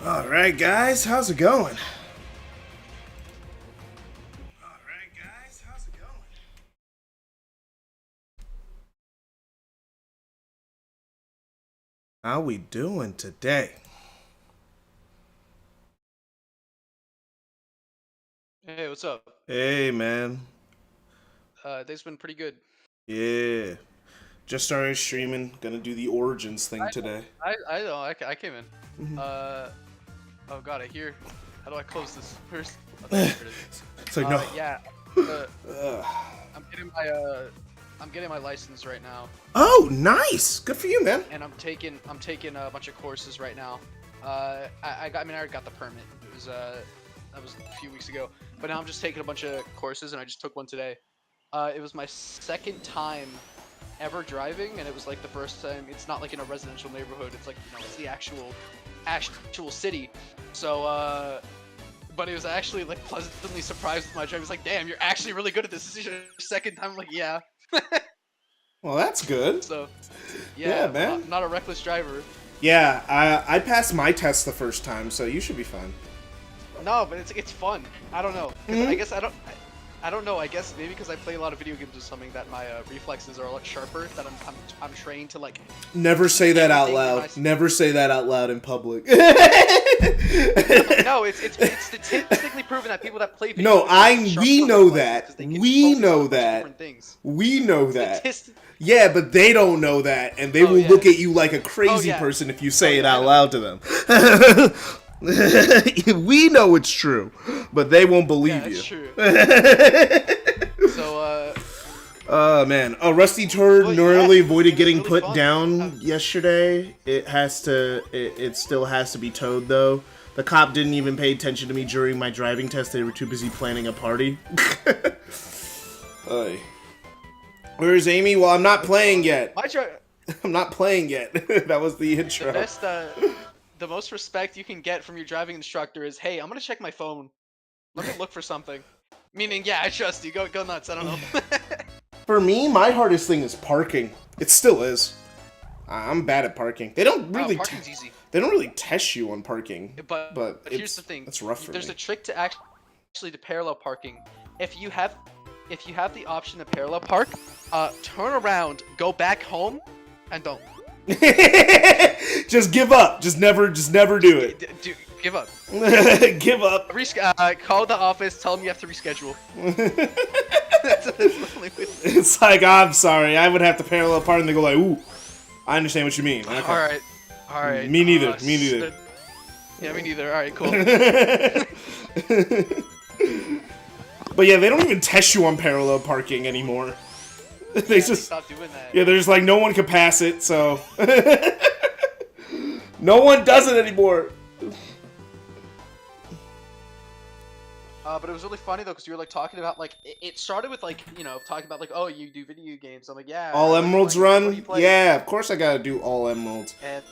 Alright guys, how's it going? How we doing today? Hey, what's up? Hey man. Day's been pretty good. Yeah. Just started streaming, gonna do the Origins thing I today. I know I came in. Uh oh god, I hear. How do I close this? First? Okay, here it is. It's like no. Yeah. Uh, Ugh. I'm getting my license right now, Oh, nice! Good for you, man. and I'm taking a bunch of courses right now. I mean I already got the permit. It was that was a few weeks ago, but now I'm just taking a bunch of courses, and I just took one today. It was my second time ever driving, and it was like the first time. It's not like in a residential neighborhood. It's like, it's the actual city. So but it was actually like pleasantly surprised with my driving. It's like, damn, you're actually really good at this. This is your second time. I'm like, yeah. Well, that's good. So Yeah, yeah, man. not a reckless driver. Yeah, I passed my test the first time, so you should be fine. No, but it's fun. I don't know. 'Cause I guess I don't know. I guess maybe because I play a lot of video games or something, that my reflexes are a lot sharper. That I'm trained to like. Never say that out everything loud. Never say that out loud in public. No, it's statistically proven that people that play video No, games are sharp we on know reflexes that. 'cause they can We focus know on a bunch of that. different things. We know that. Statist- Yeah, but they don't know that, and they Oh, will yeah. look at you like a crazy yeah. person if you say it I out know. loud to them. We know it's true, but they won't believe Yeah, you. that's true. So Oh man. Oh, Rusty Turd well, narrowly yeah, avoided it was getting really put fun. down yesterday. It still has to be towed though. The cop didn't even pay attention to me during my driving test. They were too busy planning a party. Oy. Where's Amy? Well, I'm not playing yet. My I'm not playing yet. That was the intro. the most respect you can get from your driving instructor is, hey, I'm gonna check my phone. Let me look for something. Meaning, yeah, I trust you. Go nuts. I don't know. For me, my hardest thing is parking. It still is. I'm bad at parking. They don't really. Parking's easy. They don't really test you on parking. But here's the thing. It's rough for There's me. a trick to actually to parallel parking. If you have the option to parallel park, turn around, go back home, and don't. Just give up. Just never do it. Give up. Give up. Call the office. Tell them you have to reschedule. that's the only way. It's like, I'm sorry. I would have to parallel park, and they go like, ooh, I understand what you mean. Okay. All right. Me neither. Me neither. Yeah, me neither. All right, cool. But yeah, they don't even test you on parallel parking anymore. They just stop doing that. Yeah, there's like no one can pass it, so no one does it anymore. But it was really funny though, because you were like talking about like it started with like talking about like, oh, you do video games. I'm like, yeah. All what do you emeralds play? What do run? you play? Yeah, of course I gotta do all emeralds. And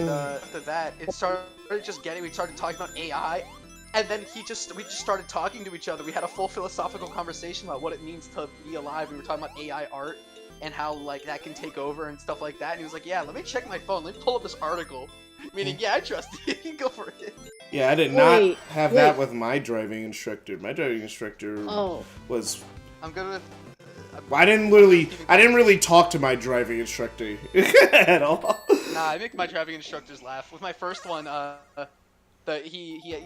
after that, we started talking about AI, and then we just started talking to each other. We had a full philosophical conversation about what it means to be alive. We were talking about AI art and how like that can take over and stuff like that. And he was like, yeah, let me check my phone. Let me pull up this article. Meaning, yeah, I trust you. You go for it. Yeah, I did not have that with my driving instructor. My driving instructor was. I'm good with. I didn't really talk to my driving instructor at all. Nah, I make my driving instructors laugh. With my first one, he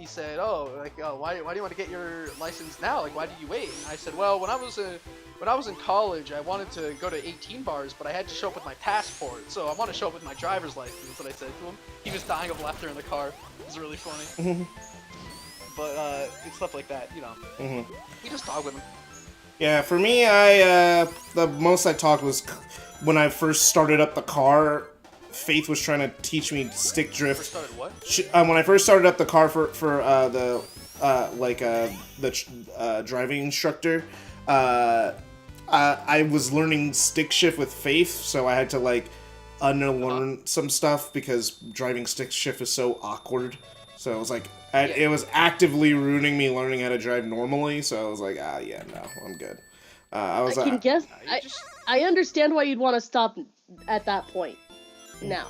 said, why do you want to get your license now? Like, why did you wait? And I said, well, when I was in college, I wanted to go to 18 bars, but I had to show up with my passport, so I want to show up with my driver's license. That's what I said to him. He was dying of laughter in the car. It was really funny. But it's stuff like that, You just talk with him. Yeah, for me, the most I talked was when I first started up the car. Faith was trying to teach me stick drift. First started what? When I first started up the car for the driving instructor, I was learning stick shift with Faith, so I had to like unlearn some stuff because driving stick shift is so awkward. So it was like it was actively ruining me learning how to drive normally. So I was like, yeah, no, I'm good. I can guess. I understand why you'd want to stop at that point. Now.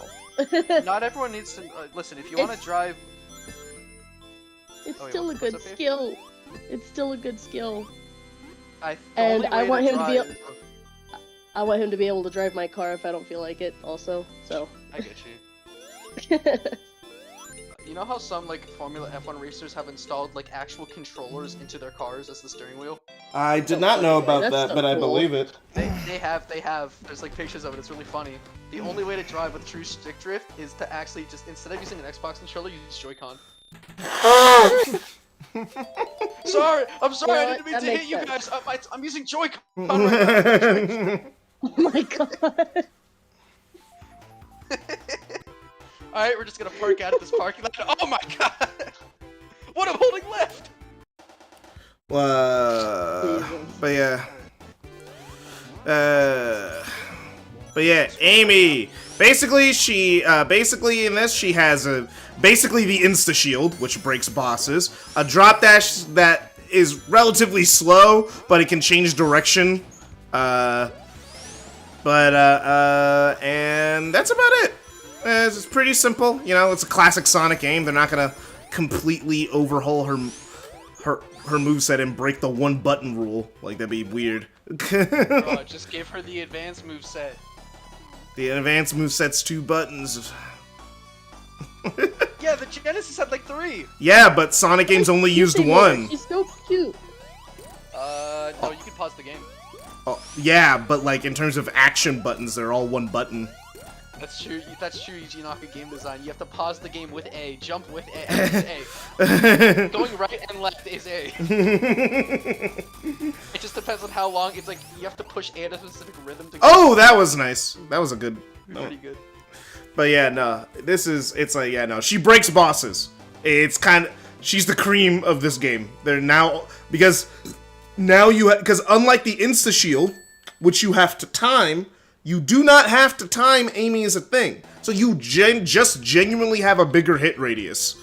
Not everyone needs to listen. If you want to drive It's wait, still a what's good up here? skill. It's still a good skill. The And only I way want him to be. drive- I want him to be able to drive my car if I don't feel like it. Also, so. I get you. You know how some like Formula F1 racers have installed like actual controllers into their cars as the steering wheel? I did not know about That's that, so but I cool. believe it. They have. There's like pictures of it. It's really funny. The only way to drive with true stick drift is to actually just instead of using an Xbox controller, use Joy-Con. Sorry, I'm sorry. You know I didn't mean what? to That hit you makes guys. I'm using Joy-Con right now. Oh my god. Alright, we're just gonna park out at this parking lot. Oh my god! What I'm holding left! But yeah, Amy. Basically, basically in this, she has basically the insta shield, which breaks bosses, a drop dash that is relatively slow, but it can change direction, and that's about it. It's pretty simple, you know. It's a classic Sonic game. They're not gonna completely overhaul her moveset and break the one button rule. Like, that'd be weird. Just give her the advanced moveset. The advanced moveset's 2 buttons. Yeah, the Genesis had like 3. Yeah, but Sonic games only used 1. She's so cute. No, you can pause the game. Oh, yeah, but like in terms of action buttons, they're all 1 button. That's true, Yuji Naka game design. You have to pause the game with A, jump with A, and with A. Going right and left is A. It just depends on how long, it's like, you have to push A at a specific rhythm to go. Oh, that was nice. That was a good... Pretty good. But yeah, no, it's like, yeah, no, she breaks bosses. It's kind of... She's the cream of this game. They're now... Because now because unlike the insta-shield, which you have to time... You do not have to time Amy as a thing. So you just genuinely have a bigger hit radius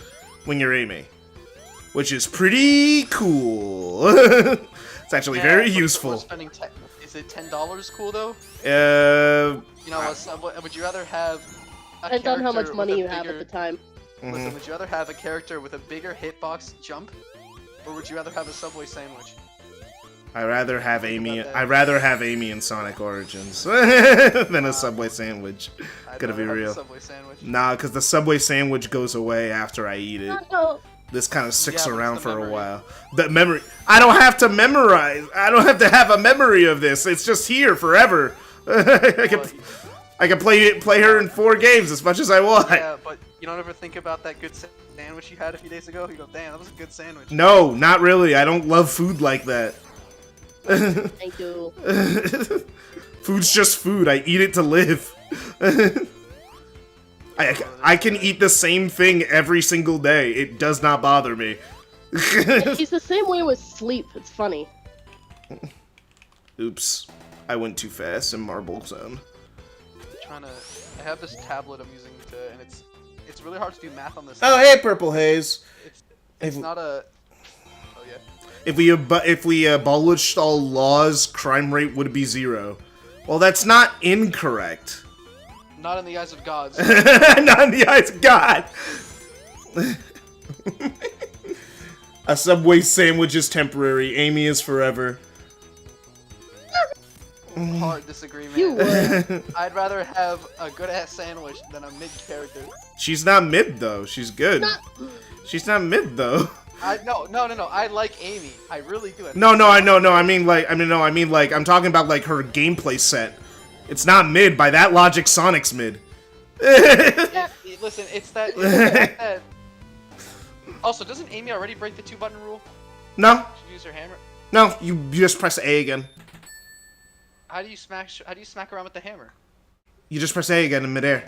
when you're Amy. Which is pretty cool. It's actually very useful. Is it $10 cool though? You know, would you rather have a Depends on how much character money with you a have bigger- at the time. Listen, would you rather have a character with a bigger hitbox jump? Or would you rather have a Subway sandwich? I'd rather have Amy in Sonic Origins than a Subway sandwich. Gotta be real. Subway sandwich. Nah, because the Subway sandwich goes away after I eat it. No. This kind of sticks Yeah, but around it's the for a memory. while. The memory. I don't have to memorize. I don't have to have a memory of this. It's just here forever. I can play her in 4 games as much as I want. Yeah, but you don't ever think about that good sandwich you had a few days ago? You go, damn, that was a good sandwich. No, not really. I don't love food like that. Thank you. Food's just food. I eat it to live. I can eat the same thing every single day. It does not bother me. He's the same way with sleep. It's funny. Oops. I went too fast in Marble Zone. I have this tablet I'm using and it's really hard to do math on this. Oh, hey, Purple Haze. It's not a... Oh, yeah. If we abolished all laws, crime rate would be 0. Well, that's not incorrect. Not in the eyes of gods. Not in the eyes of God. A Subway sandwich is temporary. Amy is forever. Hard disagreement. You would. I'd rather have a good-ass sandwich than a mid character. She's not mid though. She's good. She's not mid though. No. I like Amy. I really do. No. I mean like I'm talking about like her gameplay set. It's not mid. By that logic, Sonic's mid. Listen, it's that. Also, doesn't Amy already break the 2-button rule? No. She use her hammer. No. You just press A again. How do you smack around with the hammer? You just press A again in midair.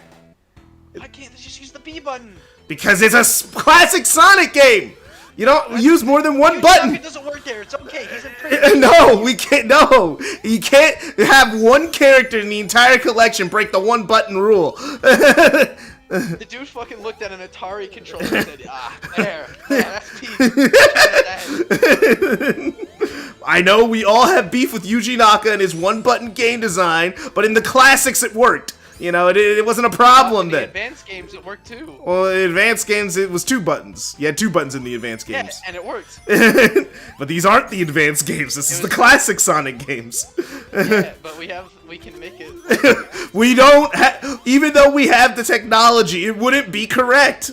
I can't just use the B button. Because it's a classic Sonic game. You don't use more than one button. It doesn't work there. It's okay. He's in prison. No, we can't. No, you can't have one character in the entire collection break the 1-button rule. The dude fucking looked at an Atari controller and said, there, that's peace. I know we all have beef with Yuji Naka and his 1-button game design, but in the classics it worked. You know, it wasn't a problem In the then. advanced games, it worked too. Well, in advanced games, it was 2 buttons. You had 2 buttons in the advanced Yeah, games. and it worked. But these aren't the advanced games. This is the classic Sonic games. Yeah, but we can make it. We don't even though we have the technology, it wouldn't be correct.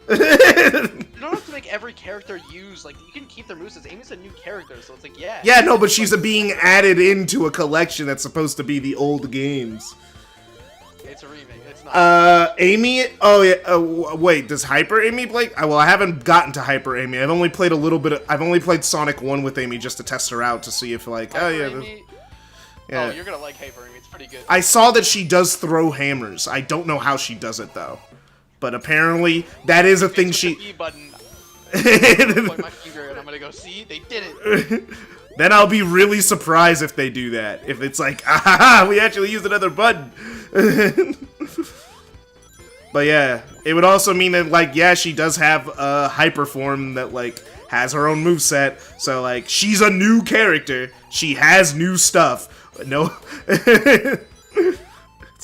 You don't have to make every character use, like, you can keep their moves. Amy's a new character, so it's like, yeah. Yeah, no, but she's being added into a collection that's supposed to be the old games. It's a remake. It's not. Amy. Oh yeah. Wait, does Hyper Amy play? Well, I haven't gotten to Hyper Amy. I've only played a little bit. I've only played Sonic 1 with Amy just to test her out to see if like. Hyper Oh yeah. Amy, Yeah. Oh, you're gonna like Hyper Amy. It's pretty good. I saw that she does throw hammers. I don't know how she does it though, but apparently that is a thing It's she. with the B button. I'm gonna point my finger and I'm gonna go. See, they did it. Then I'll be really surprised if they do that. If it's like, ah, we actually used another button. But yeah, it would also mean that, like, yeah, she does have a hyper form that, like, has her own moveset. So, like, she's a new character. She has new stuff. No. It's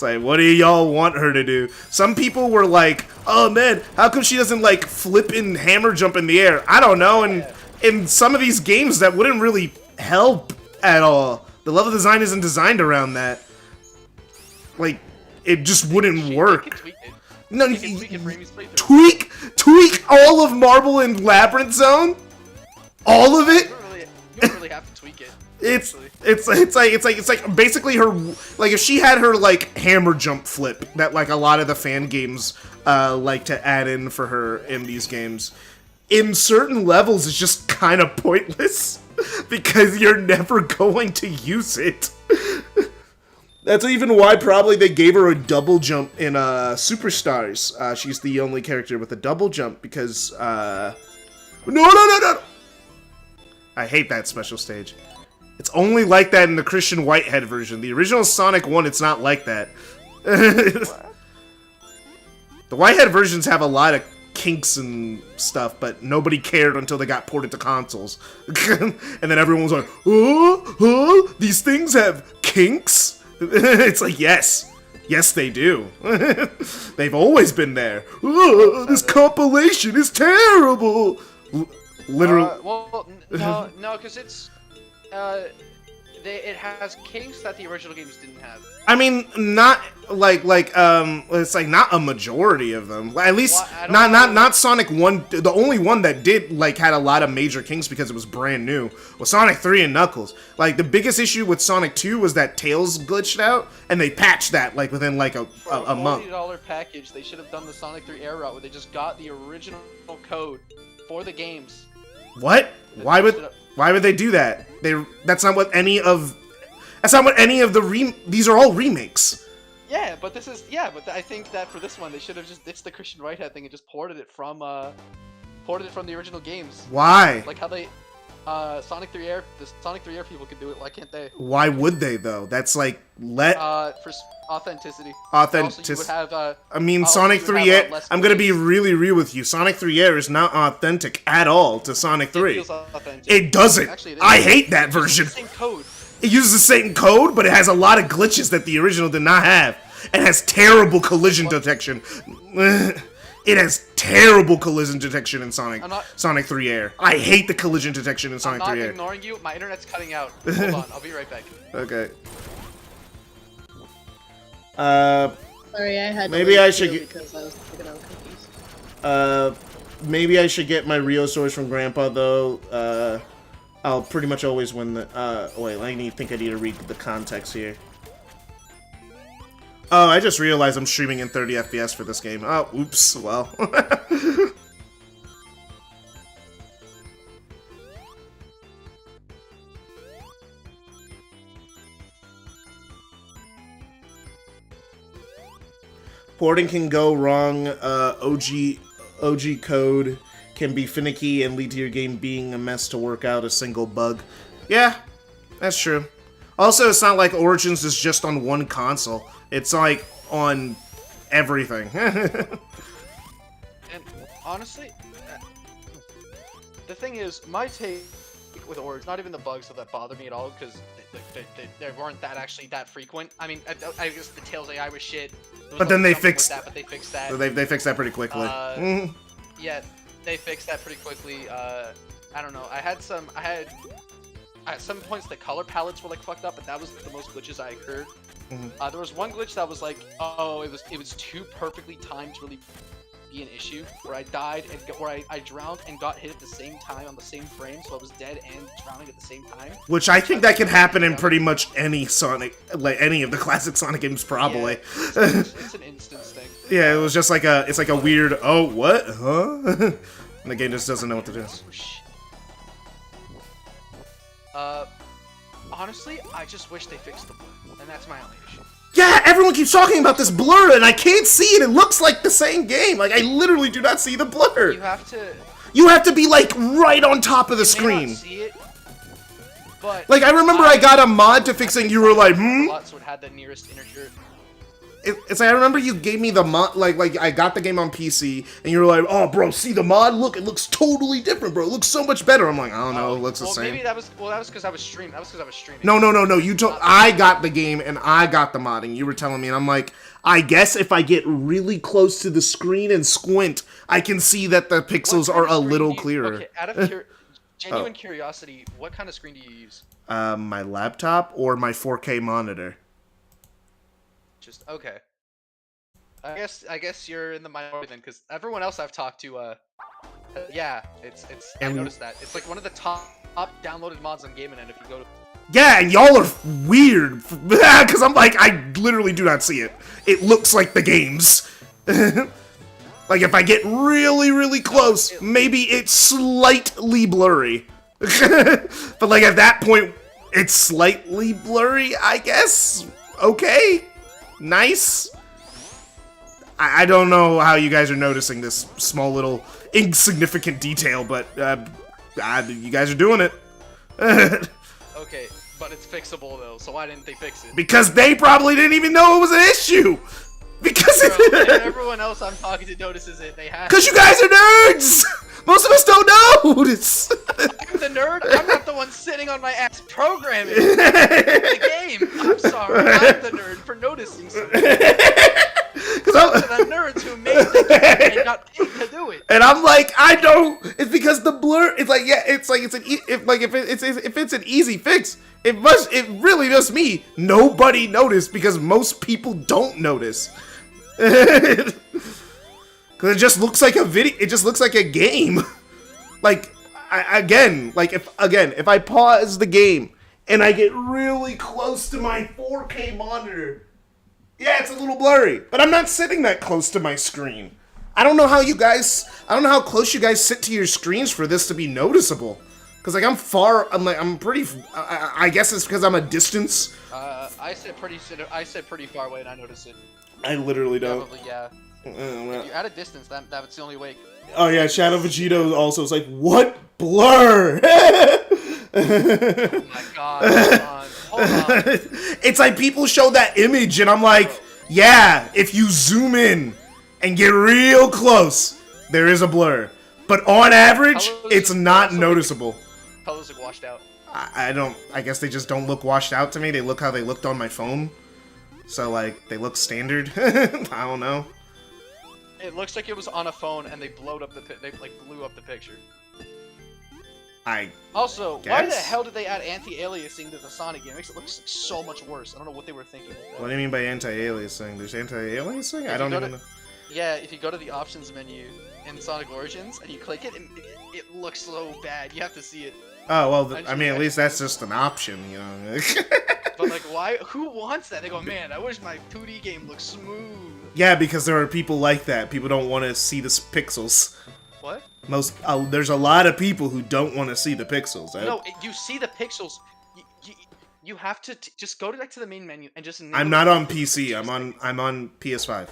like, what do y'all want her to do? Some people were like, oh man, how come she doesn't, like, flip and hammer jump in the air? I don't know. And in some of these games, that wouldn't really help at all. The level design isn't designed around that. Like, it just wouldn't work. No, tweak all of Marble and Labyrinth Zone? All of it? You don't really have to tweak it. It's like basically her, like, if she had her, like, hammer jump flip that, like, a lot of the fan games like to add in for her in these games, in certain levels it's just kind of pointless because you're never going to use it. That's even why probably they gave her a double jump in Superstars. She's the only character with a double jump because no. I hate that special stage. It's only like that in the Christian Whitehead version. The original Sonic 1, it's not like that. The Whitehead versions have a lot of kinks and stuff, but nobody cared until they got ported to consoles. And then everyone was like, oh, these things have kinks? It's like, yes. Yes, they do. They've always been there. Oh, this compilation is terrible. Literally. Well, no, because it's it has kinks that the original games didn't have. I mean, not it's like not a majority of them. At least not Sonic 1. The only one that did like had a lot of major kinks because it was brand new was Sonic 3 and Knuckles. Like the biggest issue with Sonic 2 was that Tails glitched out, and they patched that like within like a month. $40 package. They should have done the Sonic 3 air route where they just got the original code for the games. What? Why would they do that? That's not what any of the these are all remakes. Yeah, but I think that for this one they should have just ditched the Christian Whitehead thing and just ported it from the original games. Why? Like how they the Sonic 3 Air people could do it. Why can't they? Why would they though? That's like for authenticity. Authenticity. I mean, Sonic 3 Air. I'm gonna be really real with you. Sonic 3 Air is not authentic at all to Sonic 3. It feels authentic. It doesn't. Actually, it is. I hate that version. It's the same code. It uses the same code, but it has a lot of glitches that the original did not have. It has terrible collision detection. It has terrible collision detection in Sonic 3 Air. I hate the collision detection in Sonic 3 Air. I'm not ignoring you. My internet's cutting out. Hold on. I'll be right back. Okay. Sorry, I had. Maybe I should get. Because I was picking out cookies. Maybe I should get my Rio source from Grandpa though. I'll pretty much always win the. Wait, I think I need to read the context here. Oh, I just realized I'm streaming in 30 FPS for this game. Oh, oops. Well. Porting can go wrong. OG code can be finicky and lead to your game being a mess to work out a single bug. Yeah, that's true. Also, it's not like Origins is just on one console. It's like on everything. And honestly, the thing is, my take with Orgs, not even the bugs that bother me at all, because they weren't that frequent. I mean, I guess the Tails AI was shit. But then they fixed that, but they fixed that. So they fixed that pretty quickly. Yeah, they fixed that pretty quickly. I don't know. I had at some points the color palettes were like fucked up, but that was the most glitches I occurred. There was one glitch that was like, oh, it was too perfectly timed to really be an issue, where I died and where I drowned and got hit at the same time on the same frame, so I was dead and drowning at the same time. Which I think that can happen in pretty much any Sonic, like any of the classic Sonic games, probably. Yeah, it's an instance thing. Yeah, it was just like it's like a weird, oh, what? Huh? And the game just doesn't know what to do. Honestly, I just wish they fixed the blur, and that's my only issue. Yeah, everyone keeps talking about this blur, and I can't see it. It looks like the same game. Like, I literally do not see the blur. You have to be, like, right on top of the screen. May not see it, but like, I remember I got a mod to fix it, and you were like, So it had the nearest integer. It's like, I remember you gave me the mod, like, I got the game on PC, and you were like, oh, bro, see the mod? Look, it looks totally different, bro. It looks so much better. I'm like, I don't know, it looks the same. Maybe that was because I was streaming. No, you told, I got the game, and I got the mod, and you were telling me, and I'm like, I guess if I get really close to the screen and squint, I can see that the pixels are a little clearer. Okay, out of genuine curiosity, what kind of screen do you use? My laptop or my 4K monitor. Just okay. I guess you're in the minority then, because everyone else I've talked to, yeah, it's. I noticed that it's like one of the top downloaded mods on GameNet if you go to. Yeah, and y'all are weird, because I'm like, I literally do not see it. It looks like the games. Like, if I get really, really close, maybe it's slightly blurry. But, like, at that point, it's slightly blurry, I guess? Okay. Nice. I don't know how you guys are noticing this small little insignificant detail, but, you guys are doing it. Okay, but it's fixable, though, so why didn't they fix it? Because they probably didn't even know it was an issue! Because everyone else I'm talking to notices it, they have. Because you guys are nerds! Most of us don't notice! I'm the nerd? I'm not the one sitting on my ass programming the game! I'm sorry, I'm the nerd for noticing something. Because I'm the nerds who made the game and got paid to do it. And I'm like, I don't. It's because the blur. It's like, yeah, it's like it's an if it's an easy fix, it really just me. Nobody noticed because most people don't notice. Because it just looks like a video. It just looks like a game. Like if I pause the game and I get really close to my 4K monitor, yeah, it's a little blurry. But I'm not sitting that close to my screen. I don't know how close you guys sit to your screens for this to be noticeable. Cause like I'm pretty. I guess it's because I'm a distance. I sit pretty far away and I notice it. I literally don't. Probably, yeah. If you're at a distance, that's the only way. Oh yeah, Shadow Vegito also is like, what blur? Oh my god, hold on. It's like people show that image and I'm like, yeah, if you zoom in and get real close, there is a blur. But on average, it's not noticeable. Colors look washed out. I guess they just don't look washed out to me. They look how they looked on my phone. So like, they look standard. I don't know. It looks like it was on a phone and they blew up the picture. Also, guess? why the hell did they add anti-aliasing to the Sonic game? It makes it look so much worse. I don't know what they were thinking. What do you mean by anti-aliasing? There's anti-aliasing? I don't even know. Yeah, if you go to the options menu in Sonic Origins and you click it, it looks so bad. You have to see it. Oh, well, I mean, at least that's just an option, you know. But, like, why? Who wants that? They go, man, I wish my 2D game looked smooth. Yeah, because there are people like that. People don't want to see the pixels. What? There's a lot of people who don't want to see the pixels. No, you see the pixels. You have to just go back to the main menu and just. I'm not on PC. I'm on PS5.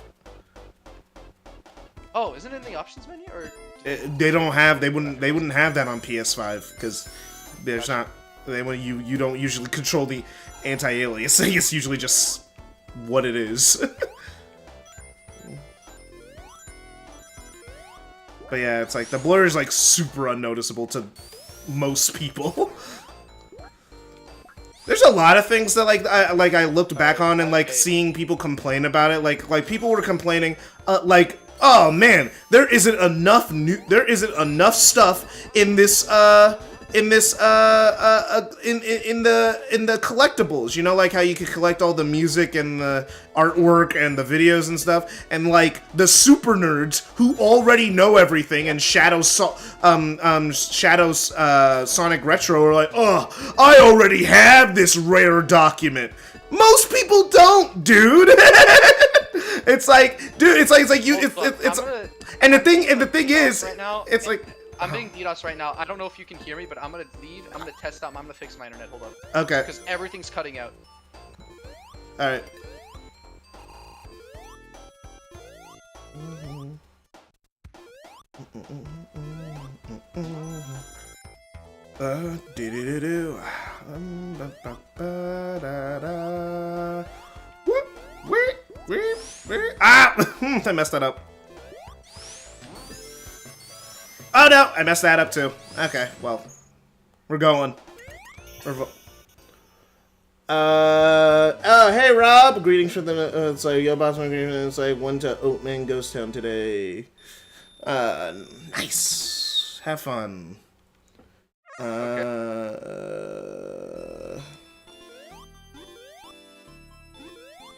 Oh, isn't it in the options menu or? They don't have. They wouldn't have that on PS5 because there's not. You don't usually control the anti-aliasing. It's usually just what it is. But yeah, it's like the blur is like super unnoticeable to most people. There's a lot of things that I looked back on and like seeing people complain about it. Like people were complaining, like, oh man, there isn't enough stuff in this in the collectibles, you know, like how you could collect all the music and the artwork and the videos and stuff, and like the super nerds who already know everything and Shadow's Sonic Retro are like, oh, I already have this rare document. Most people don't, dude. It's like, dude, it's like you, and the thing is, right now, it's like. I'm being DDoS right now. I don't know if you can hear me, but I'm gonna leave. I'm gonna test out. I'm gonna fix my internet. Hold up. Okay. Because everything's cutting out. All right. I messed that up. Oh no, I messed that up too. Okay, well, we're going. Hey Rob, greetings from the, yo boss, my greetings, went to Oatman Ghost Town today. Nice. Have fun.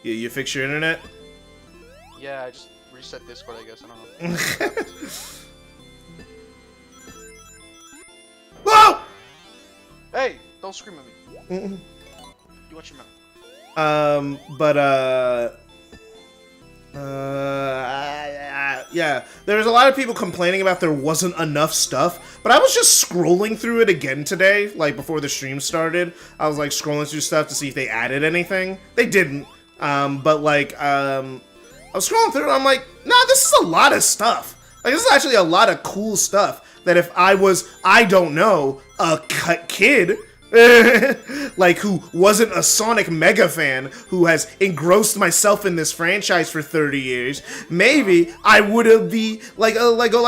You fix your internet? Yeah, I just reset Discord, I guess, I don't know. Whoa! Hey, don't scream at me. You watch your mouth. Yeah, there was a lot of people complaining about there wasn't enough stuff, but I was just scrolling through it again today, like before the stream started. I was like scrolling through stuff to see if they added anything. They didn't, but like, I was scrolling through and I'm like, nah, this is a lot of stuff. Like, this is actually a lot of cool stuff that if I was, I don't know, a kid, like who wasn't a Sonic mega fan, who has engrossed myself in this franchise for 30 years, maybe I would have be like,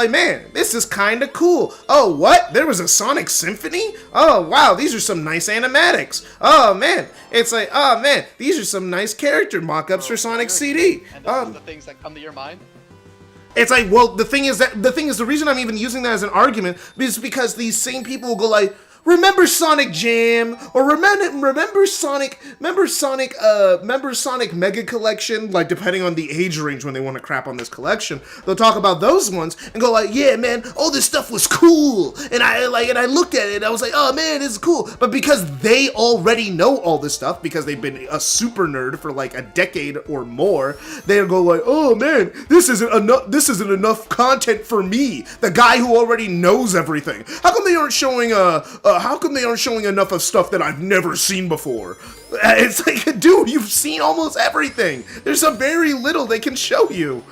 man, this is kind of cool. Oh, what? There was a Sonic Symphony? Oh, wow, these are some nice animatics. Oh, man, it's like, oh, man, these are some nice character mock-ups for Sonic CD. And those are the things that come to your mind? It's like, well, the thing is, the reason I'm even using that as an argument is because these same people will go like, remember Sonic Jam, or remember Sonic Mega Collection, like depending on the age range when they want to crap on this collection, they'll talk about those ones and go like, yeah, man, all this stuff was cool, and I looked at it and I was like, oh man, this is cool, but because they already know all this stuff, because they've been a super nerd for like a decade or more, they'll go like, oh man, this isn't enough content for me, the guy who already knows everything. How come they aren't showing enough of stuff that I've never seen before? It's like, dude, you've seen almost everything. There's a very little they can show you.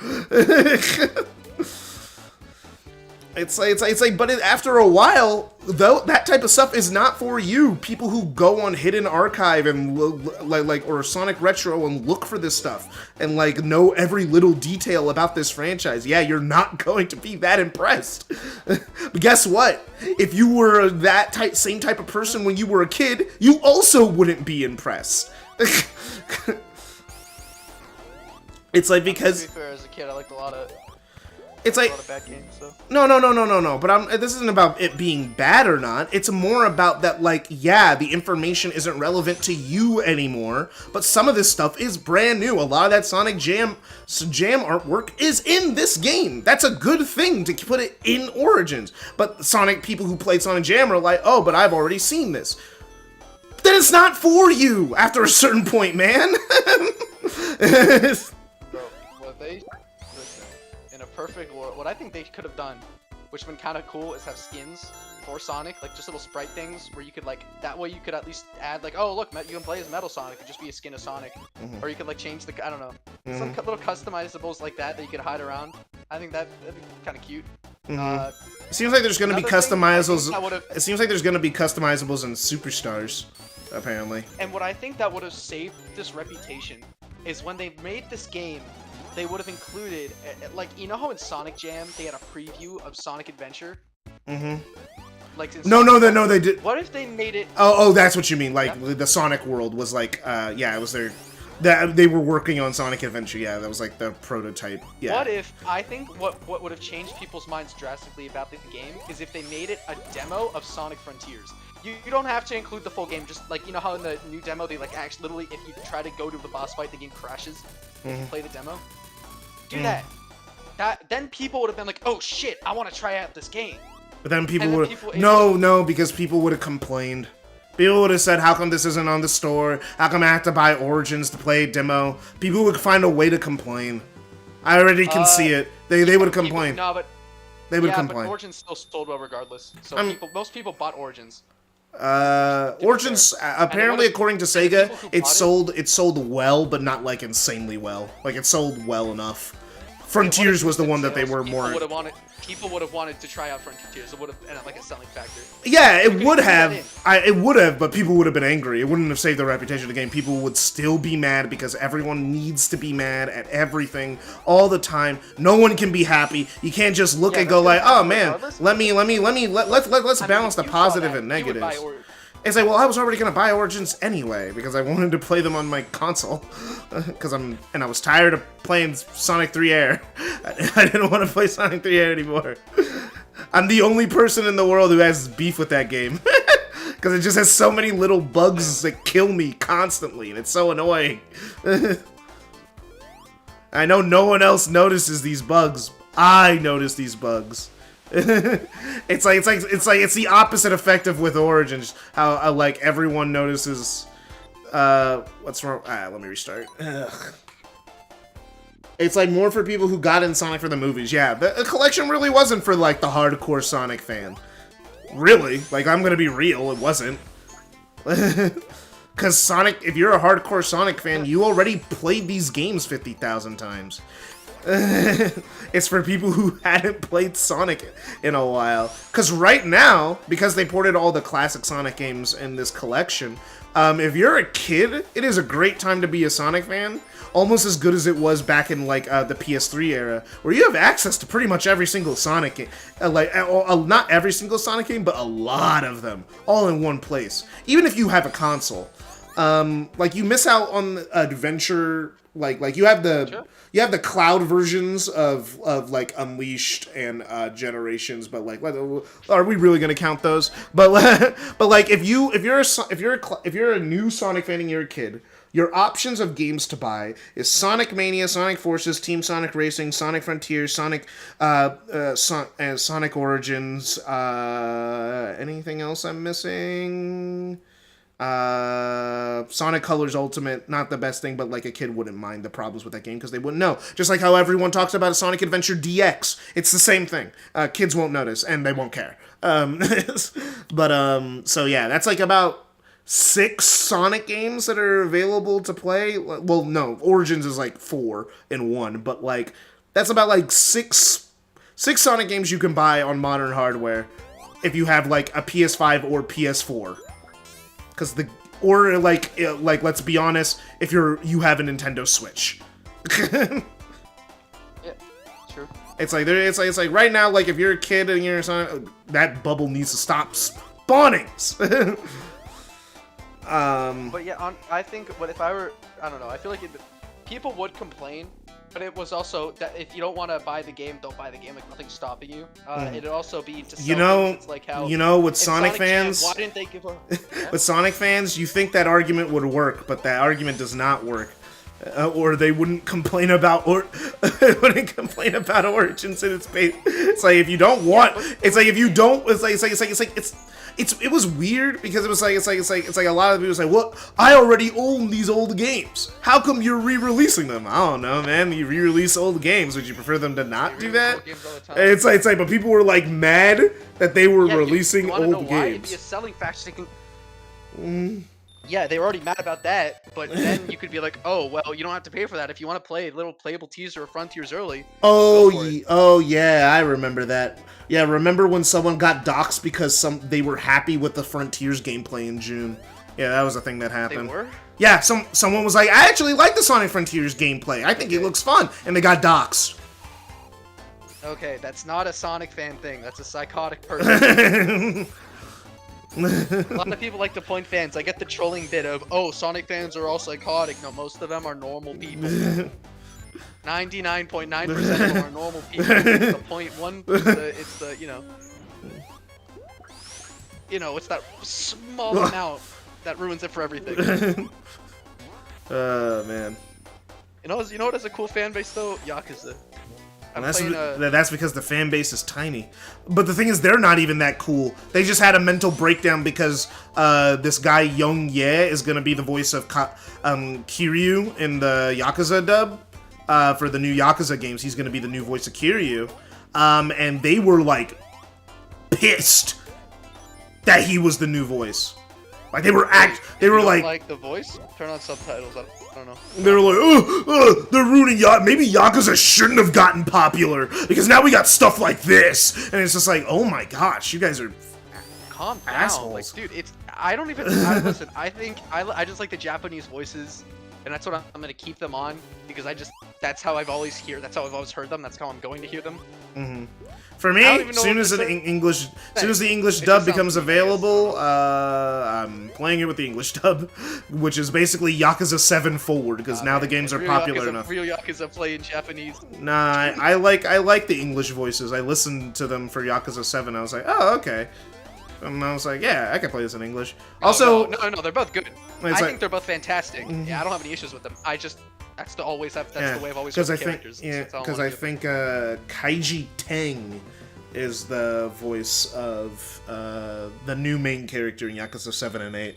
It's like, but after a while, though, that type of stuff is not for you. People who go on Hidden Archive and or Sonic Retro and look for this stuff and like know every little detail about this franchise. Yeah, you're not going to be that impressed. But guess what? If you were that same type of person when you were a kid, you also wouldn't be impressed. It's like, because to be fair, as a kid, I liked a lot of bad games, so. No. But this isn't about it being bad or not. It's more about that, like, yeah, the information isn't relevant to you anymore, but some of this stuff is brand new. A lot of that Sonic Jam artwork is in this game. That's a good thing to put it in Origins. But Sonic people who played Sonic Jam are like, oh, but I've already seen this. Then it's not for you after a certain point, man. Bro, what they... In a perfect world, what I think they could have done, which would have been kind of cool, is have skins for Sonic, like just little sprite things where you could like, that way you could at least add like, oh look, you can play as Metal Sonic, it could just be a skin of Sonic, or you could like change the, I don't know, some little customizables like that you could hide around. I think that'd be kind of cute. It seems like there's gonna be customizables. It seems like there's gonna be customizables in Superstars, apparently. And what I think that would have saved this reputation is when they made this game, they would have included, like, you know how in Sonic Jam they had a preview of Sonic Adventure? like in No, Sonic no, they did. What if they made it? Oh, that's what you mean. Like the Sonic world was like, yeah, it was their. That they were working on Sonic Adventure. Yeah, that was like the prototype. Yeah. What if I think what would have changed people's minds drastically about the game is if they made it a demo of Sonic Frontiers. You don't have to include the full game. Just like, you know how in the new demo they like actually literally if you try to go to the boss fight the game crashes. If you play the demo. Do that. Then people would have been like, oh shit, I want to try out this game. But then people would no, because people would have complained. People would have said, how come this isn't on the store? How come I have to buy Origins to play a demo? People would find a way to complain. I already can see it. They would complain. No, but they would complain. But Origins still sold well regardless. So most people bought Origins. Origins apparently, according to Sega, it sold well, but not like insanely well. Like it sold well enough. Frontiers was the one that they were more. People would have wanted to try out Frontiers. It would have been like a selling factor. Yeah, it would have. It would have, but people would have been angry. It wouldn't have saved the reputation of the game. People would still be mad because everyone needs to be mad at everything all the time. No one can be happy. You can't just look and go like, "Oh man, let's balance the positive and negative." It's like, well, I was already gonna buy Origins anyway because I wanted to play them on my console, because I was tired of playing Sonic 3 Air. I didn't want to play Sonic 3 Air anymore. I'm the only person in the world who has beef with that game because it just has so many little bugs that kill me constantly, and it's so annoying. I know no one else notices these bugs. I notice these bugs. It's the opposite effect of with Origins. How like everyone notices. What's wrong? Let me restart. Ugh. It's like more for people who got in Sonic for the movies. Yeah, the collection really wasn't for like the hardcore Sonic fan. Really, like I'm gonna be real, it wasn't. Cause Sonic, if you're a hardcore Sonic fan, you already played these games 50,000 times. It's for people who hadn't played Sonic in a while. Because right now, because they ported all the classic Sonic games in this collection, if you're a kid, it is a great time to be a Sonic fan. Almost as good as it was back in like the PS3 era, where you have access to pretty much every single Sonic game. Not every single Sonic game, but a lot of them, all in one place. Even if you have a console. Like you miss out on adventure. Like you have the cloud versions of like Unleashed and Generations, but like are we really gonna count those? But like if you're a new Sonic fan and you're a kid, your options of games to buy is Sonic Mania, Sonic Forces, Team Sonic Racing, Sonic Frontiers, Sonic Origins. Anything else I'm missing? Sonic Colors Ultimate, not the best thing, but like a kid wouldn't mind the problems with that game because they wouldn't know. Just like how everyone talks about a Sonic Adventure DX, it's the same thing. Kids won't notice and they won't care. So yeah, that's like about 6 Sonic games that are available to play. Well, no, Origins is like 4 in 1, but like that's about like six Sonic games you can buy on modern hardware if you have like a PS5 or PS4. Because let's be honest, if you have a Nintendo Switch. Yeah, true. It's like right now, like if you're a kid and you're that bubble needs to stop spawning. But yeah, I think if I were, I don't know, I feel like people would complain, but it was also that if you don't want to buy the game, don't buy the game. Like nothing's stopping you. It'd also be to sell things. It's like how with Sonic fans, why didn't they give up? Yeah? With Sonic fans, you think that argument would work, but that argument does not work. Or they wouldn't complain about Origins in its base. It's like if you don't want, it's like if you don't, it was weird because it's like a lot of people say, well, I already own these old games. How come you're re-releasing them? I don't know, man. You re-release old games. Would you prefer them to not do that? It's like, but people were like mad that they were releasing old games. Why? It'd be a selling factor. Yeah, they were already mad about that, but then you could be like, oh, well, you don't have to pay for that. If you want to play a little playable teaser or Frontiers early, oh yeah, I remember that. Yeah, remember when someone got doxxed because they were happy with the Frontiers gameplay in June? Yeah, that was a thing that happened. They were? Yeah, someone was like, I actually like the Sonic Frontiers gameplay. I think it looks fun. And they got doxxed. Okay, that's not a Sonic fan thing. That's a psychotic person. A lot of people like to point fans. I get the trolling bit of, oh, Sonic fans are all psychotic. No, most of them are normal people. 99.9% of them are normal people. It's the 0.1. It's the it's that small amount that ruins it for everything. Man. You know what is a cool fan base though? Yakuza. That's because the fan base is tiny. But the thing is, they're not even that cool. They just had a mental breakdown because this guy Young Ye is gonna be the voice of Kiryu in the Yakuza dub. For the new Yakuza games, he's gonna be the new voice of Kiryu. And they were like pissed that he was the new voice. Like they were like the voice. Turn on subtitles. I don't know. They were like, they're ruining maybe Yakuza shouldn't have gotten popular because now we got stuff like this, and it's just like, oh my gosh, you guys are calm down, assholes. Like, dude, listen. I think I just like the Japanese voices, and that's what I'm gonna keep them on because that's how I've always heard them. That's how I'm going to hear them. Mm-hmm. For me, as soon as the English dub becomes available, I'm playing it with the English dub, which is basically Yakuza 7 forward, because now the games are popular enough. Real Yakuza play in Japanese. Nah, I like the English voices. I listened to them for Yakuza 7. I was like, oh, okay. And I was like, yeah, I can play this in English. Also, no, they're both good. I think they're both fantastic. Mm-hmm. Yeah, I don't have any issues with them. That's the way I've always because with characters. Because I think Kaiji Tang is the voice of the new main character in Yakuza 7 and 8.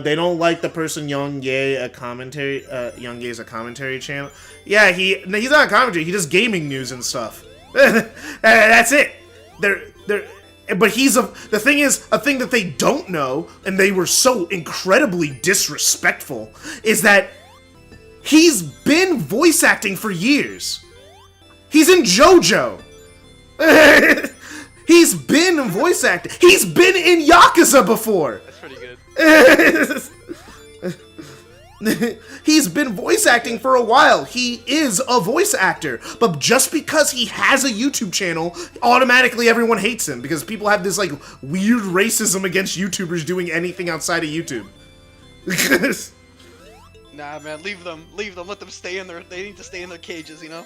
They don't like the person Young Ye a commentary. Young Ye's a commentary channel. Yeah, he's not a commentary. He does gaming news and stuff. That's it. But the thing is, a thing that they don't know, and they were so incredibly disrespectful, is that he's been voice acting for years. He's in JoJo. He's been voice acting. He's been in Yakuza before. That's pretty good. He's been voice acting for a while. He is a voice actor. But just because he has a YouTube channel, automatically everyone hates him. Because people have this, like, weird racism against YouTubers doing anything outside of YouTube. Nah, man, leave them. Let them stay in they need to stay in their cages, you know?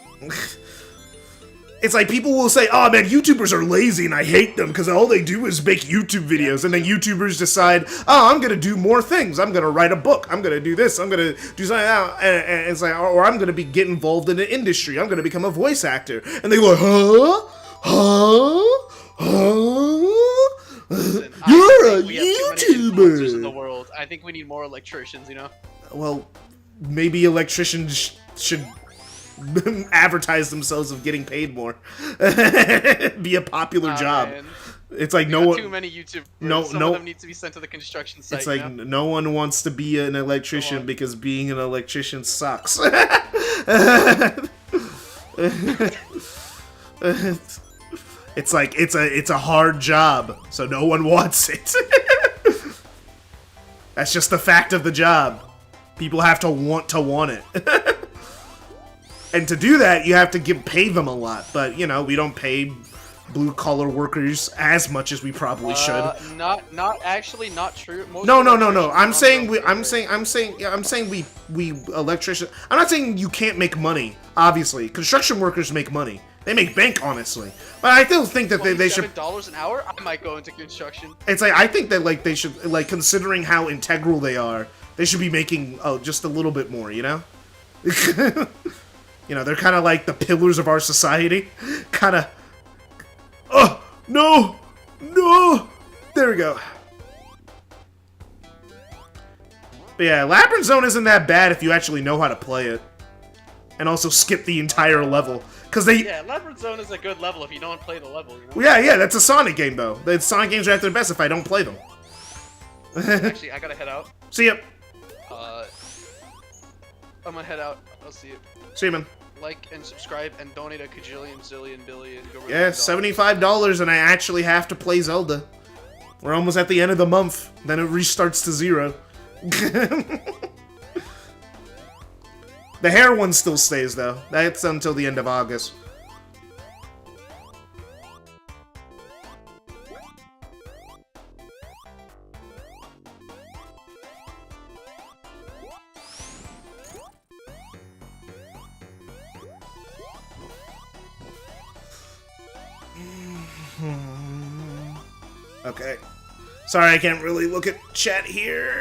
It's like people will say, oh man, YouTubers are lazy and I hate them because all they do is make YouTube videos. And then YouTubers decide, oh, I'm going to do more things. I'm going to write a book. I'm going to do this. I'm going to do something else. And it's like, or I'm going to get involved in the industry. I'm going to become a voice actor. And they go, Listen, you're a we have too many influencers in the YouTuber. world. I think we need more electricians, you know? Well, maybe electricians should advertise themselves of getting paid more. Be a popular job. Man. It's like Too many YouTubers. Some no. of them need to be sent to the construction site. It's like no one wants to be an electrician because being an electrician sucks. It's like it's a hard job, so no one wants it. That's just the fact of the job. People have to want it. And to do that, you have to pay them a lot. But, you know, we don't pay blue-collar workers as much as we probably should. Not true. No. I'm saying we electricians. I'm not saying you can't make money. Obviously, construction workers make money. They make bank, honestly. But I still think that they should. $7 an hour? I might go into construction. It's like I think that they should considering how integral they are, they should be making just a little bit more. You know. You know, they're kind of like the pillars of our society. Kind of. Oh, no! No! There we go. But yeah, Labyrinth Zone isn't that bad if you actually know how to play it. And also skip the entire level. Yeah, Labyrinth Zone is a good level if you don't play the level, you know? Yeah, that's a Sonic game, though. The Sonic games are at their best if I don't play them. Actually, I gotta head out. See ya. I'm gonna head out. I'll see you. See you, man. Like and subscribe and donate a kajillion, zillion, billion. Yeah, $75 and I actually have to play Zelda. We're almost at the end of the month. Then it restarts to 0. The hair one still stays, though. That's until the end of August. Okay. Sorry, I can't really look at chat here.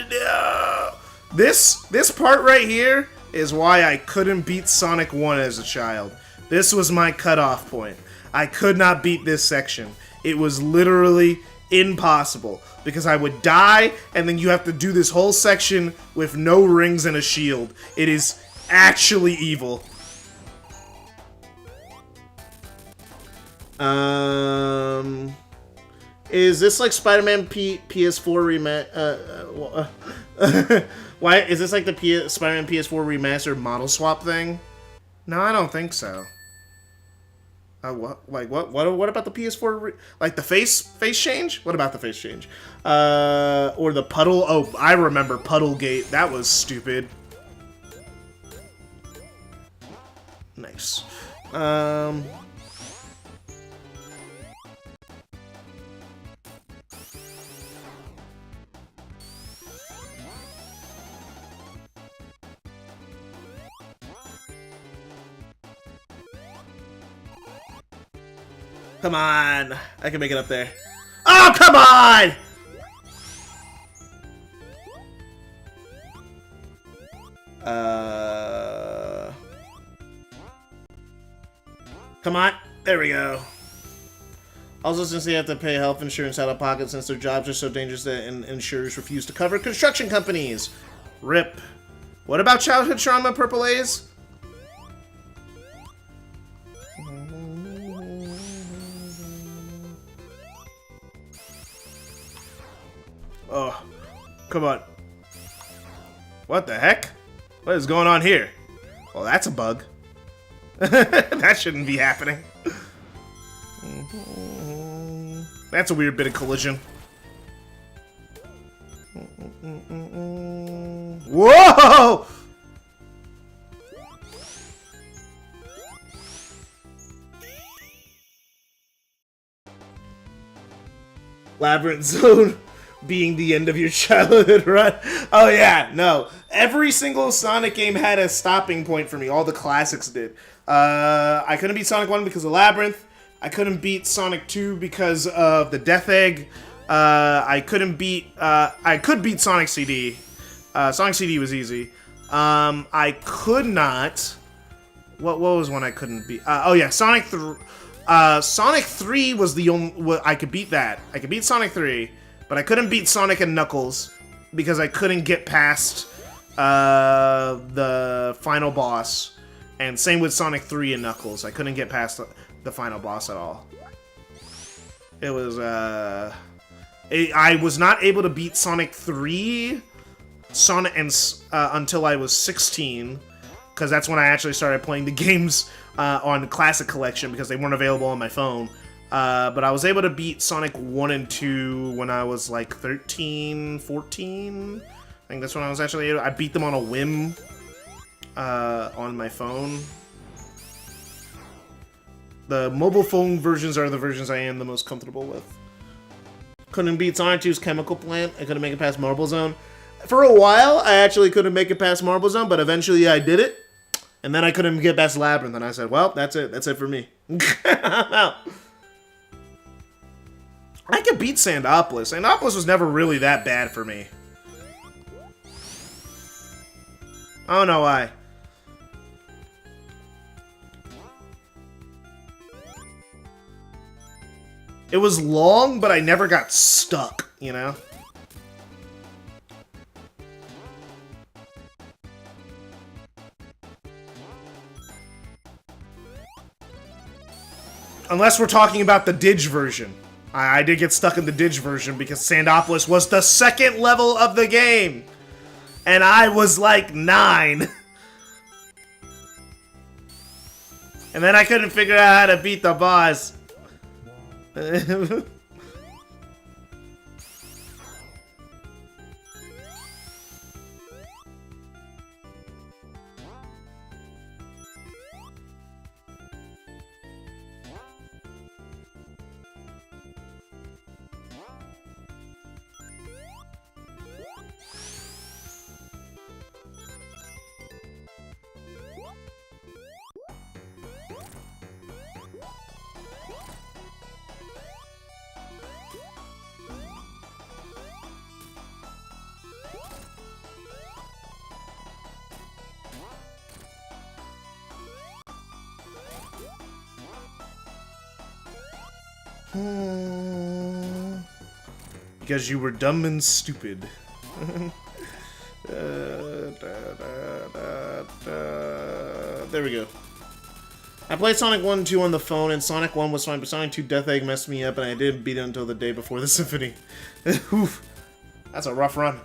No. This part right here is why I couldn't beat Sonic 1 as a child. This was my cutoff point. I could not beat this section. It was literally impossible because I would die and then you have to do this whole section with no rings and a shield. It is actually evil. Is this like Spider-Man PS4 why is this like the Spider-Man PS4 remastered model swap thing? No, I don't think so. What? Like what? What about the PS4? Like the face change? What about the face change? Or the puddle? Oh, I remember Puddlegate. That was stupid. Nice. Come on. I can make it up there. Oh, come on! Come on. There we go. Also, since they have to pay health insurance out of pocket since their jobs are so dangerous that insurers refuse to cover construction companies. RIP. What about childhood trauma, Purple A's? Oh, come on. What the heck? What is going on here? Well, that's a bug. That shouldn't be happening. That's a weird bit of collision. Whoa! Labyrinth Zone being the end of your childhood run. Oh yeah, no. Every single Sonic game had a stopping point for me. All the classics did. I couldn't beat Sonic 1 because of Labyrinth. I couldn't beat Sonic 2 because of the Death Egg. I could beat Sonic CD. Sonic CD was easy. I could not. What was one I couldn't beat? Oh yeah, Sonic 3. Sonic 3 was the only. I could beat that. I could beat Sonic 3, but I couldn't beat Sonic and Knuckles because I couldn't get past the final boss. And same with Sonic 3 and Knuckles. I couldn't get past the final boss at all. It was, I was not able to beat Sonic 3 until I was 16, because that's when I actually started playing the games on the Classic Collection, because they weren't available on my phone. But I was able to beat Sonic 1 and 2 when I was like 13, 14. I think that's when I was actually able. I beat them on a whim on my phone. The mobile phone versions are the versions I am the most comfortable with. Couldn't beat Sonic 2's Chemical Plant. I couldn't make it past Marble Zone. For a while, I actually couldn't make it past Marble Zone, but eventually I did it. And then I couldn't get past Labyrinth, and I said, well, that's it. That's it for me. I'm out. I could beat Sandopolis. Sandopolis was never really that bad for me. I don't know why. It was long, but I never got stuck, you know? Unless we're talking about the Didge version. I did get stuck in the Didge version because Sandopolis was the second level of the game. And I was like 9. And then I couldn't figure out how to beat the boss. Because you were dumb and stupid. There we go. I played Sonic 1 and 2 on the phone, and Sonic 1 was fine, but Sonic 2 Death Egg messed me up, and I didn't beat it until the day before the Symphony. Oof. That's a rough run.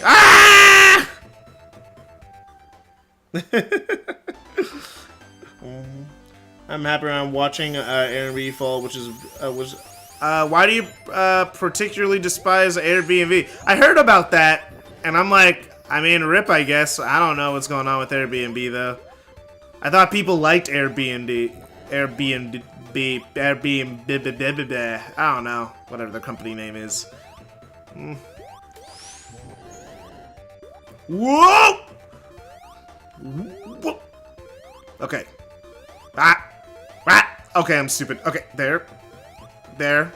Ah! I'm happy I'm watching Airbnb fall, which is why do you particularly despise Airbnb? I heard about that, and I'm like, I mean, rip, I guess. I don't know what's going on with Airbnb though. I thought people liked Airbnb. I don't know, whatever the company name is. Whoa! Whoa! Okay. Ah! Okay, I'm stupid. Okay, there. There.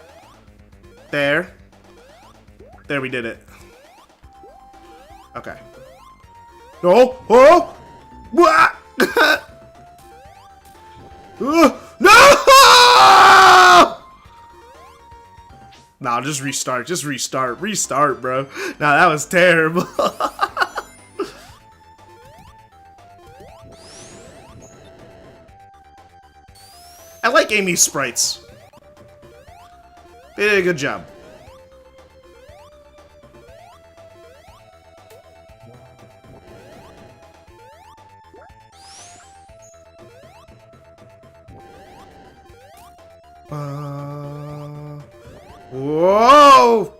There. There, we did it. Okay. No! Oh! What? No! No, just restart. Just restart. Restart, bro. No, that was terrible. I like Amy's sprites. They did a good job. Whoa!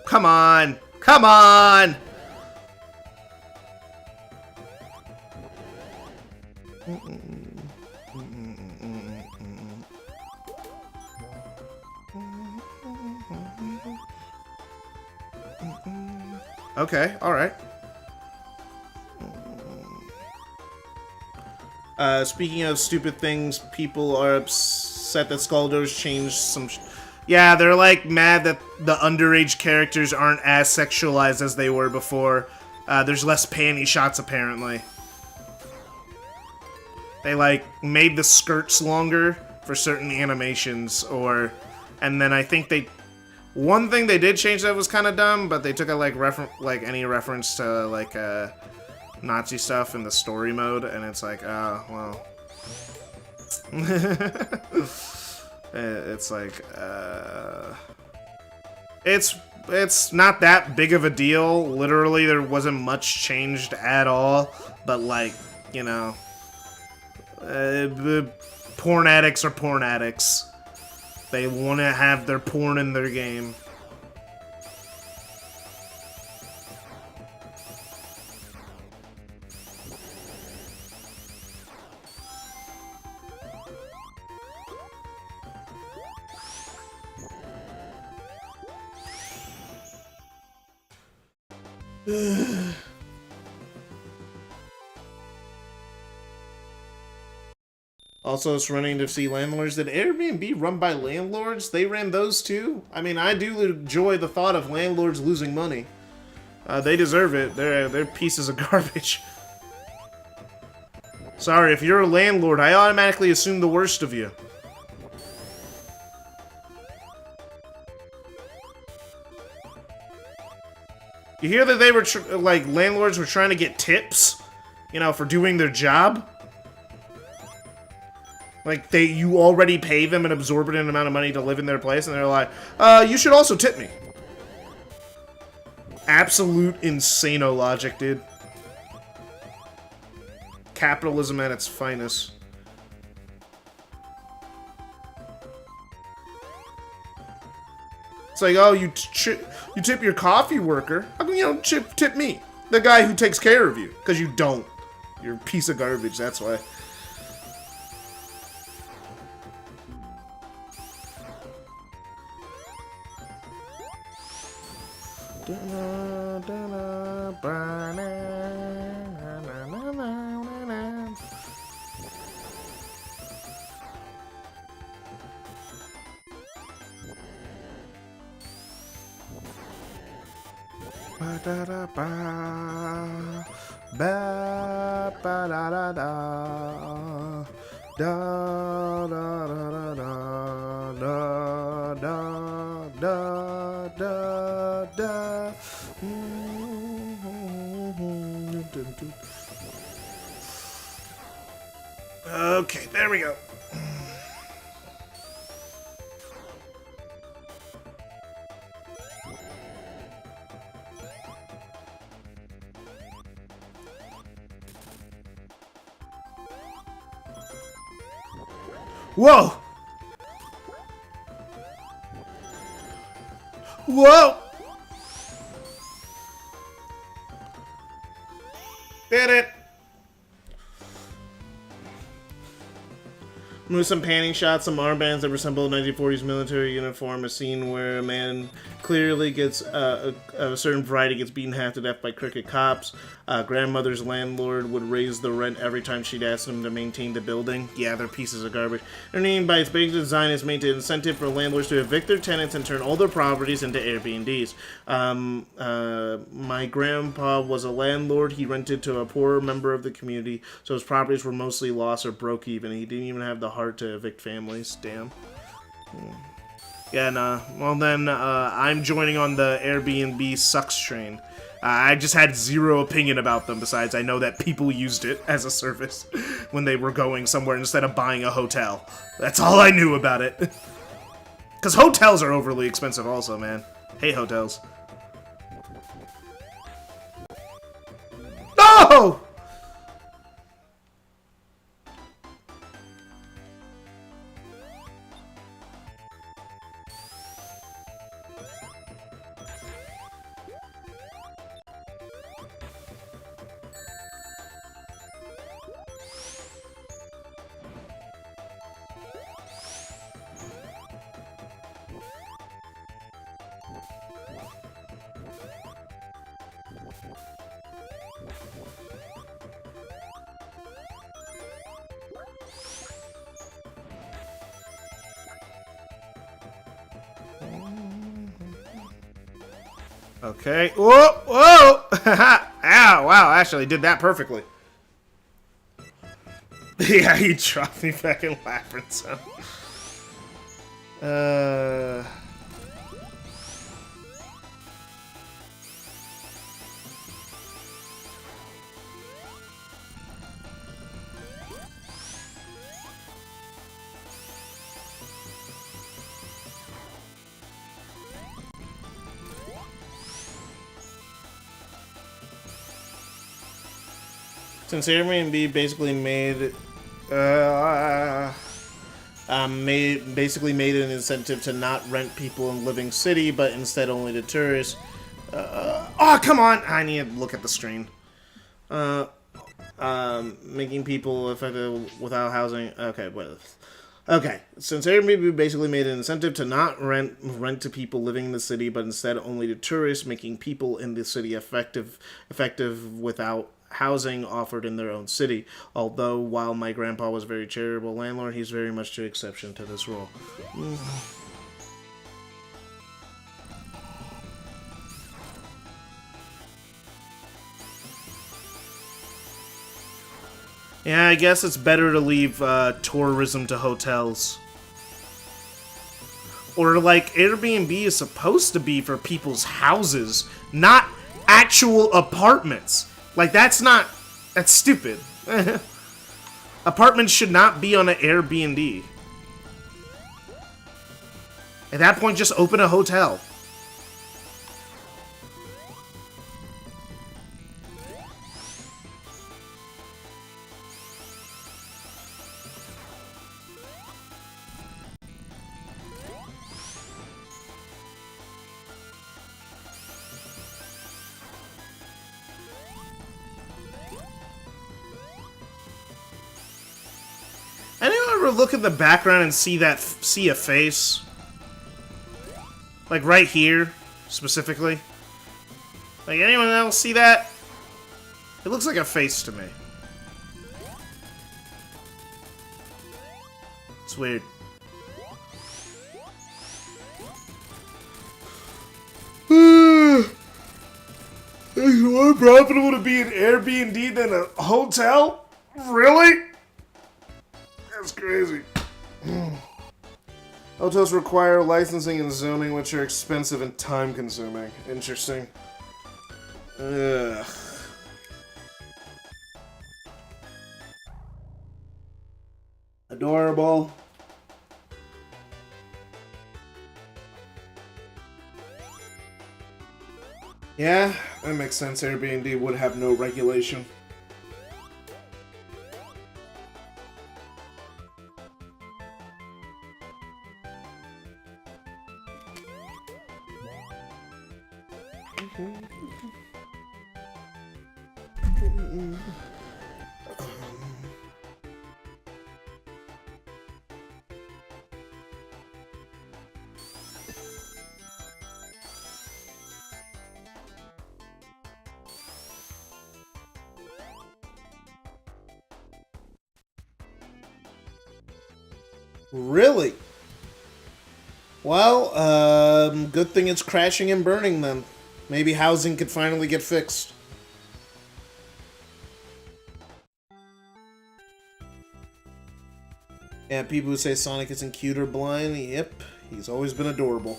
Come on! Come on! Okay, alright. Speaking of stupid things, people are upset that Skulldoors changed some... Yeah, they're like mad that the underage characters aren't as sexualized as they were before. There's less panty shots, apparently. They, like, made the skirts longer for certain animations, or... And then I think they... One thing they did change that was kind of dumb, but they took a, like, any reference to, like, Nazi stuff in the story mode, and it's like, oh, well... It's like, It's not that big of a deal. Literally, there wasn't much changed at all, but, like, you know... porn addicts are porn addicts. They want to have their porn in their game. Also, it's running to see landlords. Did Airbnb run by landlords? They ran those too? I mean, I do enjoy the thought of landlords losing money. They deserve it. They're pieces of garbage. Sorry, if you're a landlord, I automatically assume the worst of you. You hear that they were, like, landlords were trying to get tips? You know, for doing their job? Like, you already pay them an absorbent amount of money to live in their place, and they're like, you should also tip me. Absolute insano logic, dude. Capitalism at its finest. It's like, oh, you tip your coffee worker. How come you don't tip me? The guy who takes care of you. Because you don't. You're a piece of garbage, that's why. Ba da da ba. Ba ba da da da. Da da da da da da da da da. Okay, there we go. Whoa! Whoa! Did it! Move some panning shots, some armbands that resemble a 1940s military uniform. A scene where a man clearly gets a certain variety gets beaten half to death by crooked cops. Grandmother's landlord would raise the rent every time she'd ask him to maintain the building. Yeah, they're pieces of garbage. Their name, by its basic design, is made to incentive for landlords to evict their tenants and turn all their properties into Airbnbs. My grandpa was a landlord. He rented to a poorer member of the community, so his properties were mostly lost or broke even. He didn't even have the heart to evict families. Damn. Yeah, nah. Well then, I'm joining on the Airbnb sucks train. I just had zero opinion about them, besides I know that people used it as a service when they were going somewhere instead of buying a hotel. That's all I knew about it. Because hotels are overly expensive also, man. Hey, hotels. No! Okay. Whoa! Whoa! Ow! Wow! Actually, did that perfectly. Yeah, he dropped me back in Labyrinth Zone. Since Airbnb basically made an incentive to not rent people in living city, but instead only to tourists. Oh, come on! I need to look at the screen. Making people effective without housing. Okay, wait. Okay, since Airbnb basically made an incentive to not rent to people living in the city, but instead only to tourists, making people in the city effective without housing offered in their own city. Although, while my grandpa was a very charitable landlord, he's very much the exception to this rule. Yeah, I guess it's better to leave tourism to hotels. Or, like, Airbnb is supposed to be for people's houses, not actual apartments. Like, that's stupid. Apartments should not be on an Airbnb. At that point, just open a hotel. Anyone ever look at the background and see a face? Like right here, specifically? Like anyone else see that? It looks like a face to me. It's weird. more profitable to be an Airbnb than a hotel? Really? That's crazy. Hotels require licensing and zoning, which are expensive and time-consuming. Interesting. Ugh. Adorable. Yeah, that makes sense. Airbnb would have no regulation. Really? Well, good thing it's crashing and burning then. Maybe housing could finally get fixed. Yeah, people who say Sonic isn't cute or blind, yep, he's always been adorable.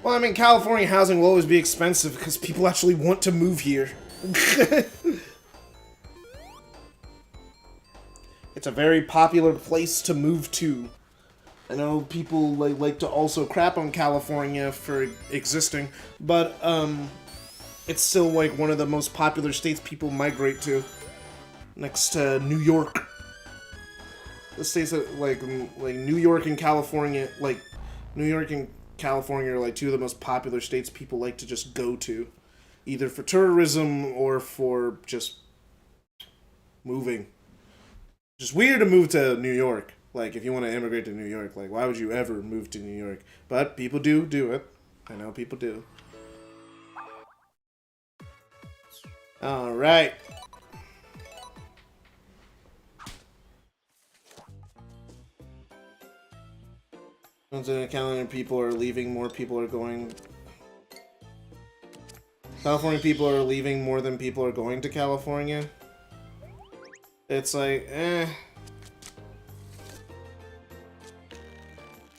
Well, I mean, California housing will always be expensive because people actually want to move here. It's a very popular place to move to. I know people like to also crap on California for existing, but it's still like one of the most popular states people migrate to, next to New York. The states that like New York and California, like New York and California are like two of the most popular states people like to just go to, either for tourism or for just moving. Just weird to move to New York. Like, if you want to immigrate to New York, like, why would you ever move to New York? But people do it. I know people do. Alright. Once in a calendar, people are leaving, more people are going. California people are leaving more than people are going to California. It's like,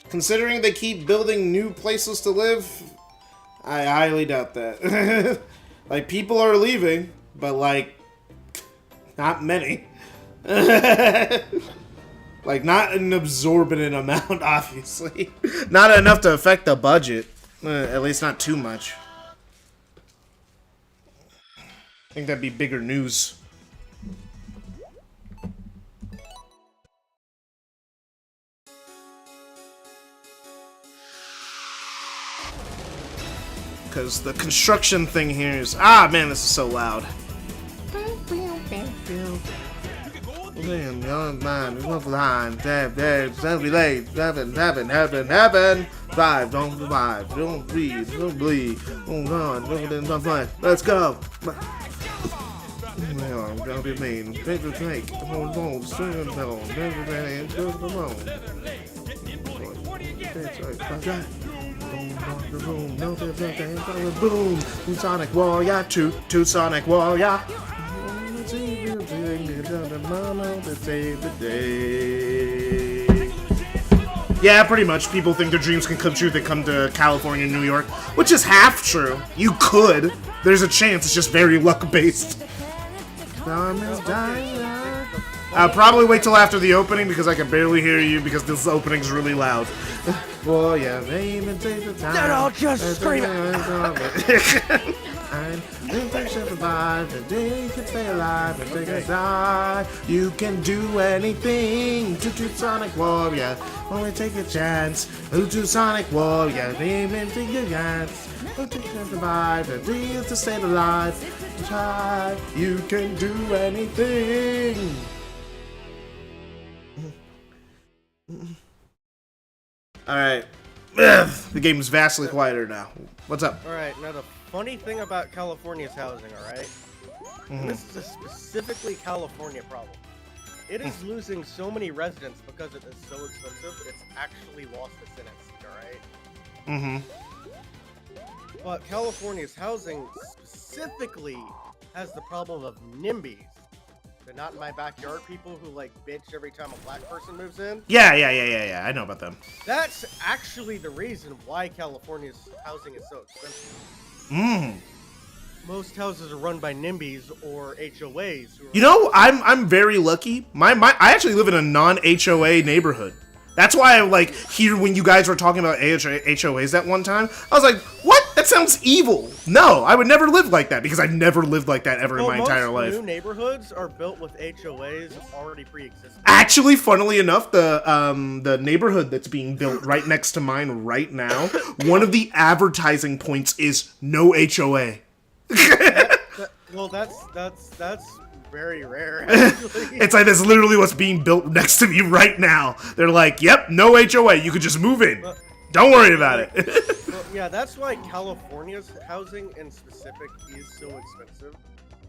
Considering they keep building new places to live, I highly doubt that. Like, people are leaving, but, like, not many. Like, not an absorbent amount, obviously. Not enough to affect the budget. At least not too much. I think that'd be bigger news. Because the construction thing here is... Ah, man, this is so loud. Five, don't revive, don't breathe, don't bleed. Oh God, let's go. Don't be mean. Take the snake. Hold on, swing on. Everybody, go to the moon. Boom! Sonic Warrior, two Sonic Warrior. Yeah, pretty much. People think their dreams can come true if they come to California and New York, which is half true. You could. There's a chance. It's just very luck-based. I'll probably wait till after the opening because I can barely hear you because this opening's really loud. Well, yeah, They're all just screaming. You can do anything. To Sonic Warrior, only take a chance. To Sonic Warrior, aim to your chance. To survive, a deal to stay alive. Try, you can do anything. Alright. The game's vastly quieter now. What's up? Alright, now the funny thing about California's housing, alright? Mhm. This is a specifically California problem. It is losing so many residents because it is so expensive, it's actually lost its tenancy, alright? Mm-hmm. But California's housing specifically has the problem of NIMBYs. They're not in my backyard people who like bitch every time a black person moves in. Yeah. I know about them. That's actually the reason why California's housing is so expensive. Mm. Most houses are run by NIMBYs or HOAs. You know, I'm very lucky. I actually live in a non-HOA neighborhood. That's why I like here when you guys were talking about HOAs that one time. I was like, what? That sounds evil. No, I would never live like that because I've never lived like that ever in my entire life. Most new neighborhoods are built with HOAs already pre-existing. Actually, funnily enough, the neighborhood that's being built right next to mine right now, one of the advertising points is no HOA. Well, that's very rare, actually. It's like that's literally what's being built next to me right now. They're like, yep, no HOA, you could just move in. Don't worry about it. Well, yeah, that's why California's housing in specific is so expensive.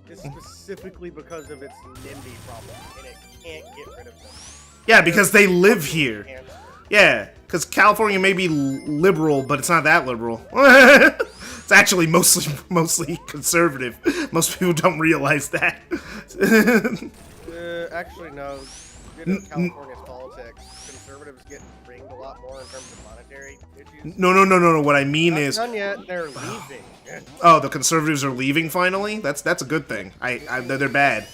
It's specifically because of its NIMBY problem, and it can't get rid of them. Yeah, because they live here. Cancer. Yeah, because California may be liberal, but it's not that liberal. It's actually mostly conservative. Most people don't realize that. Actually, no. You know, California's politics, conservatives get ringed a lot more in terms of monetary issues. No. What I mean Not is, done yet. They're leaving. oh, the conservatives are leaving finally. That's a good thing. They're bad.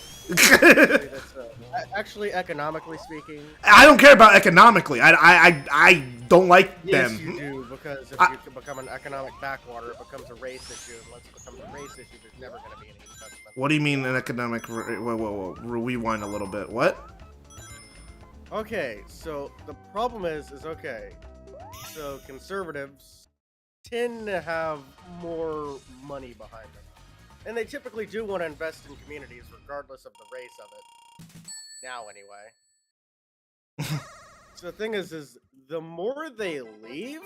Actually, economically speaking, I don't care about economically. I don't like yes, them. you do, because if you can become an economic backwater, it becomes a race issue, and once it becomes a race issue, there's never going to be any investment. What do you mean an economic? Whoa, rewind a little bit. What? Okay, so the problem is okay, so conservatives tend to have more money behind them. And they typically do want to invest in communities regardless of the race of it. Now, anyway. So the thing is the more they leave,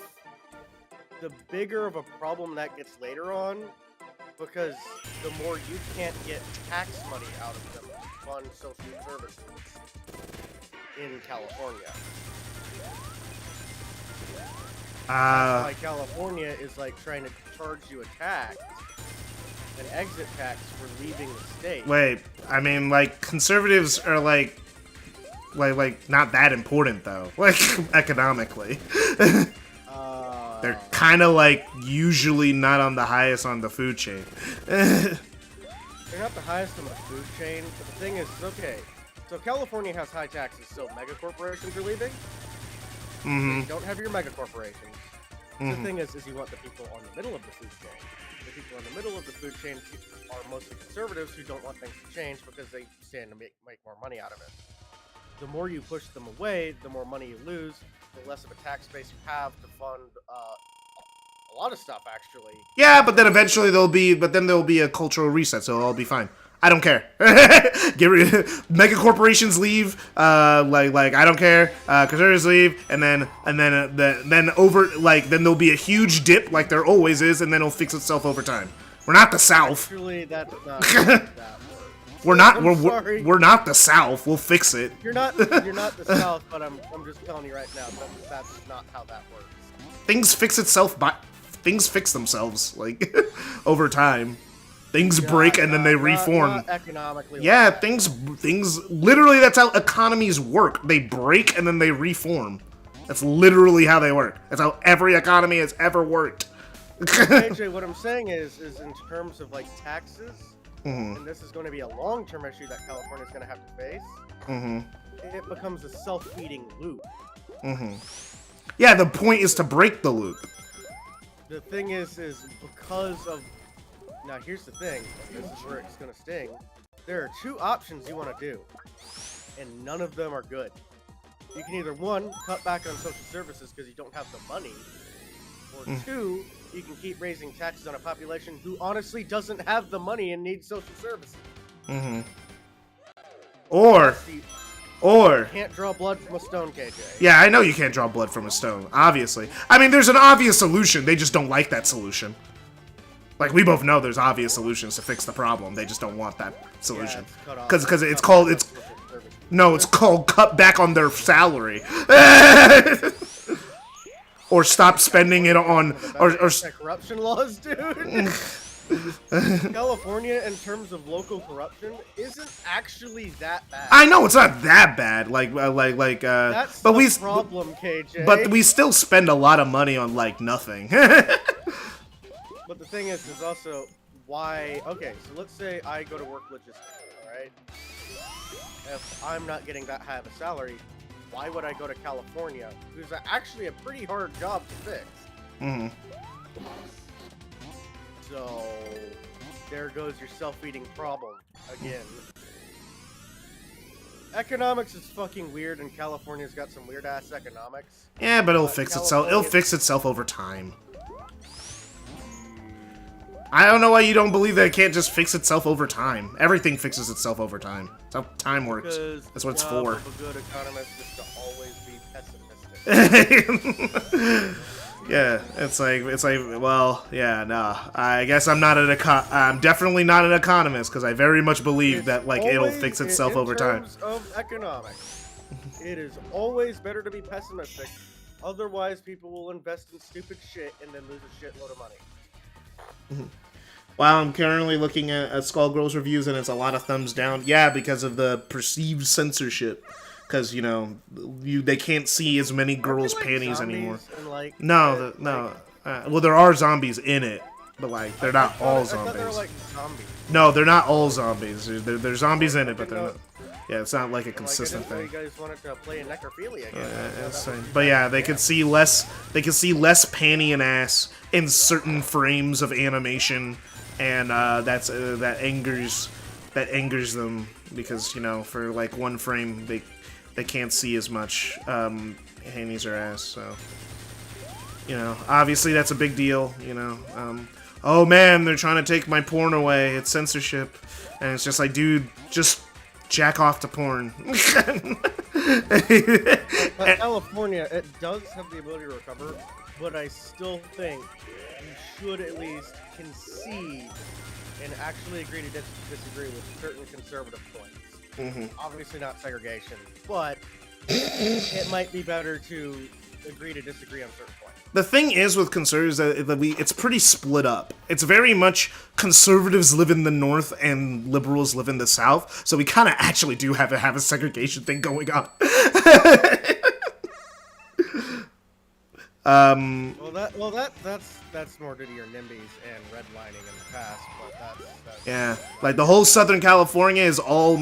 the bigger of a problem that gets later on, because the more you can't get tax money out of them to fund social services in California. Like California is like trying to charge you a tax, an exit tax for leaving the state. Wait, I mean, like, conservatives are like not that important though, like economically. They're kind of like usually not on the highest on the food chain. They're not the highest on the food chain, but the thing is, okay, so California has high taxes, so mega corporations are leaving. Mm-hmm. You don't have your mega corporations. The thing is you want the people on the middle of the food chain. The people in the middle of the food chain are mostly conservatives who don't want things to change because they stand to make more money out of it. The more you push them away, the more money you lose, the less of a tax base you have to fund a lot of stuff, actually. Yeah, but then eventually there'll be a cultural reset, so it'll all be fine. I don't care. Get rid. Mega corporations leave. Like I don't care. Conservatives leave, and then there'll be a huge dip, like there always is, and then it'll fix itself over time. We're not the South. Actually, that's not how that works. We're not. Sorry. We're not the South. We'll fix it. You're not the South, but I'm just telling you right now that's not how that works. Things fix themselves like over time. Things break and then they reform. Not economically. Yeah, like things literally that's how economies work. They break and then they reform. That's literally how they work. That's how every economy has ever worked. AJ, what I'm saying is in terms of like taxes, Mm-hmm. and this is going to be a long-term issue that California's going to have to face. Mm-hmm. It becomes a self-feeding loop. Mm-hmm. Yeah, the point is to break the loop. The thing is because of... Now, here's the thing. This is where it's going to sting. There are two options you want to do, and none of them are good. You can either, one, cut back on social services because you don't have the money, or two, you can keep raising taxes on a population who honestly doesn't have the money and needs social services. Mm-hmm. Or Or Can't draw blood from a stone, KJ. yeah, I know you can't draw blood from a stone, obviously. I mean, there's an obvious solution. They just don't like that solution. Like, we both know there's obvious solutions to fix the problem. They just don't want that solution. Because it's called, no, it's called cut back on their salary. Or stop spending it on, or corruption laws, dude. California, in terms of local corruption, isn't actually that bad. I know it's not that bad. That's but the problem, KJ. But we still spend a lot of money on like nothing. But the thing is also why. Okay, so let's say I go to work logistics, alright? If I'm not getting that high of a salary, why would I go to California? It's actually a pretty hard job to fix. Mm-hmm. So, there goes your self-eating problem again. Economics is fucking weird, and California's got some weird-ass economics. Yeah, but it'll fix itself. It'll fix itself over time. I don't know why you don't believe that it can't just fix itself over time. Everything fixes itself over time. That's how time works. That's what it's for. A good economist is to always be pessimistic. Yeah, it's like, well, yeah, no. I guess I'm I'm definitely not an economist because I very much believe that like it'll fix itself over time. In terms of economics, it is always better to be pessimistic. Otherwise, people will invest in stupid shit and then lose a shitload of money. Wow, I'm currently looking at Skullgirls reviews and it's a lot of thumbs down. Yeah, because of the perceived censorship. Because, you know, they can't see as many girls' panties anymore. No, well, there are zombies in it, but, like, they're not all zombies. They were, like, zombies. No, they're not all zombies. There's zombies in it, but they're not. Yeah, it's not like a consistent thing. You guys wanted to play in necrophilia again. But yeah, they could see less. They can see less panty and ass in certain frames of animation, and that angers them because, you know, for like one frame they can't see as much panties or ass. So, you know, obviously that's a big deal. You know, oh man, they're trying to take my porn away. It's censorship, and it's just like, dude, just jack off to porn. California, it does have the ability to recover, but I still think you should at least concede and actually agree to disagree with certain conservative points. Obviously not segregation, but it might be better to agree to disagree on certain points. The thing is with conservatives that it's pretty split up. It's very much conservatives live in the north and liberals live in the south. So we kind of actually do have a segregation thing going on. That's more due to your NIMBYs and redlining in the past, but that's yeah, like the whole Southern California is all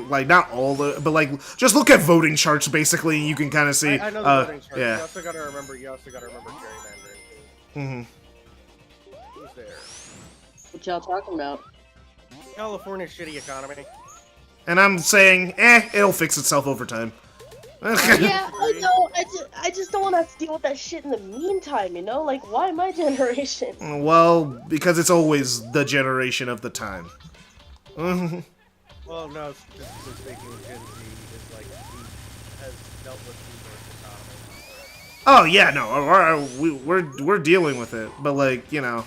like not all but like just look at voting charts basically. You can kind of see. I know the voting charts. Yeah. You also gotta remember gerrymandering. Who's there? What y'all talking about? California's shitty economy. And I'm saying, it'll fix itself over time. Yeah, I know. I just don't want to have to deal with that shit in the meantime, you know? Like, why my generation? Well, because it's always the generation of the time. Well, no, statistically speaking, Gen Z is like, has dealt with the worst economy. Oh yeah, no, we're dealing with it, but like, you know.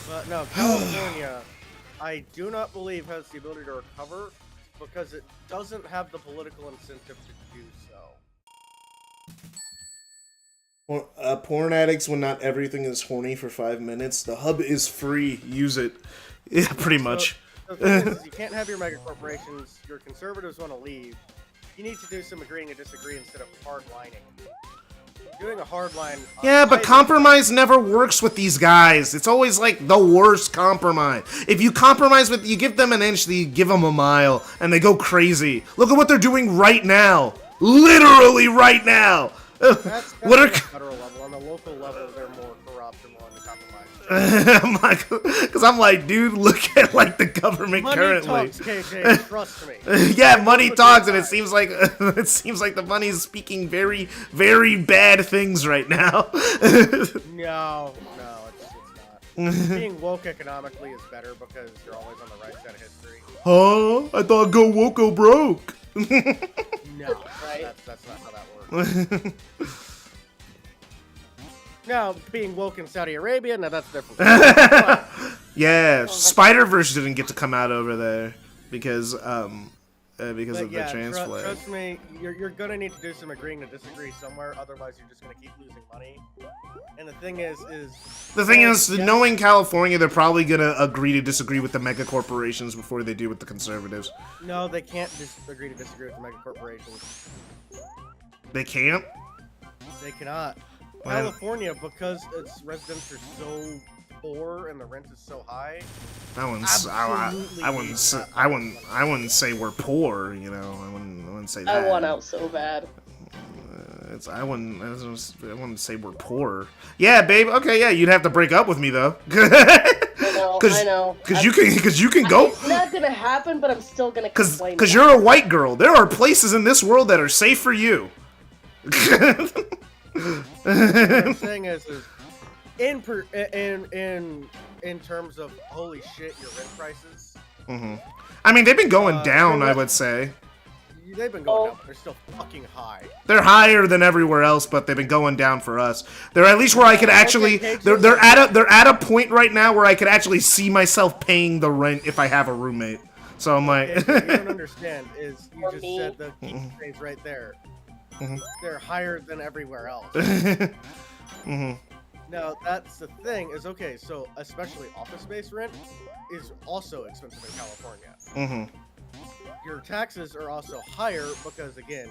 But no, California, I do not believe has the ability to recover because it doesn't have the political incentive to do so. Porn addicts, when not everything is horny for 5 minutes. The hub is free. Use it. Yeah, pretty much. The thing is, you can't have your mega corporations. Your conservatives want to leave. You need to do some agreeing to disagree instead of hardlining. Doing a hardline. Yeah, but compromise never works with these guys. It's always like the worst compromise. If you compromise with, you give them an inch, you give them a mile, and they go crazy. Look at what they're doing right now. Literally right now. That's what are federal level? On the local level, they're more corrupt and more uncompromised. Because I'm like, dude, look at like the government Money currently. talks, KJ, trust me. Yeah, money talks, and it seems like the money is speaking very, very bad things right now. No, it's not. being woke economically is better because you're always on the right side of history. Huh? I thought go woke, go broke. No, Right. that's not how that works. Now, being woke in Saudi Arabia, now that's different. Yeah, Spider-Verse didn't get to come out over there because of But the yeah, trans flag. trust me, you're gonna need to do some agreeing to disagree somewhere. Otherwise, you're just gonna keep losing money. And the thing is The thing is, yeah. knowing California, they're probably gonna agree to disagree with the mega corporations before they do with the conservatives. No, they can't agree to disagree with the mega corporations. They can't. They cannot. Why? California, because its residents are so poor and the rent is so high. I wouldn't. Absolutely I wouldn't say we're poor. You know, I wouldn't say that. I want out so bad. I wouldn't say we're poor. Yeah, babe. Okay, yeah, you'd have to break up with me though. I know. Because you can go. It's not gonna happen, but I'm still gonna complain. Because you're a white girl. There are places in this world that are safe for you. What I'm saying is in terms of holy shit, your rent prices. I mean, they've been going down. I would say they've been going down, but they're still fucking high. they're higher than everywhere else, but they've been going down for us. They're at least where I could actually. They're at a point right now where I could actually see myself paying the rent if I have a roommate. So I'm like, What you don't understand is you For just me? said the key phrase right there. They're higher than everywhere else. Now, that's the thing, is okay, so especially office space rent is also expensive in California. Your taxes are also higher because, again,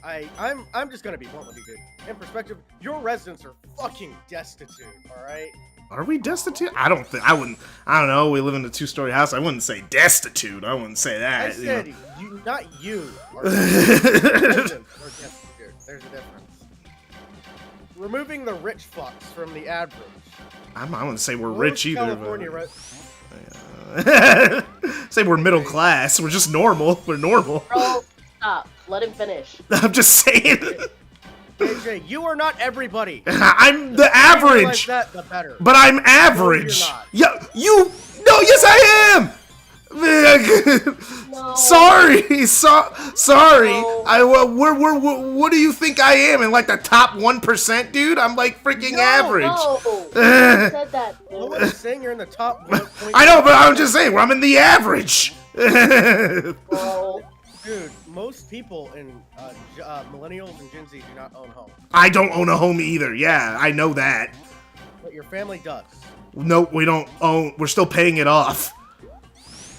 I'm just gonna be blunt with you, dude. In perspective, your residents are fucking destitute, alright? Are we destitute? I don't know. We live in a 2-story house. I wouldn't say destitute. I wouldn't say that. I said, not you are residents are destitute. There's a difference. Removing the rich fucks from the average. I wouldn't say we're Most rich either. California Say we're middle class. We're just normal. We're normal. Bro, stop. Let him finish. I'm just saying. AJ, you are not everybody. I'm the You average. realize that, the better. But I'm average. No, you're not. Yeah, you. No, yes, I am. No. Sorry. Sorry. No. What do you think I am? In like the top 1%, dude? I'm like freaking average. No, you said that. No Dude. one's saying you're in the top 1.5. I know, but I'm just saying, I'm in the average. Bro. Dude, most people in millennials and Gen Z do not own homes. I don't own a home either. Yeah, I know that. But your family does. Nope, we don't own. We're still paying it off.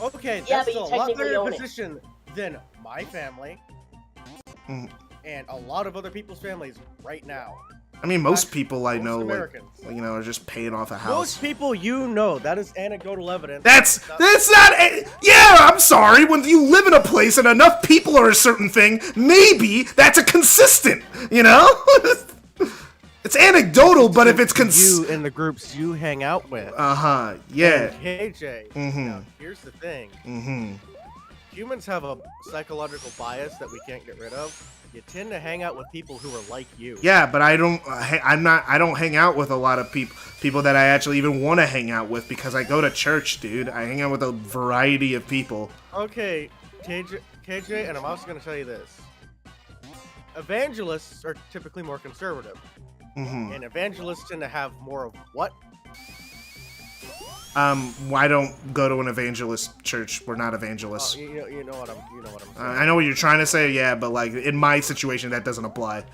Okay, Yeah, that's but you a lot technically better own it. position than my family Mm. and a lot of other people's families right now. I mean, most people I Most know, Americans. are just paying off a house. Most people you know, that is anecdotal evidence. That's not. Yeah, I'm sorry. When you live in a place and enough people are a certain thing, maybe that's a consistent. You know, it's anecdotal, but if it's you in the groups you hang out with. yeah. And KJ. Mhm. Now, here's the thing. Mhm. Humans have a psychological bias that we can't get rid of. You tend to hang out with people who are like you. Yeah, but I don't. I don't hang out with a lot of people that I actually even want to hang out with because I go to church, dude. I hang out with a variety of people. Okay, KJ, and I'm also going to tell you this. Evangelists are typically more conservative. And evangelists tend to have more of what? I don't go to an evangelist church. We're not evangelists. You know what I'm saying. I know what you're trying to say, yeah, but like in my situation, that doesn't apply.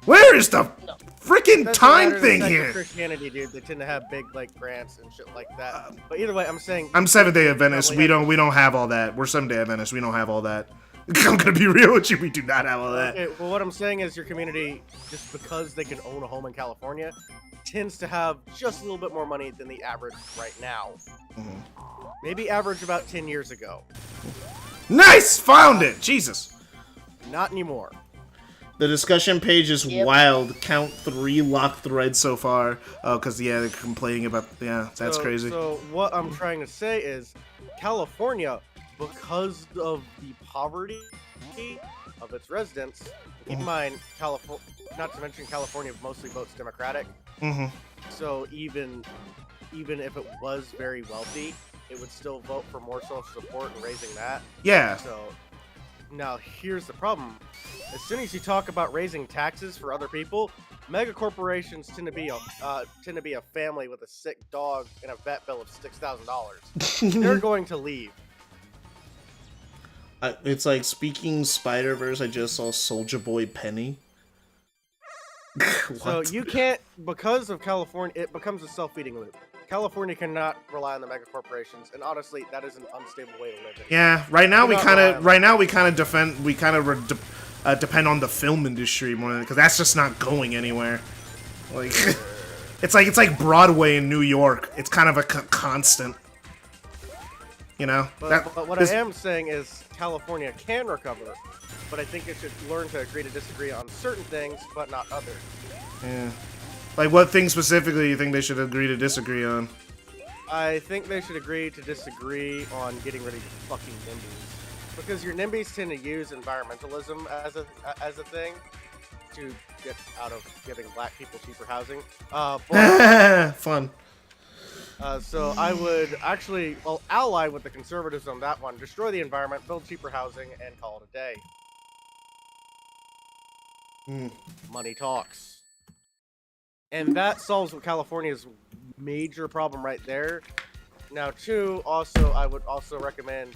Where is the freaking Doesn't time matter, thing the sect of here? Christianity, dude, they tend to have big like grants and shit like that. But either way, I'm saying I'm Seventh-day Adventist. probably We don't have all that. We're Seventh-day Adventist. We don't have all that. I'm gonna be real with you. We do not have all that. Okay, well, what I'm saying is your community, just because they can own a home in California, tends to have just a little bit more money than the average right now. Maybe average about 10 years ago. Nice, found it. Jesus. Not anymore. The discussion page is Yep. wild. Count 3 locked threads so far. Oh, because yeah, they're complaining about. Yeah, that's crazy. So what I'm trying to say is, California, because of the poverty of its residents, keep in mind, California, not to mention California mostly votes Democratic. So even even if it was very wealthy, it would still vote for more social support and raising that. Yeah. So now here's the problem. As soon as you talk about raising taxes for other people, mega corporations tend to be a family with a sick dog and a vet bill of $6,000. They're going to leave. It's like, speaking Spider-Verse, I just saw Soldier Boy Penny. So you can't, because of California, it becomes a self-feeding loop. California cannot rely on the mega corporations, and honestly, that is an unstable way to live. Yeah, right now we Not kind reliable. of depend on the film industry more than, because that's just not going anywhere. Like, it's like Broadway in New York. It's kind of a constant. You know. But what I am saying is California can recover, but I think it should learn to agree to disagree on certain things, but not others. Yeah. Like, what things specifically do you think they should agree to disagree on? I think they should agree to disagree on getting rid of your fucking NIMBYs. Because your NIMBYs tend to use environmentalism as a thing to get out of giving black people cheaper housing. Fun. So I would actually, ally with the conservatives on that one. Destroy the environment, build cheaper housing, and call it a day. Money talks. And that solves California's major problem right there. Now, two, also, I would also recommend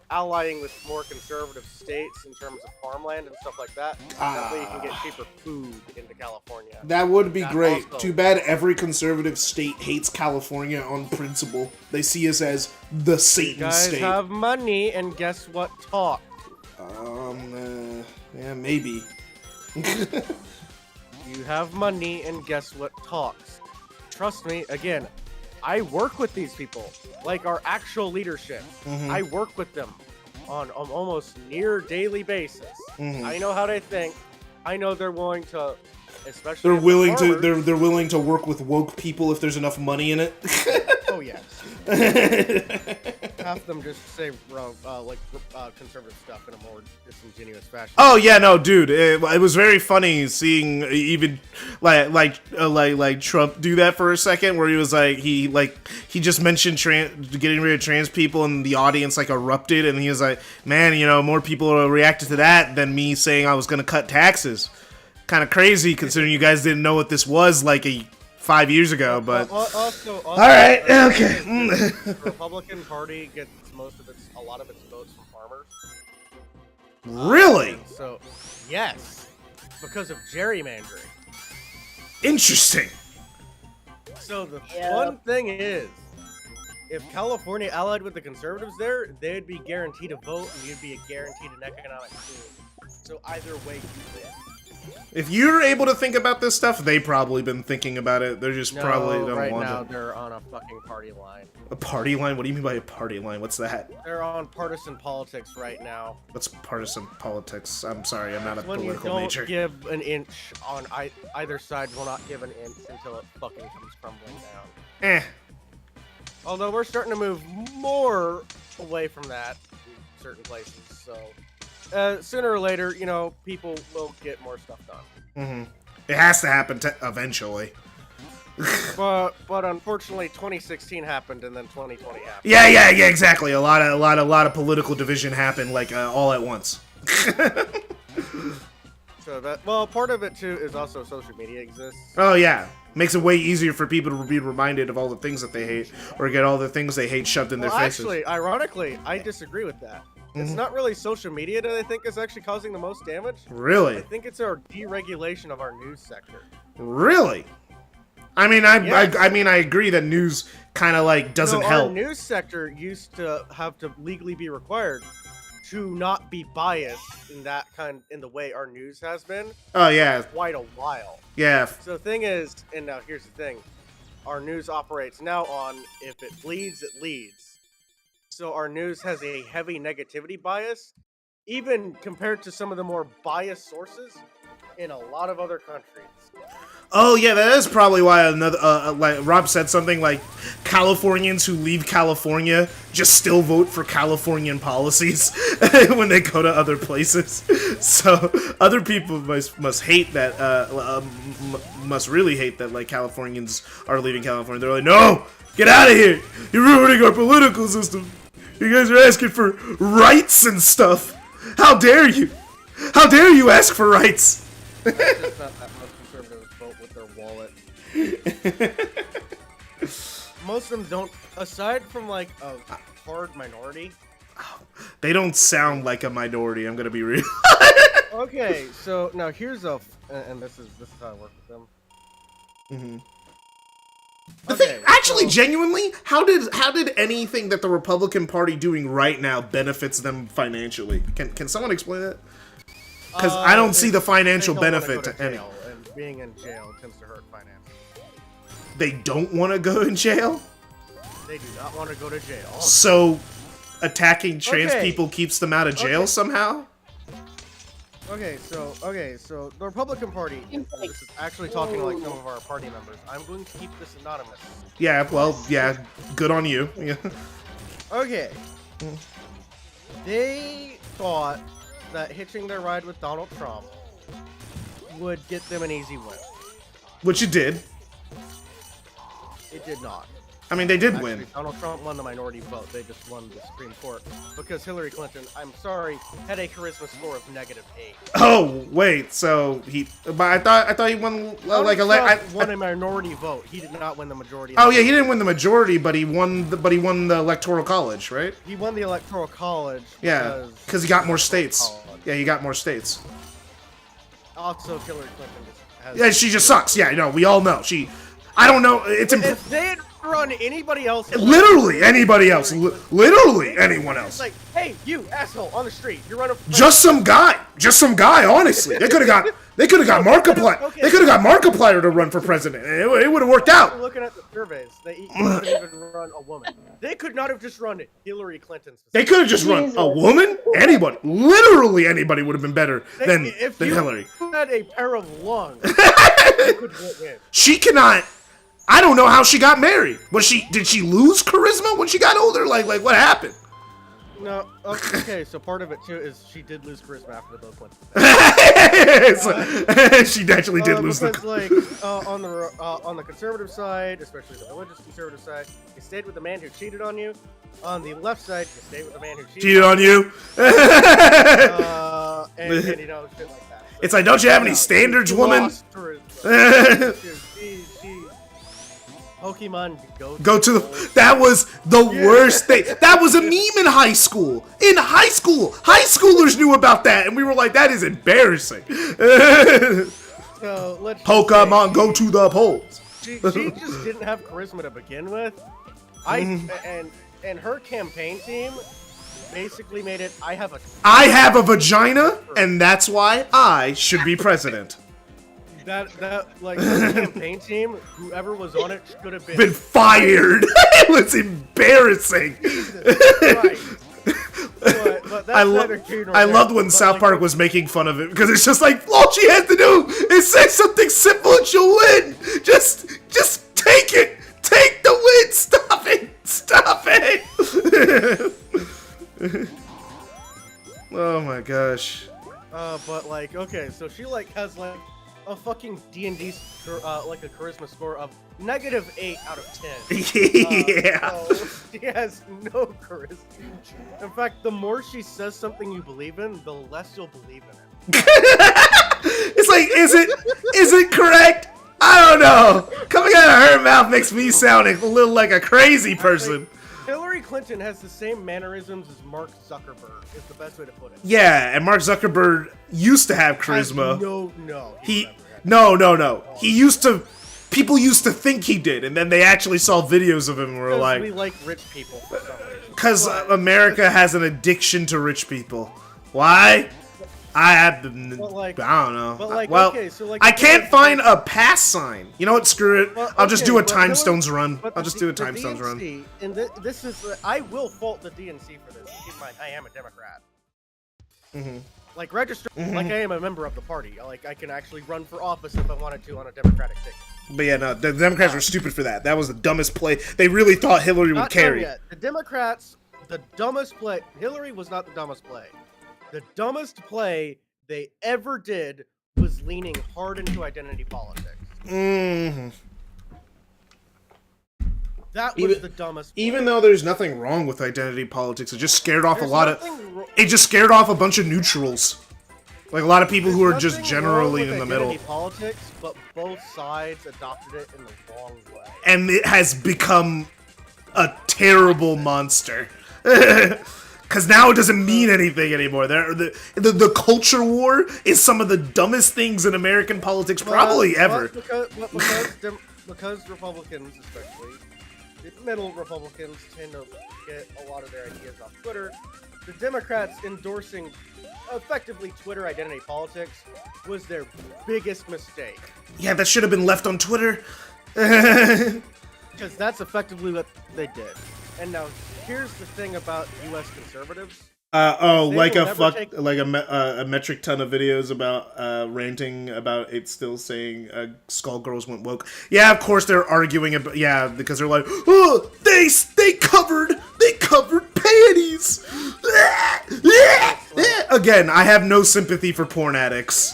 allying with more conservative states in terms of farmland and stuff like that. That way you can get cheaper food into California. That would be great. Also, Too bad every conservative state hates California on principle. They see us as the Satan you guys state. have money, and guess what? Talk. Yeah, maybe. You have money, and guess what? Talks. Trust me, again, I work with these people, like our actual leadership. I work with them on almost near daily basis. I know how they think. I know they're willing to, especially They're willing to farmers. they're willing to work with woke people if there's enough money in it. Oh yes. Half of them just say conservative stuff in a more disingenuous fashion. Oh yeah, no, dude, it was very funny seeing even like Trump do that for a second, where he was like he just mentioned getting rid of trans people, and the audience like erupted, and he was like, man, you know, more people reacted to that than me saying I was gonna cut taxes. Kind of crazy considering you guys didn't know what this was like 5 years ago, but Also, all right, okay. The Republican Party gets a lot of its votes from farmers. Really So, yes, because of gerrymandering. interesting. So the Yeah. fun thing is, if California allied with the conservatives there, they'd be guaranteed a vote, and you'd be guaranteed an economic boom. So either way, you win. If you're able to think about this stuff, they probably been thinking about it. They're just probably don't right want now to. they're on a fucking party line. A party line? What do you mean by a party line? What's that? They're on partisan politics right now. What's partisan politics? I'm sorry, I'm not a When you political don't major. give an inch on either side, will not give an inch until it fucking comes crumbling down. Eh. Although we're starting to move more away from that in certain places, so sooner or later, you know, people will get more stuff done. It has to happen eventually. But unfortunately, 2016 happened, and then 2020 happened. Yeah, exactly. A lot of political division happened like all at once. So part of it too is also social media exists. Oh yeah, makes it way easier for people to be reminded of all the things that they hate, or get all the things they hate shoved in their faces. Actually, ironically, I disagree with that. It's not really social media that I think is actually causing the most damage. Really? I think it's our deregulation of our news sector. Really? I mean, Yes. I agree that news kind of like doesn't Our help. news sector used to have to legally be required to not be biased in the way our news has been Oh yeah, for quite a while. yeah. So the thing is, and now here's the thing, our news operates now on if it bleeds, it leads. So our news has a heavy negativity bias, even compared to some of the more biased sources. in a lot of other countries. Oh yeah, that is probably why another like Rob said something like Californians who leave California just still vote for Californian policies when they go to other places. So other people must hate that must really hate that like Californians are leaving California. They're like, no, get out of here! You're ruining our political system. You guys are asking for rights and stuff. How dare you? How dare you ask for rights? That's just not that most conservatives vote with their wallet. Most of them don't, aside from like a hard minority. They don't sound like a minority, I'm gonna be real. Okay, so now here's and this is how I work with them. Mm-hmm. Okay, Actually, genuinely, how did anything that the Republican Party doing right now benefits them financially? Can someone explain that? Because I don't see the financial benefit to any. And being in jail tends to hurt finances. They don't want to go in jail? They do not want to go to jail. So, attacking trans Okay. people keeps them out of jail Okay. somehow? Okay, so the Republican Party. This is actually talking to like some of our party members. I'm going to keep this anonymous. Yeah, well, yeah, good on you. Yeah. Okay. They thought that hitching their ride with Donald Trump would get them an easy win. Which it did. It did not. I mean, they did Actually, win. Donald Trump won the minority vote. They just won the Supreme Court because Hillary Clinton, I'm sorry, had a charisma score of -8. Oh, wait, so but I thought he won like Donald Trump won a minority vote. He did not win the majority. Oh yeah, he didn't win the majority, but he won the electoral college, right? He won the electoral college. Yeah, because he got more states. Yeah, he got more states. Also, Hillary Clinton just has. Yeah, she just sucks. Yeah, no, we all know. I don't know. It's If they had run anybody else, literally anybody else. Literally anyone else. It's like, hey, you asshole on the street, you're running. For Just some guy. Honestly, they could have got Markiplier. Okay. They could have got Markiplier to run for president. It would have worked out. Looking at the surveys, they couldn't even run a woman. They could not have just run Hillary Clinton. They could have just run a woman. Anybody, literally anybody would have been better than Hillary. If you had a pair of lungs, you could win. She cannot. I don't know how she got married. Did she lose charisma when she got older? Like what happened? No, okay, so part of it too is she did lose charisma after Bill Clinton. She actually did lose because, like, on the conservative side, especially the religious conservative side, you stayed with the man who cheated on you. On the left side, you stayed with the man who cheated on you. and you know, shit like that. So, It's like, don't you have any standards, woman? lost charisma. She Pokemon Go to the. That was the worst thing. That was a meme in high school. High schoolers knew about that, and we were like, that is embarrassing. So let's Pokemon, go to the polls. She just didn't have charisma to begin with. And her campaign team basically made it. I have a vagina, and that's why I should be president. That like her campaign team, whoever was on it should have been fired. It was embarrassing. Right. But that's neither here nor I there. loved when South Park was making fun of it because it's just like all she has to do is say something simple and she'll win. Just take it. Take the win. Stop it. Oh my gosh. But like, okay, so she like has like a fucking D&D like a charisma score of -8 out of 10. Yeah. So she has no charisma. In fact, the more she says something you believe in, the less you'll believe in it. It's like, is it correct? I don't know. Coming out of her mouth makes me sound a little like a crazy person. Hillary Clinton has the same mannerisms as Mark Zuckerberg, is the best way to put it. Yeah, and Mark Zuckerberg used to have charisma. No. He used to. People used to think he did, and then they actually saw videos of him and were like, we like rich people for some reason. Because America has an addiction to rich people. Why? I don't know. But like, well, okay, so like, I can't find a pass sign. You know what? Screw it. Well, I'll just do a but Time Hillary- Stones run. but I'll just do a Time Stones run. DNC, and this is, I will fault the DNC for this. Keep in mind, I am a Democrat. Mm-hmm. like register, like I am a member of the party. Like I can actually run for office if I wanted to on a Democratic ticket. But yeah, no, the Democrats were stupid for that. That was the dumbest play. They really thought Hillary would Not carry. done yet. The Democrats, the dumbest play. Hillary was not the dumbest play. The dumbest play they ever did was leaning hard into identity politics. Mm-hmm. That was the dumbest play. Even though there's nothing wrong with identity politics, it just scared off There's a lot of. It just scared off a bunch of neutrals, like a lot of people who are just generally in the middle. Politics, but both sides adopted it in the wrong way, and it has become a terrible monster. Because now it doesn't mean anything anymore. The culture war is some of the dumbest things in American politics probably ever. Because Republicans, especially the middle Republicans, tend to get a lot of their ideas off Twitter. The Democrats endorsing effectively Twitter identity politics was their biggest mistake. Yeah, that should have been left on Twitter. Because that's effectively what they did. And now, here's the thing about U.S. conservatives. Like a metric ton of videos about ranting about it still saying Skullgirls went woke. Yeah, of course they're arguing about because they're like, oh, they covered panties. Again, I have no sympathy for porn addicts.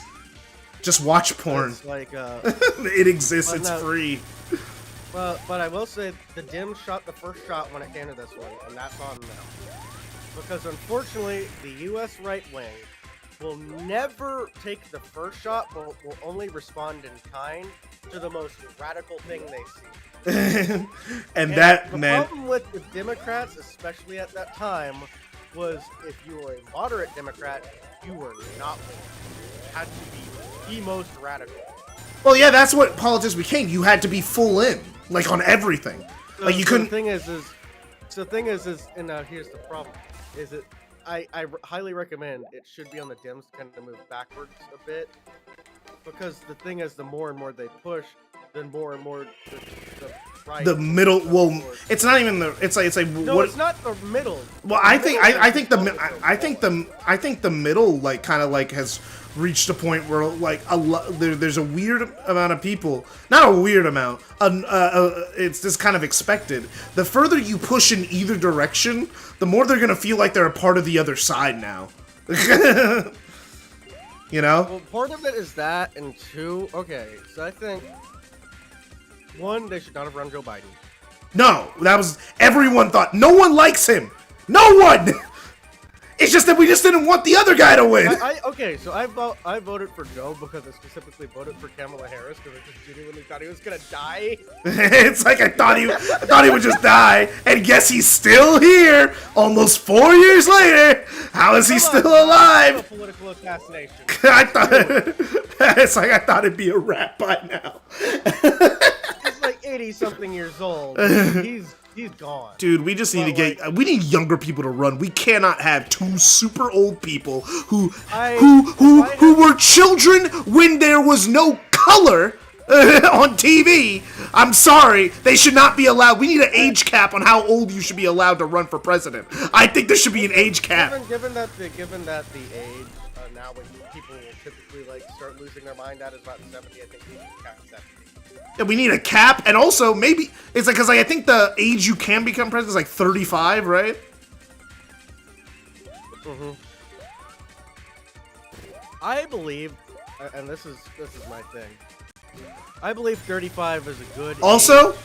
Just watch porn. It's like it exists. It's free. Well, but I will say the Dems shot the first shot when it came to this one, and that's on them. Because unfortunately, the U.S. right wing will never take the first shot, but will only respond in kind to the most radical thing they see. and that the meant... problem with the Democrats, especially at that time, was if you were a moderate Democrat, you were not woke. You had to be the most radical. Well, yeah, that's what politics became. You had to be full in, like on everything. So, like you couldn't. The thing is, and now here's the problem: is it? I highly recommend it should be on the Dems to kind of move backwards a bit, because the thing is, the more and more they push, then more and more the right. The middle. Well, it's not even the. It's like no, what, it's not the middle. Well, I think the middle like kind of like has reached a point where like there's a weird amount of people, not a weird amount, it's just kind of expected. The further you push in either direction, the more they're gonna feel like they're a part of the other side now. You know? Well, part of it is that, and two, okay, so I think one, they should not have run Joe Biden. No, that was everyone thought. No one likes him. No one. It's just that we just didn't want the other guy to win. Okay, so I voted for Joe because I specifically voted for Kamala Harris because I just genuinely thought he was gonna die. It's like I thought he would just die, and guess he's still here, almost 4 years later. How is he still alive? A political assassination. I thought it's like I thought it'd be a rap by now. He's like 80-something years old. He's gone. Dude, we just need to we need younger people to run. We cannot have two super old people who were children when there was no color on TV. I'm sorry. They should not be allowed. We need an age cap on how old you should be allowed to run for president. I think there should be an age cap. Given that the age now when people will typically like start losing their mind at is about 70, I think we need to cap 70. Yeah, we need a cap, and also maybe it's like because I think the age you can become president is like 35, right? Mm-hmm. I believe, and this is my thing. I believe 35 is a good. Also,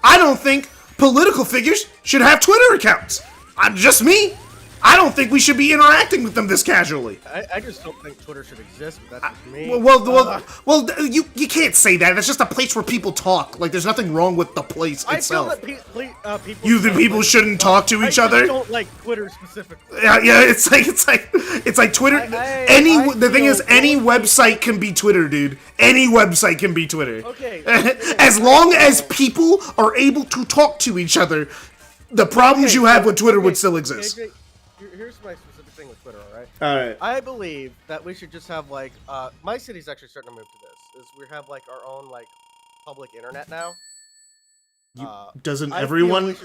I don't think political figures should have Twitter accounts. I'm just me. I don't think we should be interacting with them this casually. I just don't think Twitter should exist, but that's just me. Well, you can't say that. That's just a place where people talk. Like, there's nothing wrong with the place itself. I feel that people shouldn't talk to each other. I don't like Twitter specifically. Yeah, it's like Twitter. The thing is, any website can be Twitter, dude. Any website can be Twitter. Okay. As long as people are able to talk to each other, the problems you have with Twitter would still exist. Here's my specific thing with Twitter, alright? Alright. I believe that we should just have, like, my city's actually starting to move to this, is we have, like, our own, like, public internet now. Doesn't everyone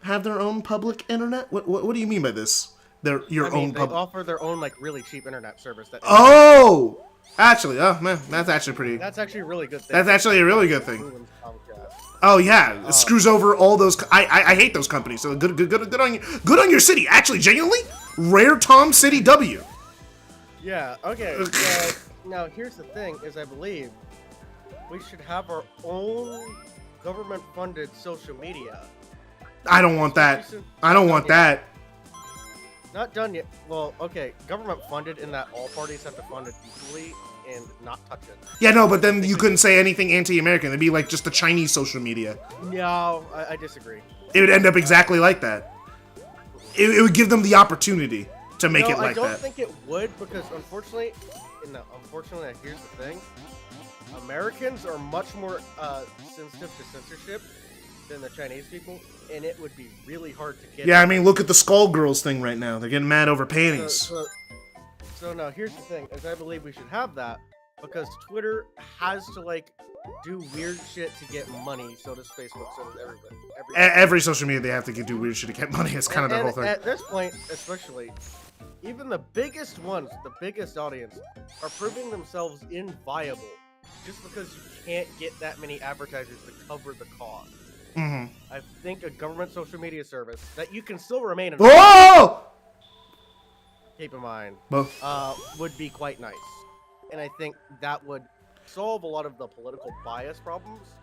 have their own public internet? What do you mean by this? your I mean, own they offer their own like really cheap internet service. Oh, actually, oh man, that's actually pretty. That's actually a really good thing. That's actually a really good thing. Ruins Comcast. Oh yeah, it screws over all those. I hate those companies. So good on your city. Actually, genuinely, rare Tom City W. Yeah. Okay. Now here's the thing: is I believe we should have our own government-funded social media. I don't want that. I don't want that. Not done yet. Well, okay, government-funded in that all parties have to fund it equally and not touch it. Yeah, no, but then you couldn't say anything anti-American. It'd be like just the Chinese social media. No, I disagree. It would end up exactly like that. It would give them the opportunity to make it like that. I don't think it would because unfortunately, here's the thing. Americans are much more sensitive to censorship than the Chinese people, and it would be really hard to get. Yeah, I mean, look at the Skull Girls thing right now. They're getting mad over panties. So now here's the thing: is I believe we should have that because Twitter has to like do weird shit to get money. So does Facebook. So does everybody. Every social media they have to do weird shit to get money. It's kind of their whole thing. At this point, especially, even the biggest ones, the biggest audience, are proving themselves inviable just because you can't get that many advertisers to cover the cost. Mm-hmm. I think a government social media service that you can still remain in. Oh! Keep in mind, Well, would be quite nice, and I think that would solve a lot of the political bias problems.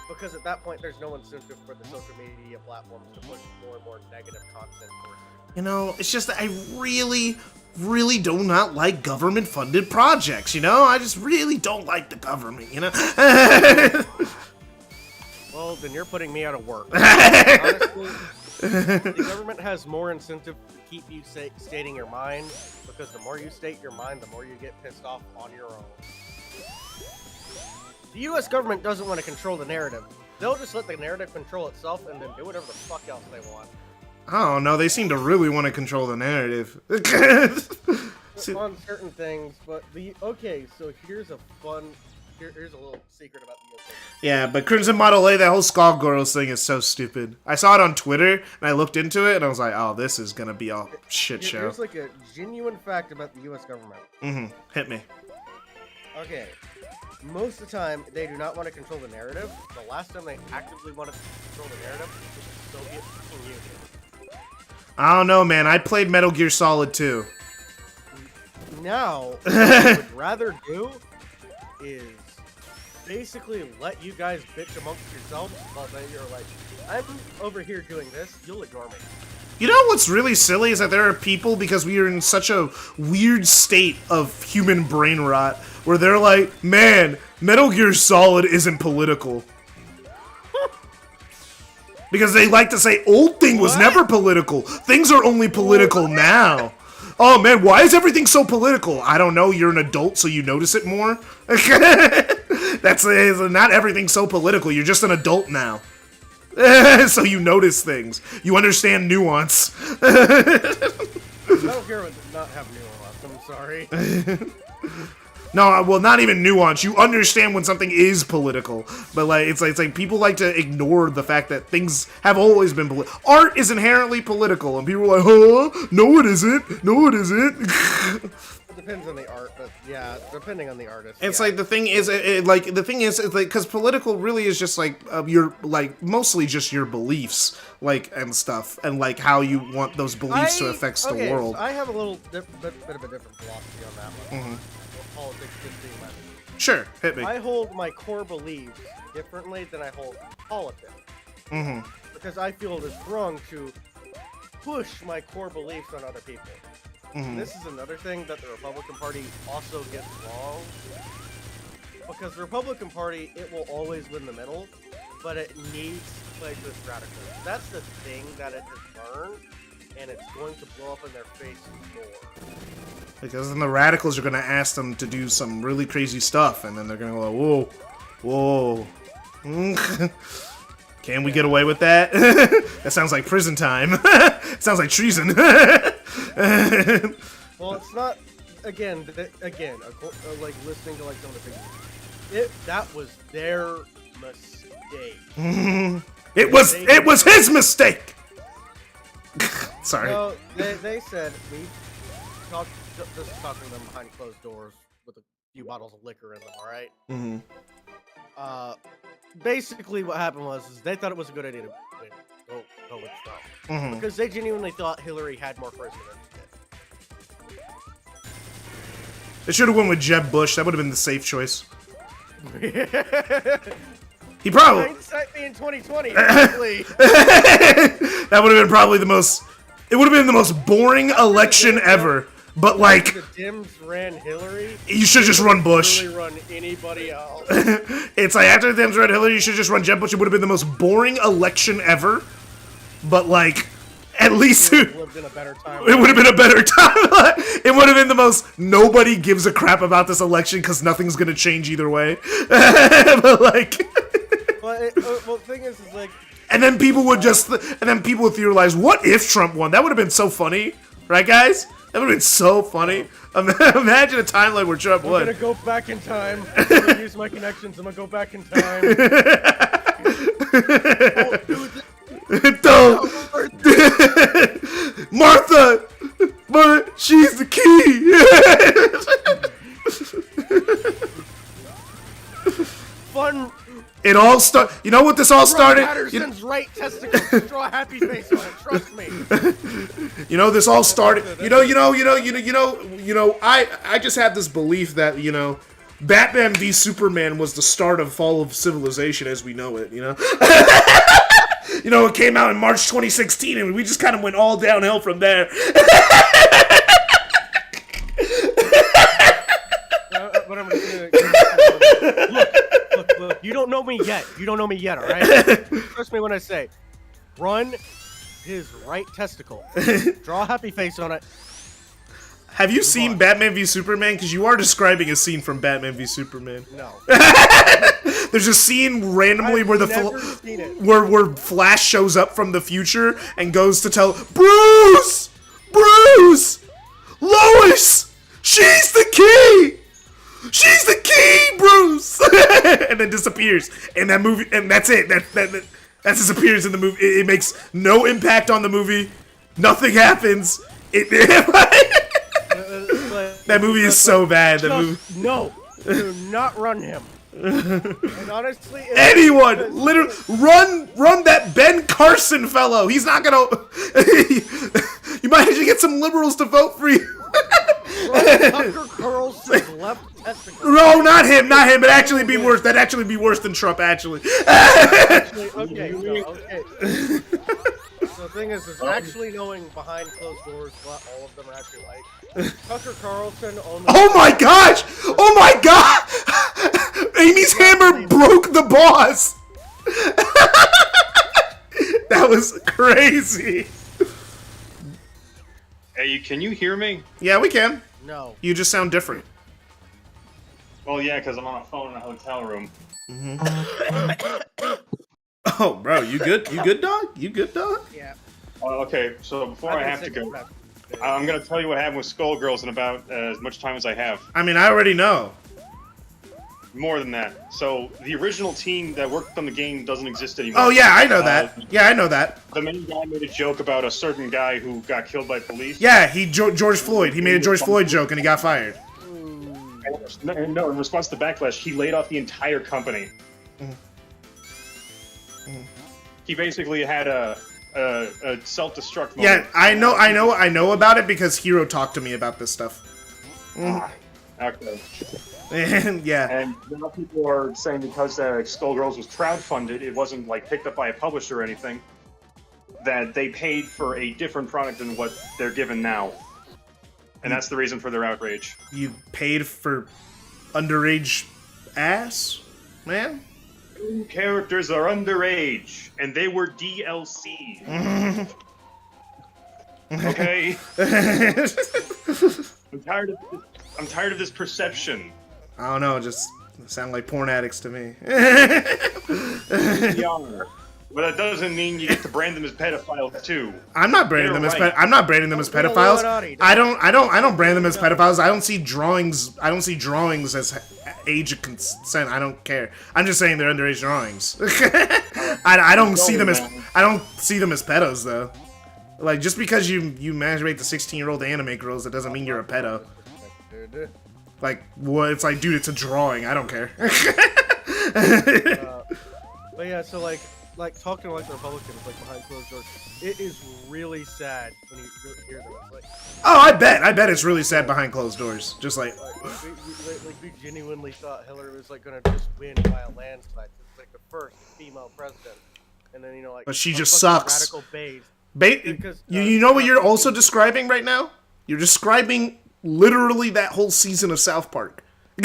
Because at that point, there's no incentive for the social media platforms to push more and more negative content towards you. you know, it's just that I really, really do not like government-funded projects, you know? I just really don't like the government, you know? Well, then you're putting me out of work. Honestly, the government has more incentive to keep you stating your mind, because the more you state your mind, the more you get pissed off on your own. The U.S. government doesn't want to control the narrative. They'll just let the narrative control itself and then do whatever the fuck else they want. I don't know, they seem to really want to control the narrative. On certain things, but okay, so here's a here's a little secret about the U.S. government. Yeah, but Crimson Model A, that whole Skull Girls thing is so stupid. I saw it on Twitter, and I looked into it, and I was like, oh, this is gonna be a shit show. Here's like a genuine fact about the U.S. government. Mm-hmm. Hit me. Okay. Most of the time, they do not want to control the narrative. The last time they actively wanted to control the narrative was the Soviet Union. I don't know, man. I played Metal Gear Solid 2. Now, what I would rather do is basically let you guys bitch amongst yourselves while then you're like, I'm over here doing this, you'll ignore me. You know what's really silly is that there are people, because we are in such a weird state of human brain rot, where they're like, man, Metal Gear Solid isn't political. Because they like to say, old thing was never political. Things are only political now. Oh man, why is everything so political? I don't know, you're an adult so you notice it more. That's not everything so political, you're just an adult now. So you notice things. You understand nuance. Metal Gear does not have nuance, I'm sorry. No, well, not even nuance. You understand when something is political, but like it's like people like to ignore the fact that things have always been political. Art is inherently political, and people are like, huh? No, it isn't. No, it isn't. It depends on the art, but yeah, depending on the artist. It's yeah. like the thing is, it's like because political really is just like your like mostly just your beliefs, like and stuff, and like how you want those beliefs to affect the world. So I have a little bit of a different philosophy on that one. Mm-hmm. Politics could be my Sure, hit me. I hold my core beliefs differently than I hold politics. Mm-hmm. Because I feel it is wrong to push my core beliefs on other people. Mm-hmm. This is another thing that the Republican Party also gets wrong. Because the Republican Party, it will always win the middle, but it needs to play to its radicals. That's the thing that it has learned, and it's going to blow up in their face more. Because then the radicals are going to ask them to do some really crazy stuff, and then they're going to go, whoa. Can we get away with that? That sounds like prison time. It sounds like treason. Well, it's not. Again, like listening to like some of the things. That was their mistake. It was his mistake. Sorry. No, they said we talked just talking to them behind closed doors with a few bottles of liquor in them. All right. Mm-hmm. Basically, what happened was is they thought it was a good idea to go with Trump Mm-hmm. because they genuinely thought Hillary had more charisma than They should have went with Jeb Bush. That would have been the safe choice. she did. He probably. Hindsight being 2020. Exactly. That would have been probably the most. It would have been the most boring election ever. But like, The Dems ran Hillary. you should just run Bush. Really run anybody else. It's like after the Dems ran Hillary, you should just run Jeb Bush. It would have been the most boring election ever. But like, at least Lived in a better time. it would have been a better time. It would have been the most. Nobody gives a crap about this election because nothing's gonna change either way. But like. Well, the thing is like. And then people would theorize, what if Trump won? That would have been so funny, right, guys? That would have been so funny. Imagine a timeline where Trump won. I'm gonna go back in time. I'm gonna use my connections. I'm gonna go back in time. Don't. Martha, but she's the key. Fun. It all You know what this all started? Patterson's right testicle. Draw a happy face on it. Trust me. You know, this all started. I just have this belief that Batman v Superman was the start of fall of civilization as we know it. It came out in March 2016, and we just kind of went all downhill from there. What I'm gonna do? Look. You don't know me yet. All right? Trust me when I say, run his right testicle. Draw a happy face on it. Have you seen Batman v Superman? Because you are describing a scene from Batman v Superman. No. There's a scene randomly I've where never seen it. where Flash shows up from the future and goes to tell Bruce, Lois, she's the key. She's the key, Bruce, and then disappears. And that movie, and that's it. That disappears in the movie. It makes no impact on the movie. Nothing happens. That movie is so bad. No, do not run him. And honestly, Anyone, literally, run that Ben Carson fellow. He's not gonna. You might actually get some liberals to vote for you. Tucker Carlson's left testicle. No, not him. It'd actually be worse. That'd actually be worse than Trump, actually. Okay. The thing is actually knowing behind closed doors what all of them are actually like. Tucker Carlson only. Oh my gosh! Oh my god! Amy's hammer broke the boss! That was crazy. Hey, can you hear me? Yeah, we can. No. You just sound different. Well, yeah, because I'm on a phone in a hotel room. Oh, bro, you good? You good, dog? You good, dog? Yeah. Okay, so before I have to go, I'm going to tell you what happened with Skullgirls in about as much time as I have. I mean, I already know. More than that. So, the original team that worked on the game doesn't exist anymore. Oh, yeah, I know that. Yeah, I know that. The main guy made a joke about a certain guy who got killed by police. Yeah, George Floyd. He made a George Floyd joke and he got fired. No, in response to Backlash, he laid off the entire company. He basically had a self-destruct moment. Yeah, I know about it because Hero talked to me about this stuff. Okay. And yeah. And now people are saying because Skullgirls was crowdfunded, it wasn't like picked up by a publisher or anything, that they paid for a different product than what they're given now. And that's the reason for their outrage. You paid for underage ass, man? Characters are underage, and they were DLC. Okay? I'm tired of this perception. I don't know, just sound like porn addicts to me. Younger. But that doesn't mean you get to brand them as pedophiles too. I'm not branding them as I'm not branding them as pedophiles. I don't brand them as pedophiles. I don't see drawings as age of consent. I don't care. I'm just saying they're underage drawings. I don't see them as pedos though. Like, just because you masturbate to 16-year-old anime girls, that doesn't mean you're a pedo. Like, well, it's like, dude, it's a drawing. I don't care. But yeah, so like talking to like the Republicans, like behind closed doors, it is really sad when you hear them. It's like, Oh, I bet it's really sad behind closed doors. Just like, we genuinely thought Hillary was like gonna just win by a landslide. It's like the first female president, and then like. but she a just fucking sucks. Radical base. Because, You know what you're also describing right now? You're describing literally that whole season of South Park. we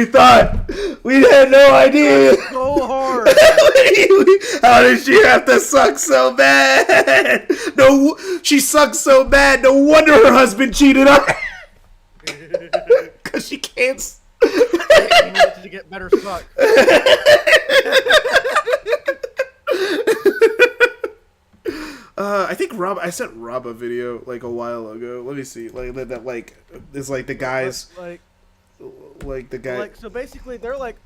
thought we had no idea. So hard. How did she have to suck so bad? No, she sucks so bad. No wonder her husband cheated on her. Cause she can't. He needed to get better suck. I think I sent Rob a video like a while ago. Let me see. Like that like it's like the guys like the guy. Like so basically they're like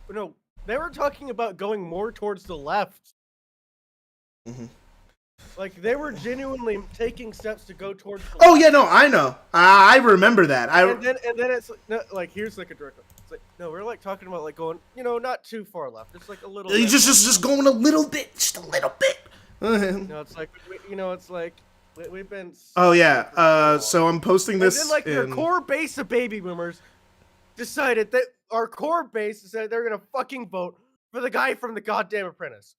they were talking about going more towards the left. Mm-hmm. Like they were genuinely taking steps to go towards the Oh left. yeah, no, I know. I remember that. And then it's like here's like a direct. It's like no, we're like talking about like going not too far left. It's like a little. You bit. just going a little bit, just a little bit. No, it's like it's like we've been. Oh yeah. So I'm posting this. And then like their core base of baby boomers decided that our core base decided they're gonna fucking vote for the guy from the goddamn Apprentice.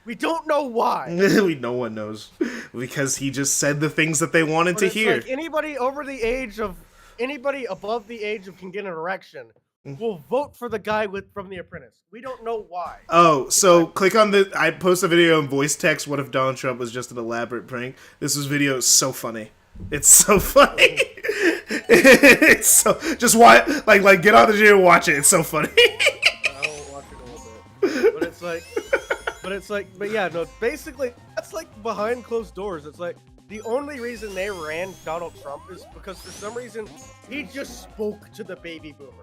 We don't know why. No one knows because he just said the things that they wanted to hear. Like anybody above the age of can get an erection will vote for the guy from the Apprentice. We don't know why. Oh, so click on the. I post a video in voice text. What if Donald Trump was just an elaborate prank? This video is so funny. It's so funny. It's so just watch. Like get on the video and watch it. It's so funny. I'll watch it a little bit. But yeah, no. Basically, that's like behind closed doors. It's like the only reason they ran Donald Trump is because for some reason he just spoke to the baby boomers.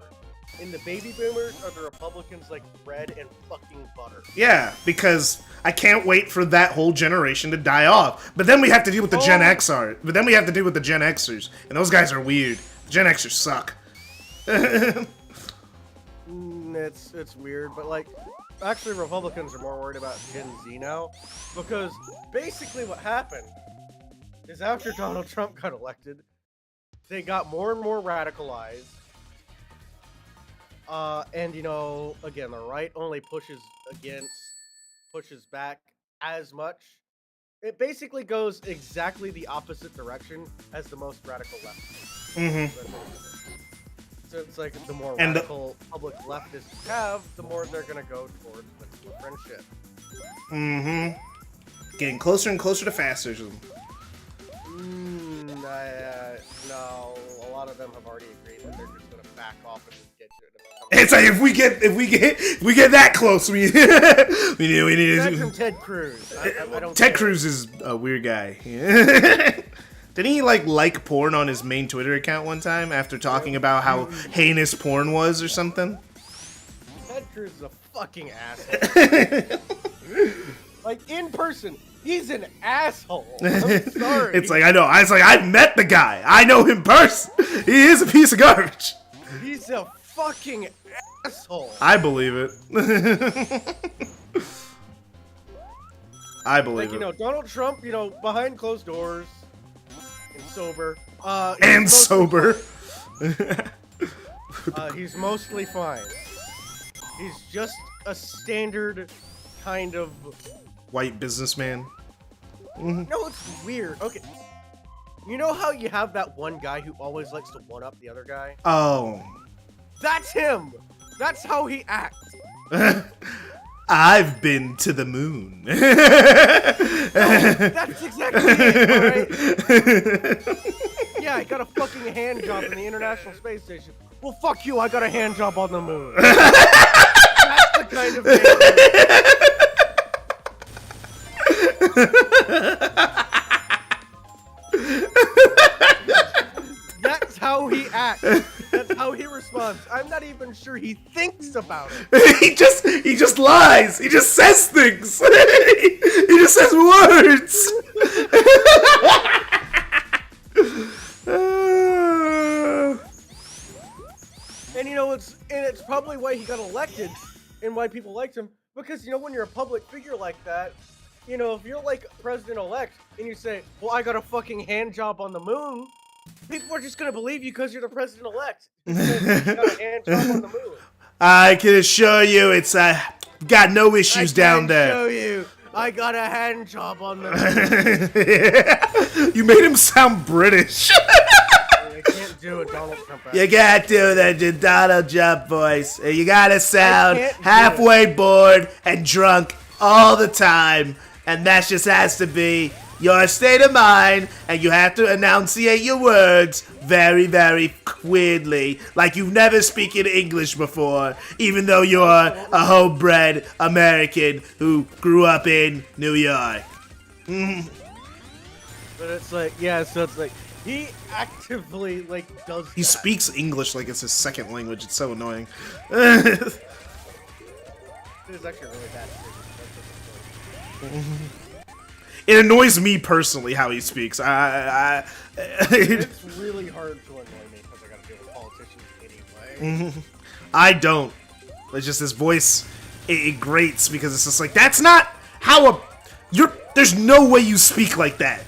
And the baby boomers are the Republicans like bread and fucking butter. Yeah, because I can't wait for that whole generation to die off. But then we have to deal with the Gen Xers. But then we have to deal with the Gen Xers, and those guys are weird. The Gen Xers suck. It's weird, but like actually Republicans are more worried about Gen Z now because basically what happened is after Donald Trump got elected, they got more and more radicalized. And again, the right only pushes back as much. It basically goes exactly the opposite direction as the most radical left. Mm-hmm. So it's like the more radical public leftists have, the more they're gonna go towards friendship. Mm-hmm. Getting closer and closer to fascism. No, a lot of them have already agreed that they're just gonna back off and get to it. It's like if we get that close, we need Aside from Ted Cruz. I don't Ted care. Cruz is a weird guy. Didn't he like porn on his main Twitter account one time after talking about how heinous porn was or something? Ted Cruz is a fucking asshole. Like in person, he's an asshole. I'm sorry. It's like I've met the guy. I know him personally. He is a piece of garbage. He's a fucking asshole. I believe it. I believe Like it. Donald Trump, behind closed doors and sober. And sober. He's mostly fine. He's just a standard kind of White businessman. No, it's weird. Okay. You know how you have that one guy who always likes to one-up the other guy? Oh. That's him! That's how he acts! I've been to the moon. No, that's exactly it, alright? Yeah, I got a fucking hand job in the International Space Station. Well, fuck you, I got a hand job on the moon. That's the kind of That's how he acts. That's how he responds. I'm not even sure he thinks speaks about it. he just lies. He just says things. He just says words. And it's probably why he got elected and why people liked him, because when you're a public figure like that, if you're like president-elect and you say, well, I got a fucking hand job on the moon, people are just gonna believe you because you're the president-elect. You got a hand job on the moon. I can assure you it's got no issues down there. I can show you. I got a hand job on the moon. You made him sound British. I can't do a Donald Trump accent. You gotta do the Donald Trump voice. You gotta sound can't do halfway bored and drunk all the time. And that just has to be your state of mind. And you have to enunciate your words very, very weirdly. Like you've never spoken English before. Even though you're a homebred American who grew up in New York. But it's like, so it's like, he actively, does He that. speaks English like it's his second language. It's so annoying. It is actually really bad. It annoys me personally how he speaks. It's really hard to annoy me because I gotta deal with politicians anyway. I don't. It's just his voice. It grates because it's just like that's not how There's no way you speak like that.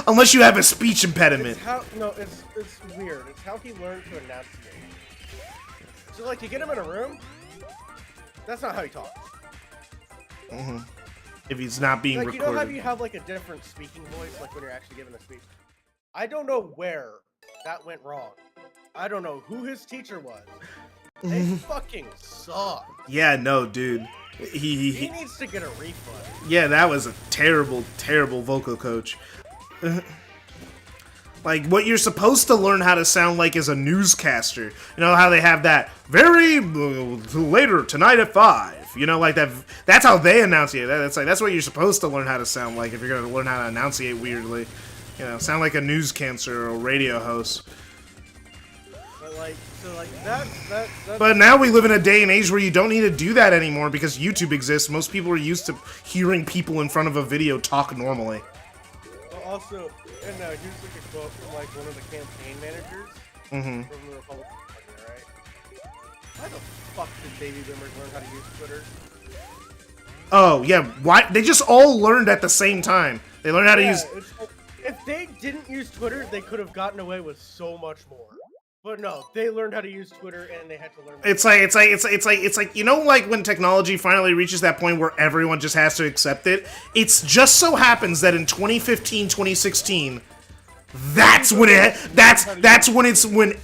Unless you have a speech impediment. It's weird. It's how he learned to enunciate. So you get him in a room, that's not how he talks. If he's not being You know how recorded. you have a different speaking voice, when you're actually giving a speech? I don't know where that went wrong. I don't know who his teacher was. They fucking suck. Yeah, no, dude. He needs to get a refund. Yeah, that was a terrible, terrible vocal coach. What you're supposed to learn how to sound like is a newscaster. You know how they have that very later tonight at 5. That. That's how they enunciate. That's what you're supposed to learn how to sound like if you're gonna learn how to enunciate weirdly. Sound like a newscaster or a radio host. But that's But now we live in a day and age where you don't need to do that anymore because YouTube exists. Most people are used to hearing people in front of a video talk normally. Also, and here's a quote from one of the campaign managers from the Republican Party, right? Why the fuck did baby boomers learn how to use Twitter? Oh yeah, why? They just all learned at the same time. They learned how to use. If they didn't use Twitter, they could have gotten away with so much more. But no, they learned how to use Twitter and they had to learn. It's like when technology finally reaches that point where everyone just has to accept it. It's just so happens that in 2015, 2016, that's when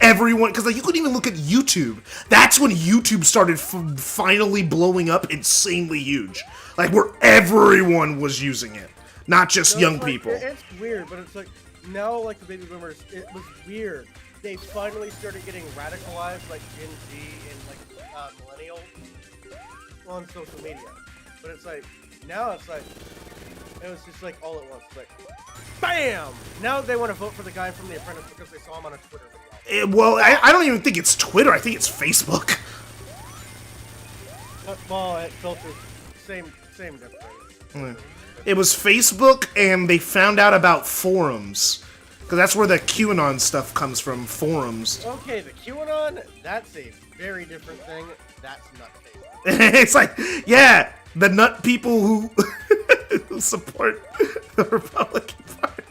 everyone, because you couldn't even look at YouTube. That's when YouTube started finally blowing up insanely huge, where everyone was using it, not just young people. It's weird, but it's now the baby boomers. It was weird. They finally started getting radicalized, Gen Z and millennials on social media. But now it was just all at once. BAM! Now they want to vote for the guy from The Apprentice because they saw him on a Twitter video. I don't even think it's Twitter. I think it's Facebook. Well, it filters same difference. It was Facebook, and they found out about forums. Because that's where the QAnon stuff comes from, forums. Okay, the QAnon, that's a very different thing. That's nutcase. It's yeah, the nut people who, who support the Republican Party.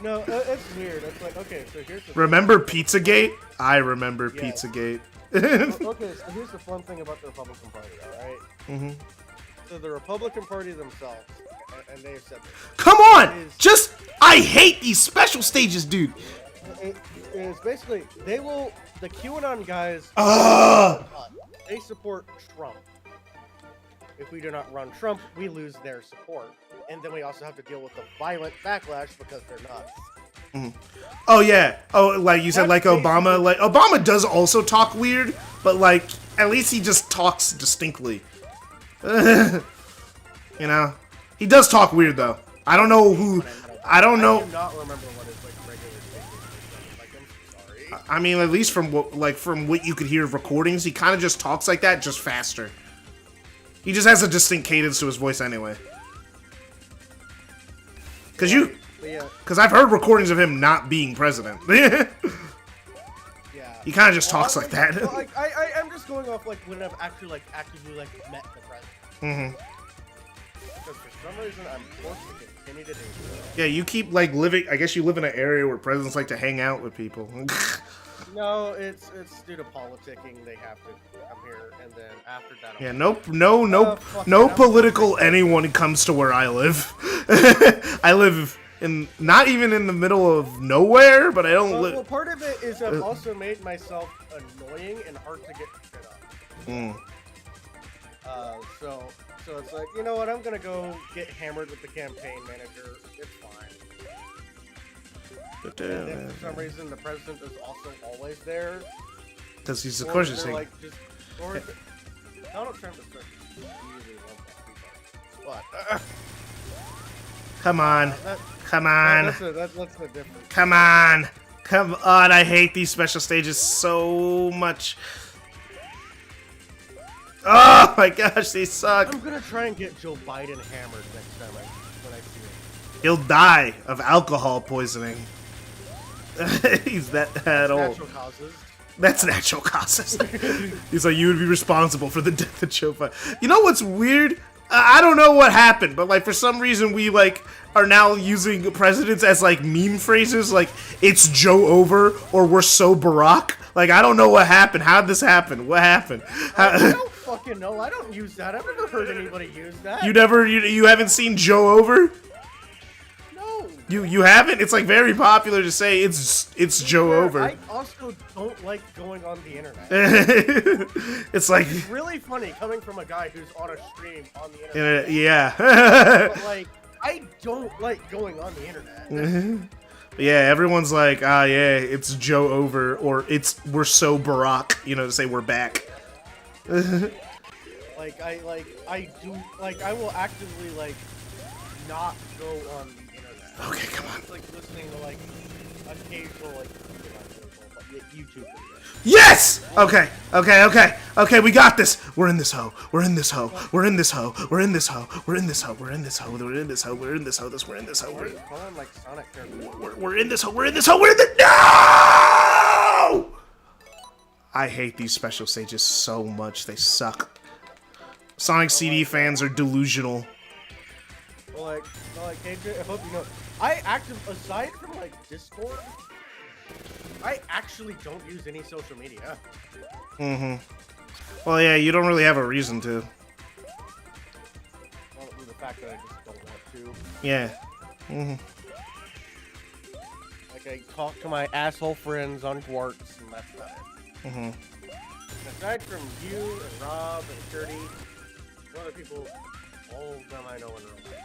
No, it's weird. It's okay, so here's the Remember Pizzagate? I remember Pizzagate. Okay, so here's the fun thing about the Republican Party, alright? Mm-hmm. So the Republican Party themselves, and they've said this. Come on! I hate these special stages, dude! It's basically, the QAnon guys, they support Trump. If we do not run Trump, we lose their support. And then we also have to deal with the violent backlash because they're nuts. Mm. Oh yeah. Oh, you said Obama. Obama does also talk weird, but at least he just talks distinctly. He does talk weird though. I don't know who. I don't know. I do not remember what his regular statement is. I'm sorry. I mean, at least from what you could hear of recordings, he kind of just talks like that, just faster. He just has a distinct cadence to his voice anyway. Because I've heard recordings of him not being president. Yeah. He kind of just talks like that. Well, like, I'm just going off like when I've actually actively met the president. Because for some reason I'm forced to continue to do so. Yeah, you keep living. I guess you live in an area where presidents like to hang out with people. No, it's due to politicking. They have to come here, and then after that. Yeah, no political anyone comes to where I live. I live in not even in the middle of nowhere, but I don't live. Well, part of it is I've also made myself annoying and hard to get shit up. So it's like, you know what? I'm gonna go get hammered with the campaign manager. It's fine. And if for some reason the president is also always there, because he's of course he's like Donald Trump is usually love that, but come on, come on, that's the difference. Come on, I hate these special stages so much. Oh my gosh, they suck. I'm gonna try and get Joe Biden hammered next time when I see him. He'll die of alcohol poisoning. He's that old. Natural causes. That's natural causes. He's like, you would be responsible for the death of Joe Biden. You know what's weird? I don't know what happened, but for some reason we are now using presidents as meme phrases, it's Joe over or we're so Barack. I don't know what happened. How did this happen? What happened? I don't fucking know. I don't use that. I've never heard anybody use that. You haven't seen Joe over? No. You haven't? It's very popular to say it's Joe over. I also don't like going on the internet. It's It's really funny coming from a guy who's on a stream on the internet. Yeah. But I don't like going on the internet. Yeah, everyone's like, yeah, it's Joe over, or we're so Barack, to say we're back. I will actively not go on the internet. Okay, come on. It's listening to occasional YouTube videos. Yes! Okay, we got this. We're in this hoe. We're in this hoe. We're in this hoe. We're in this hoe. We're in this hoe. We're in this hoe. We're in this hoe. We're in this hoe. We're in this hoe. We're in this hoe. We're in this hoe. We're in this hoe. We're in the No! I hate these special stages so much. They suck. Sonic CD fans are delusional. Well, KJ, I hope you know. Aside from Discord, I actually don't use any social media. Well, yeah, you don't really have a reason to. Well, the fact that I just don't want to. Yeah. I talk to my asshole friends on Quartz, and that's about it. Aside from you and Rob and Shirty, other people, all of them I know in real life.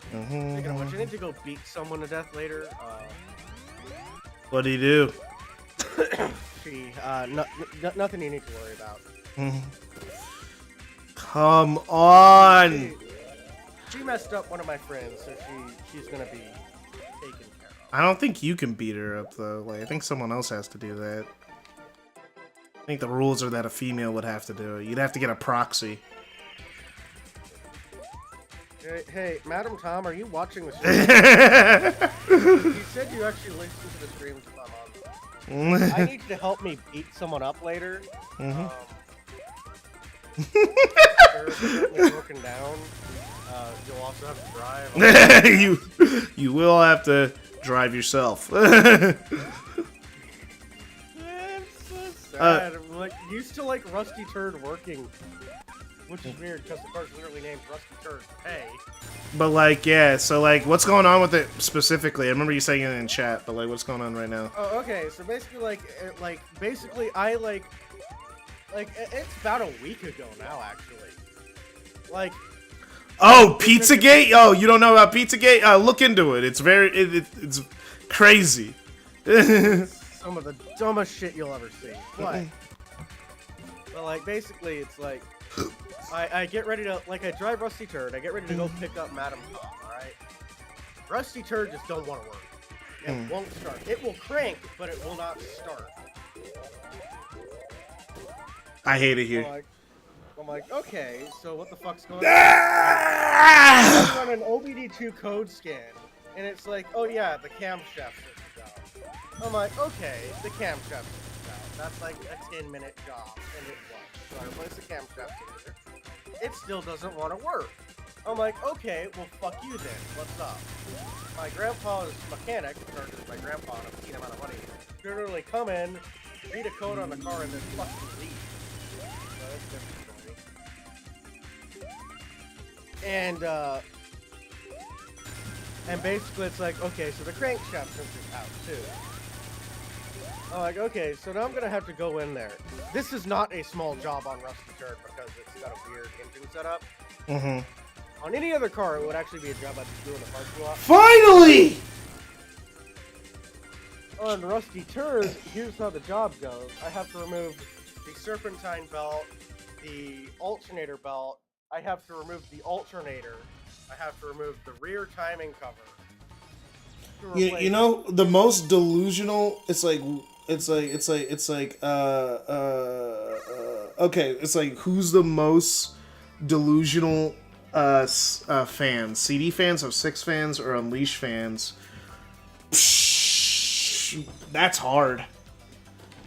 Speaking of which, I need to go beat someone to death later. What do you do? Nothing you need to worry about. Come on! She messed up one of my friends, so she's gonna be taken care of. I don't think you can beat her up, though. I think someone else has to do that. I think the rules are that a female would have to do it. You'd have to get a proxy. Hey, Madam Tom, are you watching the stream? You said you actually listened to the streams if I'm on. I need you to help me beat someone up later. Broken down. You'll also have to drive. You will have to drive yourself. I'm so sad. I'm used to Rusty Turd working. Which is weird because the car's literally named Rusty Turd Hey. But yeah, so what's going on with it specifically? I remember you saying it in chat, but what's going on right now? Oh, okay. So basically, basically, it's about a week ago now, actually. Oh, Pizzagate? Oh, you don't know about Pizzagate? Look into it. It's it's crazy. Some of the dumbest shit you'll ever see. But basically, it's I get ready to I drive Rusty Turd. I get ready to go pick up Madam Tom. All right. Rusty Turd just don't want to work. It won't start. It will crank, but it will not start. I hate it here. I'm like, okay, so what the fuck's going on? Ah! I run an OBD2 code scan, and it's like, oh yeah, the camshaft is out. I'm like, okay, the camshaft is out. That's like a 10-minute job, and it was. So I replace the camshaft cylinder. It still doesn't want to work. I'm like, okay, well fuck you then. What's up? My grandpa's mechanic, or just my grandpa on a obscene amount of money, literally come in, read a code on the car, and then fucking leave. So that's a different story. And basically it's like, okay, so the crankshaft sensor's out too. I'm like, okay, so now I'm gonna have to go in there. This is not a small job on Rusty Turd because it's got a weird engine setup. Mm-hmm. On any other car, it would actually be a job I'd be doing the parking lot. Finally! On Rusty Turd, here's how the job goes. I have to remove the serpentine belt, the alternator belt. I have to remove the alternator. I have to remove the rear timing cover. You know, the most delusional, okay, it's like, who's the most delusional fans? CD fans, of 6 fans, or Unleash fans? Psh, that's hard.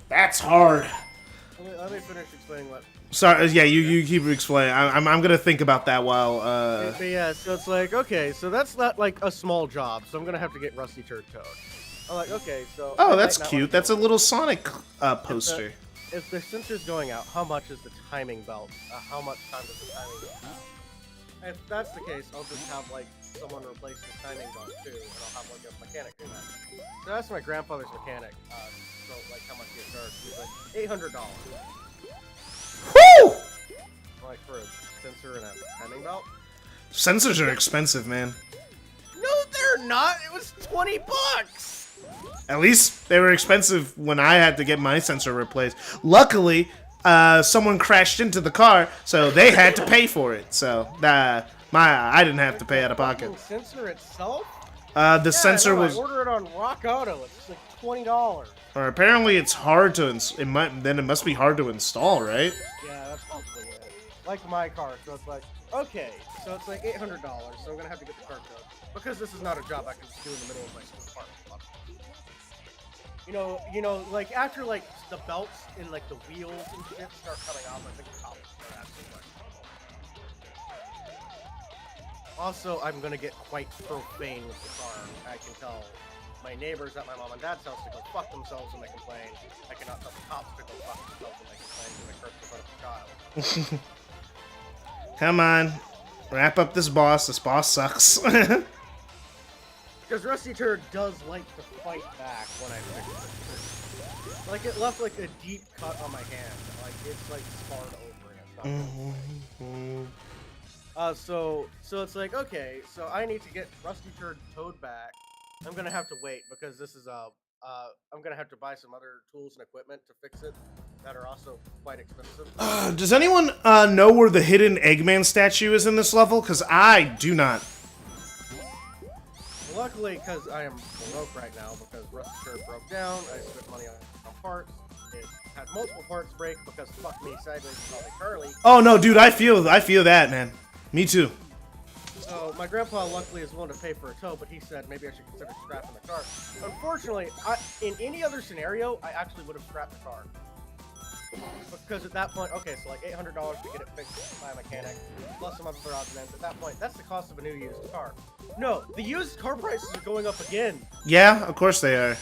That's hard. Let me finish explaining what. Sorry, yeah, you keep explaining. I'm gonna think about that while. But yeah, so it's like, okay, so that's not like a small job, so I'm gonna have to get Rusty Turd code. I'm like, okay, so. Oh, that's cute. That's a little Sonic poster. If the sensor's going out, how much is the timing belt? How much time does the timing belt have? If that's the case, I'll just have like someone replace the timing belt too, and I'll have like a mechanic do that. So that's my grandfather's mechanic. So like how much he charged? He's like $800. Woo! Like for a sensor and a timing belt. Sensors are expensive, man. No, they're not. It was $20. At least they were expensive when I had to get my sensor replaced. Luckily, someone crashed into the car, so they had to pay for it. So I didn't have to pay out of pocket. The sensor itself? The sensor was. I ordered it on Rock Auto. It's like $20. Or apparently, it's hard to. It must be hard to install, right? Yeah, that's probably it. Like my car, so it's like, okay, so it's like $800. So I'm gonna have to get the car code because this is not a job I can just do in the middle of my school parking lot. You know, like after like the belts and like the wheels and shit start coming off, I think the cops are asking much. Also, I'm gonna get quite profane with the car. I can tell my neighbors at my mom and dad's house to go fuck themselves when they complain. I cannot tell the cops to go fuck themselves when they complain because I cursed in front of a child. Come on, wrap up this boss. This boss sucks. Because Rusty Turd does like to fight back when I fix it. Like, it left, like, a deep cut on my hand. Like, it's, like, scarred over and stuff. So it's like, okay, so I need to get Rusty Turd towed back. I'm gonna have to wait, because this is, I'm gonna have to buy some other tools and equipment to fix it that are also quite expensive. Does anyone know where the hidden Eggman statue is in this level? Because I do not. Luckily, because I am broke right now, because Rusty Turd broke down, I spent money on parts. It had multiple parts break because fuck me sideways and call me Charlie. Oh no, dude, I feel that, man. Me too. So my grandpa luckily is willing to pay for a tow, but he said maybe I should consider scrapping the car. Unfortunately, in any other scenario, I actually would have scrapped the car. Because at that point, okay, so like $800 to get it fixed by a mechanic, plus some other odds and ends. At that point, that's the cost of a new used car. No, the used car prices are going up again. Yeah, of course they are.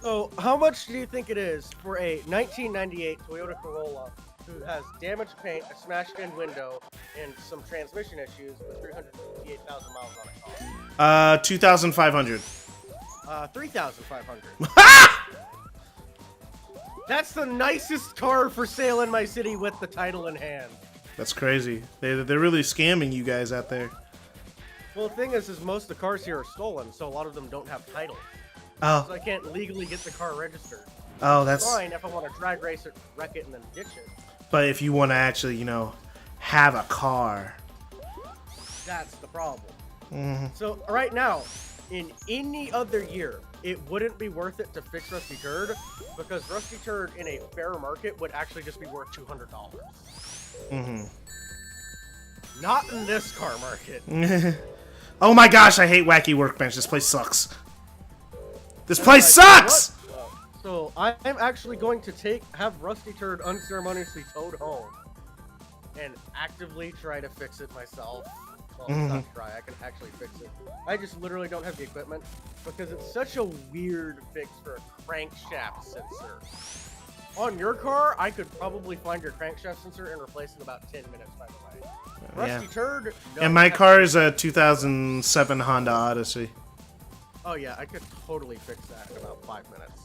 So, how much do you think it is for a 1998 Toyota Corolla who has damaged paint, a smashed-in window, and some transmission issues with 358,000 miles on it? 2,500. 3,500. That's the nicest car for sale in my city with the title in hand. That's crazy. They're really scamming you guys out there. Well, the thing is most of the cars here are stolen, so a lot of them don't have titles. Oh. So I can't legally get the car registered. Oh, It's that's fine if I want to drag race it, wreck it, and then ditch it. But if you want to actually, have a car. That's the problem. Mm-hmm. So right now, in any other year, it wouldn't be worth it to fix Rusty Turd, because Rusty Turd in a fair market would actually just be worth $200. Mm-hmm. Not in this car market. Oh my gosh, I hate Wacky Workbench. This place sucks. This place sucks! So I'm actually going to have Rusty Turd unceremoniously towed home and actively try to fix it myself. Well, not try, I can actually fix it. I just literally don't have the equipment because it's such a weird fix for a crankshaft sensor. On your car, I could probably find your crankshaft sensor and replace it in about 10 minutes, by the way. Rusty Turd, no. And my car is a 2007 Honda Odyssey. Oh yeah, I could totally fix that in about 5 minutes.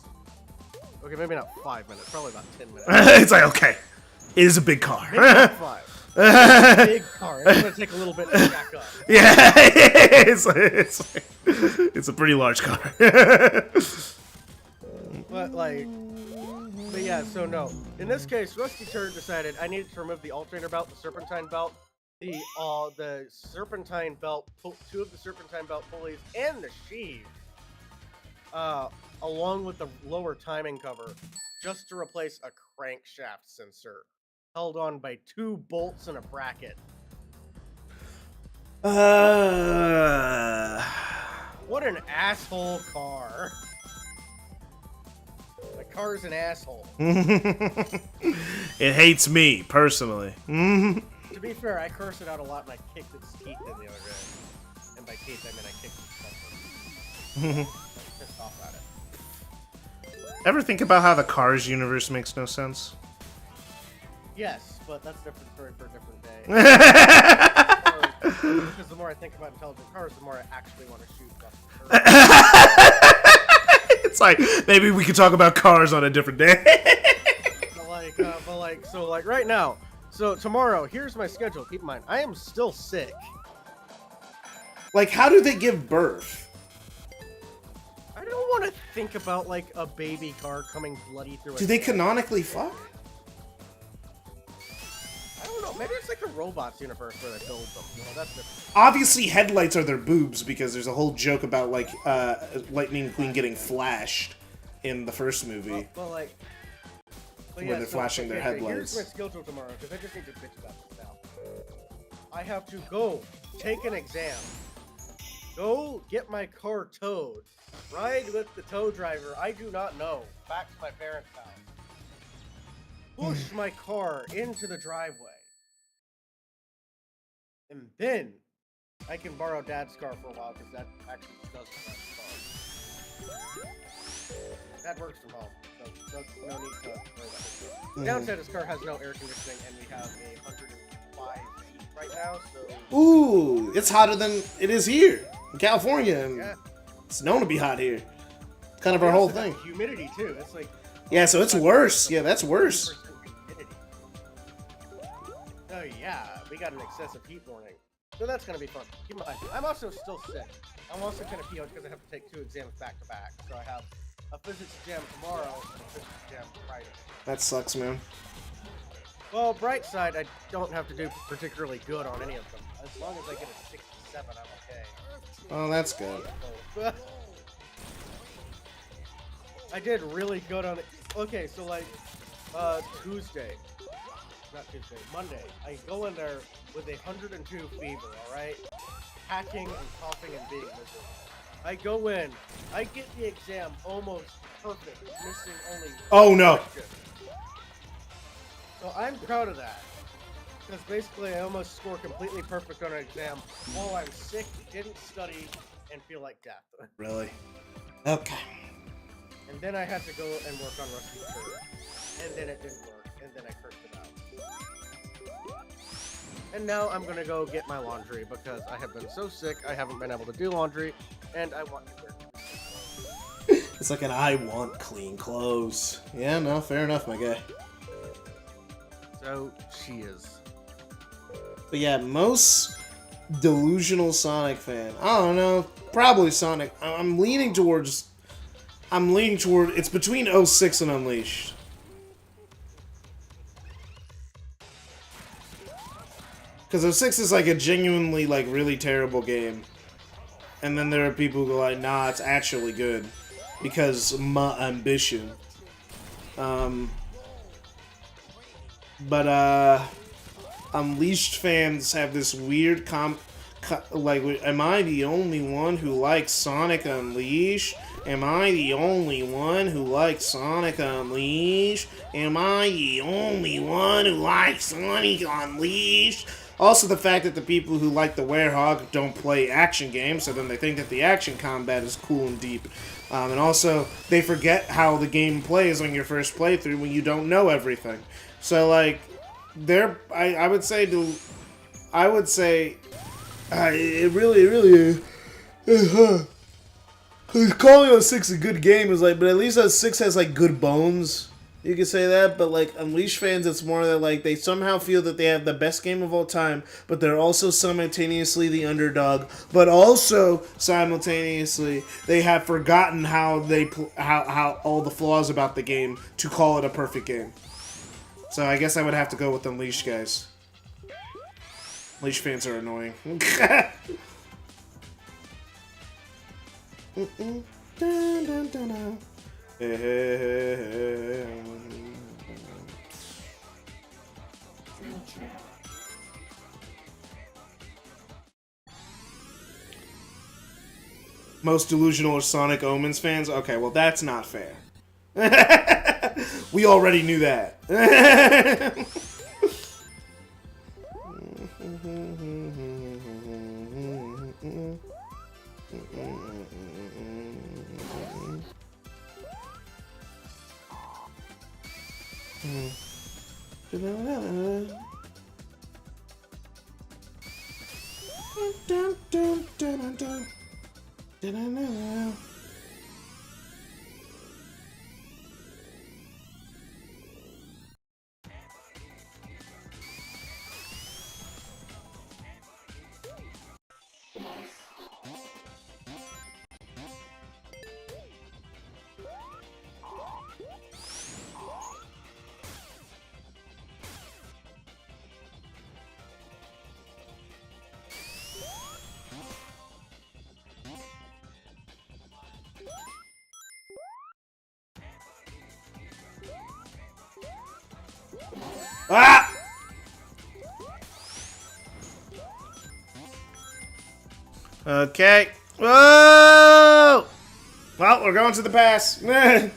Okay, maybe not 5 minutes, probably about 10 minutes. It's like, okay, it is a big car. Maybe not 5. It's a big car. It's gonna take a little bit to jack up. Yeah, it's a pretty large car. But yeah, so no. In this case, Rusty Turd decided I needed to remove the alternator belt, the serpentine belt, the serpentine belt, 2 of the serpentine belt pulleys, and the sheave, along with the lower timing cover, just to replace a crankshaft sensor held on by 2 bolts and a bracket. What an asshole car. My car's an asshole. It hates me, personally. To be fair, I cursed it out a lot and I kicked its teeth in the other day. And by teeth, I mean I kicked its bumper. I'm pissed off at it. Ever think about how the Cars universe makes no sense? Yes, but that's a different story for a different day. Because the more I think about intelligent cars, the more I actually want to shoot Rusty Turd. It's like, maybe we could talk about cars on a different day. So right now, so tomorrow, here's my schedule. Keep in mind, I am still sick. Like, how do they give birth? I don't want to think about, like, a baby car coming bloody through a Do they tank. canonically fuck? I don't know. Maybe it's like the Robots universe where they build them. You know, that's different. Obviously, headlights are their boobs because there's a whole joke about, like, Lightning McQueen getting flashed in the first movie. But Where they're flashing their headlights. Here's my schedule tomorrow, because I just need to bitch about this now. I have to go take an exam, go get my car towed, ride with the tow driver I do not know back to my parents' house, push my car into the driveway, and then I can borrow Dad's car for a while, because Dad actually does have a car. Dad works from home, so no need to worry about it. Downside, his car has no air conditioning, and we have a 105 heat right now, so... Ooh, it's hotter than it is here in California, and Yeah. it's known to be hot here. Kind of our whole thing. Humidity, too. It's like... Yeah, so it's worse. Yeah, that's worse. Humidity. So yeah, we got an excessive heat warning. So that's gonna be fun. Keep in mind, I'm also still sick. I'm also kind of PO'd because I have to take 2 exams back to back. So I have a physics exam tomorrow and a physics exam Friday. That sucks, man. Well, bright side, I don't have to do particularly good on any of them. As long as I get a 67, I'm okay. Oh, that's good. So, I did really good on it. Okay, so like, Monday, I go in there with 102 fever, alright? Hacking and coughing and being miserable. I go in, I get the exam almost perfect, missing only Oh, no. question. So I'm proud of that. Because basically I almost score completely perfect on an exam while I'm sick, didn't study, and feel like death. Really? Okay. And then I had to go and work on Rusty Turd. And then it didn't work, and then I cursed it out. And now I'm gonna go get my laundry because I have been so sick I haven't been able to do laundry, and I want to wear it. It's like an I want clean clothes. Yeah, no, fair enough, my guy. So she is. But yeah, most delusional Sonic fan. I don't know. Probably Sonic. I'm leaning toward. It's between 06 and Unleashed. Because 06 is like a genuinely, like, really terrible game. And then there are people who are like, nah, it's actually good. Because my ambition. But Unleashed fans have this weird like, am I the only one who likes Sonic Unleashed? Am I the only one who likes Sonic Unleashed? Am I the only one who likes Sonic Unleashed? Also, the fact that the people who like the Werehog don't play action games, so then they think that the action combat is cool and deep. And also, they forget how the game plays on your first playthrough when you don't know everything. So, like, I would say, it really is. Calling 06 a good game is like, but at least 06 has like good bones. You could say that, but like Unleashed fans, it's more that like they somehow feel that they have the best game of all time, but they're also simultaneously the underdog. But also simultaneously, they have forgotten how how all the flaws about the game to call it a perfect game. So I guess I would have to go with Unleashed guys. Unleashed fans are annoying. Most delusional are Sonic Omens fans? Okay, well that's not fair. We already knew that. Ah! Okay. Whoa! Well, we're going to the pass. Yeah,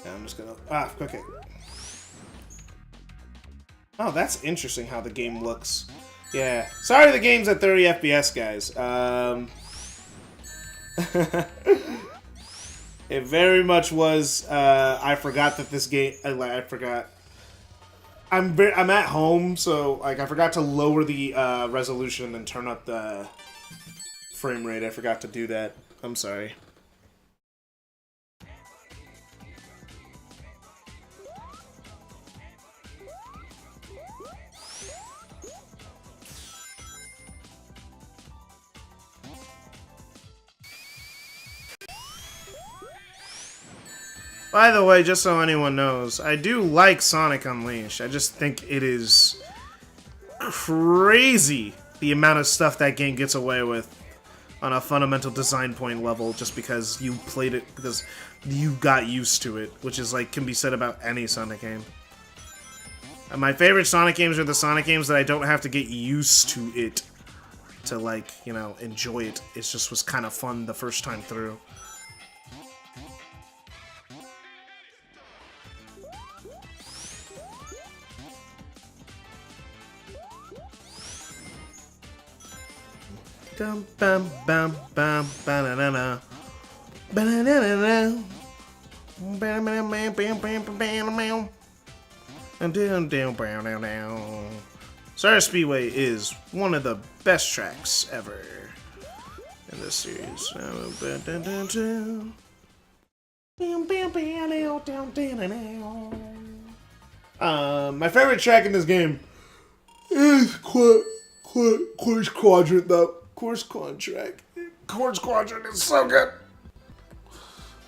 I'm just gonna... okay. Oh, that's interesting how the game looks. Yeah. Sorry the game's at 30 FPS, guys. It very much was, I forgot that this game... I forgot. I'm at home, so, like, I forgot to lower the, resolution and then turn up the frame rate. I forgot to do that. I'm sorry. By the way, just so anyone knows, I do like Sonic Unleashed. I just think it is crazy the amount of stuff that game gets away with on a fundamental design point level just because you played it, because you got used to it, which is like, can be said about any Sonic game. And my favorite Sonic games are the Sonic games that I don't have to get used to it to, like, you know, enjoy it. It just was kind of fun the first time through. Dum bum bum bum banana banana Star Speedway is one of the best tracks ever in this series. My favorite track in this game is Course Quadrant, though. Course Quadrant is so good.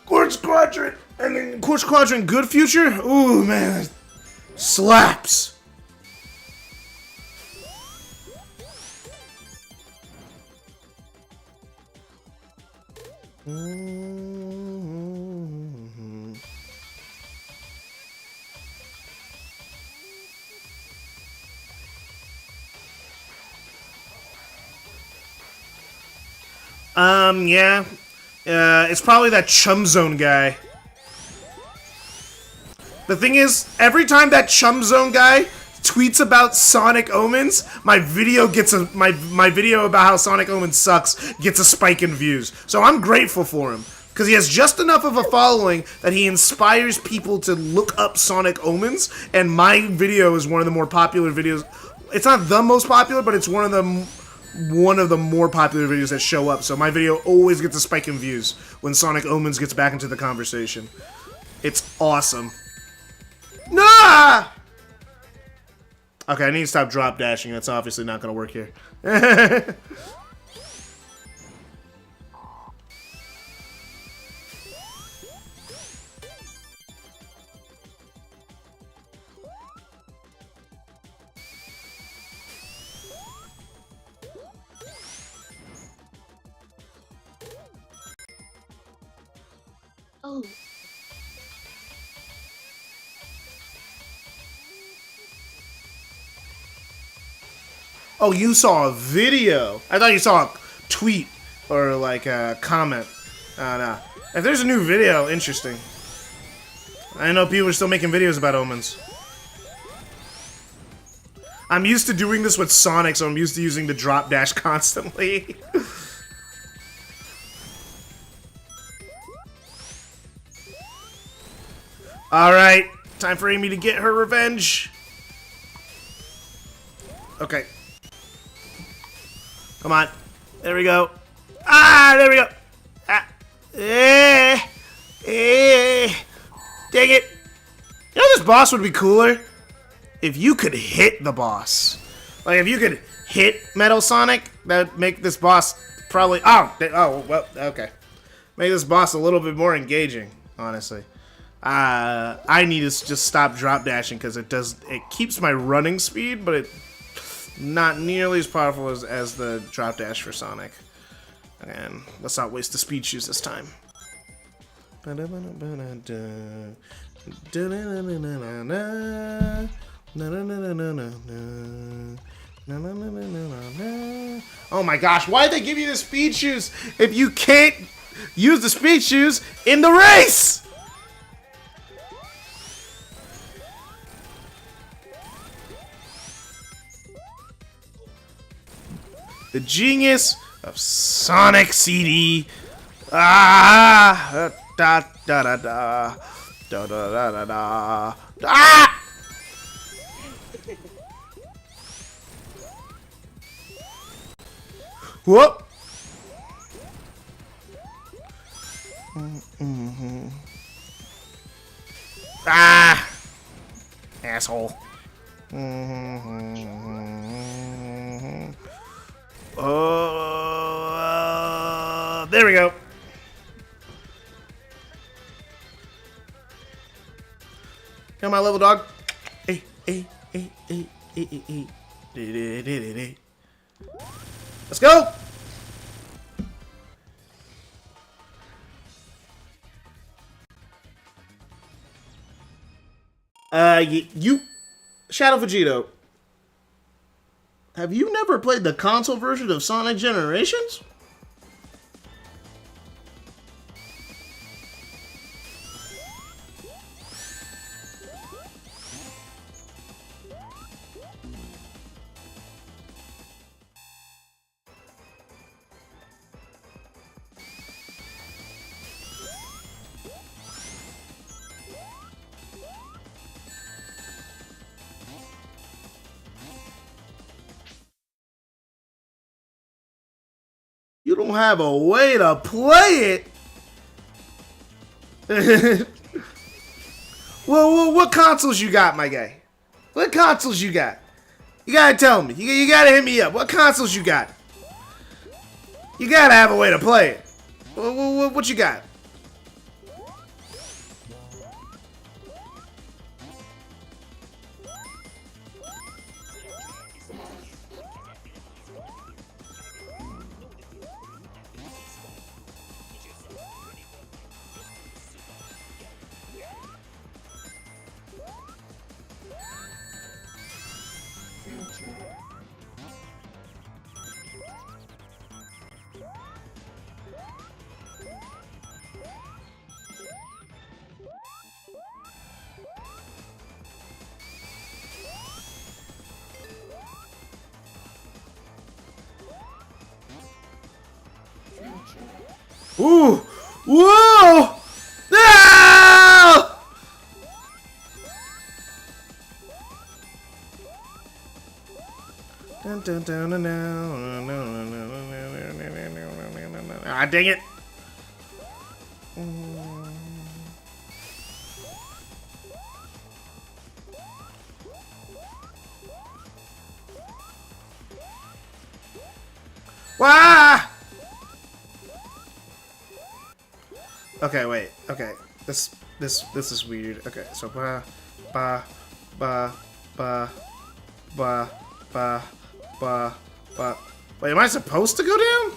Quartz Quadrant! And then Quartz Quadrant Good Future? Ooh, man. Slaps! Yeah. It's probably that Chum Zone guy. The thing is, every time that Chum Zone guy tweets about Sonic Omens, my video gets a my video about how Sonic Omens sucks gets a spike in views. So I'm grateful for him because he has just enough of a following that he inspires people to look up Sonic Omens, and my video is one of the more popular videos. It's not the most popular, but it's one of the more popular videos that show up. So my video always gets a spike in views when Sonic Omens gets back into the conversation. It's awesome. Nah! Okay, I need to stop drop dashing. That's obviously not going to work here. Oh. Oh, you saw a video. I thought you saw a tweet or like a comment. No. If there's a new video, interesting. I know people are still making videos about Omens. I'm used to doing this with Sonic, so I'm used to using the drop dash constantly. Alright, time for Amy to get her revenge. Okay. Come on. There we go. Ah, there we go. Ah. Dang it. You know, this boss would be cooler if you could hit the boss. Like, if you could hit Metal Sonic, that would make this boss probably... Oh, well, okay. Make this boss a little bit more engaging, honestly. I need to just stop drop dashing because it keeps my running speed, but it's not nearly as powerful as the drop dash for Sonic. And let's not waste the speed shoes this time. Oh my gosh, why did they give you the speed shoes if you can't use the speed shoes in the race? The genius of Sonic CD. Da da da da da da da da da. Ah! Whoop! Ah! Asshole. There we go. Come on, little dog. Hey. Let's go. You, Shadow Vegito. Have you never played the console version of Sonic Generations? You don't have a way to play it. Well, what consoles you got, my guy? What consoles you got? You gotta tell me. You gotta hit me up. What consoles you got? You gotta have a way to play it. What you got? Ooh! Whoa! Ah! Dun, dun, dun, dun, dun, dun. Ah, dang it! Wah! Okay, wait. Okay, this is weird. Okay, so ba ba ba ba ba ba ba ba. Wait, am I supposed to go down?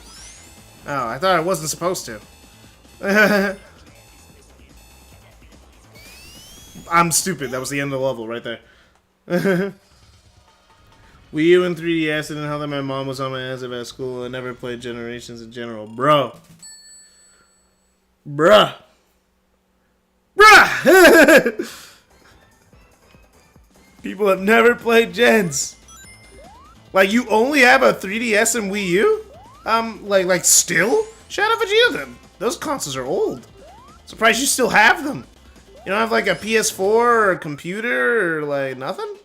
Oh, I thought I wasn't supposed to. I'm stupid. That was the end of the level right there. Wii U and 3DS, and then how that my mom was on my ass at school. I never played Generations in general, bro. Bruh. Bruh! People have never played Gens. Like, you only have a 3DS and Wii U? Like still? Shout out Vegeta then. Those consoles are old. Surprised you still have them. You don't have like a PS4 or a computer or like nothing?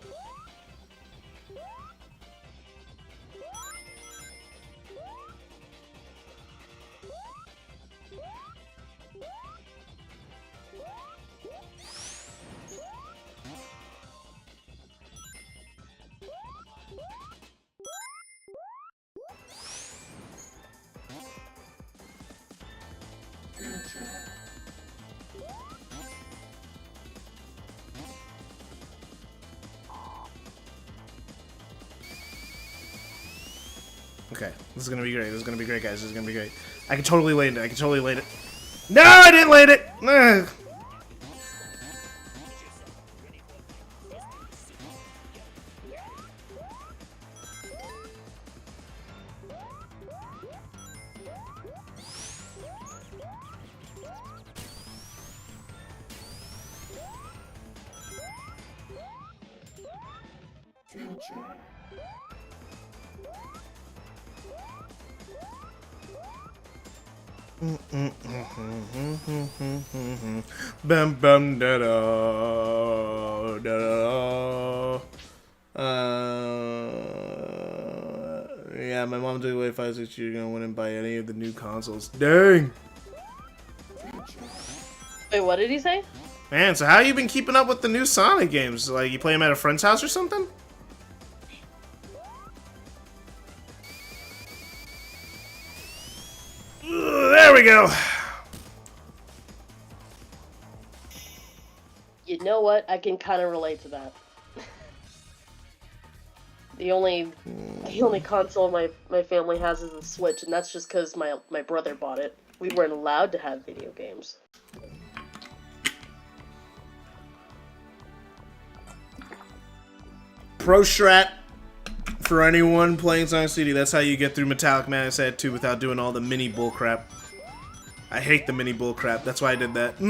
Okay, this is gonna be great. This is gonna be great, guys. This is gonna be great. I can totally land it. I can totally land it. No, I didn't land it! Ugh. Bum bum da da da. Yeah, my mom took away 5-6 years ago. Wouldn't buy any of the new consoles. Dang. Wait, what did he say? Man, so how you been keeping up with the new Sonic games? Like, you play them at a friend's house or something? There we go. You know what? I can kind of relate to that. The only console my family has is a Switch, and that's just because my brother bought it. We weren't allowed to have video games. Pro Strat for anyone playing Sonic CD. That's how you get through Metallic Madness at 2 without doing all the mini bullcrap. I hate the mini bullcrap. That's why I did that.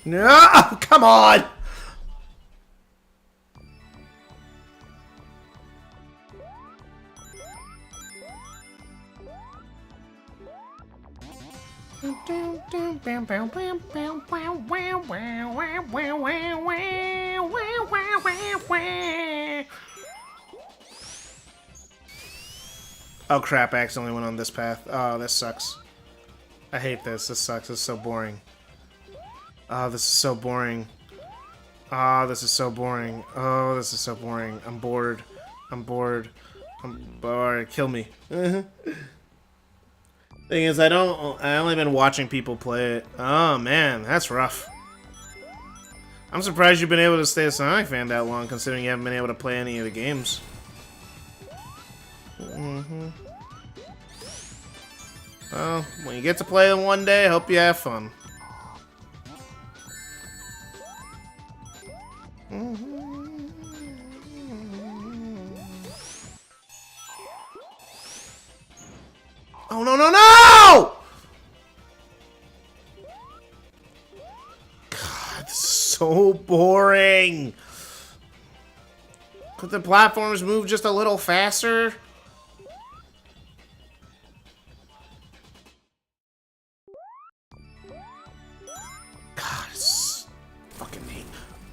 No, come on. Oh crap, I accidentally went on this path. Oh, this sucks. I hate this. This sucks. This is so boring. Oh, this is so boring. Oh, this is so boring. Oh, this is so boring. I'm bored. I'm bored. I'm bored. Kill me. Thing is, I only been watching people play it. Oh man, that's rough. I'm surprised you've been able to stay a Sonic fan that long, considering you haven't been able to play any of the games. Well, when you get to play them one day, I hope you have fun. Oh, no, no, no! God, this is so boring. Could the platforms move just a little faster? God, it's fucking hate.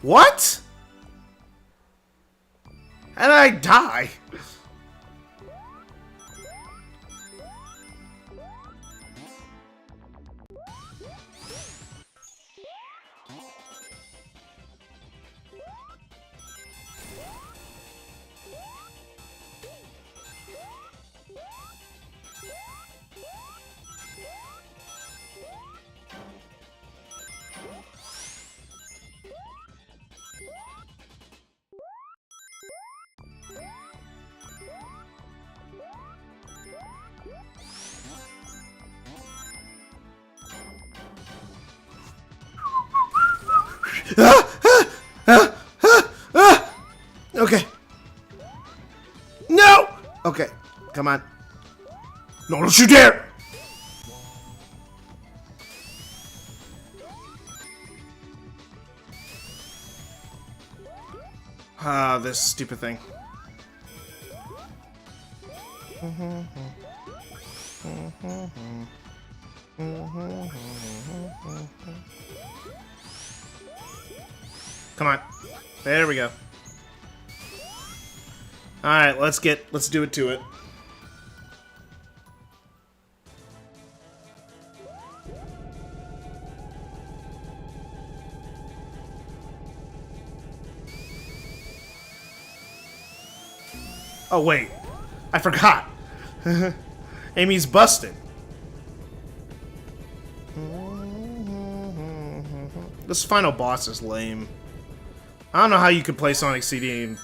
What? How did I die? Okay. No! Okay, come on. No, don't you dare! Ah, this stupid thing. Come on. There we go. Alright, let's do it to it. Oh wait, I forgot. Amy's busted. This final boss is lame. I don't know how you could play Sonic CD and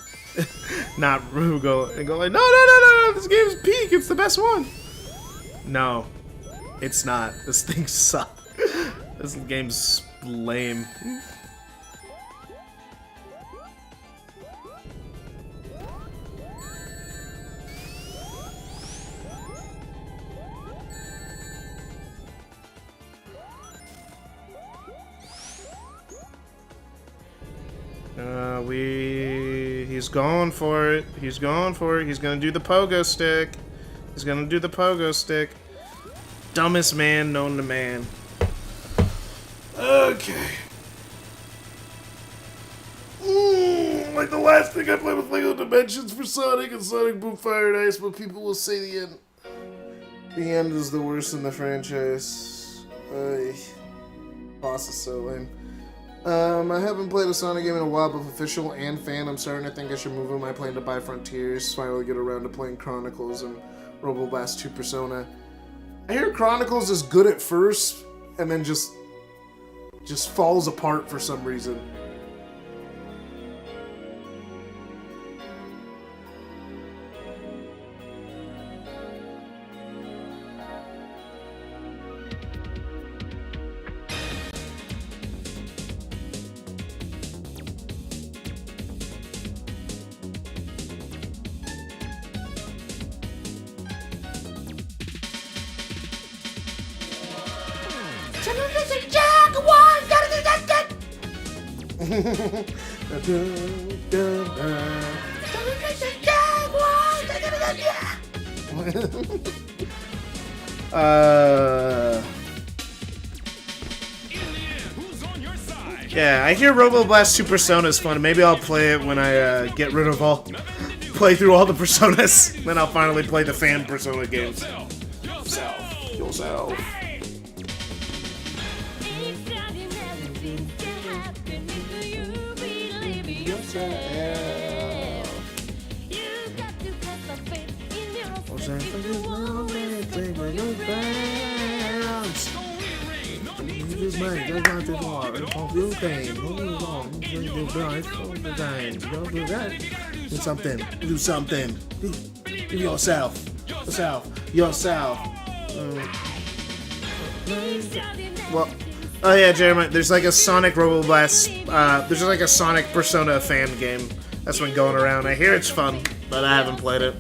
not go like, no, this game's peak, it's the best one. No, it's not. This thing sucks. This game's lame. He's going for it. He's going for it. He's gonna do the pogo stick. He's gonna do the pogo stick. Dumbest man known to man. Okay. Like the last thing I played with Lego Dimensions for Sonic and Sonic Boom Fire and Ice, but people will say the end. The end is the worst in the franchise. Boss is so lame. I haven't played a Sonic game in a while, but official and fan, I'm starting to think I should move on my plan to buy Frontiers, finally get around to playing Chronicles and Roboblast 2 Persona. I hear Chronicles is good at first, and then just falls apart for some reason. Yeah, I hear Roboblast 2 Persona is fun. Maybe I'll play it when I get rid of play through all the Personas. Then I'll finally play the fan Persona games. Yourself. Do something. Do yourself. Well, oh yeah, Jeremy, there's like a Sonic Roboblast, there's like a Sonic Persona fan game that's been going around. I hear it's fun, but I haven't played it.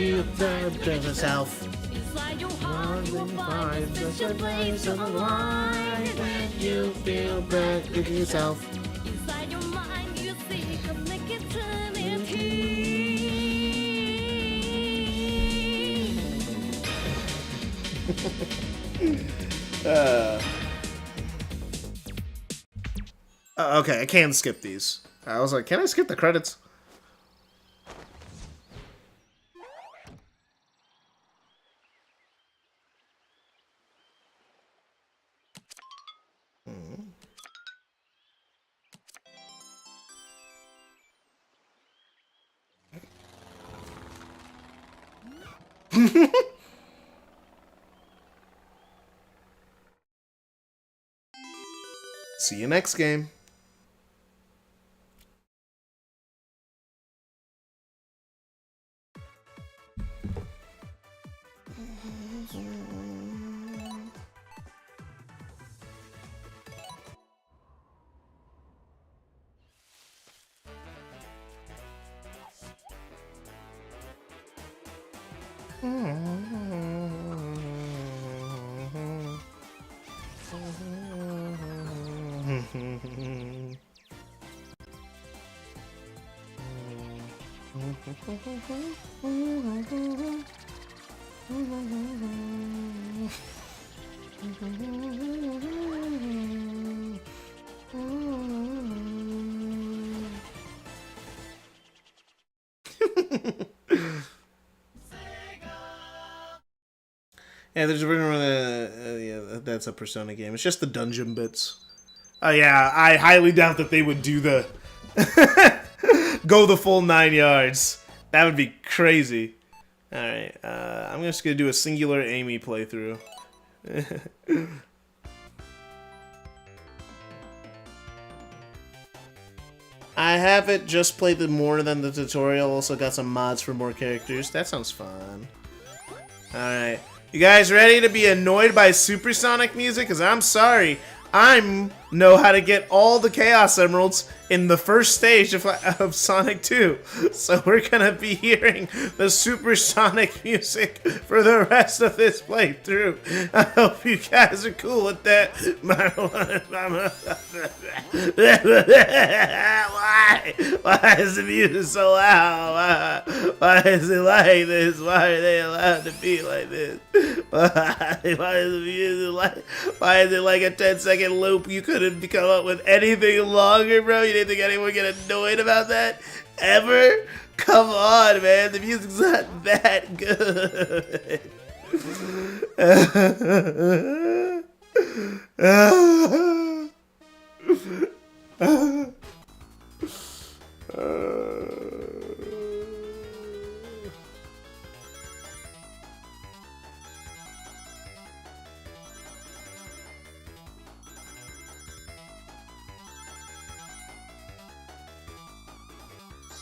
you build yourself. You find such a place of life and you feel back with yourself. Inside your mind, you think of negativity. Okay, I can skip these. I was like, can I skip the credits? See you next game. Yeah, there's yeah, that's a Persona game. It's just the dungeon bits. Oh yeah, I highly doubt that they would do the go the full 9 yards. That would be crazy. All right, I'm just gonna do a singular Amy playthrough. I haven't just played the more than the tutorial. Also got some mods for more characters. That sounds fun. All right. You guys ready to be annoyed by supersonic music? Because I'm sorry, I know how to get all the Chaos Emeralds in the first stage of Sonic 2. So we're going to be hearing the supersonic music for the rest of this playthrough. I hope you guys are cool with that. Why is the music so loud? Why is it like this? Why are they allowed to be like this? Why is the music like? Why is it like a 10-second loop? You couldn't come up with anything longer, bro. You didn't think anyone would get annoyed about that ever? Come on, man. The music's not that good.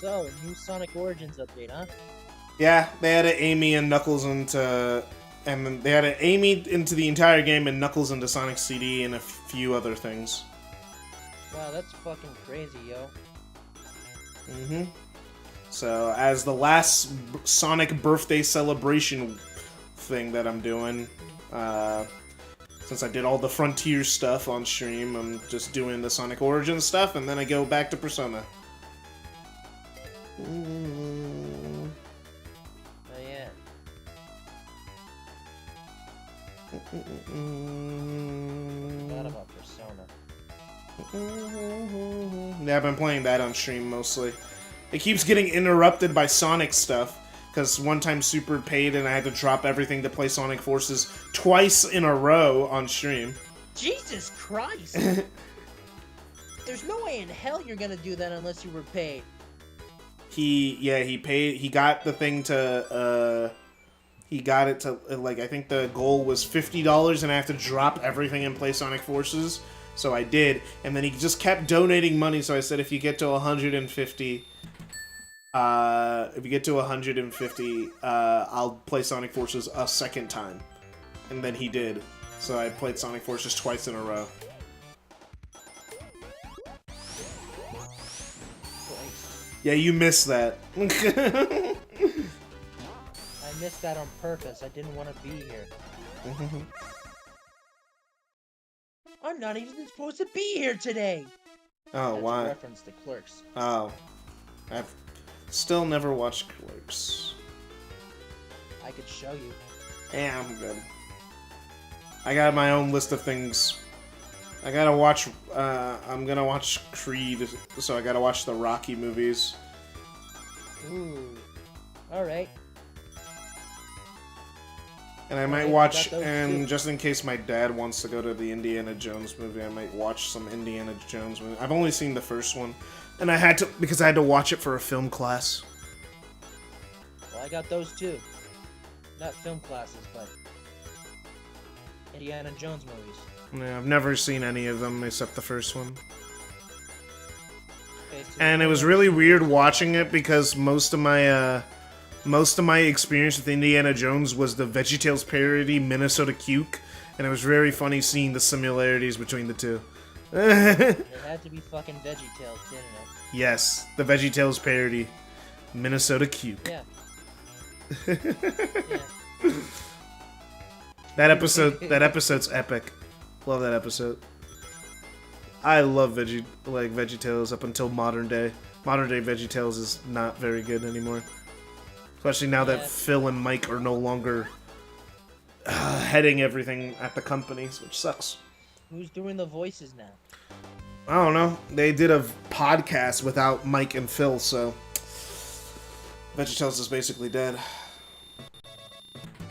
So, new Sonic Origins update, huh? Yeah, they had to Amy and Knuckles into, and then they had to Amy into the entire game and Knuckles into Sonic CD and a few other things. Wow, that's fucking crazy, yo. So, as the last Sonic birthday celebration thing that I'm doing, since I did all the Frontier stuff on stream, I'm just doing the Sonic Origins stuff, and then I go back to Persona. Oh yeah. Forgot about Persona. Yeah, I've been playing that on stream mostly. It keeps getting interrupted by Sonic stuff, because one time Super paid and I had to drop everything to play Sonic Forces twice in a row on stream. Jesus Christ! There's no way in hell you're gonna do that unless you were paid. He paid, he got the thing to, he got it to, like, I think the goal was $50 and I have to drop everything and play Sonic Forces, so I did, and then he just kept donating money, so I said if you get to 150, I'll play Sonic Forces a second time, and then he did, so I played Sonic Forces twice in a row. Twice. Yeah, you missed that. missed that on purpose. I didn't want to be here. I'm not even supposed to be here today. Oh, That's why? a reference to Clerks. Oh. I've still never watched Clerks. I could show you. Yeah, I'm good. I got my own list of things. I gotta watch, I'm gonna watch Creed, so I gotta watch the Rocky movies. Ooh. Alright. And I might Okay, watch, got those and too. just in case my dad wants to go to the Indiana Jones movie, I might watch some Indiana Jones movie. I've only seen the first one, and I had to, because I had to watch it for a film class. Well, I got those too. Not film classes, but Indiana Jones movies. Yeah, I've never seen any of them except the first one. Okay, so And it was really weird watching it because most of my experience with Indiana Jones was the VeggieTales parody Minnesota Cuke, and it was very funny seeing the similarities between the two. It had to be fucking VeggieTales, didn't it? Yes, the VeggieTales parody Minnesota Cuke. Yeah. That episode's epic. Love that episode. I love VeggieTales up until modern day. Modern day VeggieTales is not very good anymore. Especially now that Yeah. Phil and Mike are no longer heading everything at the companies, which sucks. Who's doing the voices now? I don't know. They did a podcast without Mike and Phil, so VeggieTales is basically dead.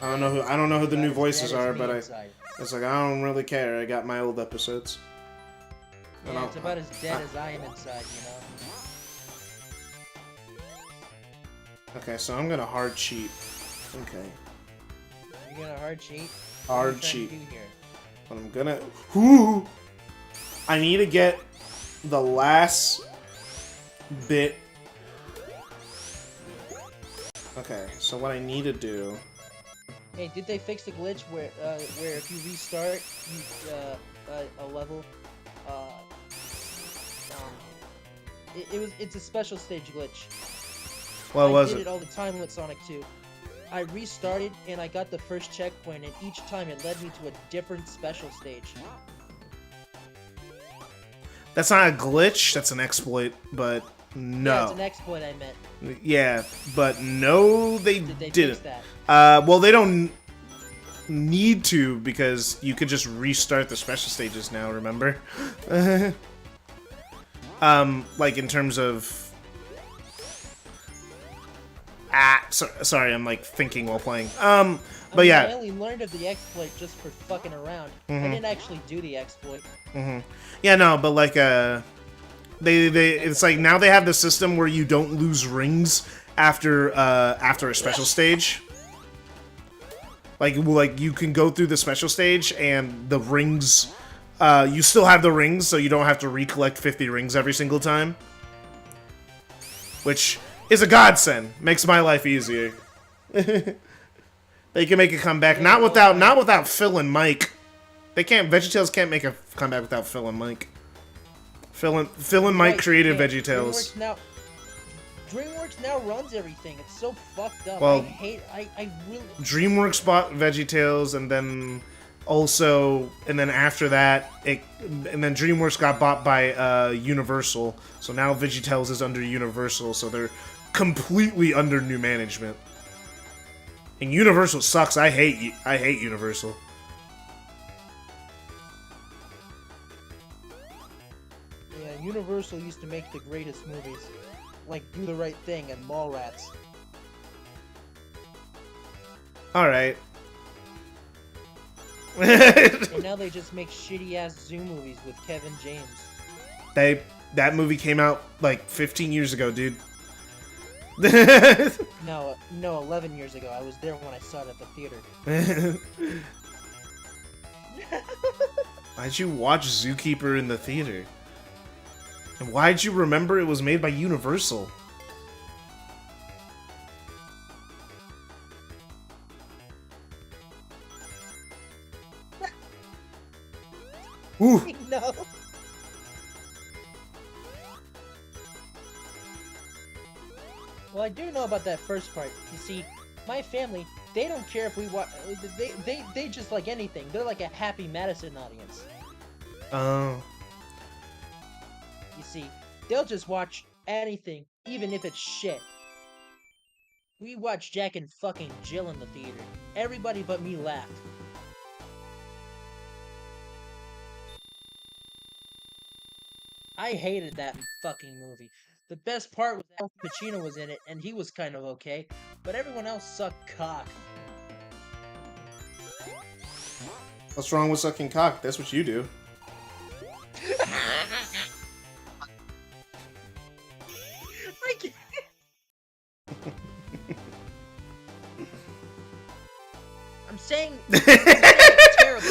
I don't know who the new voices are, but it's like I don't really care. I got my old episodes. And Yeah, I'll- it's about as dead as I am inside, you know? Okay, so I'm gonna hard cheat. Okay. You're gonna hard cheat? Hard What are you cheat. trying to do here? But I'm gonna... Whoo! I need to get the last bit... Okay, so what I need to do... Hey, did they fix the glitch where if you restart a level, it's a special stage glitch. What was I did it? it all the time with Sonic 2. I restarted and I got the first checkpoint, and each time it led me to a different special stage. That's not a glitch, that's an exploit, but Yeah, no. it's an exploit I meant. Yeah, but no, they Did they didn't. fix that? Well, they don't need to because you could just restart the special stages now, remember? Like in terms of... sorry, I'm like thinking while playing. But I mean, I yeah. only learned of the exploit just for fucking around. I Mhm. didn't actually do the exploit. Yeah, no, but like, it's like now they have the system where you don't lose rings after a special stage. Like you can go through the special stage and the rings, you still have the rings, so you don't have to recollect 50 rings every single time. Which is a godsend. Makes my life easier. They can make a comeback, not without Phil and Mike. They can't. VeggieTales can't make a comeback without Phil and Mike. Phil and Mike Right, created yeah, VeggieTales. DreamWorks now runs everything. It's so fucked up. Well, I really... DreamWorks bought VeggieTales, and then after that, and then DreamWorks got bought by Universal. So now VeggieTales is under Universal. So they're completely under new management. And Universal sucks. I hate Universal. Yeah, Universal used to make the greatest movies. Like Do the Right Thing and Mallrats. All right. And now they just make shitty-ass zoo movies with Kevin James. That movie came out like 15 years ago, dude. No, 11 years ago. I was there when I saw it at the theater. Why'd you watch Zookeeper in the theater? And why'd you remember it was made by Universal? Ooh. No. Well, I do know about that first part. You see, my family, they don't care if we watch. They just like anything. They're like a Happy Madison audience. Oh. You see, they'll just watch anything, even if it's shit. We watched Jack and fucking Jill in the theater. Everybody but me laughed. I hated that fucking movie. The best part was Al Pacino was in it, and he was kind of okay, but everyone else sucked cock. What's wrong with sucking cock? That's what you do. I can't. I'm saying it's terrible.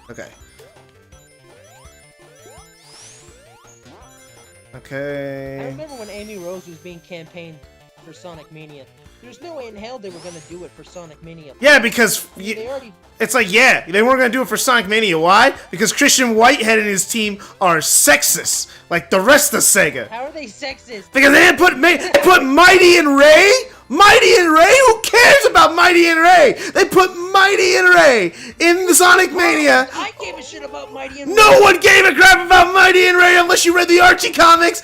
Okay. Okay. I remember when Amy Rose was being campaigned for Sonic Mania. There's no way in hell they were gonna do it for Sonic Mania. Yeah, because They already. it's like, yeah, they weren't gonna do it for Sonic Mania. Why? Because Christian Whitehead and his team are sexist, like the rest of Sega. How are they sexist? Because they didn't put Mighty and Ray. Mighty and Ray? Who cares about Mighty and Ray? They put Mighty and Ray in the Sonic Mania. I gave a shit about Mighty and No one gave a crap about Mighty and Ray unless you read the Archie comics.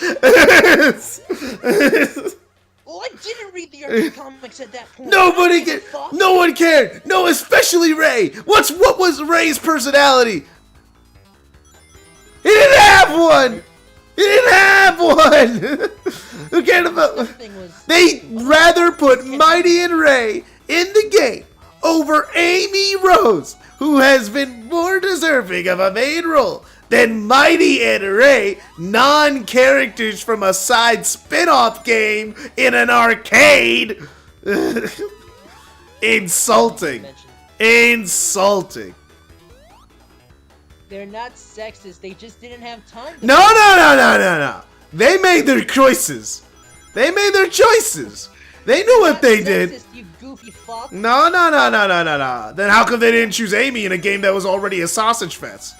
Well, I didn't read the Archie comics at that point. Nobody cared. No one cared. No, especially Ray. What was Ray's personality? He didn't have one. He didn't have one. Who cared about? Something was. They rather put Mighty and Ray in the game over Amy Rose, who has been more deserving of a main role than Mighty and Ray, non-characters from a side spin-off game in an arcade. Insulting. Insulting. They're not sexist. They just didn't have time. To No. They made their choices. They made their choices. They knew what they did. Sexist, you goofy fuck. No. Then how come they didn't choose Amy in a game that was already a sausage fest?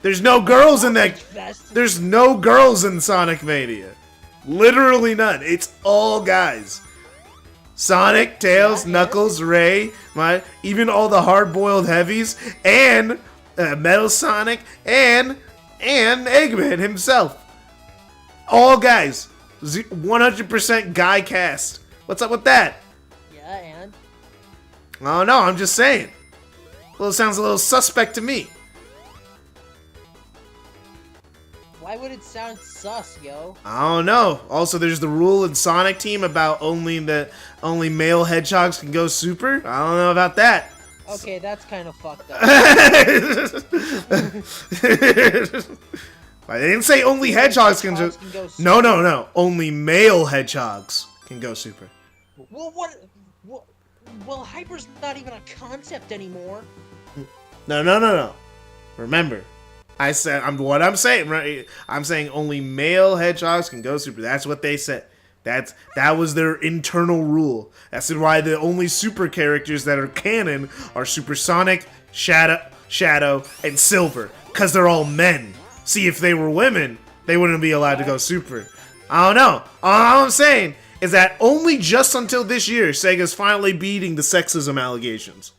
There's no girls in that. Fest. There's no girls in Sonic Mania. Literally none. It's all guys. Sonic, Tails, Knuckles, Ray, even all the hard-boiled heavies, and Metal Sonic, and Eggman himself. All guys. 100% guy cast. What's up with that? Yeah, and Oh no, I'm just saying. Well, it sounds a little suspect to me. why would it sound sus, yo? I don't know. Also, there's the rule in Sonic Team about only male hedgehogs can go super. I don't know about that. Okay, that's kind of fucked up. I didn't say only hedgehogs can go. No. Only male hedgehogs can go super. Well, well, hyper's not even a concept anymore. No. Remember, I'm saying, right? I'm saying only male hedgehogs can go super. That's what they said. That was their internal rule. That's why the only super characters that are canon are Supersonic, Shadow, and Silver, because they're all men. See, if they were women, they wouldn't be allowed to go super. I don't know. All I'm saying is that only just until this year, Sega's finally beating the sexism allegations.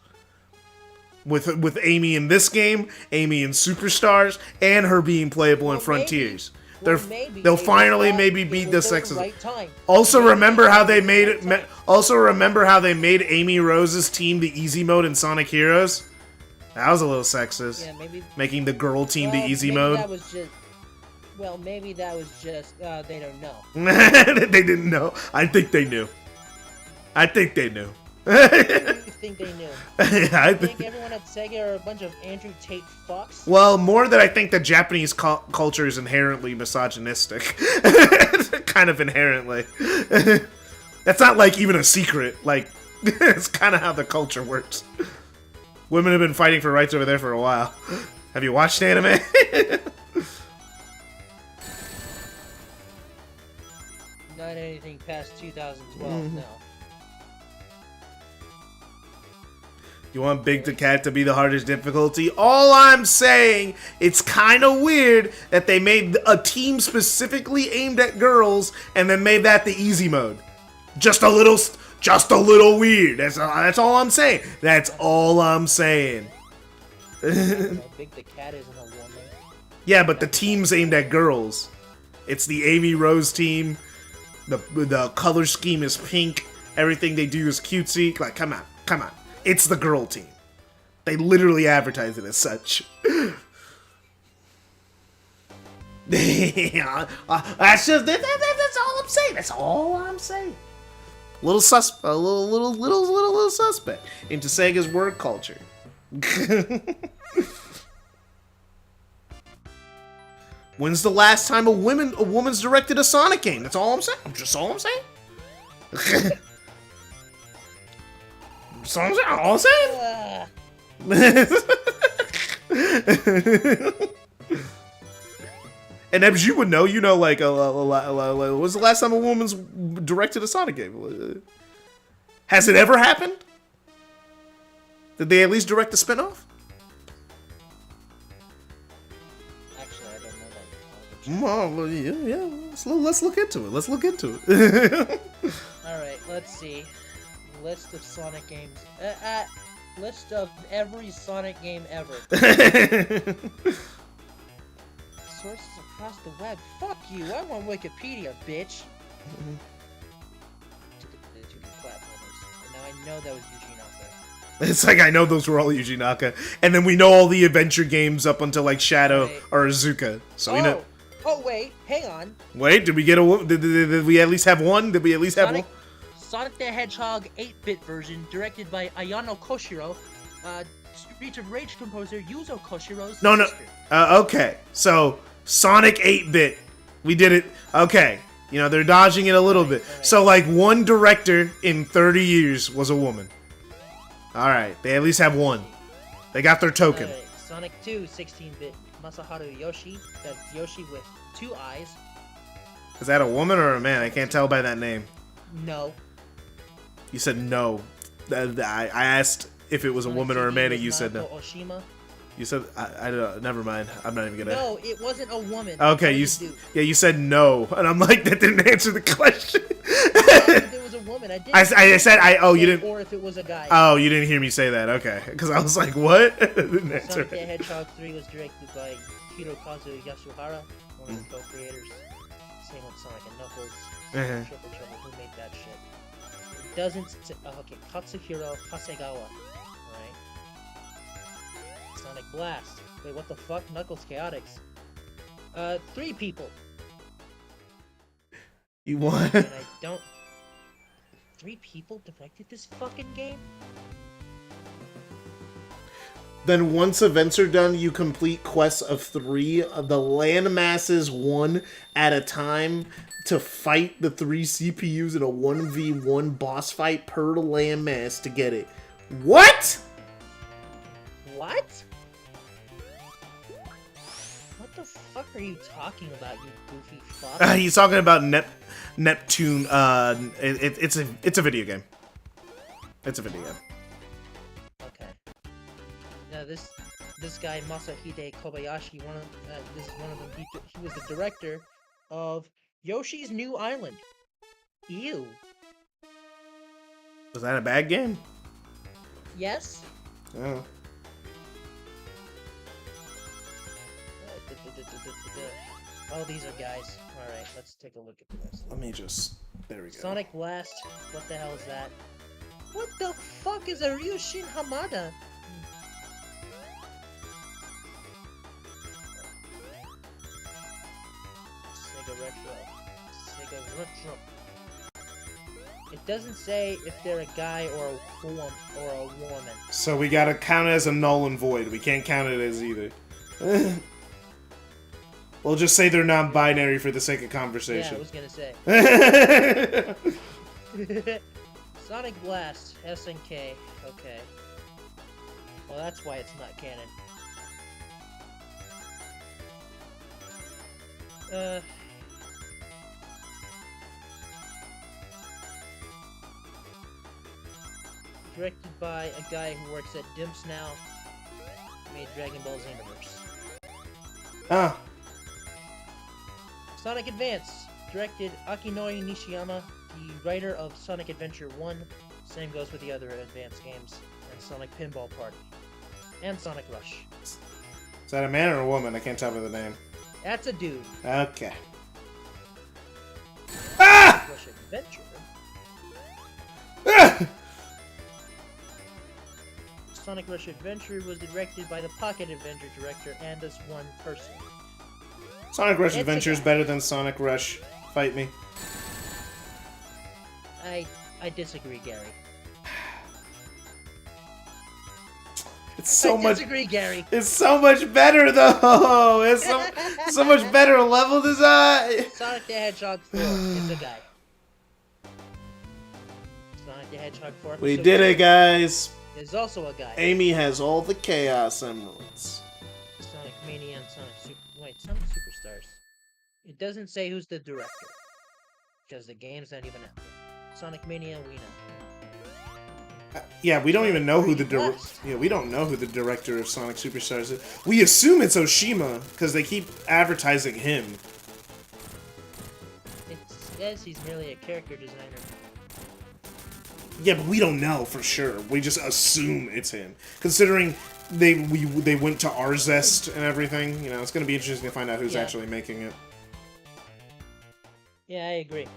With Amy in this game, Amy in Superstars, and her being playable in Frontiers. They'll finally maybe beat the sexism. Right Also, remember how they made it. Also, remember how they made Amy Rose's team the easy mode in Sonic Heroes. That was a little sexist. Yeah, maybe. Making the girl team the easy maybe mode. That was just. Well, maybe that was just. They don't know. They didn't know. I think they knew. What do you think they knew? I You think everyone at Sega are a bunch of Andrew Tate fucks? Well, more that I think the Japanese culture is inherently misogynistic. Kind of inherently. That's not like even a secret. Like, it's kind of how the culture works. Women have been fighting for rights over there for a while. Have you watched anime? Not anything past 2012, no. You want Big the Cat to be the hardest difficulty? All I'm saying, it's kind of weird that they made a team specifically aimed at girls and then made that the easy mode. Just a little weird. That's all I'm saying. That's all I'm saying. Big the Cat isn't a woman. Yeah, but the team's aimed at girls. It's the Amy Rose team. The color scheme is pink. Everything they do is cutesy. Like, come on. It's the girl team. They literally advertise it as such. That's all I'm saying. That's all I'm saying. A little suspect into Sega's word culture. When's the last time a woman's directed a Sonic game? That's all I'm saying. Just all I'm saying. All I'm saying. And Ebs, you would know. You know, like, when's the last time a woman's directed a Sonic game? Has it ever happened? Did they at least direct the spinoff? Actually, I don't know that. Well, yeah. Let's look into it. Alright, let's see. List of Sonic games. List of every Sonic game ever. Sources across the web. Fuck you. I'm on Wikipedia, bitch. To the platformers. And now I know that was Yuji Naka. It's like I know those were all Yuji Naka, and then we know all the adventure games up until like Shadow or Azuka. So we know. Oh wait, hang on. Wait, did we get a? Did we at least have one? Did we at least have one? Sonic the Hedgehog 8-bit version, directed by Ayano Koshiro, Streets of Rage composer Yuzo Koshiro's sister. Okay, so Sonic 8-bit, we did it. Okay, you know they're dodging it a little bit. Right. So like one director in 30 years was a woman. All right, they at least have one. They got their token. Right. Sonic 2 16-bit, Masaharu Yoshi. That's Yoshi with 2 eyes. Is that a woman or a man? I can't tell by that name. No. You said no. I asked if it was a woman or a man, and you said no. Oshima. You said I don't know. Never mind. I'm not even gonna. No, it wasn't a woman. Okay, you said no, and I'm like that didn't answer the question. If it was a woman, I didn't. I said you didn't. Or if it was a guy. Oh, you didn't hear me say that. Okay, because I was like, what? Didn't answer Sonic the it. Hedgehog 3 was directed by Hirokazu Yasuhara, one of the co-creators. Same with Sonic and Knuckles. Triple Trouble. Who made that shit? It doesn't. Okay, Katsuhiro Hasegawa. Alright. Sonic Blast. Wait, what the fuck? Knuckles Chaotix. 3 people. You want? And I don't. 3 people directed this fucking game? Then once events are done, you complete quests of 3 of the land masses 1 at a time to fight the 3 CPUs in a 1v1 boss fight per landmass to get it. What? What? What the fuck are you talking about, you goofy fuck? He's talking about Neptune. It's a video game. It's a video game. Okay. Now this guy Masahide Kobayashi, this is one of them. He was the director of Yoshi's New Island. Ew. Was that a bad game? Yes. Oh. Oh, these are guys. All right, let's take a look at this. Let me just. There we go. Sonic Blast. What the hell is that? What the fuck is a Ryushin Hamada? Sega Retro. It doesn't say if they're a guy or a woman. So we gotta count it as a null and void. We can't count it as either. We'll just say they're non-binary for the sake of Yeah, I conversation. was gonna say. Sonic Blast, SNK. Okay. Well, that's why it's not canon. Directed by a guy who works at Dimps now. Made Dragon Ball Xenoverse. Ah, Sonic Advance. Directed Akinori Nishiyama, the writer of Sonic Adventure 1. Same goes with the other Advance games. And Sonic Pinball Party. And Sonic Rush. is that a man or a woman? I can't tell by the name. That's a dude. Okay. Ah! Rush Adventure. Ah! Sonic Rush Adventure was directed by the Pocket Adventure director and this one person. Sonic Rush It's a Adventure is guy. better than Sonic Rush. Fight me. I disagree, Gary. It's so I much. disagree, Gary. It's so much better though. It's so much better level design. Sonic the Hedgehog 4 is a guy. Sonic the Hedgehog 4. We did it, guys. Is also a guy. Amy has all the Chaos Emeralds. Sonic Mania and Sonic Superstars. It doesn't say who's the director. Because the game's not even out yet. Sonic Mania, we know. Yeah, we don't even know who the Blast. we don't know who the director of Sonic Superstars is. We assume it's Oshima because they keep advertising him. It says he's merely a character designer. Yeah, but we don't know for sure. We just assume it's him, considering they went to Arzest and everything. You know, it's gonna be interesting to find out who's Yeah. actually making it. Yeah, I agree.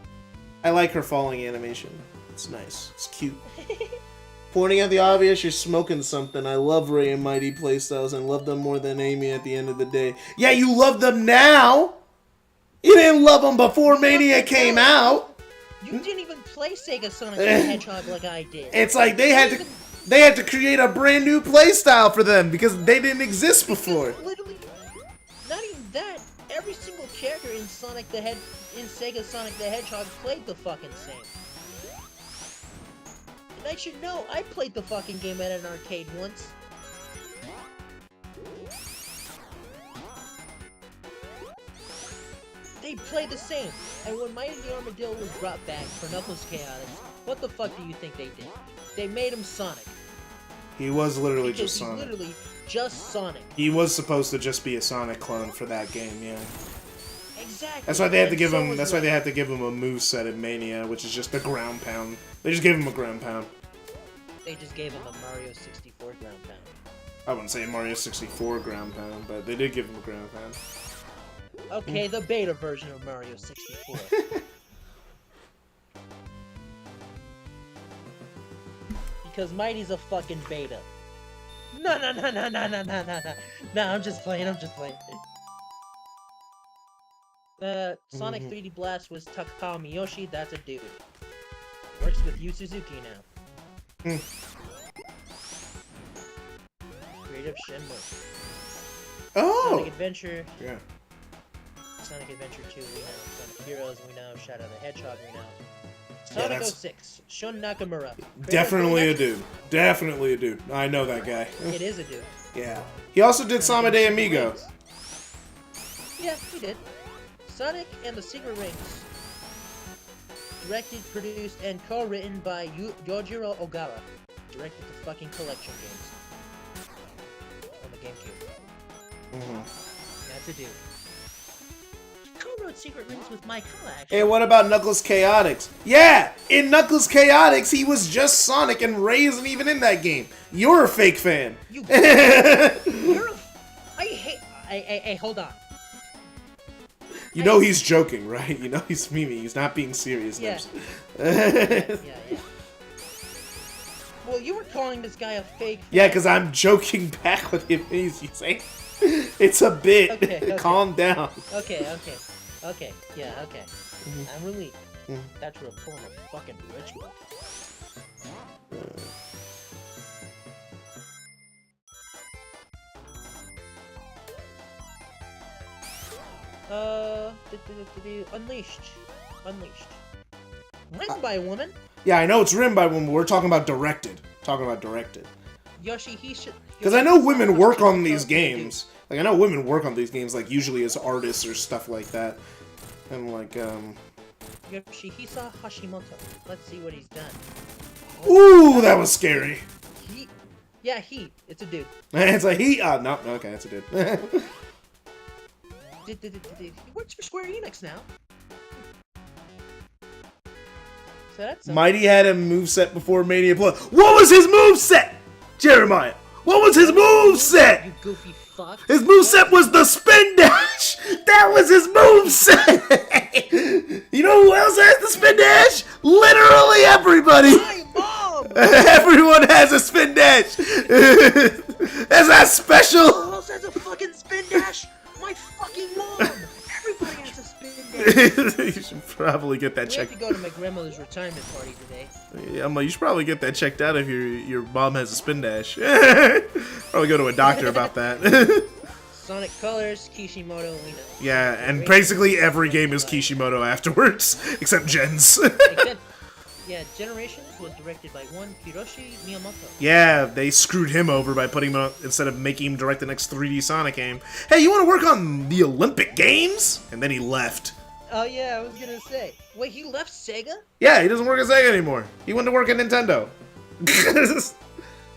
I like her falling animation. It's nice. It's cute. Pointing at the obvious, you're smoking something. I love Ray and Mighty playstyles and love them more than Amy at the end of the day. Yeah, you love them now! You didn't love them before Mania came out! You didn't even play Sega Sonic the Hedgehog like I did. It's like they had to create a brand new playstyle for them because they didn't exist before. Literally, not even that. Every single character in Sega Sonic the Hedgehog played the fucking same. And I should know, I played the fucking game at an arcade once. They play the same. And when Mighty the Armadillo was brought back for Knuckles Chaotix, what the fuck do you think they did? They made him Sonic. He was literally Because just he's Sonic. literally just Sonic. He was supposed to just be a Sonic clone for that game, yeah. Exactly. That's why they had to And give so him. was That's why they Ray. had to give him a moveset in Mania, which is just the ground pound. They just gave him a ground pound. They just gave him a Mario 64 ground pound. I wouldn't say Mario 64 ground pound, but they did give him a ground pound. Okay, the beta version of Mario 64. Because Mighty's a fucking beta. No. No, I'm just playing. Sonic 3D Blast was Takao Miyoshi, that's a dude. Works with Yu Suzuki now. Creative Shenmue. Oh! Sonic Adventure. Yeah. Sonic Adventure 2 we know. Sonic Heroes we know. Shadow the Hedgehog we know. Sonic that's- 06. Shun Nakamura. Creator Definitely a of dude. Definitely a dude. I know that guy. It is a dude. Yeah. He also did Sama de Amigo. Yeah, he did. Sonic and the Secret Rings. Directed, produced, and co-written by Yojiro Ogawa. Directed the fucking collection games. On the GameCube. That's a dude. He co-wrote Secret Rings with Mike Halla, actually. Hey, what about Knuckles Chaotix? Yeah! In Knuckles Chaotix, he was just Sonic, and Ray isn't even in that game. You're a fake fan. You're a... I hate... Hey, hold on. You know he's joking, right? You know he's memeing. He's not being serious. Yeah. Yeah, Yeah. Well, you were calling this guy a fake... because I'm joking back with him. He's saying it's a bit. Okay. Calm down. Okay. Yeah, okay. I'm really... That's real pulling a fucking ritual. Unleashed. Written by a woman? Yeah, I know it's written by one, but we're talking about directed. Because I know women work on these games. Like, I know women work on these games, like, usually as artists or stuff like that. And, like, Yoshihisa Hashimoto. Let's see what he's done. Ooh, that was scary. Yeah, it's a dude. It's a he. No, okay, it's a dude. He works for Square Enix now. So that's Mighty had a moveset before Mania Plus. What was his moveset, Jeremiah? What was his moveset? You goofy fuck. His moveset was the spin dash. That was his moveset. You know who else has the spin dash? Literally everybody. My mom. Everyone has a spin dash. That's not special. Who else has a fucking spin dash? My fucking mom. Everybody has a spin dash. You should probably get that We have checked. to go to my grandmother's retirement party today. Yeah, I'm like, you should probably get that checked out if your mom has a spin dash. Probably go to a doctor about that. Sonic Colors, Kishimoto, we know. Yeah, and basically every game is Kishimoto afterwards, except Gen's. Except, yeah, Generations was directed by one Hiroshi Miyamoto. Yeah, they screwed him over by putting him instead of making him direct the next 3D Sonic game. Hey, you want to work on the Olympic Games? And then he left. Oh yeah, I was gonna say. Wait, he left Sega? Yeah, he doesn't work at Sega anymore. He went to work at Nintendo.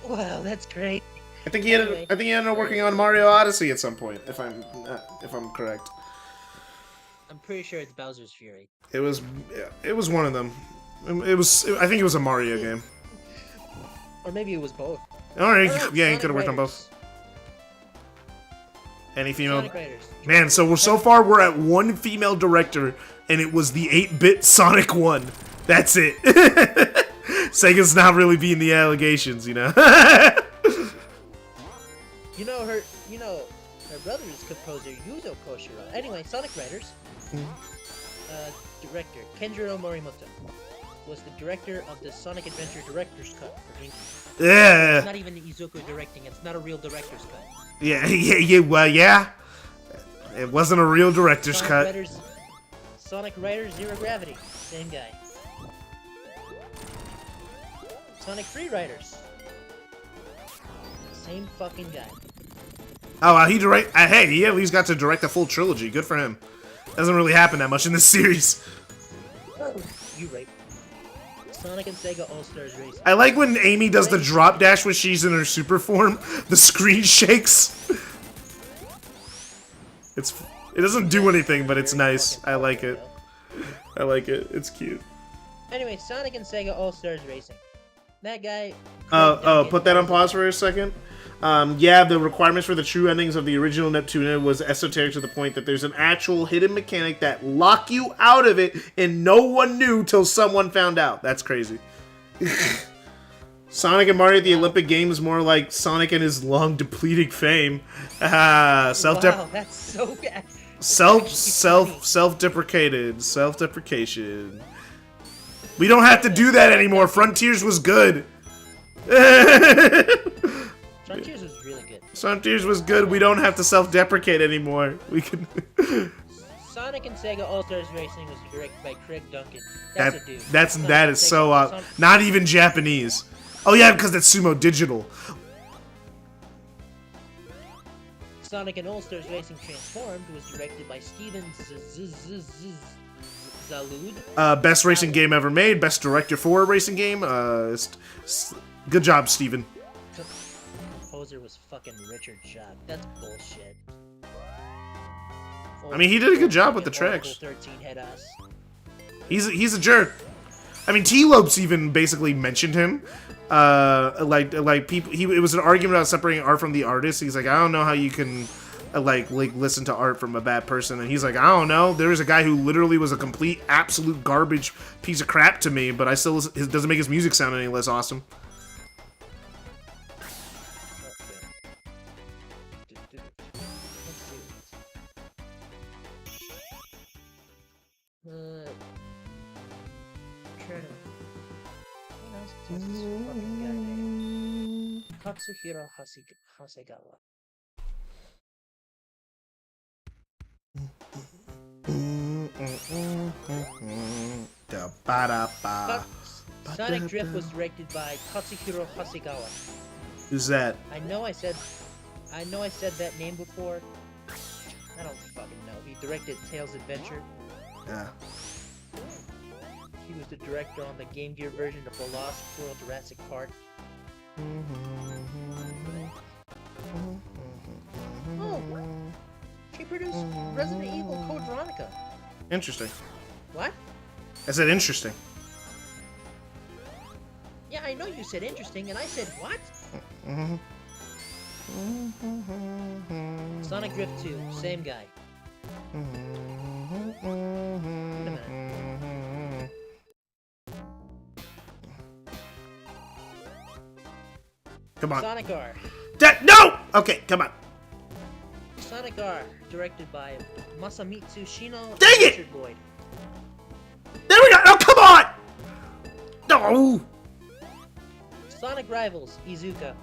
Wow, that's great. I think he ended up working on Mario Odyssey at some point, if I'm correct. I'm pretty sure it's Bowser's Fury. It was one of them. I think it was a Mario game. Or maybe it was both. Alright, Alright, yeah, he Sonic could have worked on Riders. both. Any female? Sonic Riders. Man, so far we're at one female director, and it was the 8-bit Sonic one. That's it. Sega's not really being the allegations, you know. Her brother is composer Yuzo Koshiro. Anyway, Sonic Riders. Director Kenjiro Morimoto was the director of the Sonic Adventure Director's Cut for GameCube. Yeah. It's not even Izuku directing, it's not a real director's cut. Yeah. Well, yeah. It wasn't a real director's cut. Sonic Riders Zero Gravity, same guy. Sonic Free Riders, same fucking guy. Oh, wow, hey, he at least got to direct a full trilogy. Good for him. Doesn't really happen that much in this series. You right. Sonic and Sega All-Stars Racing. I like when Amy does the drop dash when she's in her super form. The screen shakes. It doesn't do anything, but it's nice. I like it. I like it. It's cute. Anyway, Sonic and Sega All-Stars Racing. That guy... Put that on pause for a second. Yeah, the requirements for the true endings of the original Neptuna was esoteric to the point that there's an actual hidden mechanic that lock you out of it, and no one knew till someone found out. That's crazy. Sonic and Mario at the Olympic Games more like Sonic and his long depleting fame. Wow, that's so bad. Self-deprecation. We don't have to do that anymore. Frontiers was good. Frontiers was really good. Frontiers was good. We don't have to self-deprecate anymore. We can. Sonic and Sega All-Stars Racing was directed by Craig Duncan. That's a dude. That is so not even Japanese. Oh yeah, because that's Sumo Digital. Sonic and All-Stars Racing Transformed was directed by Steven Zalud. Best racing game ever made. Best director for a racing game. Good job, Steven. Composer was fucking Richard Schaub. That's bullshit. I mean, he did a good job with the tracks. 13 head us. He's a jerk. I mean, T-Lopes even basically mentioned him. Like people. It was an argument about separating art from the artist. He's like, I don't know how you can like listen to art from a bad person. And he's like, I don't know. There is a guy who literally was a complete, absolute garbage piece of crap to me, but it doesn't make his music sound any less awesome. Katsuhiro Hasegawa. Sonic Drift was directed by Katsuhiro Hasegawa. Who's that? I know I said that name before. I don't fucking know. He directed Tails Adventure. Yeah. He was the director on the Game Gear version of The Lost World Jurassic Park. Oh, what? He produced Resident Evil Code Veronica. Interesting. What? I said interesting. Yeah, I know you said interesting, and I said what? Sonic Drift 2, same guy. Wait a minute. Come on. Sonic R. No! Okay, come on. Sonic R, directed by Masamitsu Shino Dang and it! Richard Boyd. There we go! Oh, come on! No! Sonic Rivals, Iizuka.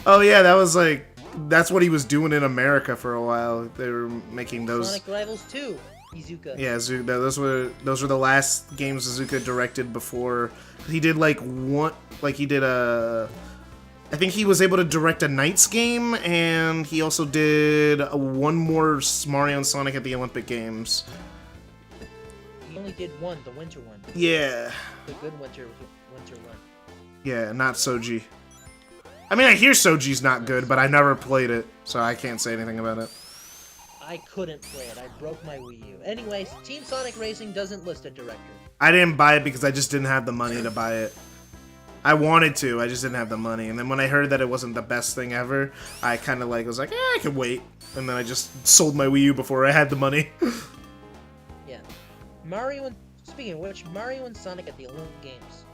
Oh yeah, that was like... That's what he was doing in America for a while. They were making those... Sonic Rivals 2, Iizuka. Yeah, those were the last games Iizuka directed before... He did like one... Like he did a... I think he was able to direct a Knights game, and he also did one more Mario and Sonic at the Olympic Games. He only did one, the winter one. Yeah. The good winter one. Yeah, not Soji. I mean, I hear Soji's not good, but I never played it, so I can't say anything about it. I couldn't play it. I broke my Wii U. Anyways, Team Sonic Racing doesn't list a director. I didn't buy it because I just didn't have the money to buy it. I wanted to, I just didn't have the money. And then when I heard that it wasn't the best thing ever, I kind of was like, I can wait. And then I just sold my Wii U before I had the money. Yeah. Speaking of which, Mario and Sonic at the Olympic Games.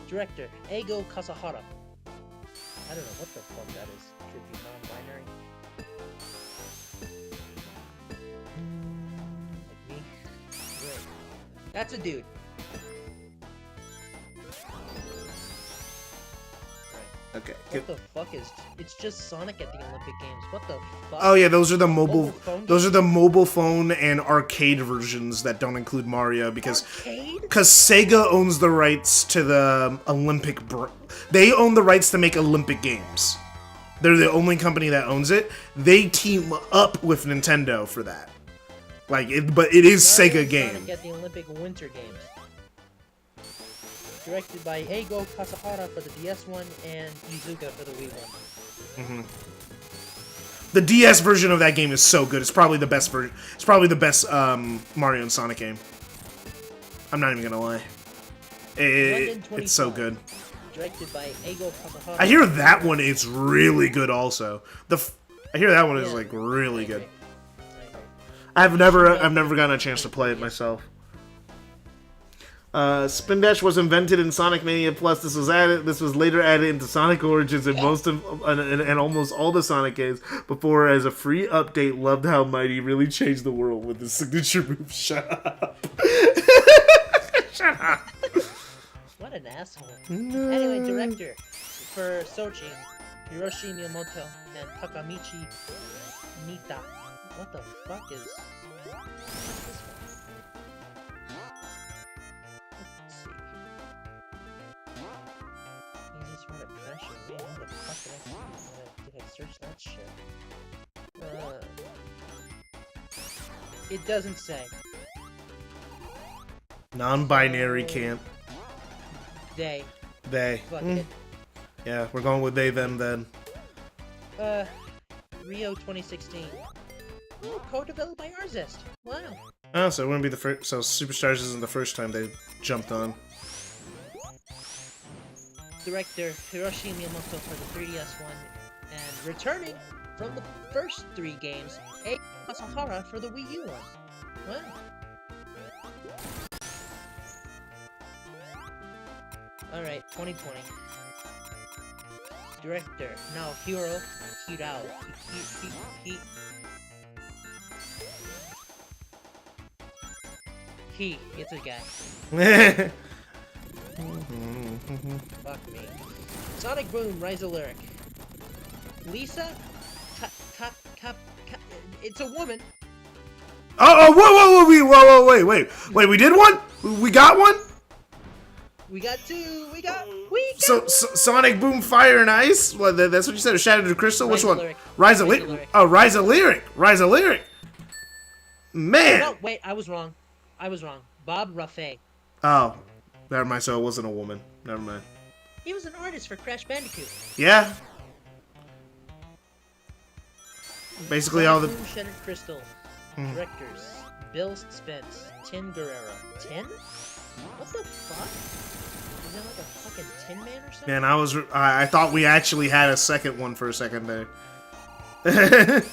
Director, Eigo Kasahara. I don't know what the fuck that is. Could be non-binary. Like me? Right. That's a dude. Okay. What the fuck is... It's just Sonic at the Olympic Games. What the fuck? Oh yeah, those are the mobile phone those are the mobile phone and arcade versions that don't include Mario because Arcade? Sega owns the rights to the they own the rights to make Olympic Games. They're the only company that owns it. They team up with Nintendo for that. But it is Mario Sega and game. Sonic at the Olympic Winter Games. Directed by Eigo Kasahara for the DS one and Iizuka for the Wii one. The DS version of that game is so good. It's probably the best version. It's probably the best Mario and Sonic game. I'm not even gonna lie. It's so good. Directed by Eigo Kasahara. I hear that one is really good also. I hear that one is like really good. I agree. I've never gotten a chance to play it myself. Spin Dash was invented in Sonic Mania Plus. This was later added into Sonic Origins and almost all the Sonic games before as a free update. Loved how Mighty really changed the world with his signature move. Shut up. Shut up. What an asshole. Anyway, director for Sochi, Hiroshi Miyamoto and Takamichi Nita. What the fuck is this one? Let's see. Easy smart pressure. Man, what the fuck did I search that shit? It doesn't say. Non-binary camp. They. Fuck it. Yeah, we're going with they, them, then. Rio 2016. Oh, co-developed by Arzest. Wow. Oh, so it wouldn't be the first. So Superstars isn't the first time they jumped on. Director Hiroshi Miyamoto for the 3DS one, and returning from the first 3 games, Eigo Kasahara for the Wii U one. Wow. Alright, 2020. Director Naohiro Hirao. It's a guy. Fuck me. Sonic Boom, Rise of Lyric. Lisa? It's a woman. Whoa, wait, we did one? We got one? We got two. Sonic Boom Fire and Ice. Well, that's what you said. Or Shattered Crystal. Which one? Rise of Lyric. Lyric. Oh, Rise of Lyric. Rise of Lyric. Man. No, wait, I was wrong. Bob Raffet. Oh, never mind. So it wasn't a woman. Never mind. He was an artist for Crash Bandicoot. Yeah. Basically all the. Boom, Shattered Crystal. Directors: Bill Spence, Tin Guerrero. Tin? What the fuck? Is that like a fucking Tin Man or something? Man, I thought we actually had a second one for a second there. I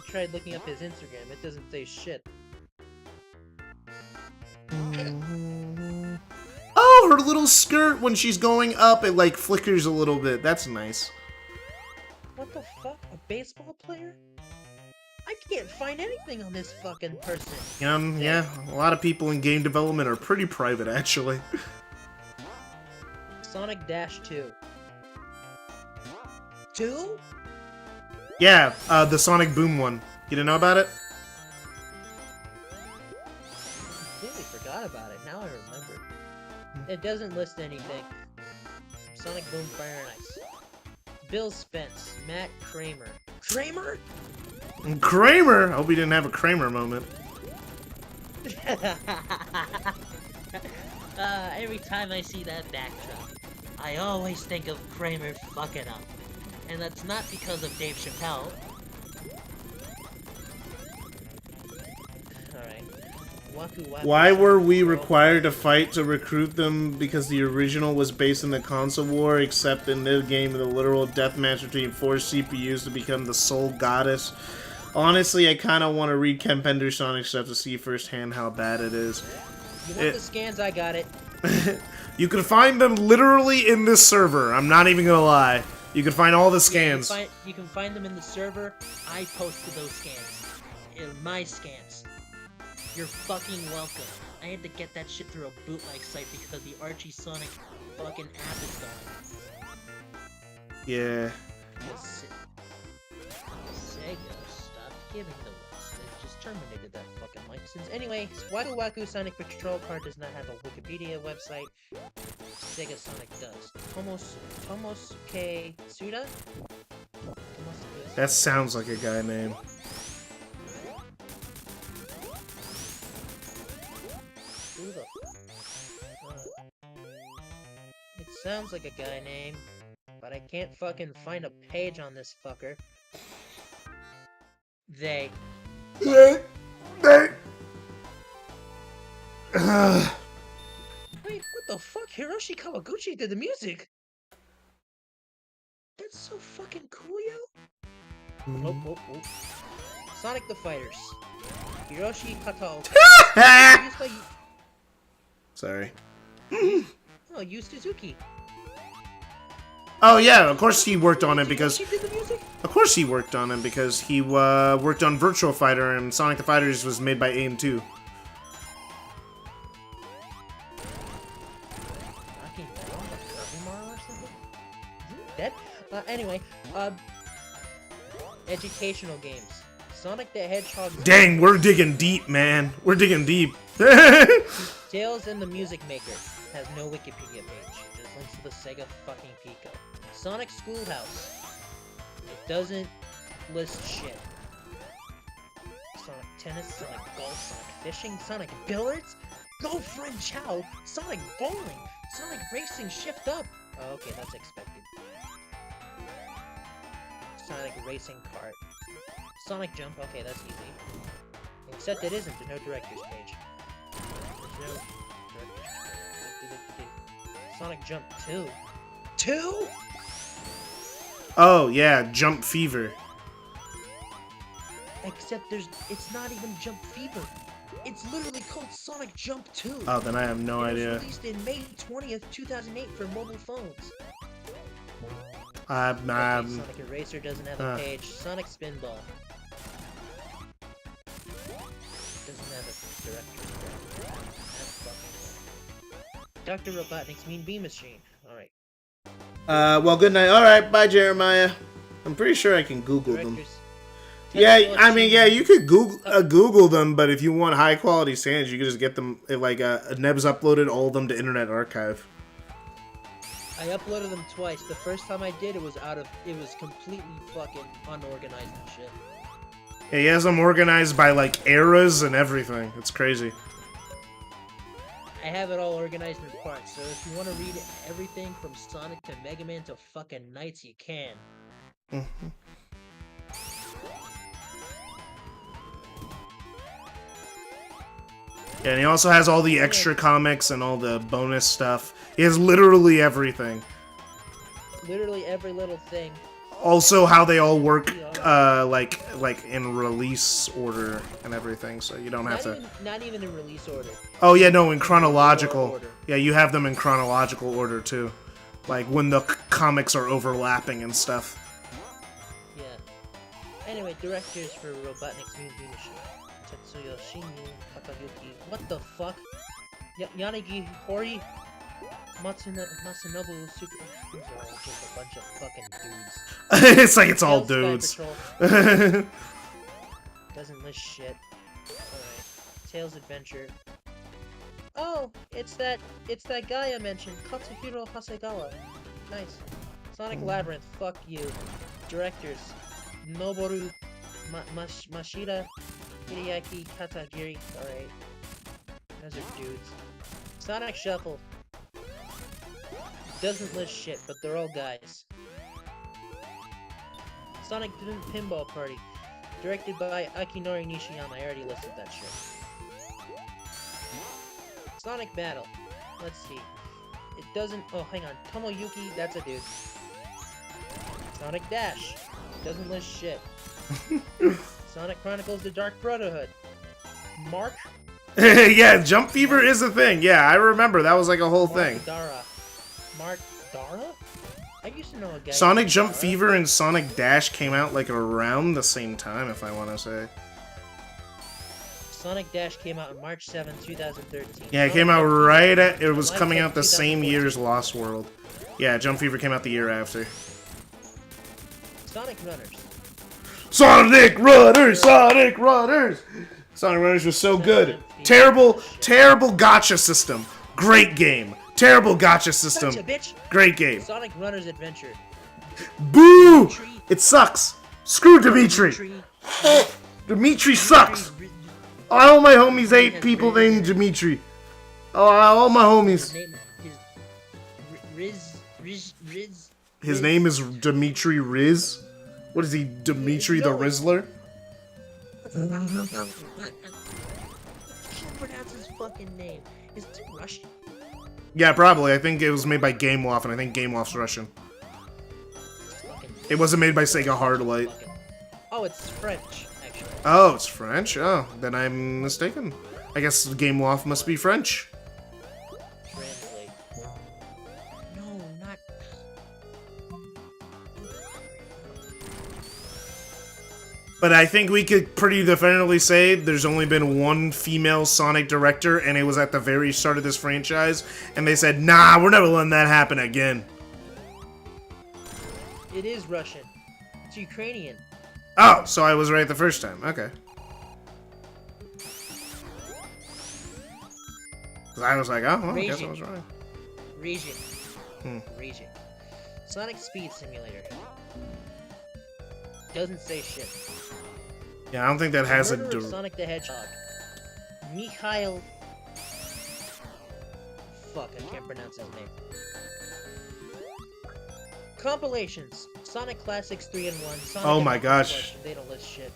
tried looking up his Instagram. It doesn't say shit. Oh, her little skirt when she's going up, it like flickers a little bit. That's nice. What the fuck? A baseball player? I can't find anything on this fucking person. Yeah, a lot of people in game development are pretty private, actually. Sonic Dash 2. 2? Yeah, the Sonic Boom one. You didn't know about it? Completely forgot about it. Now I remember. It doesn't list anything. Sonic Boom Fire and Ice. Bill Spence, Matt Kramer. Kramer? Kramer? I hope he didn't have a Kramer moment. Every time I see that backdrop, I always think of Kramer fucking up. And that's not because of Dave Chappelle. Alright. Waku Waku. Why were we required to fight to recruit them? Because the original was based in the console war, except in this game, the literal deathmatch between 4 CPUs to become the sole goddess. Honestly, I kind of want to read Ken Pender's Sonic stuff to see firsthand how bad it is. You want the scans? I got it. You can find them literally in this server. I'm not even gonna lie. You can find all the scans. You can find them in the server. I posted those scans. My scans. You're fucking welcome. I had to get that shit through a bootleg site because the Archie Sonic fucking app is gone. Yeah. Sega stopped giving the rights. They just terminated that fucking license. Anyway, Waku Waku Sonic Patrol Car does not have a Wikipedia website. Sega Sonic does. Tomosuke Suda? That sounds like a guy name. Who the It sounds like a guy name, but I can't fucking find a page on this fucker. They. Wait, what the fuck? Hiroshi Kawaguchi did the music? That's so fucking cool, yo! Oh. Sonic the Fighters. Hiroshi Kato. Sorry. Oh, Yu Suzuki. Oh yeah, of course he worked on it because... He did the music? Of course he worked on it because he worked on Virtual Fighter and Sonic the Fighters was made by AIM2. Dead? Anyway, educational games. Sonic the Hedgehog. Dang, we're digging deep, man. We're digging deep. Tales and the Music Maker has no Wikipedia page. It just links to the Sega fucking Pico. Sonic Schoolhouse. It doesn't list shit. Sonic Tennis, Sonic Golf, Sonic Fishing, Sonic Billiards, Go Friend Chow, Sonic Bowling, Sonic Racing Shift Up. Oh, okay, that's expected. Sonic Racing Kart. Sonic Jump, okay, that's easy. Except it isn't, there's no director's page. There's no director's page. Sonic Jump 2. 2?! Oh yeah, Jump Fever. Except it's not even Jump Fever. It's literally called Sonic Jump 2. Oh, then I have no idea. It was released in May 20th, 2008 for mobile phones. Sonic Eraser doesn't have a page. Sonic Spinball doesn't have a director. Dr. Robotnik's Mean Bean Machine. Alright. Well, good night. Alright, bye, Jeremiah. I'm pretty sure I can Google them. Yeah, I mean, yeah, you could Google them, but if you want high quality stands, you could just get them. Like, Neb's uploaded all of them to Internet Archive. I uploaded them twice. The first time I did, it was completely fucking unorganized and shit. Yeah, he has them organized by like eras and everything. It's crazy. I have it all organized in parts, so if you want to read everything from Sonic to Mega Man to fucking Knights, you can. Mm-hmm. Yeah, and he also has all the extra comics and all the bonus stuff. He has literally everything. Literally every little thing. Also, how they all work, like in release order and everything, so you don't have to. Not even in release order. Oh yeah, no, in chronological. Order. Yeah, you have them in chronological order too, like when the comics are overlapping and stuff. Yeah. Anyway, directors for Robotnik's New Unishi. Tetsuya Shinyu Takayuki. What the fuck? Yanagi Hori. Matsunobu Suki. These are all just a bunch of fucking dudes. It's like it's all Tails dudes. Doesn't list shit. Alright. Tails Adventure. Oh, it's that guy I mentioned, Katsuhiro Hasegawa. Nice. Sonic Labyrinth, fuck you. Directors. Noboru Mashida, Hideaki Katagiri. Alright. Those are dudes. Sonic Shuffle. Doesn't list shit, but they're all guys. Sonic Pinball Party. Directed by Akinori Nishiyama. I already listed that shit. Sonic Battle. Let's see. It doesn't... Oh, hang on. Tomoyuki, that's a dude. Sonic Dash. Doesn't list shit. Sonic Chronicles The Dark Brotherhood. Mark? Yeah, Jump Fever is a thing. Yeah, I remember. That was like a whole thing. Mark Dara? I used to know a guy. Sonic Jump Fever and Sonic Dash came out like around the same time, if I want to say. Sonic Dash came out on March 7, 2013. Yeah, it came out right at... It was coming out the same year as Lost World. Yeah, Jump Fever came out the year after. Sonic Runners. Sonic Runners! Sonic Runners! Sonic Runners was so good. Terrible gotcha system. Great game. Terrible gotcha system. Gotcha, bitch. Great game. Sonic Runners Adventure. Boo! It sucks. Screw Dimitri. Dimitri sucks. All my homies hate people named Dimitri. Oh, all my homies. His name is Dimitri Riz. What is he, Dimitri the Rizzler? I can't pronounce his fucking name. Is it Russian? Yeah, probably. I think it was made by Gameloft, and I think Gameloft's Russian. It wasn't made by Sega Hardlight. Oh, it's French, actually. Oh, it's French? Oh, then I'm mistaken. I guess Gameloft must be French. Translate. No, not... But I think we could pretty definitively say there's only been one female Sonic director, and it was at the very start of this franchise, and they said, nah, we're never letting that happen again. It is Russian. It's Ukrainian. Oh, so I was right the first time. Okay. 'Cause I was like, oh, well, I guess I was wrong. Raging. Raging. Sonic Speed Simulator. Doesn't say shit. Yeah, I don't think that has a... Murder of Sonic the Hedgehog. Mikhail... Fuck, I can't pronounce his name. Compilations. Sonic Classics 3 and 1. Sonic Oh my gosh. Collection. They don't list shit.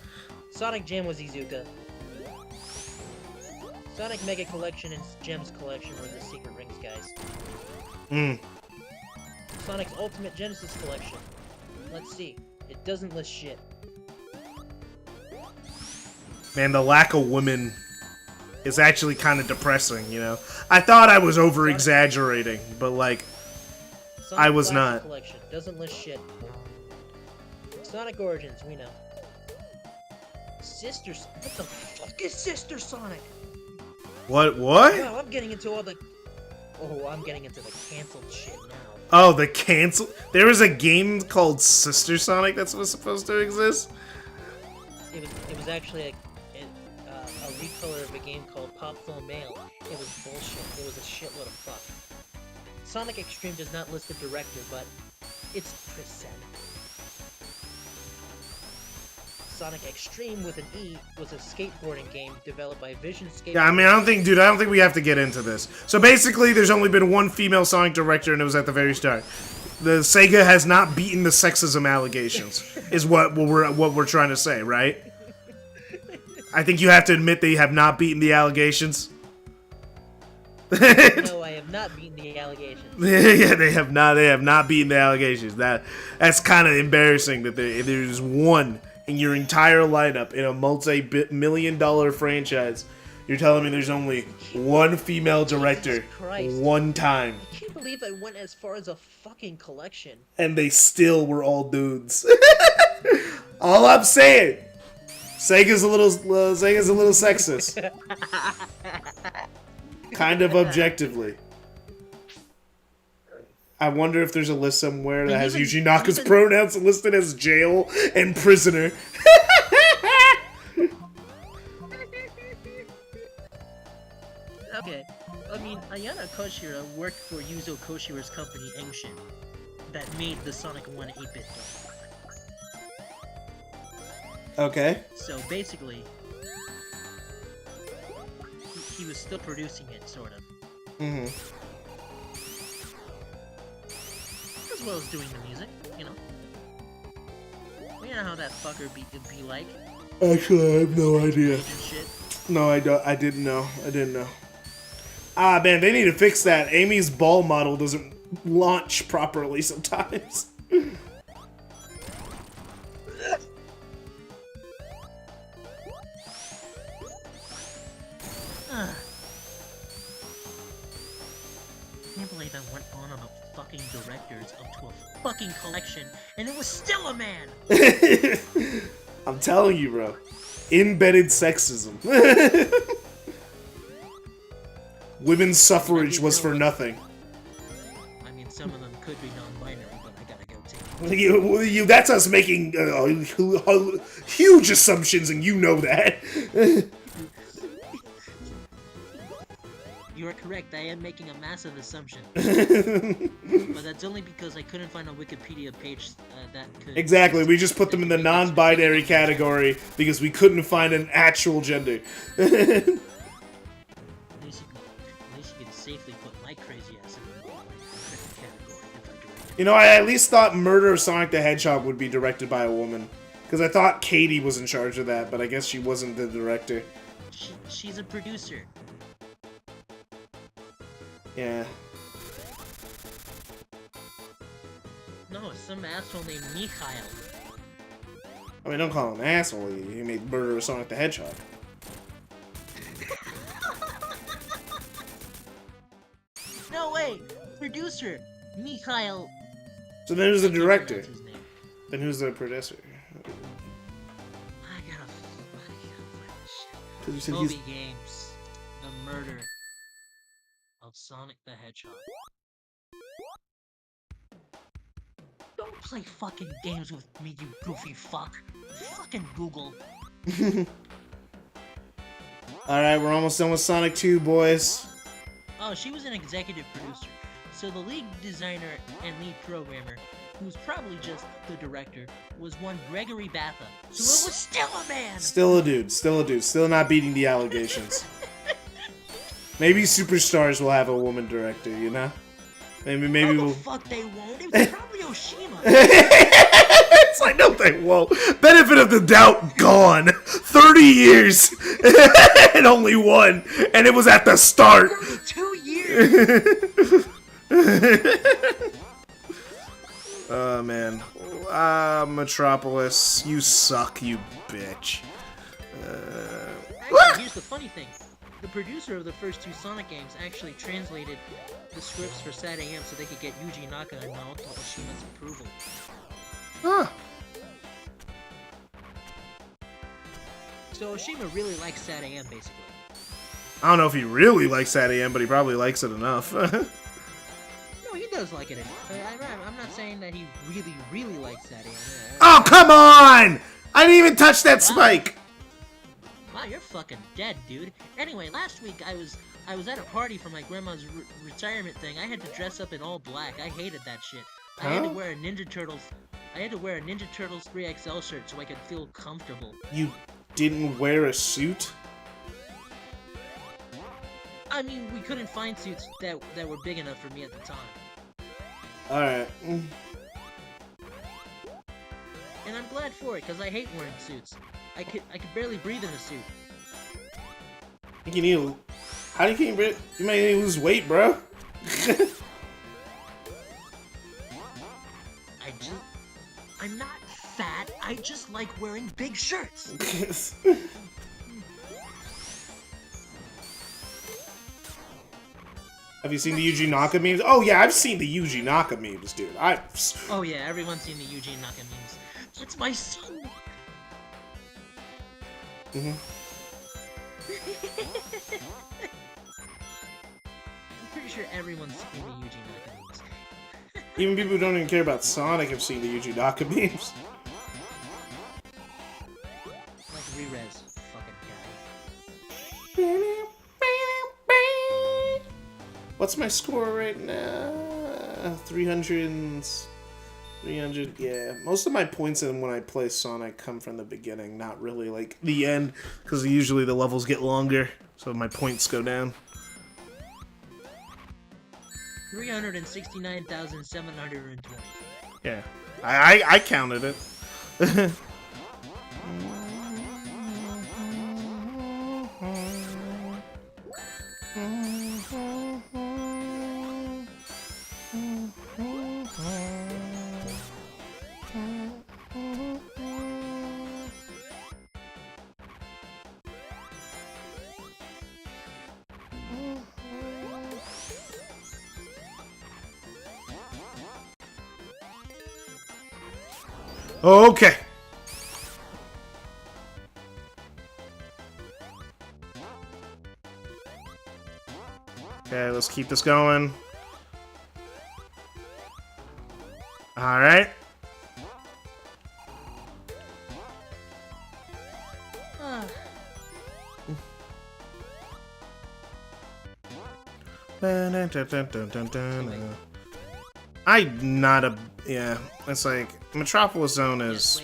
Sonic Jam was Izuka. Sonic Mega Collection and Gems Collection were the Secret Rings guys. Sonic's Ultimate Genesis Collection. Let's see. It doesn't list shit. Man, the lack of women is actually kind of depressing, you know? I thought I was over-exaggerating, but, like, Sonic I was Classic not. Collection. Doesn't list shit. Sonic Origins, we know. Sisters. What the fuck is Sister Sonic? What? Wow, I'm getting into all the... Oh, I'm getting into the canceled shit now. Oh, the cancel... There was a game called Sister Sonic that was supposed to exist? It was actually a recolor of a game called Pop Full Mail. It was bullshit. It was a shitload of fuck. Sonic Extreme does not list the director, but it's Chris said. Sonic Extreme with an E was a skateboarding game developed by Vision Skateboarding. Yeah, I mean, I don't think we have to get into this. So basically, there's only been one female Sonic director, and it was at the very start. The Sega has not beaten the sexism allegations, is what we're trying to say, right? I think you have to admit they have not beaten the allegations. No, I have not beaten the allegations. Yeah, they have not beaten the allegations. That's kind of embarrassing that there's one in your entire lineup in a multi-million-dollar franchise. You're telling me there's only one female director one time. I can't believe I went as far as a fucking collection. And they still were all dudes. All I'm saying, Sega's a little sexist. Kind of objectively. I wonder if there's a list somewhere that has Yuji Naka's pronouns listed as jail and prisoner. Okay, I mean, Ayana Koshira worked for Yuzo Koshira's company, Engshin, that made the Sonic 1 8-bit game. Okay. So basically, he was still producing it, sort of. Mm-hmm. As well as doing the music, you know. You know how that fucker be like. Actually, I have no idea. And shit. No, I don't. I didn't know. Ah, man, they need to fix that. Amy's ball model doesn't launch properly sometimes. I can't believe I went on about fucking directors up to a fucking collection, and it was still a man! I'm telling you, bro. Embedded sexism. Women's suffrage was for nothing. I mean, some of them could be non-binary, but I gotta go take it. That's us making huge assumptions, and you know that. You are correct, I am making a massive assumption. But that's only because I couldn't find a Wikipedia page that could... Exactly, we just put them in the non-binary category because we couldn't find an actual gender. At least you can safely put my crazy ass in the category if I direct it. You know, I at least thought Murder of Sonic the Hedgehog would be directed by a woman. Because I thought Katie was in charge of that, but I guess she wasn't the director. She's a producer. Yeah. No, it's some asshole named Mikhail. I mean, don't call him an asshole. He made Murder of Sonic the Hedgehog. No way! Producer! Mikhail... So then who's the director? That's his name. Then who's the producer? I gotta find shit. Because you said Moby he's... Games. The murder of Sonic the Hedgehog. Don't play fucking games with me, you goofy fuck. Fucking Google. Alright, we're almost done with Sonic 2, boys. Oh, she was an executive producer. So the lead designer and lead programmer, who's probably just the director, was one Gregory Batha. So it was still a man! Still a dude, still not beating the allegations. Maybe Superstars will have a woman director, you know? Maybe No, we'll... the fuck they won't. It was probably Oshima. It's like, no, they won't. Benefit of the doubt, gone. 30 years. And only one. And it was at the start. 2 years! Oh, man. Metropolis, you suck, you bitch. Actually, here's the funny thing. The producer of the first two Sonic games actually translated the scripts for Sad AM so they could get Yuji Naka and Naoto Oshima's approval. Huh. So Oshima really likes Sad AM, basically. I don't know if he really likes Sad AM, but he probably likes it enough. No, he does like it. I'm not saying that he really likes Sad AM. Oh, come on! I didn't even touch that spike! Wow, you're fucking dead, dude. Anyway, last week I was at a party for my grandma's retirement thing. I had to dress up in all black. I hated that shit. I had to wear a Ninja Turtles 3XL shirt so I could feel comfortable. You didn't wear a suit? I mean, we couldn't find suits that were big enough for me at the time. Alright. And I'm glad for it, because I hate wearing suits. I could barely breathe in a suit. You can either... How do you breathe? You might need to lose weight, bro. I'm not fat, I just like wearing big shirts. Have you seen the Yuji Naka memes? Oh yeah, I've seen the Yuji Naka memes, dude. Oh yeah, everyone's seen the Yuji Naka memes. It's my son. Mm-hmm. I'm pretty sure everyone's seen the Yuji Naka memes. Even people who don't even care about Sonic have seen the Yuji Naka memes. Like Re-Res, fucking guy. What's my score right now? 300, yeah. Most of my points in when I play Sonic come from the beginning, not really like the end, because usually the levels get longer, so my points go down. 369,720. Yeah, I counted it. Okay. Okay, let's keep this going. All right. I'm not a... Yeah, it's like... Metropolis Zone is...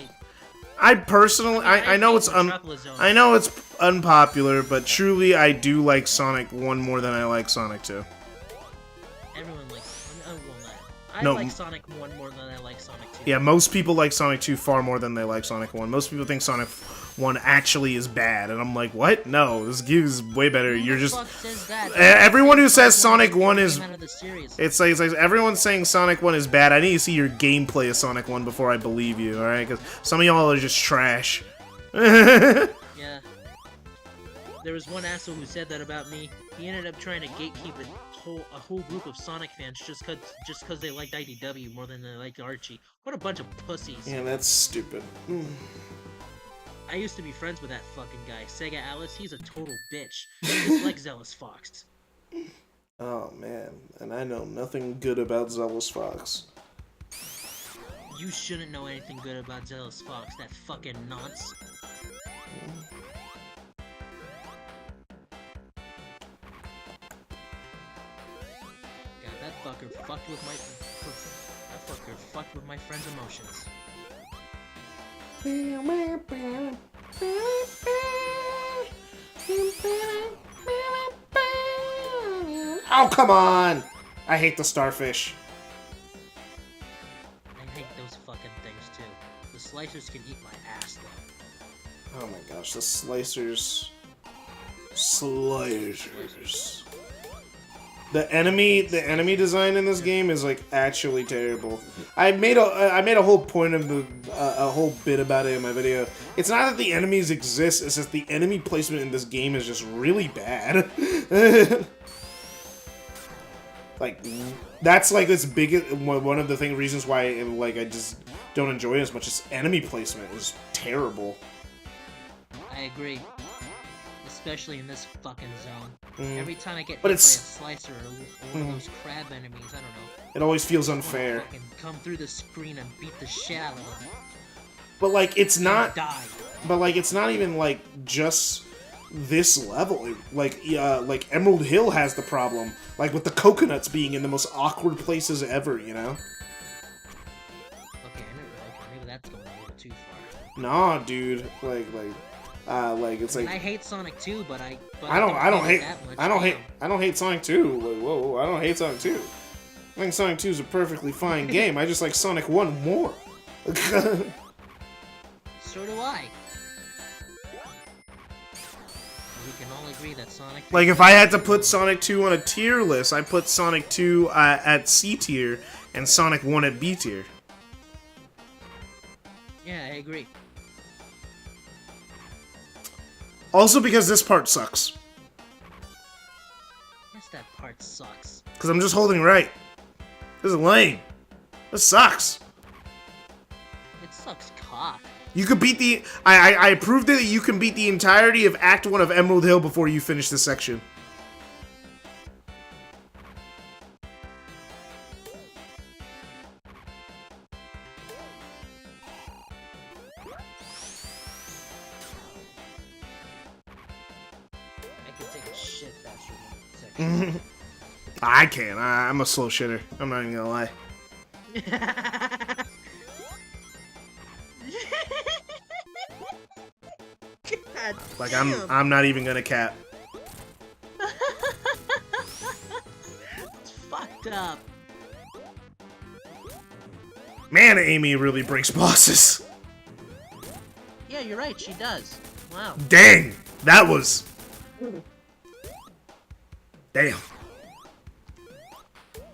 I personally... I know it's I know it's unpopular, but truly I do like Sonic 1 more than I like Sonic 2. Everyone likes... I No. like Sonic 1 more than I like Sonic 2. Yeah, most people like Sonic 2 far more than they like Sonic 1. Most people think Sonic 1 actually is bad, and I'm like, what? No, this game is way better. You're just... Everyone who says Sonic 1 is... It's like everyone's saying Sonic 1 is bad. I need to see your gameplay of Sonic 1 before I believe you, alright? Because some of y'all are just trash. Yeah. There was one asshole who said that about me. He ended up trying to gatekeep a whole group of Sonic fans just cause they liked IDW more than they liked Archie. What a bunch of pussies. Yeah, that's stupid. I used to be friends with that fucking guy, Sega Alice. He's a total bitch. He just like Zealous Fox. Oh man, and I know nothing good about Zealous Fox. You shouldn't know anything good about Zealous Fox, that fucking nonce. God, that fucker fucked with my friend's emotions. Oh, come on! I hate the starfish. I hate those fucking things too. The slicers can eat my ass though. Oh my gosh, the slicers. Slicers. The enemy design in this game is like actually terrible. I made a whole point of a whole bit about it in my video. It's not that the enemies exist; it's just the enemy placement in this game is just really bad. Like that's like this big one of the reasons why I just don't enjoy it as much as enemy placement is terrible. I agree. Especially in this fucking zone. Every time I get hit But by a it's- slicer or one of those crab enemies, I don't know. It always feels I wanna unfair. fucking come through the screen and beat the shit out of them. But like it's not. Die. But like it's not even like just this level. Like Emerald Hill has the problem, like with the coconuts being in the most awkward places ever. You know. Okay, maybe that's going a little too far. Nah, dude. Like it's like I hate Sonic 2, but I don't hate that much. I don't hate Sonic 2. Like, whoa, I don't hate Sonic 2. I think Sonic 2 is a perfectly fine game. I just like Sonic 1 more. So do I. We can all agree that Sonic. Like if I had to put Sonic 2 on a tier list, I put Sonic 2 at C tier and Sonic 1 at B tier. Yeah, I agree. Also because this part sucks. Yes, that part sucks. Because I'm just holding right. This is lame. This sucks. It sucks cock. You could beat the... I proved it that you can beat the entirety of Act 1 of Emerald Hill before you finish this section. I can take a shit faster than section. I can't. I'm a slow shitter. I'm not even gonna lie. God Like damn. I'm not even gonna cap. It's fucked up. Man, Amy really breaks bosses. Yeah, you're right. She does. Wow. Dang, that was. Damn.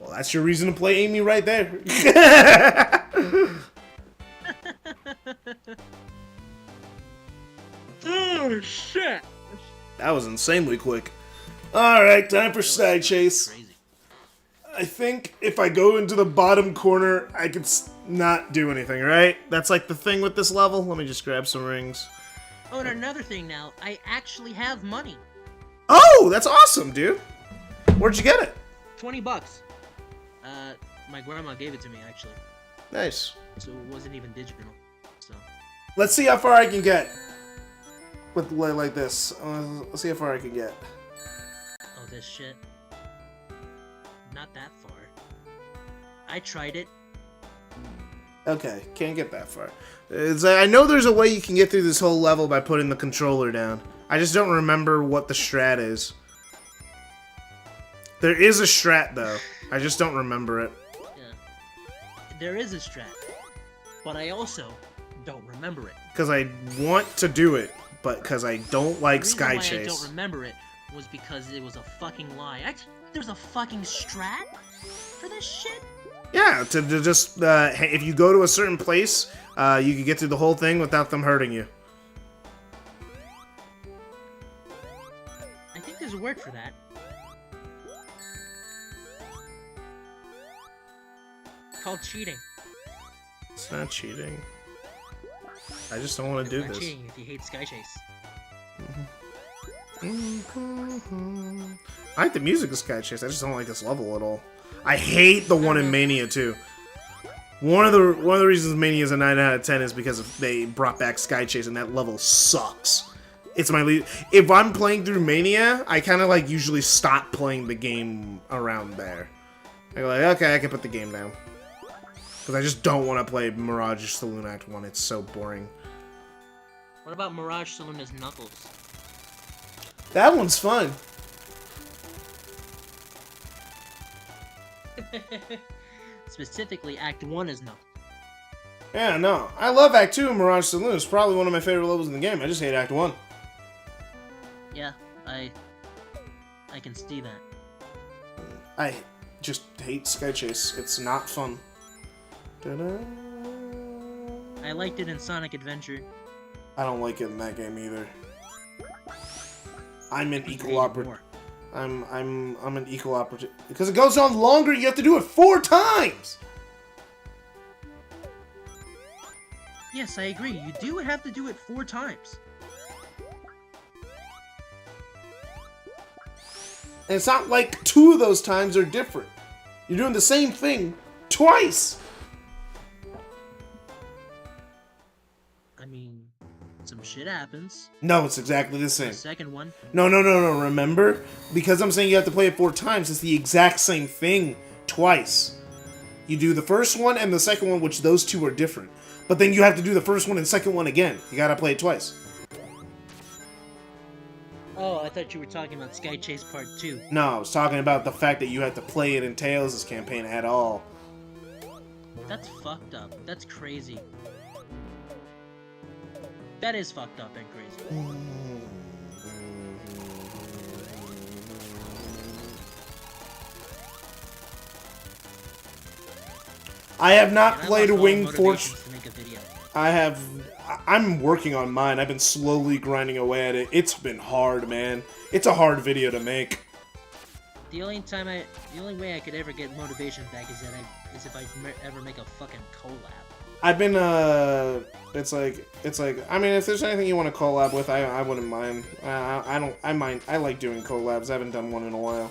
Well, that's your reason to play Amy right there. Oh shit. That was insanely quick. Alright, time for side chase. Crazy. I think if I go into the bottom corner, I can not do anything, right? That's like the thing with this level. Let me just grab some rings. Oh, and another thing now. I actually have money. Oh, that's awesome, dude. Where'd you get it? $20. My grandma gave it to me actually, Nice. so it wasn't even digital. So. Let's see how far I can get. With like this. Let's see how far I can get. Oh, this shit. Not that far. I tried it. Okay, can't get that far. I know there's a way you can get through this whole level by putting the controller down. I just don't remember what the strat is. There is a strat, though. I just don't remember it. Yeah. There is a strat, but I also don't remember it. Because I want to do it, but because I don't like The reason Sky why I Chase. don't remember it was because it was a fucking lie. There's a fucking strat for this shit? Yeah, to just, if you go to a certain place, you can get through the whole thing without them hurting you. I think there's a word for that. It's called cheating. It's not cheating. I just don't want to do It's not this. cheating if you hate Sky Chase. I like the music of Sky Chase. I just don't like this level at all. I hate the one in Mania too. One of the reasons Mania is a 9 out of 10 is because they brought back Sky Chase and that level sucks. It's my lead. If I'm playing through Mania, I kind of like usually stop playing the game around there. I go like, okay, I can put the game down. Because I just don't want to play Mirage Saloon Act 1. It's so boring. What about Mirage Saloon as Knuckles? That one's fun. Specifically, Act 1 is Knuckles. Yeah, no. I love Act 2 of Mirage Saloon. It's probably one of my favorite levels in the game. I just hate Act 1. Yeah, I can see that. I just hate Sky Chase. It's not fun. Ta-da. I liked it in Sonic Adventure. I don't like it in that game either. I'm an I equal hated opportunity. more. I'm an equal opportunity because it goes on longer. You have to do it 4 times. Yes, I agree. You do have to do it 4 times. And it's not like 2 of those times are different. You're doing the same thing twice. some shit happens. No, it's exactly the same. The second one, No. Remember? Because I'm saying you have to play it 4 times, it's the exact same thing twice. You do the first one and the second one, which those two are different. But then you have to do the first one and second one again. You gotta play it twice. oh, I thought you were talking about Sky Chase Part 2. No, I was talking about the fact that you have to play it in Tails' campaign at all. That's fucked up. That's crazy. That is fucked up and crazy. I have not And I played lost all Wing motivations Force. to make a video. I'm working on mine. I've been slowly grinding away at it. It's been hard, man. It's a hard video to make. The only way I could ever get motivation back is if I ever make a fucking collab. I've been it's like I mean, if there's anything you want to collab with, I wouldn't mind. I like doing collabs. I haven't done one in a while.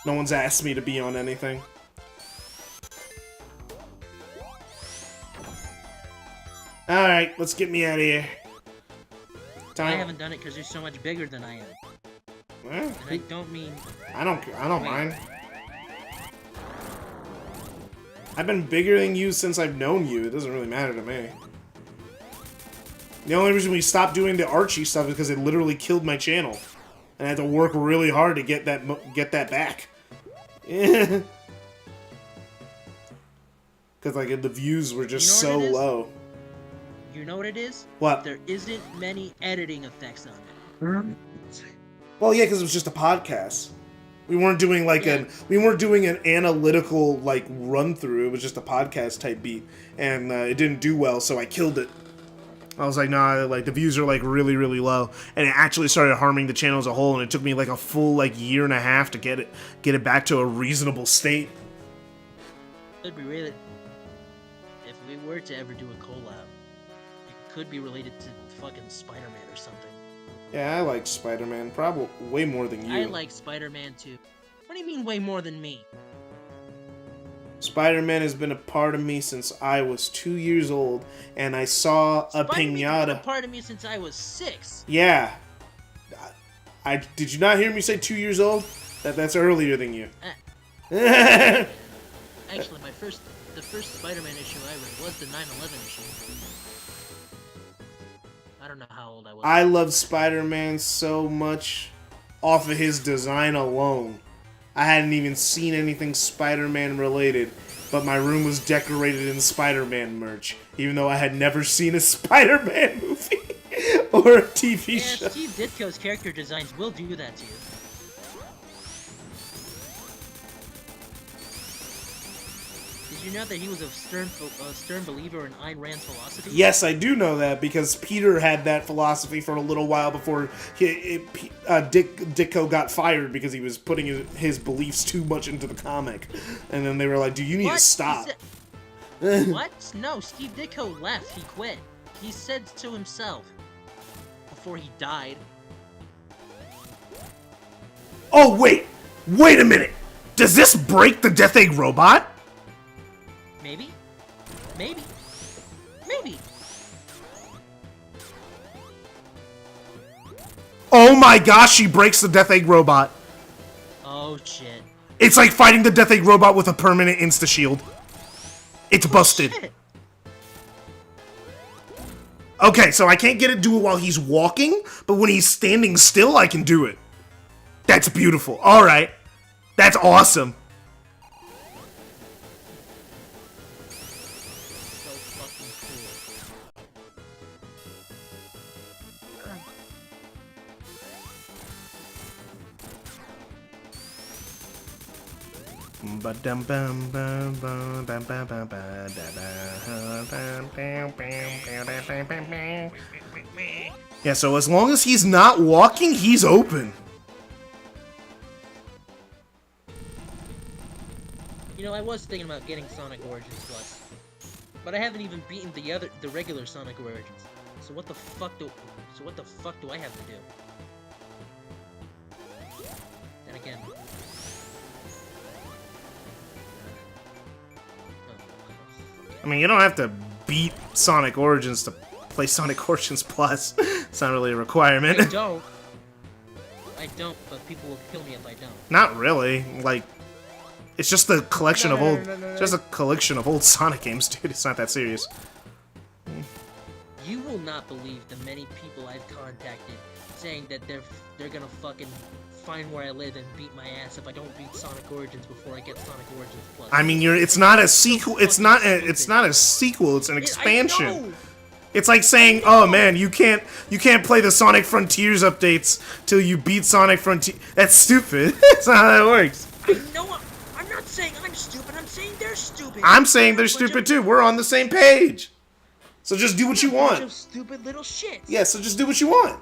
No one's asked me to be on anything. Alright, let's get me out of here. I haven't done it because you're so much bigger than I am. Well, And I don't mean... I don't Wait. mind. I've been bigger than you since I've known you. It doesn't really matter to me. The only reason we stopped doing the Archie stuff is because it literally killed my channel. And I had to work really hard to get that back. Because like the views were just You know what so it is? low. You know what it is? What? There isn't many editing effects on it. Well, yeah, because it was just a podcast. We weren't doing like Yeah. we weren't doing an analytical like run through. It was just a podcast type beat, and it didn't do well, so I killed it. I was like, nah, like the views are like really low, and it actually started harming the channel as a whole. And it took me like a full like year and a half to get it back to a reasonable state. Could be really... If we were to ever do a collab, it could be related to fucking Spider-Man or something. Yeah, I like Spider-Man, probably way more than you. I like Spider-Man too. What do you mean way more than me? Spider-Man has been a part of me since I was 2 years old, and I saw a Spider-Man's been piñata. a part of me since I was 6. Yeah. I did you not hear me say 2 years old? That's earlier than you. Actually, the first Spider-Man issue I read was the 9/11 issue. I don't know how old I was. I love Spider-Man so much off of his design alone. I hadn't even seen anything Spider-Man related, but my room was decorated in Spider-Man merch, even though I had never seen a Spider-Man movie or a TV Yeah, show. Steve Ditko's character designs will do that to you. Did you know that he was a stern believer in Ayn Rand's philosophy? Yes, I do know that because Peter had that philosophy for a little while before Ditko got fired because he was putting his beliefs too much into the comic. And then they were like, dude, you need What? to stop. What? No, Steve Ditko left. He quit. He said to himself before he died. Oh, wait a minute. Does this break the Death Egg robot? Maybe? Maybe? Maybe? Oh my gosh, she breaks the Death Egg robot. Oh shit. It's like fighting the Death Egg robot with a permanent insta-shield. It's busted. Shit. Okay, so I can't get it to do it while he's walking, but when he's standing still, I can do it. That's beautiful. Alright. That's awesome. So fucking Yeah, so as long as he's not walking, he's open. You know, I was thinking about getting Sonic Origins Plus, but I haven't even beaten the regular Sonic Origins. So what the fuck do I have to do? Then again, I mean, you don't have to beat Sonic Origins to play Sonic Origins Plus. It's not really a I requirement. don't. I don't, but people will kill me if I don't. Not really. Like, it's just a collection of old. No. Just a collection of old Sonic games, dude. It's not that serious. You will not believe the many people I've contacted saying that they're gonna fucking find where I live and beat my ass if I don't beat Sonic Origins before I get Sonic Origins Plus. I mean, it's not a sequel. It's not a sequel. It's an expansion. I know. It's like saying, "Oh man, you can't play the Sonic Frontiers updates till you beat Sonic Frontier." That's stupid. That's not how that works. I know. I'm not saying I'm stupid. I'm saying they're stupid. I'm saying they're stupid too. We're on the same page. So just do what you Bunch want. of stupid little shits. Yeah, so just do what you want.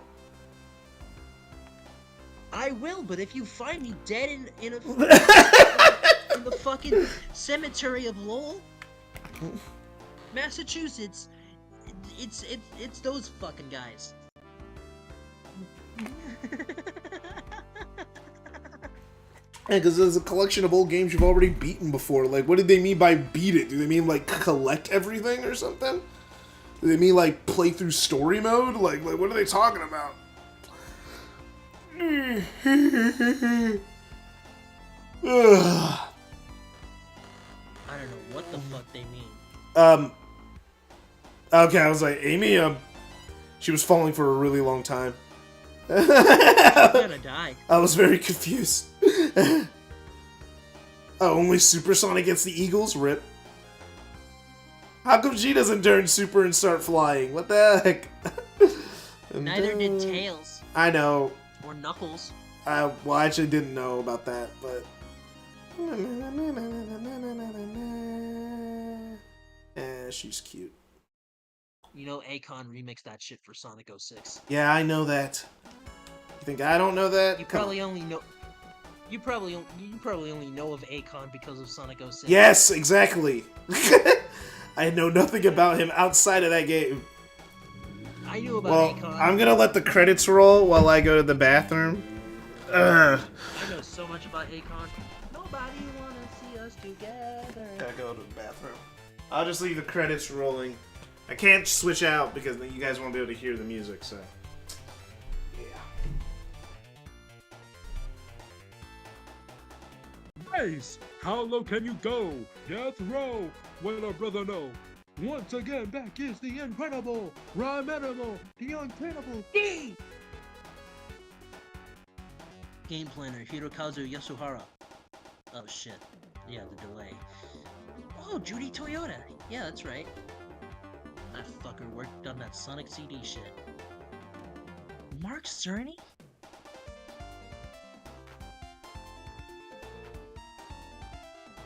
I will, but if you find me dead in a in the fucking cemetery of Lowell, Massachusetts, it's those fucking guys. Yeah, because there's a collection of old games you've already beaten before. Like, what did they mean by beat it? Do they mean, like, collect everything or something? Do they mean, like, play through story mode? Like what are they talking about? Ugh. I don't know what the fuck they mean. Okay, I was like, Amy, she was falling for a really long time. I'm gonna die. I was very confused. Oh, only Super Sonic gets the Eagles? Rip. How come she doesn't turn super and start flying? What the heck? Neither did Tails I know. or Knuckles. Well, I actually didn't know about that, but... she's cute. You know, Akon remixed that shit for Sonic 06. Yeah, I know that. You think I don't know that? You Come on. probably only know. You probably only know of Akon because of Sonic 06. Yes, exactly. I know nothing about him outside of that game. I knew about Well, Akon. I'm gonna let the credits roll while I go to the bathroom. Ugh. I know so much about Akon. Nobody wanna see us together. Gotta go to the bathroom. I'll just leave the credits rolling. I can't switch out because then you guys won't be able to hear the music, so. Yeah. Ace, how low can you go? Death row, let our brother know. Once again, back is the incredible, rhyme animal, the untrainable D! Game planner Hirokazu Yasuhara. Oh shit. Yeah, the delay. Oh, Judy Toyota. Yeah, that's right. That fucker worked on that Sonic CD shit. Mark Cerny?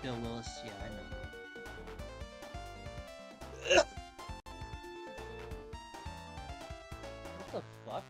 Bill Willis, yeah, I know. What the fuck?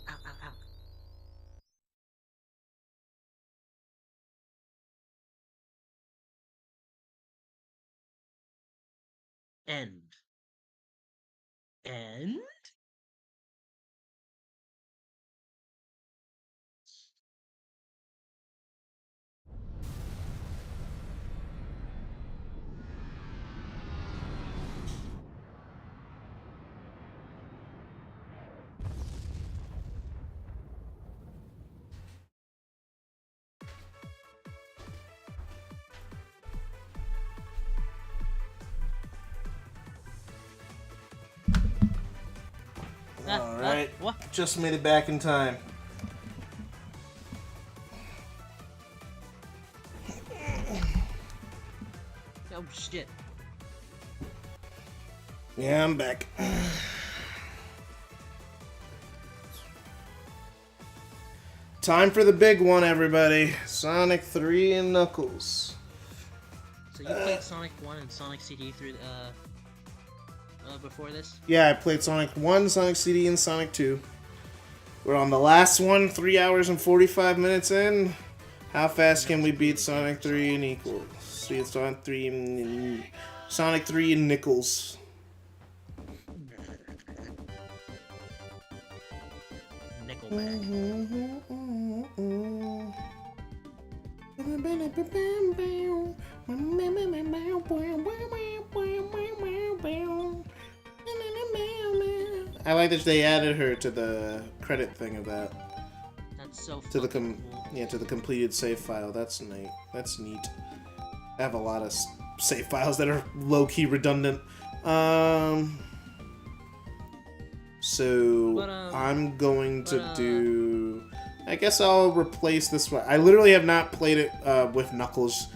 Ow, ow, ow. End. End? Alright. What? Just made it back in time. Oh shit. Yeah, I'm back. Time for the big one, everybody. Sonic 3 and Knuckles. So you played Sonic 1 and Sonic CD through before this? Yeah, I played Sonic 1, Sonic CD, and Sonic 2. We're on the last one, 3 hours and 45 minutes in. How fast can we beat Sonic 3 and Equals? See, it's Sonic 3 and Sonic 3 and Nickels. I like that they added her to the credit thing of that. That's so To the fucking cool. to the completed save file. That's neat. That's neat. I have a lot of save files that are low-key redundant. So I'm going to do. I guess I'll replace this one. I literally have not played it with Knuckles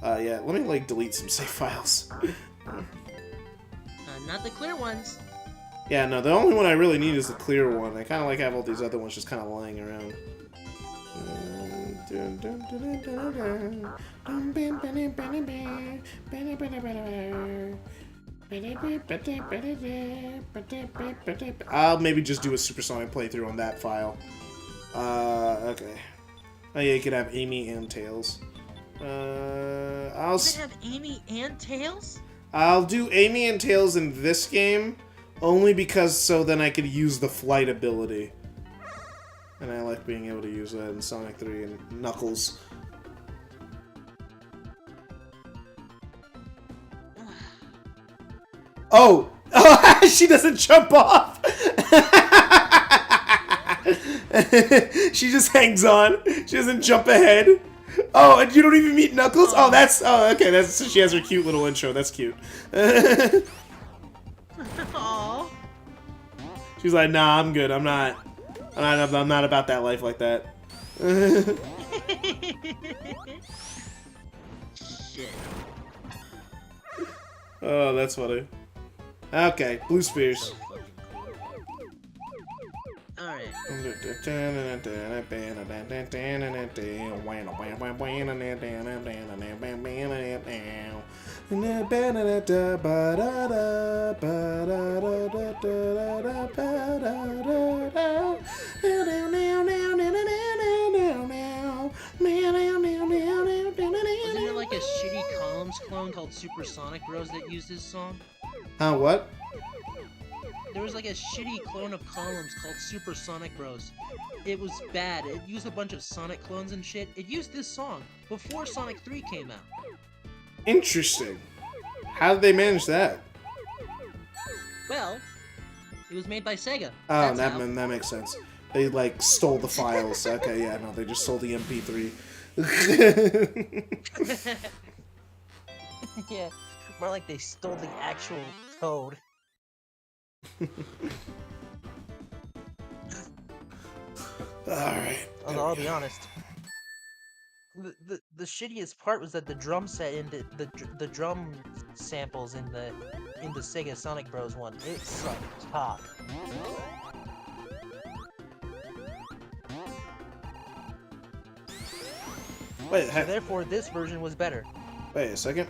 yet. Let me like delete some save files. Not the clear ones. Yeah, no, the only one I really need is the clear one. I kind of like have all these other ones just kind of lying around. I'll maybe just do a supersonic playthrough on that file. Okay. Oh yeah, you could have Amy and Tails. Does it have Amy and Tails? I'll do Amy and Tails in this game, only because so then I could use the flight ability. And I like being able to use that in Sonic 3 and Knuckles. Oh! Oh, she doesn't jump off! She just hangs on. She doesn't jump ahead. Oh, and you don't even meet Knuckles? Oh, that's... Oh, okay, that's... So she has her cute little intro. That's cute. Aww. She's like, nah, I'm good. I'm not about that life like that. Shit. Oh, that's funny. Okay, Blue Spheres. Alright. Wasn't there like a shitty Columns clone called Supersonic Bros that used this song? What? There was like a shitty clone of Columns called Supersonic Bros. It was bad. It used a bunch of Sonic clones and shit. It used this song before Sonic 3 came out. Interesting. How did they manage that? Well, it was made by Sega. Oh, That's how. that makes sense. They like stole the files. Okay, yeah, no, they just stole the MP3. Yeah, more like they stole the actual code. Alright. Although I'll be honest, the shittiest part was that the drum set in the drum samples in the Sega Sonic Bros one, it sucked cock. Wait, So therefore, this version was better. wait a second.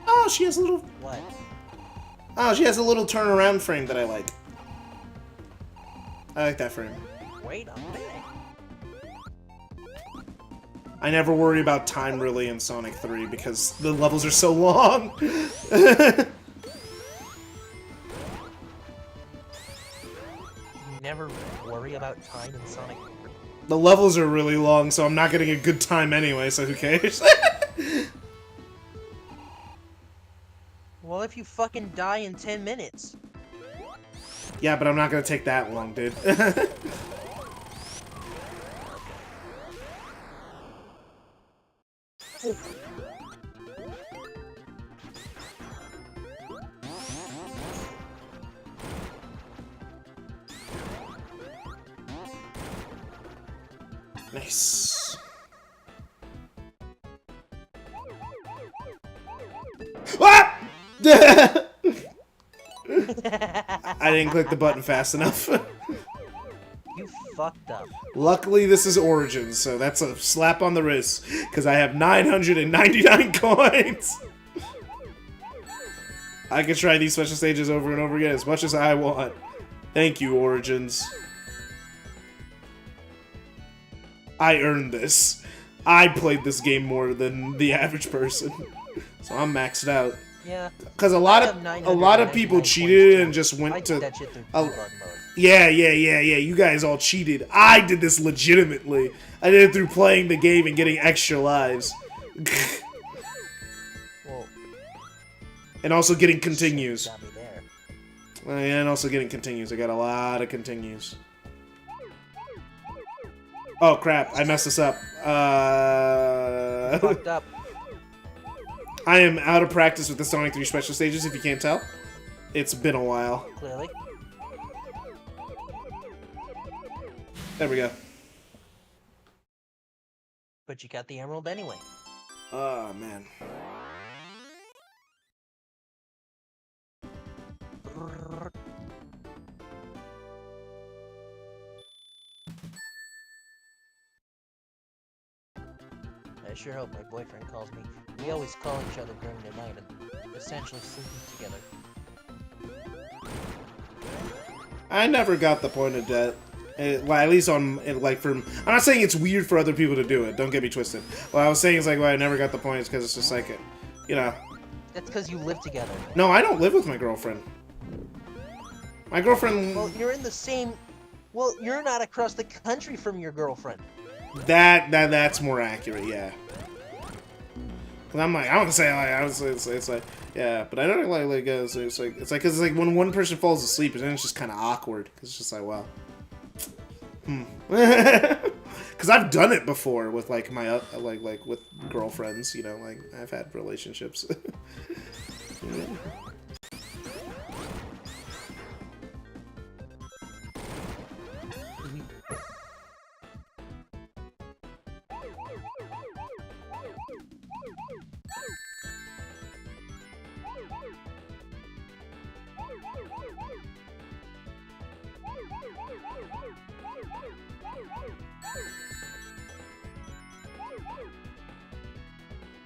Oh, she has a little... What? Oh, she has a little turnaround frame that I like. I like that frame. Wait a minute. I never worry about time really in Sonic 3 because the levels are so long. You never worry about time in Sonic. The levels are really long, so I'm not getting a good time anyway, so who cares? Well, if you fucking die in 10 minutes. Yeah, but I'm not gonna take that long, dude. Nice. Ah! I didn't click the button fast enough. You fucked up. Luckily, this is Origins, so that's a slap on the wrist, because I have 999 coins! I can try these special stages over and over again as much as I want. Thank you, Origins. I earned this. I played this game more than the average person, so I'm maxed out. Yeah. Because a lot of people cheated and just went I to. did that shit through a- debug mode. Yeah. You guys all cheated. I did this legitimately. I did it through playing the game and getting extra lives. Well, And also getting continues. got me there. And also getting continues. I got a lot of continues. Oh crap, I messed this up. Fucked up. I am out of practice with the Sonic 3 special stages, if you can't tell. It's been a while. Clearly. There we go. But you got the emerald anyway. Oh, man. I sure hope my boyfriend calls me. We always call each other during the night and essentially sleeping together. I never got the point of that. Well, at least on, like, from... I'm not saying it's weird for other people to do it. Don't get me twisted. What I was saying is, like, why I never got the point is because it's just, like, you know... That's because you live together. No, I don't live with my girlfriend. My girlfriend... Well, you're in the same... Well, you're not across the country from your girlfriend. That's more accurate, yeah. Cause I'm like, I want to say, like, I would say it's like, yeah, but I don't like it's like, cause it's like when one person falls asleep, and then it's just kind of awkward, cause it's just like, well, cause I've done it before with like my like with girlfriends, you know, like I've had relationships.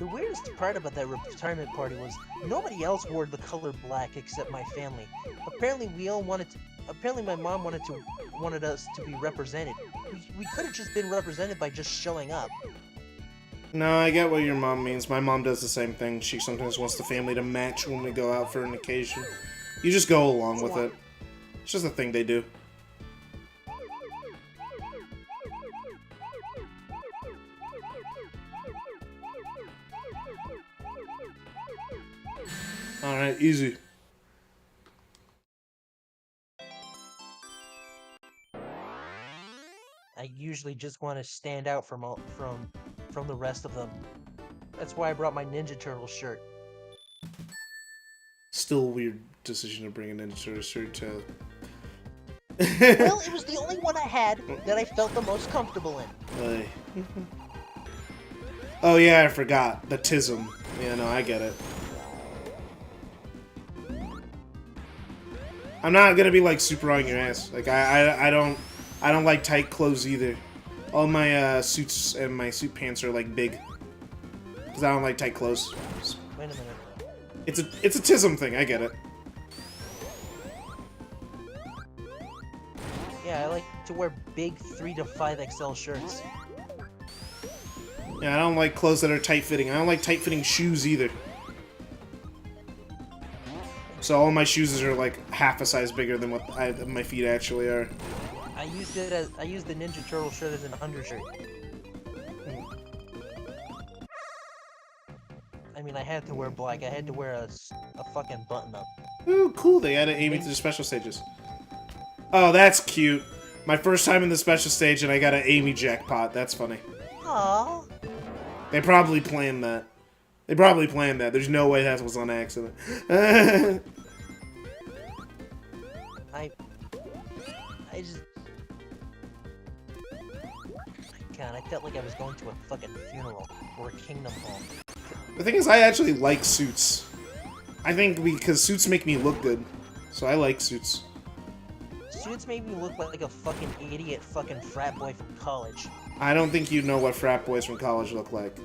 The weirdest part about that retirement party was nobody else wore the color black except my family. Apparently my mom wanted us to be represented. We could have just been represented by just showing up. No, I get what your mom means. My mom does the same thing. She sometimes wants the family to match when we go out for an occasion. You just go along with it. It's just a thing they do. Alright, easy. I usually just want to stand out from the rest of them. That's why I brought my Ninja Turtle shirt. Still a weird decision to bring a Ninja Turtle shirt to... Well, it was the only one I had that I felt the most comfortable in. Oh yeah, I forgot. The Tism. Yeah, no, I get it. I'm not gonna be like super on your ass. Like I don't like tight clothes either. All my suits and my suit pants are like big. Cause I don't like tight clothes. Wait a minute. It's a Tism thing, I get it. Yeah, I like to wear big 3 to 5XL shirts. Yeah, I don't like clothes that are tight fitting. I don't like tight fitting shoes either. So all my shoes are like half a size bigger than what my feet actually are. I used the Ninja Turtle shirt as an undershirt. I mean, I had to wear black. I had to wear a fucking button-up. Ooh, cool. They added Amy to the special stages. Oh, that's cute. My first time in the special stage and I got an Amy jackpot. That's funny. Aww. They probably planned that. There's no way that was on accident. Town, I felt like I was going to a fucking funeral or a Kingdom Hall. The thing is, I actually like suits. I think because suits make me look good, so I like suits. Suits made me look like a fucking idiot fucking frat boy from college. I don't think you know what frat boys from college look like.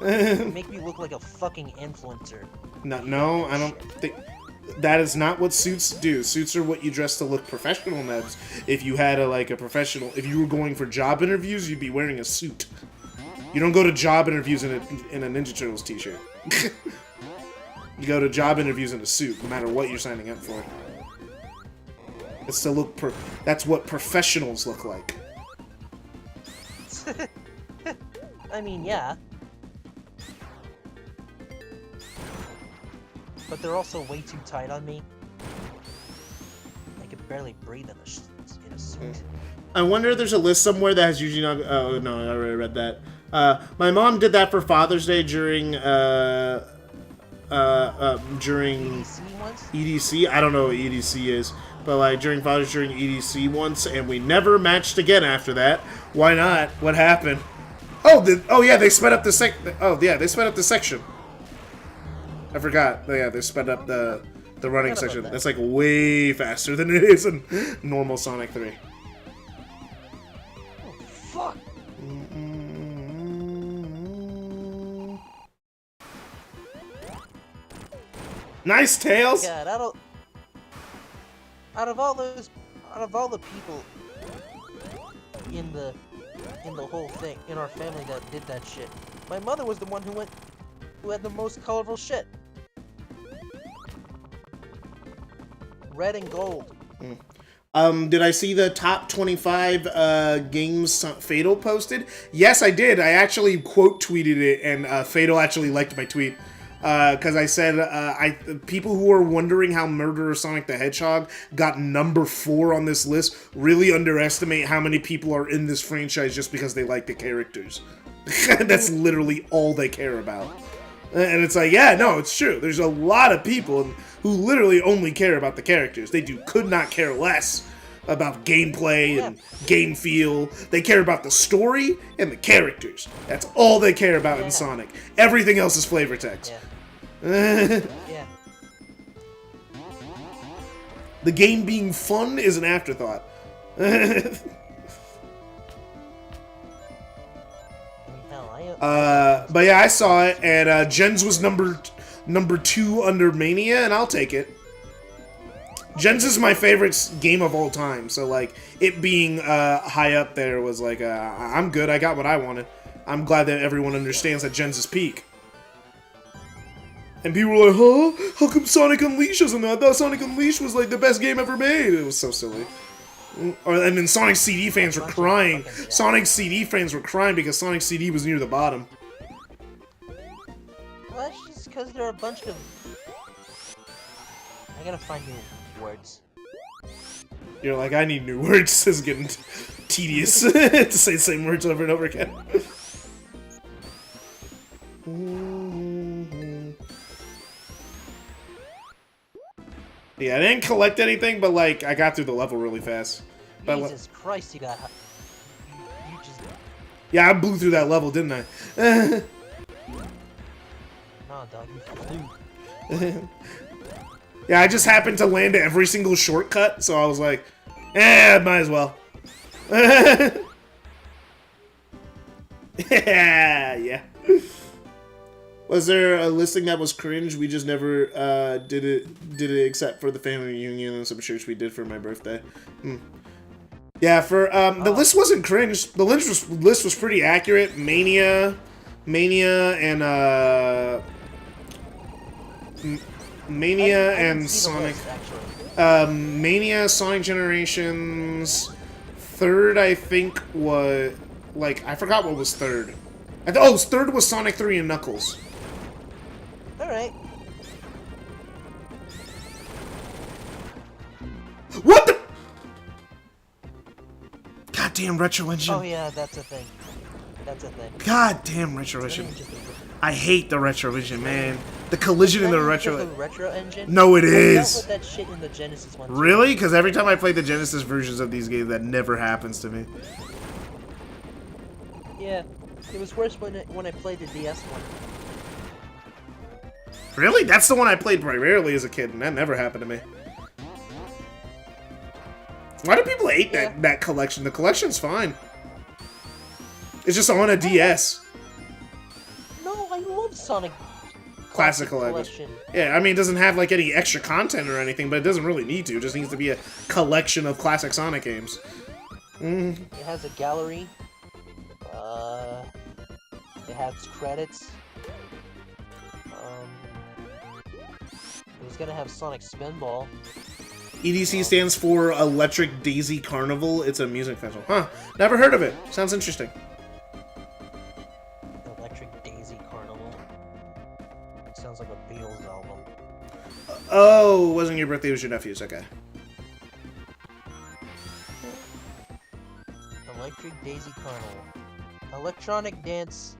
Make me look like a fucking influencer. No, I don't think... That is not what suits do. Suits are what you dress to look professional, Nebs. If you had a professional... If you were going for job interviews, you'd be wearing a suit. You don't go to job interviews in a Ninja Turtles t-shirt. You go to job interviews in a suit, no matter what you're signing up for. It's to look that's what professionals look like. I mean, yeah. But they're also way too tight on me. I could barely breathe in a suit. I wonder if there's a list somewhere that has usually not... Oh, no, I already read that. My mom did that for Father's Day during EDC once? EDC. I don't know what EDC is, but like during EDC once, and we never matched again after that. Why not? What happened? Oh, yeah, they sped up the they sped up the section. I forgot. Yeah, they sped up the running section. That's like way faster than it is in normal Sonic 3. Oh, fuck! Nice, Tails! God, out of all the people in the whole thing, in our family that did that shit, my mother was the one who had the most colorful shit. Red and gold. Did I see the top 25 games Fatal posted? Yes, I did. I actually quote tweeted it, and Fatal actually liked my tweet. Because I said, people who are wondering how Murderer Sonic the Hedgehog got number 4 on this list really underestimate how many people are in this franchise just because they like the characters. That's literally all they care about. And it's like, yeah, no, it's true. There's a lot of people who literally only care about the characters. They could not care less about gameplay and game feel. They care about the story and the characters. That's all they care about in Sonic. Everything else is flavor text. Yeah. The game being fun is an afterthought. But yeah, I saw it, and Gens was number 2 under Mania, and I'll take it. Gens is my favorite game of all time, so like it being high up there was like I'm good. I got what I wanted. I'm glad that everyone understands that Gens is peak. And people were like, huh? How come Sonic Unleashed wasn't there? I thought Sonic Unleashed was like the best game ever made. It was so silly. And then Sonic CD fans were crying. Sonic CD fans were crying because Sonic CD was near the bottom. Well, that's just because there are a bunch of... I gotta find new words. You're like, I need new words. This is getting tedious to say the same words over and over again. Yeah, I didn't collect anything, but like, I got through the level really fast. Jesus Christ, you got... You just... Yeah, I blew through that level, didn't I? No, dog, you flew. Yeah, I just happened to land every single shortcut, so I was like, might as well. Yeah. Was there a listing that was cringe? We just never did it except for the family reunion and some shirts we did for my birthday. Yeah, for the list wasn't cringe. The list was pretty accurate. Mania, and Mania and Sonic. Mania, Sonic Generations. Third, I think, was like I forgot what was third. Third was Sonic 3 and Knuckles. Alright. What the? Goddamn Retro Engine. Oh yeah, that's a thing. That's a thing. Goddamn Retro Engine. I hate the Retro Engine, man. The collision in the Retro Engine? No, it I is. dealt with that shit in the Genesis one. Really? Because every time I play the Genesis versions of these games, that never happens to me. Yeah, it was worse when I played the DS one. Really? That's the one I played primarily as a kid, and that never happened to me. Why do people hate that collection? The collection's fine. It's just on a DS. No, I love Sonic Classic Collection. Yeah, I mean, it doesn't have like any extra content or anything, but it doesn't really need to. It just needs to be a collection of classic Sonic games. It has a gallery. It has credits. It was gonna have Sonic Spinball. EDC stands for Electric Daisy Carnival. It's a music festival. Huh. Never heard of it. Sounds interesting. Electric Daisy Carnival. Sounds like a Beatles album. Oh, it wasn't your birthday, it was your nephew's. Okay. Electric Daisy Carnival. Electronic Dance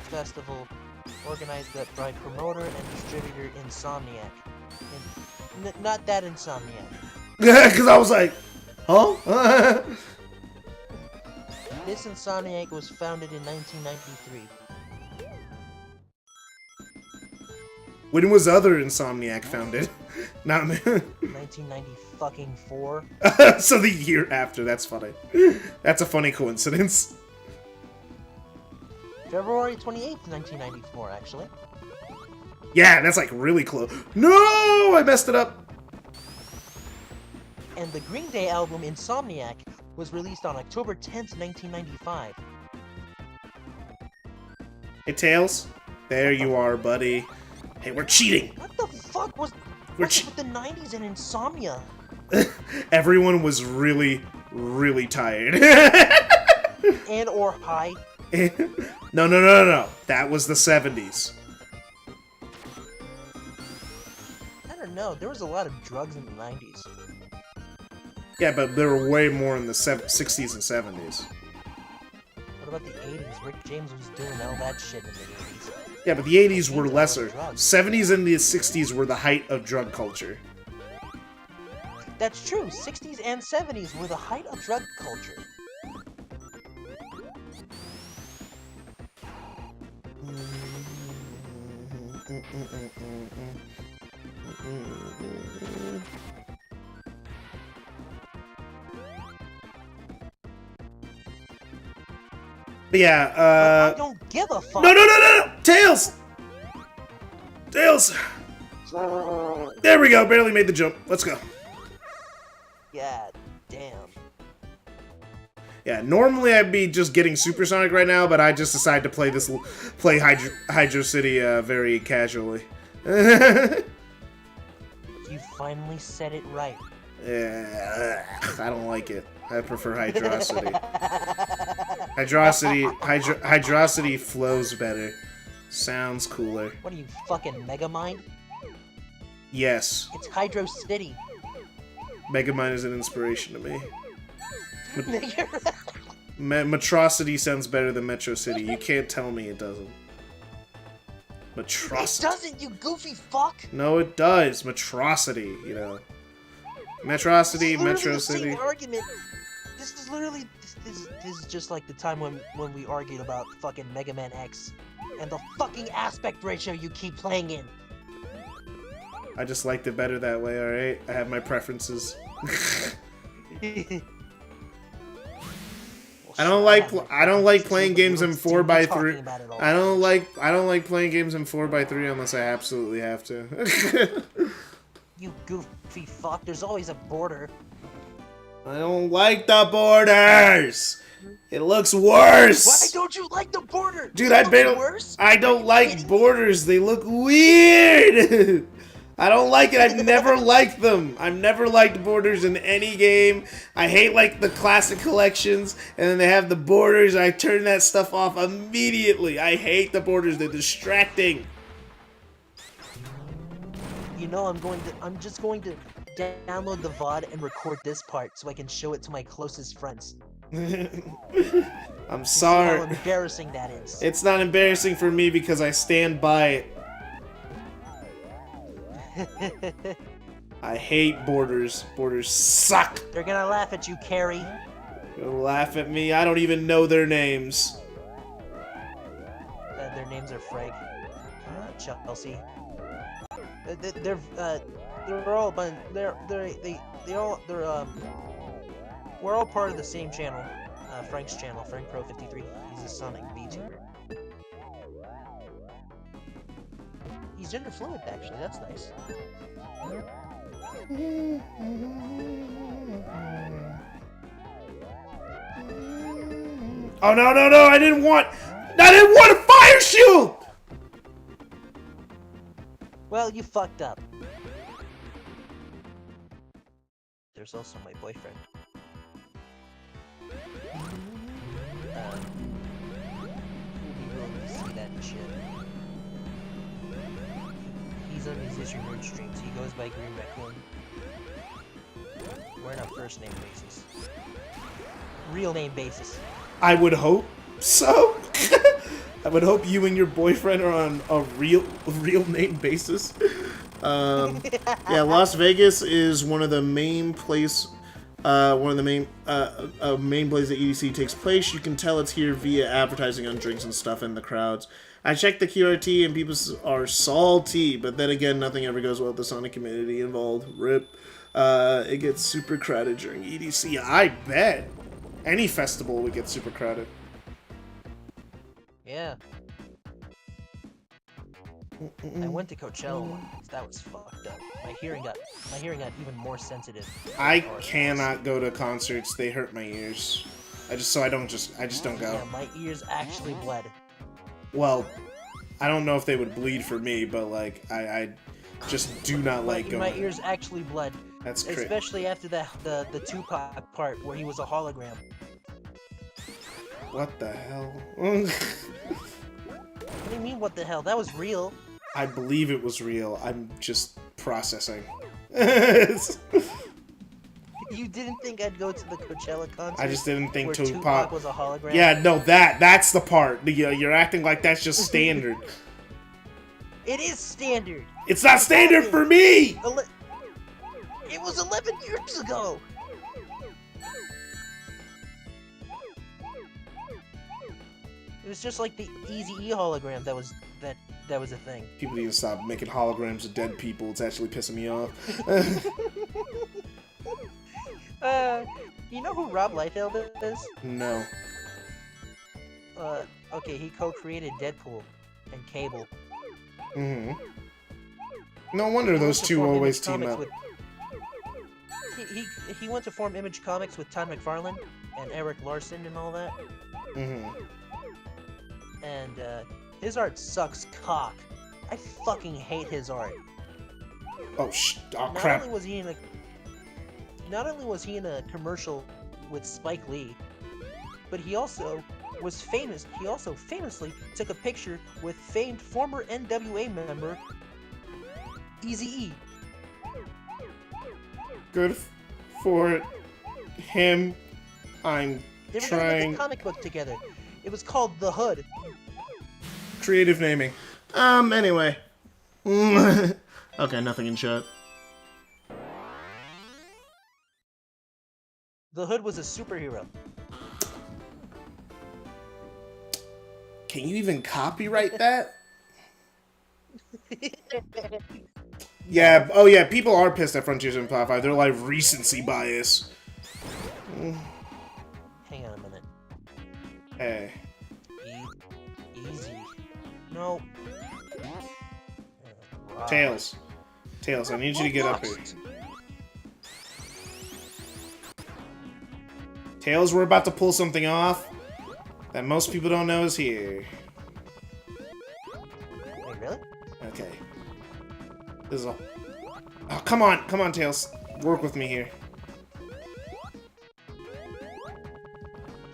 Festival organized by promoter and distributor Insomniac. Not that Insomniac. Because I was like, huh? This Insomniac was founded in 1993. When was other Insomniac founded? Not 1994. So the year after. That's funny. That's a funny coincidence. February 28th, 1994, actually. Yeah, that's like really close. No, I messed it up. And the Green Day album Insomniac was released on October 10th, 1995. Hey, Tails. There you are, buddy. Hey, we're cheating. What the fuck was what's with the 90s and insomnia? Everyone was really, really tired. And or high. No. That was the 70s. I don't know. There was a lot of drugs in the 90s. Yeah, but there were way more in the 60s and 70s. What about the 80s? Rick James was doing all that shit in the 80s. Yeah, but the 80s were lesser. 70s and the 60s were the height of drug culture. That's true. 60s and 70s were the height of drug culture. But yeah, I don't give a fuck. No! Tails! Tails! There we go, barely made the jump. Let's go. God damn. Yeah, normally I'd be just getting Supersonic right now, but I just decided to play Hydro City very casually. You finally said it right. Yeah, I don't like it. I prefer Hydrocity. Hydrocity flows better. Sounds cooler. What are you, fucking Megamind? Yes. It's Hydro City. Megamind is an inspiration to me. Metrocity sounds better than Metro City. You can't tell me it doesn't. Metrocity. It doesn't, you goofy fuck! No, it does. Metrocity, you know. Metrocity, Metro City. Argument. This is literally this is just like the time when we argued about fucking Mega Man X and the fucking aspect ratio you keep playing in. I just liked it better that way, alright? I have my preferences. I don't like playing games in 4x3. I don't like playing games in 4x3 unless I absolutely have to. You goofy fuck, there's always a border. I don't like the borders! It looks worse! Why don't you like the border? Dude, I don't like borders, they look weird! I don't like it, I've never liked them. I've never liked borders in any game. I hate like the classic collections, and then they have the borders, I turn that stuff off immediately. I hate the borders, they're distracting. You know, I'm just going to download the VOD and record this part so I can show it to my closest friends. I'm sorry. See how embarrassing that is. It's not embarrassing for me because I stand by it. I hate borders. Borders suck. They're gonna laugh at you, Carrie. They'll laugh at me. I don't even know their names. their names are Frank, Chelsea. They're all we're all part of the same channel, Frank's channel, Frank Pro 53. He's a Sonic VTuber. He's gender fluid, actually. That's nice. Oh no no no! I didn't want a fire shield. Well, you fucked up. There's also my boyfriend. You'll be willing to see that and shit. He's on Musician Nerd streams. He goes by Green Raccoon. We're on a first name basis. Real name basis. I would hope so. I would hope you and your boyfriend are on a real name basis. Yeah, Las Vegas is one of the main places that EDC takes place. You can tell it's here via advertising on drinks and stuff in the crowds. I checked the QRT and people are salty, but then again, nothing ever goes well with the Sonic community involved. RIP. It gets super crowded during EDC. I bet any festival would get super crowded. Yeah. I went to Coachella once. That was fucked up. My hearing got even more sensitive. I cannot go to concerts. They hurt my ears. I just don't go. Yeah, my ears actually bled. Well, I don't know if they would bleed for me, but like I just do not like going. My ears actually bled. That's crazy. Especially after the Tupac part where he was a hologram. What the hell? What do you mean, what the hell? That was real. I believe it was real. I'm just processing. You didn't think I'd go to the Coachella concert? I just didn't think where Tupac was a hologram? Yeah, no, that's the part. You're acting like that's just standard. It is standard. It's not standard for me! It was 11 years ago! It was just like the Eazy-E hologram that was a thing. People need to stop making holograms of dead people. It's actually pissing me off. You know who Rob Liefeld is? No. Okay, he co-created Deadpool and Cable. Mm-hmm. No wonder those two always team up. He went to form Image Comics with Todd McFarlane and Eric Larson and all that. Mm-hmm. And his art sucks cock. I fucking hate his art. Oh crap! Not only was he in a commercial with Spike Lee, but he also was famous. He also famously took a picture with famed former NWA member Eazy-E. Good for him. I'm They were trying. gonna make a comic book together. It was called The Hood. Creative naming. Anyway. Okay, nothing in chat. The Hood was a superhero. Can you even copyright that? Yeah, oh yeah, people are pissed at Frontiers and Plot 5. They're like recency bias. Hang on a minute. Hey. Easy. No. Tails. Tails, I need you to get up here. Tails, we're about to pull something off that most people don't know is here. Wait, really? Okay. This is all. Oh, come on, Tails. Work with me here.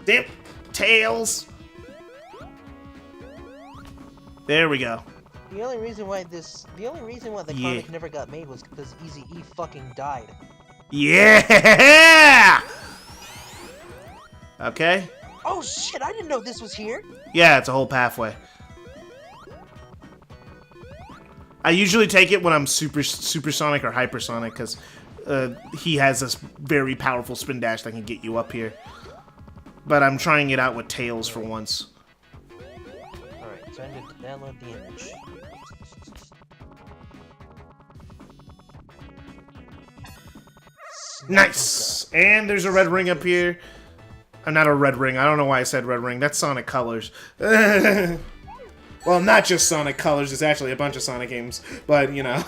Damn, Tails. There we go. The only reason why the comic never got made was because Eazy-E fucking died. Yeah. Okay. Oh shit! I didn't know this was here. Yeah, it's a whole pathway. I usually take it when I'm supersonic or hypersonic because he has this very powerful spin dash that can get you up here. But I'm trying it out with Tails for once. Alright, Time to download the image. Nice! And there's a red ring up here. Not a red ring. I don't know why I said red ring. That's Sonic Colors. Well, not just Sonic Colors. It's actually a bunch of Sonic games. But, you know.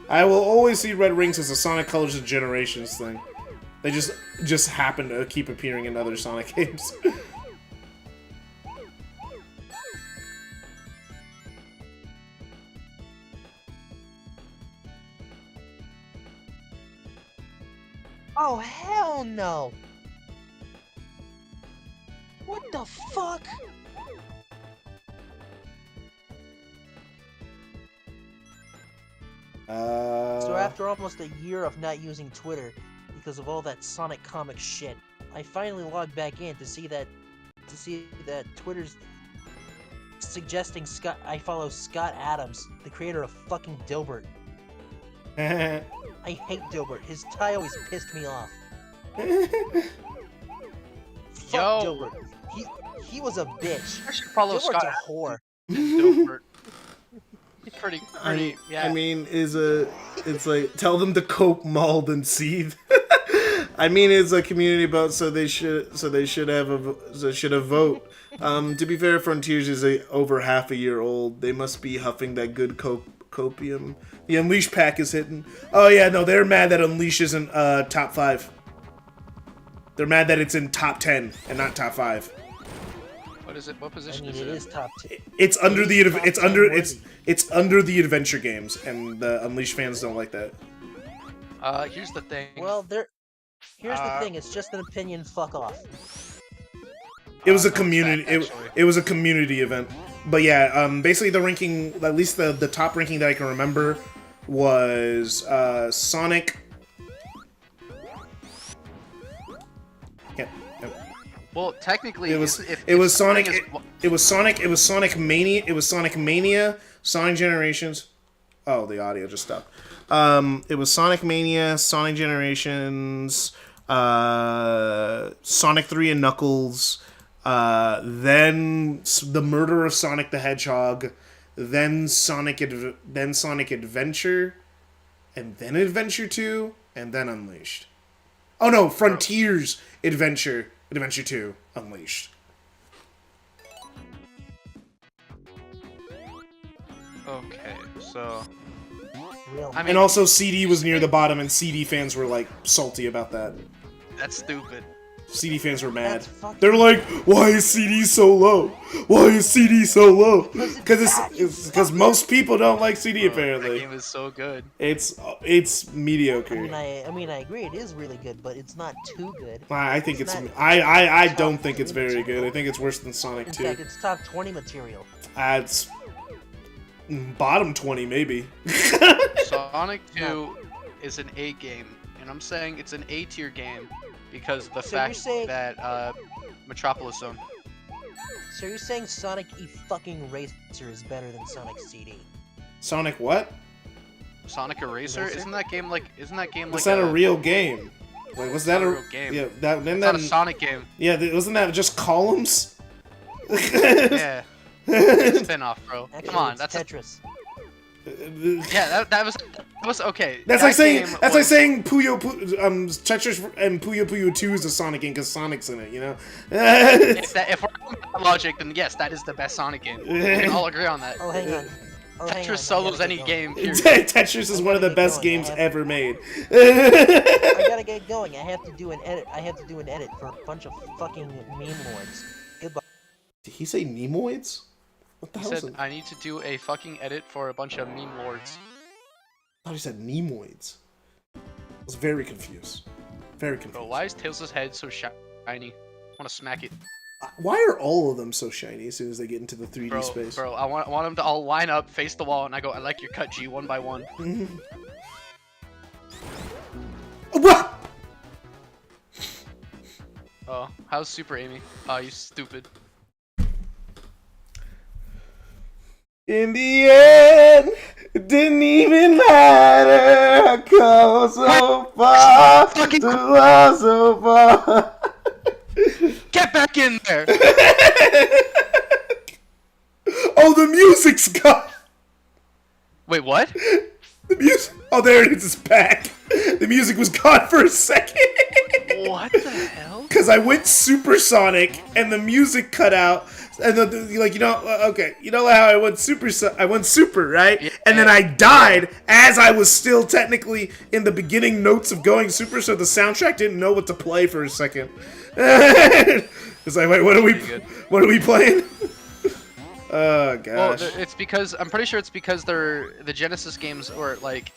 I will always see red rings as a Sonic Colors of Generations thing. They just happen to keep appearing in other Sonic games. Oh, hell no! What the fuck? So after almost a year of not using Twitter because of all that Sonic comic shit, I finally logged back in to see that Twitter's suggesting I follow Scott Adams, the creator of fucking Dilbert. I hate Dilbert. His tie always pissed me off. Fuck Dilbert. He was a bitch. I should follow Dilbert's Scott. a whore. Dilbert. He's pretty, yeah. I mean, it's like, tell them to cope, mauled, and seethe. I mean, it's a community vote, so they should have a vote. To be fair, Frontiers is over half a year old. They must be huffing that good copium. The Unleash pack is hitting. Oh yeah, no, they're mad that Unleash isn't top 5. They're mad that it's in top 10 and not top 5. What is it? What position I mean, is it it? is top 10. It's under the top it's 10 under worthy. it's under the adventure games, and the Unleash fans don't like that. Here's the thing. Well, here's the thing. It's just an opinion. Fuck off. It was a no, it's community. back, actually. It was a community event. But yeah, basically the ranking, at least the top ranking that I can remember, was Sonic. Yeah. Well, technically, It was if it was something Sonic. is- It was Sonic. It was Sonic Mania. It was Sonic Mania. Sonic Generations. Oh, the audio just stopped. It was Sonic Mania, Sonic Generations, Sonic 3 and Knuckles, then the Murder of Sonic the Hedgehog, then Sonic Adventure, and then Adventure 2, and then Unleashed. Oh no, Frontiers Adventure 2, Unleashed. Okay, so Real. I mean, And also CD was near the bottom, and CD fans were like salty about that. that's stupid. CD fans were mad. That's fucking- They're like, "Why is CD so low? Why is CD so low?" Because most people don't like CD. That Apparently, game is so good. it's mediocre. I mean, I agree. It is really good, but it's not too good. I think it's. not I top don't think it's 20 very good. I think it's worse than Sonic In 2. fact, it's top 20 material. It's bottom 20 maybe. Sonic 2 is an A game, and I'm saying it's an A tier game because of the So you're fact saying- that Metropolis Zone. So you're saying Sonic fucking Racer is better than Sonic CD? Sonic what? Sonic Eraser? Eraser? Isn't that game like That's not a real game. Like, was that not a a real game. Yeah, that then It's that. not a Sonic game. Yeah, wasn't that just columns? Yeah. It's a spin-off, bro. Actually, Come on, it's that's Tetris. yeah. That was okay. That's That like saying game that's like was- saying Tetris and Puyo Puyo 2 is a Sonic game because Sonic's in it, you know? if we're going by logic, then yes, that is the best Sonic game. We can all agree on that. Oh, hang on. Oh, hang on, I Tetris gotta solos get any going. game. Period. Tetris is one of the Get best going, games I have- ever made. I gotta get going. I have to do an edit for a bunch of fucking meme lords. Goodbye. Did he say Nemoids? What the He hell is said it? I need to do a fucking edit for a bunch of meme lords. I thought he said Nemoids. I was very confused. Very confused. Bro, why is Tails' head so shiny? I want to smack it. Why are all of them so shiny as soon as they get into the 3D Bro, space? bro, I want them to all line up, face the wall, and I go, I like your cut, G, one by one. What? Oh, how's Super Amy? Oh, you stupid. In the end, it didn't even matter. I come so far, Fucking- so far. Get back in there! Oh, the music's gone. Wait, what? The music. Oh, there it is. It's back. The music was gone for a second. What the hell? Because I went supersonic and the music cut out. And like, you know, okay, you know how I went super, right? Yeah. And then I died as I was still technically in the beginning notes of going super, so the soundtrack didn't know what to play for a second. It's like, wait, what are we playing? Oh gosh. Well, it's because I'm pretty sure it's because the Genesis games were like,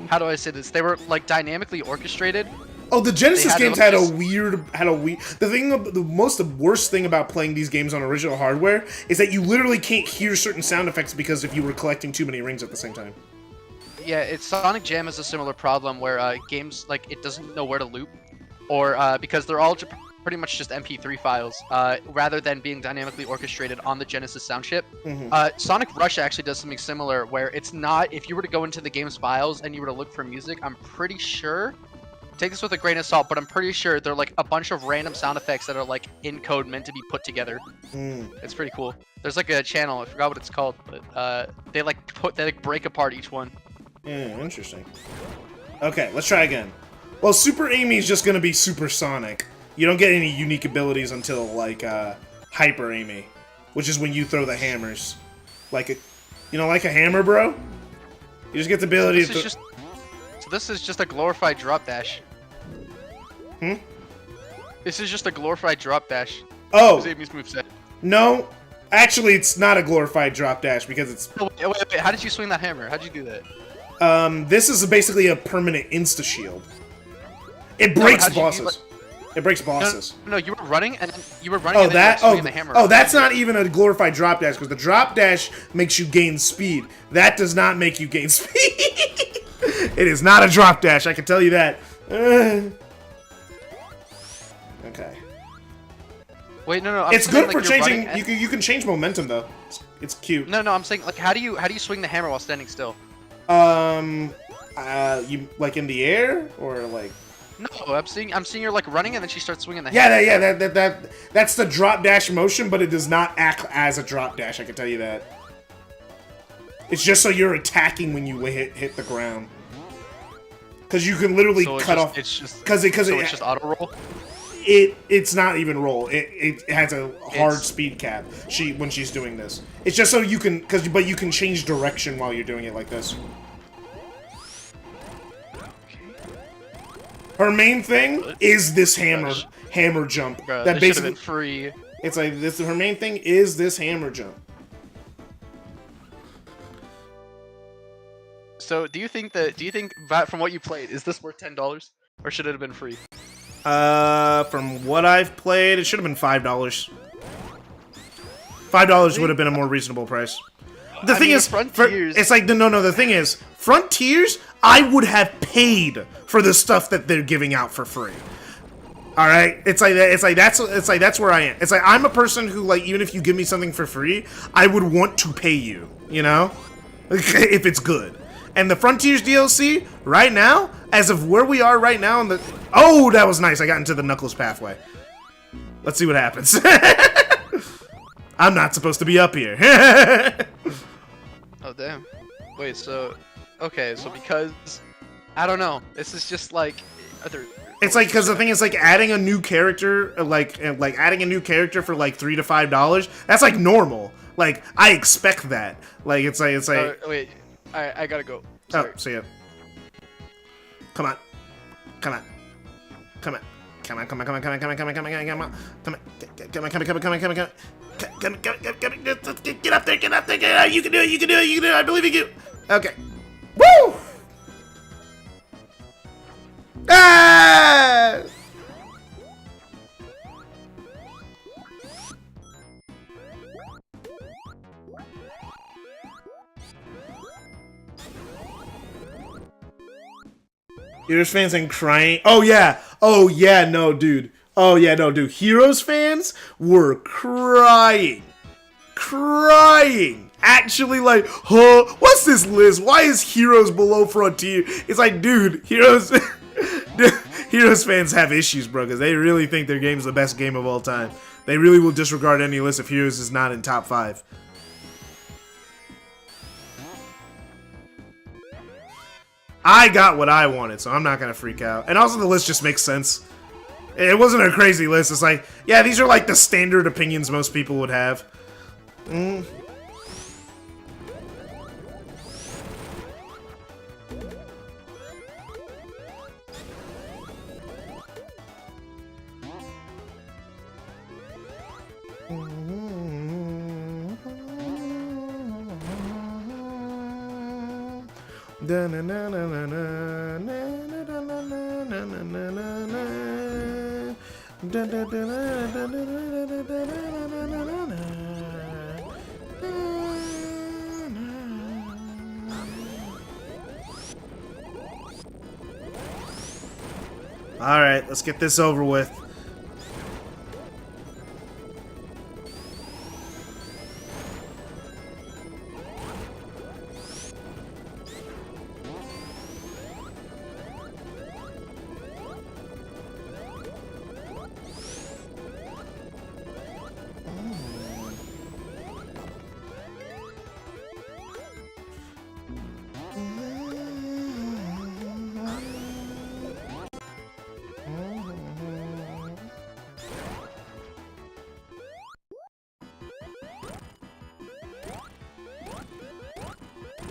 how do I say this? They were like dynamically orchestrated. Oh, the Genesis games like, had a weird. The worst thing about playing these games on original hardware is that you literally can't hear certain sound effects because if you were collecting too many rings at the same time. Yeah, Sonic Jam has a similar problem where games like it doesn't know where to loop, or because they're all pretty much just MP3 files, rather than being dynamically orchestrated on the Genesis sound chip. Sonic Rush actually does something similar where it's not. If you were to go into the game's files and you were to look for music, I'm pretty sure. Take this with a grain of salt, but I'm pretty sure they're like a bunch of random sound effects that are like in code meant to be put together. It's pretty cool. There's like a channel, I forgot what it's called, but they break apart each one. Interesting. Okay, let's try again. Well, Super Amy is just gonna be supersonic. You don't get any unique abilities until like Hyper Amy, which is when you throw the hammers. Like like a hammer, bro? You just get the ability to. So this is just a glorified drop dash. This is just a glorified drop dash. Oh. Amy's moveset. No, actually, it's not a glorified drop dash because it's. Oh, wait, how did you swing that hammer? How'd you do that? This is basically a permanent insta shield. It breaks bosses. It breaks bosses. No, you were running and then you were running. Oh, and then that. you were swinging the hammer. Oh, that's not even a glorified drop dash because the drop dash makes you gain speed. That does not make you gain speed. It is not a drop dash. I can tell you that. Okay. Wait, no. It's good for changing. You can change momentum though. It's cute. No. I'm saying like how do you swing the hammer while standing still? You like in the air or like? No, I'm seeing you're like running and then she starts swinging the hammer. Yeah. That's the drop dash motion, but it does not act as a drop dash. I can tell you that. It's just so you're attacking when you hit the ground. Because you can literally cut off. It's just it's just auto roll. It's not even roll. It has a hard speed cap. When she's doing this, it's just so you can but you can change direction while you're doing it like this. Her main thing is this hammer jump. Bruh, that this basically been free. It's like this. Her main thing is this hammer jump. So, do you think from what you played, is this worth $10 or should it have been free? From what I've played, it should have been $5. $5 would have been a more reasonable price. The thing is, it's like no. The thing is, Frontiers, I would have paid for the stuff that they're giving out for free. All right, that's where I am. It's like I'm a person who like even if you give me something for free, I would want to pay you. You know, if it's good. And the Frontiers DLC right now, as of where we are right now, oh, that was nice. I got into the Knuckles pathway. Let's see what happens. I'm not supposed to be up here. Oh damn. Wait, so okay, so because I don't know, this is just like it's like because the thing is like adding a new character, like adding a new character for like $3 to $5. That's like normal. Like I expect that. Like it's like. Wait, I gotta go. Sorry. Oh, see ya. Come on. Get up there. You can do it. I believe in you. Okay. Woo! Ah! Heroes fans and crying. Oh yeah, no, dude. Heroes fans were crying. Actually, like, huh? What's this list? Why is Heroes below Frontier? It's like, dude, Heroes fans have issues, bro, because they really think their game's the best game of all time. They really will disregard any list if Heroes is not in top 5. I got what I wanted, so I'm not gonna freak out. And also the list just makes sense. It wasn't a crazy list. It's like, yeah, these are like the standard opinions most people would have. Alright, let's get this over with.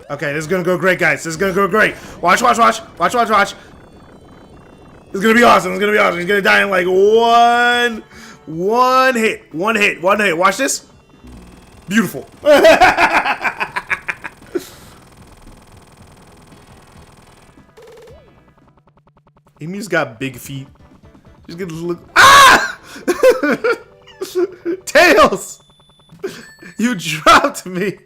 Okay, this is gonna go great, guys. This is gonna go great. Watch, watch, watch. Watch, watch, watch. This is gonna be awesome. It's gonna be awesome. He's gonna die in like one hit. One hit. One hit. Watch this. Beautiful. Emu's got big feet. She's gonna look. Ah! Tails! You dropped me.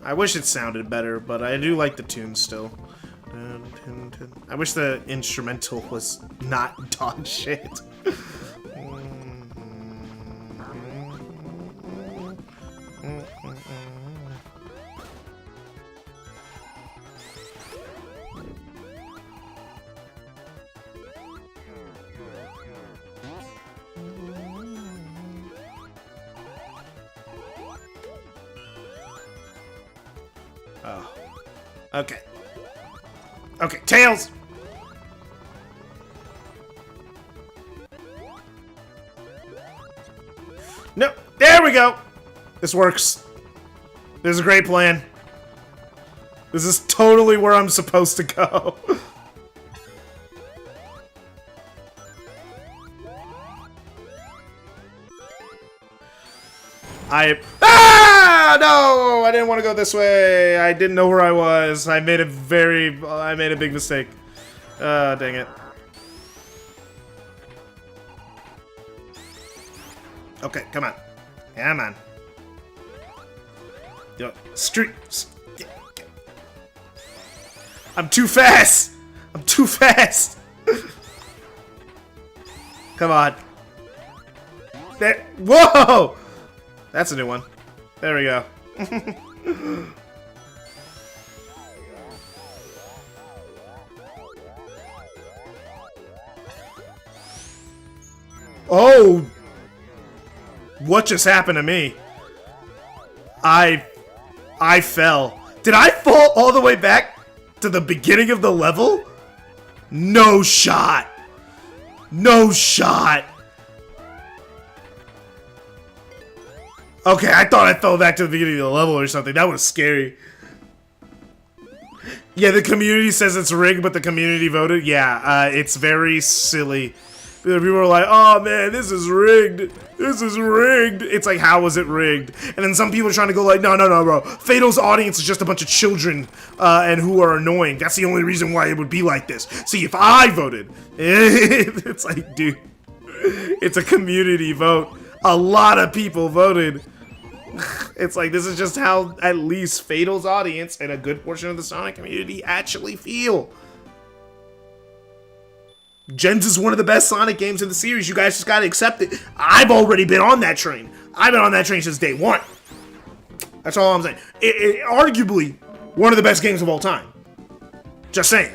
I wish it sounded better, but I do like the tune still. I wish the instrumental was not dog shit. Oh. Okay. Okay, Tails! No, there we go! This works. This is a great plan. This is totally where I'm supposed to go. No! I didn't want to go this way. I didn't know where I was. I made a big mistake. Dang it. Okay, come on. Come on. Yo, street. I'm too fast. I'm too fast. Come on. There. Whoa! That's a new one. There we go. Oh! What just happened to me? I fell. Did I fall all the way back to the beginning of the level? No shot. No shot. Okay, I thought I fell back to the beginning of the level or something. That was scary. Yeah, the community says it's rigged, but the community voted. Yeah, it's very silly. People were like, oh man, this is rigged. This is rigged. It's like, how was it rigged? And then some people are trying to go like, no, bro. Fato's audience is just a bunch of children and who are annoying. That's the only reason why it would be like this. See, if I voted, it's like, dude, it's a community vote. A lot of people voted. It's like, this is just how at least Fato's audience and a good portion of the Sonic community actually feel. Gens is one of the best Sonic games in the series. You guys just gotta accept it. I've already been on that train. I've been on that train since day one. That's all I'm saying. Arguably, one of the best games of all time. Just saying.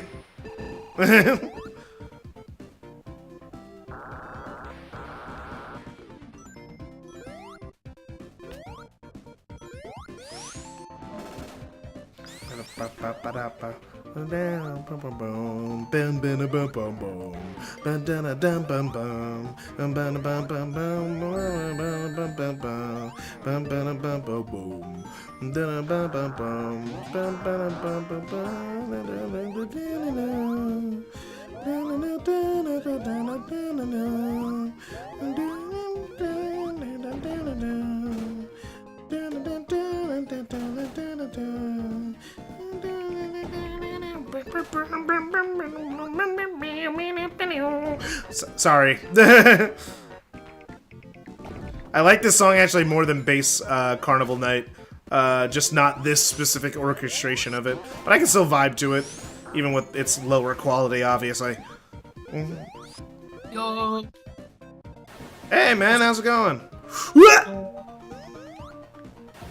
Sorry. I like this song actually more than Bass Carnival Night. Just not this specific orchestration of it. But I can still vibe to it, even with its lower quality, obviously. Yo. Hey man, how's it going?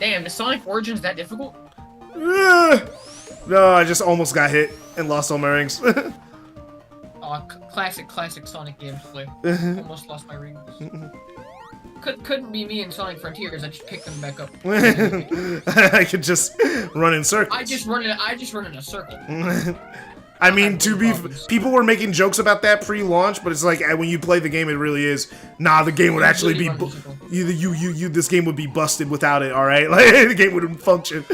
Damn, is Sonic Origins that difficult? No, I just almost got hit and lost all my rings. Oh, classic Sonic gameplay. Almost lost my rings. Couldn't be me in Sonic Frontiers. I just picked them back up. I could just run in circles. I just run in a circle. I mean, people were making jokes about that pre-launch, but it's like when you play the game, it really is. Nah, the game would actually be. This game would be busted without it. All right, like the game wouldn't function.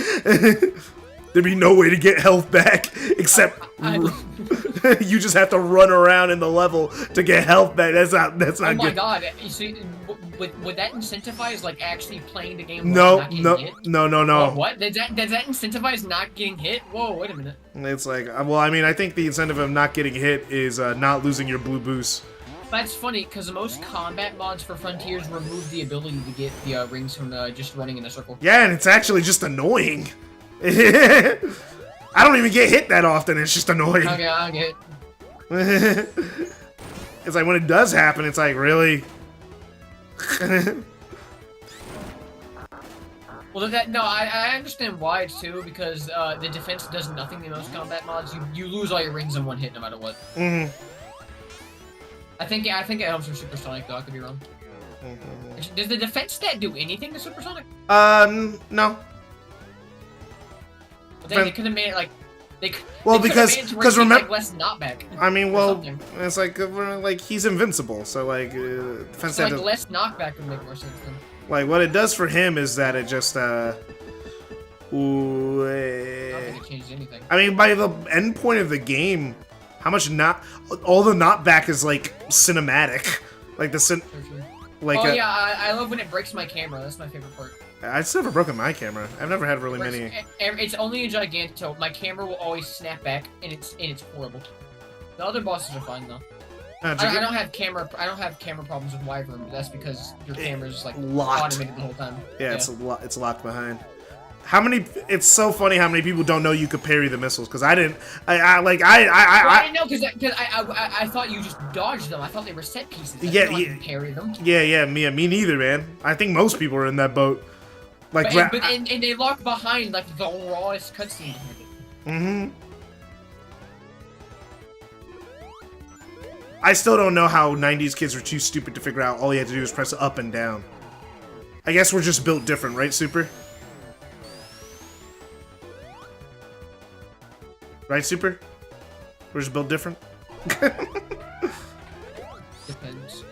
There'd be no way to get health back except you just have to run around in the level to get health back. That's not good. Oh my god! You see, would that incentivize like actually playing the game? No. Whoa, what? Does that incentivize not getting hit? Whoa, wait a minute. It's like, well, I mean, I think the incentive of not getting hit is not losing your blue boost. That's funny because most combat mods for Frontiers remove the ability to get the rings from just running in a circle. Yeah, and it's actually just annoying. I don't even get hit that often. It's just annoying. Okay, I get it. It's like when it does happen, it's like, really? Well, I understand why too, because the defense does nothing in most combat mods. You lose all your rings in one hit no matter what. Mm-hmm. I think it helps with Supersonic though. I could be wrong. Mm-hmm. Does the defense stat do anything to Supersonic? No. They could have made it like because remember, like less knockback. I mean, well, it's like he's invincible, so like defense so, like less knockback would make more sense then. Like what it does for him is that it just I don't think it changes anything. I mean, by the end point of the game, how much all the knockback is like cinematic, like like oh yeah, I love when it breaks my camera. That's my favorite part. I've never broken my camera. I've never had really many. It's only a Giganto. My camera will always snap back, and it's horrible. The other bosses are fine though. I don't have camera problems with Wyvern, but that's because your camera's just like locked automated the whole time. Yeah, it's locked behind. It's so funny how many people don't know you could parry the missiles, because I didn't. I didn't know because I thought you just dodged them. I thought they were set pieces. You parry them. Yeah, me neither, man. I think most people are in that boat. Like, and they lock behind like the rawest cutscene. Mm-hmm. I still don't know how 90s kids were too stupid to figure out all you had to do was press up and down. I guess we're just built different, right, Super? Right, Super? We're just built different? Depends.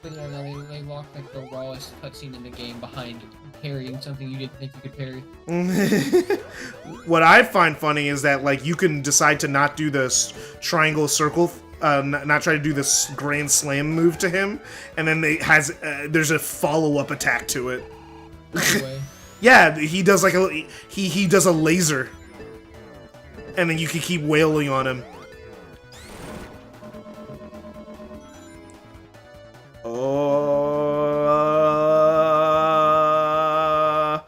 They lock like the rawest cutscene in the game behind parrying something you didn't think you could parry. What I find funny is that like you can decide to not do the triangle circle not try to do this grand slam move to him, and then there's a follow-up attack to it. No way. Yeah, he does like he does a laser, and then you can keep wailing on him.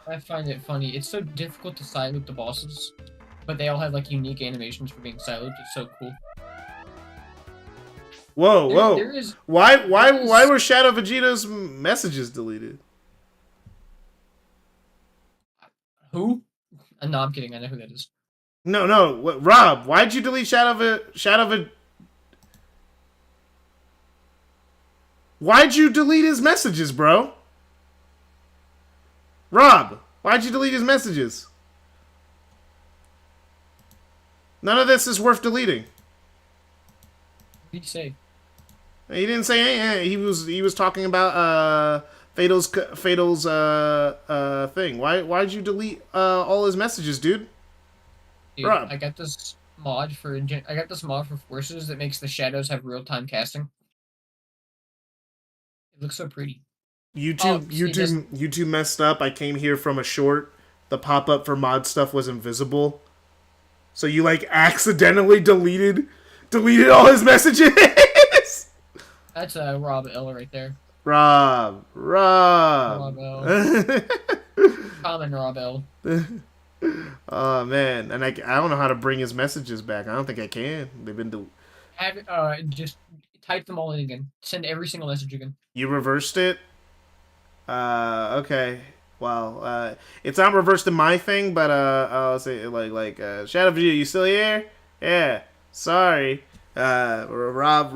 I find it funny. It's so difficult to silent the bosses, but they all have like unique animations for being silent. It's so cool. Whoa! There is, why were Shadow Vegeta's messages deleted? Who? No, I'm kidding. I know who that is. No. Rob, why'd you delete Why'd you delete his messages, bro? Rob, why'd you delete his messages? None of this is worth deleting. What did you say? He didn't say anything. He was talking about Fatal's thing. Why'd you delete all his messages, dude? Dude, Rob. I got this mod for forces that makes the shadows have real-time casting. It looks so pretty. YouTube messed up. I came here from a short. The pop-up for mod stuff was invisible. So you like accidentally deleted all his messages. That's Rob L right there. Rob L. Common Rob L. Oh man, and I don't know how to bring his messages back. I don't think I can. They've been Just type them all in again. Send every single message again. You reversed it? Okay. Well, it's not reversed in my thing, but I'll say like Shadow Vegeta, you still here? Yeah. Sorry. Rob.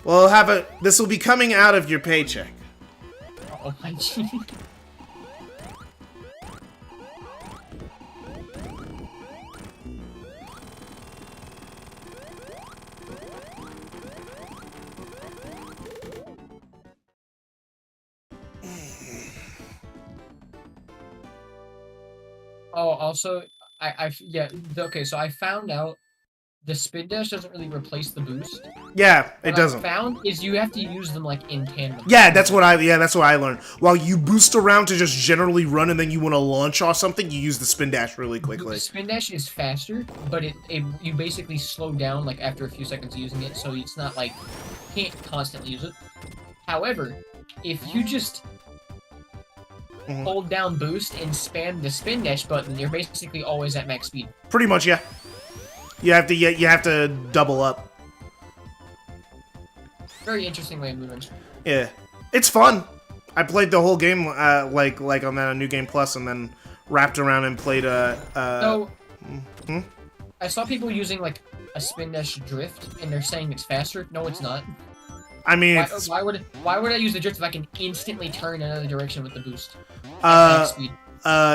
Well, this will be coming out of your paycheck. Oh my god. Oh, also, okay, so I found out the spin dash doesn't really replace the boost. Yeah, it doesn't. What I found is you have to use them like in tandem. Yeah, that's what I learned. While you boost around to just generally run and then you want to launch off something, you use the spin dash really quickly. The spin dash is faster, but you basically slow down like after a few seconds of using it, so it's not like you can't constantly use it. However, if you just hold down boost and spam the spin dash button, you're basically always at max speed. Pretty much, yeah. You have to double up. Very interesting way of moving. Yeah, it's fun. I played the whole game like on that New Game Plus, and then wrapped around and played So, I saw people using like a spin dash drift, and they're saying it's faster. No, it's not. I mean, why would I use the drift if I can instantly turn in another direction with the boost?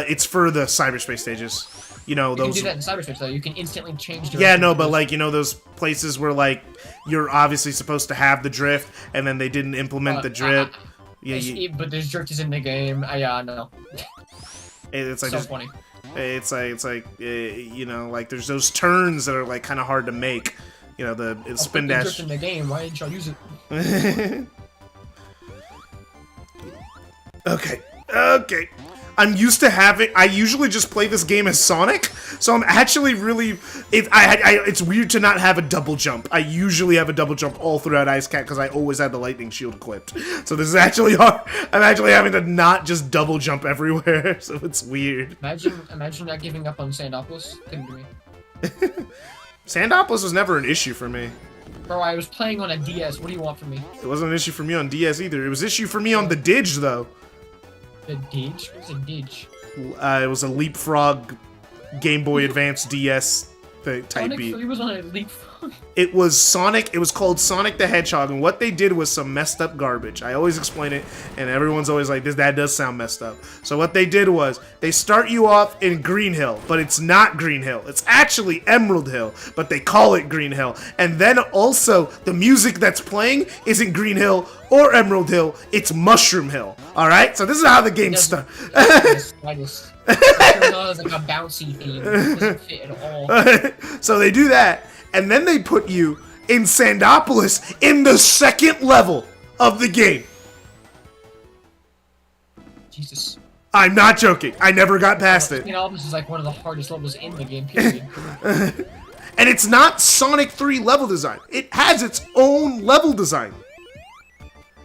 It's for the cyberspace stages. You know, you can do that in cyberspace though. You can instantly change direction. Yeah, no, but like, you know, those places where like you're obviously supposed to have the drift, and then they didn't implement the drift. But this drift is in the game. Yeah, no. It's like so funny. It's like you know, like there's those turns that are like kind of hard to make. You know, the spin dash. Drift in the game. Why didn't y'all use it? Okay. I'm used to I usually just play this game as Sonic, so I'm actually really... It's weird to not have a double jump. I usually have a double jump all throughout Ice Cat because I always have the lightning shield equipped. So this is actually hard. I'm actually having to not just double jump everywhere, so it's weird. Imagine not giving up on Sandopolis. Couldn't do me. Sandopolis was never an issue for me. Bro, I was playing on a DS. What do you want from me? It wasn't an issue for me on DS either. It was an issue for me on the Didge, though. The Didge? What's a Didge? It was a Leapfrog Game Boy Advance DS type Sonic beat. 3 was on a Leapfrog? It was Sonic. It was called Sonic the Hedgehog, and what they did was some messed up garbage. I always explain it, and everyone's always like, that does sound messed up. So what they did was, they start you off in Green Hill, but it's not Green Hill. It's actually Emerald Hill, but they call it Green Hill. And then also, the music that's playing isn't Green Hill or Emerald Hill, it's Mushroom Hill. Alright? So this is how the game starts. It's like a bouncy theme. It doesn't fit at all. So they do that. and then they put you in Sandopolis in the second level of the game. Jesus. I'm not joking. I never got past it. Sandopolis is like one of the hardest levels in the game, period. And it's not Sonic 3 level design. It has its own level design.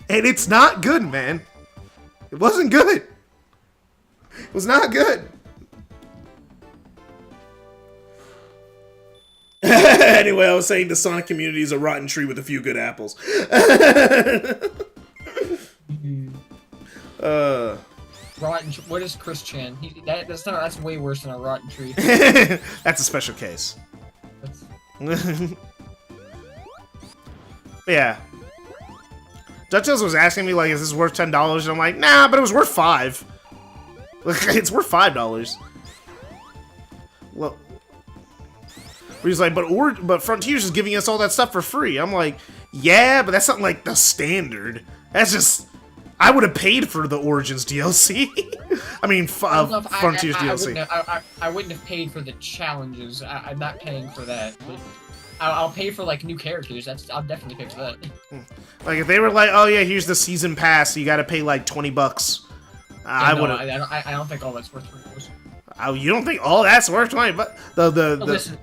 And it's not good, man. It wasn't good. It was not good. Anyway, I was saying the Sonic community is a rotten tree with a few good apples. Rotten. What is Chris Chan? That's way worse than a rotten tree. That's a special case. Yeah. DuckTales was asking me, like, is this worth $10? And I'm like, nah, but it was worth $5. It's worth $5. Well, he's like, but Frontiers is giving us all that stuff for free. I'm like, yeah, but that's not like the standard. That's just, I would have paid for the Origins DLC. I mean, Frontiers DLC. I wouldn't have paid for the challenges. I'm not paying for that. But I'll pay for like new characters. I'll definitely pay for that. Like if they were like, oh yeah, here's the season pass, you got to pay like $20. I would. I don't think all that's worth $20. Oh, you don't think all that's worth $20? But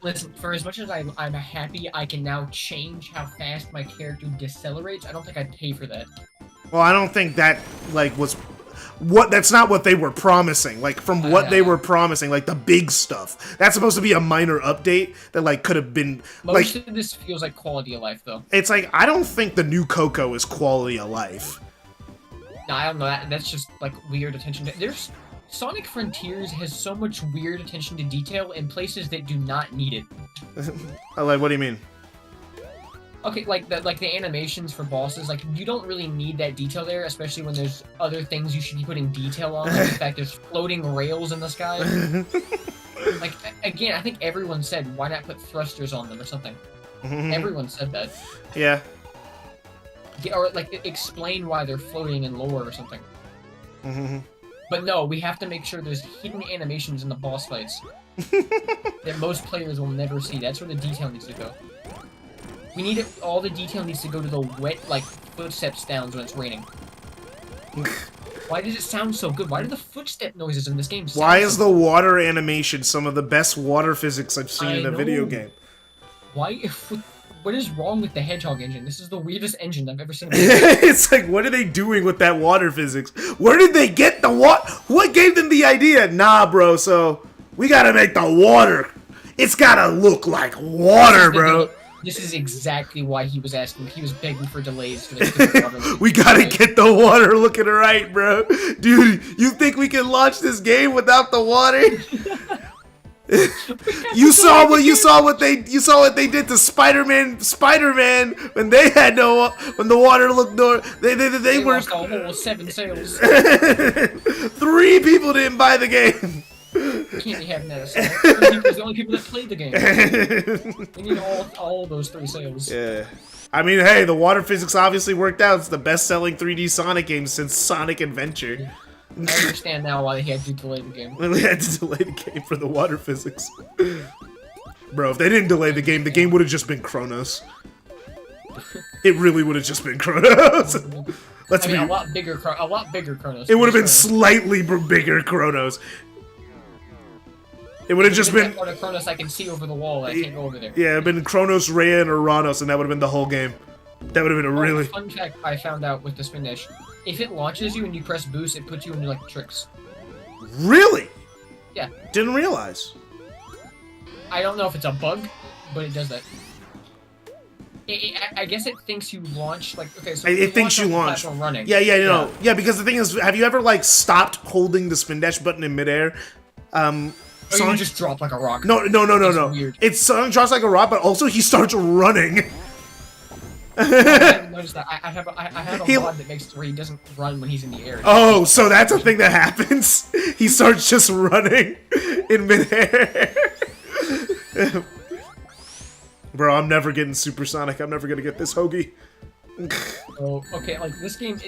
Listen. For as much as I'm happy, I can now change how fast my character decelerates. I don't think I'd pay for that. Well, I don't think that like was what. That's not what they were promising. Like from what they were promising, like the big stuff. That's supposed to be a minor update that like could have been. Most of this feels like quality of life, though. It's like I don't think the new Coco is quality of life. No, I don't know. That's just like weird attention to. There's Sonic Frontiers has so much weird attention to detail in places that do not need it. Like, what do you mean? Okay, like the animations for bosses, like you don't really need that detail there, especially when there's other things you should be putting detail on. Like the fact there's floating rails in the sky. Like again, I think everyone said, why not put thrusters on them or something? Everyone said that. Yeah. Or like explain why they're floating in lore or something. But no, we have to make sure there's hidden animations in the boss fights that most players will never see. That's where the detail needs to go. We need it. All the detail needs to go to the wet, like footsteps sounds when it's raining. Why does it sound so good? Why do the footstep noises in this game sound Why is the water animation some of the best water physics I've seen in a video game? Why? What is wrong with the Hedgehog engine? This is the weirdest engine I've ever seen. It's like, what are they doing with that water physics? Where did they get the water? What gave them the idea? Nah, bro, so we gotta make the water. It's gotta look like water, bro. This is exactly why he was asking. He was begging for delays. For the water we gotta get the water looking right, bro. Dude, you think we can launch this game without the water? You saw what they did to Spider-Man when they had when the water looked they were lost a whole 7 sales. 3 people didn't buy the game. Can't be having that. It's the only people that played the game. We need all those 3 sales. Yeah. I mean, hey, the water physics obviously worked out. It's the best-selling 3D Sonic game since Sonic Adventure. Yeah. I understand now why he had to delay the game. We had to delay the game for the water physics. Bro, if they didn't delay the game would have just been Chronos. It really would have just been Chronos. A lot bigger Chronos. It would have been slightly bigger Chronos. It would have just been part of Chronos I can see over the wall. I can't go over there. Yeah, it'd been Chronos, Rhea, and Uranus, and that would have been the whole game. That would have been a really fun fact I found out with the Spin Dash. If it launches you and you press boost, it puts you into like tricks. Really? Yeah. Didn't realize. I don't know if it's a bug, but it does that. I guess it thinks you launch like it thinks you launch running. Yeah, because the thing is, have you ever like stopped holding the Spin Dash button in midair? You just drop like a rock. No. Weird. It's Sonic drops like a rock, but also he starts running. I haven't noticed that. I have a mod that makes it where he doesn't run when he's in the air. Oh, so that's a thing that happens? He starts just running in midair. Bro, I'm never getting Supersonic. I'm never gonna get this hoagie. Oh, okay, like this game,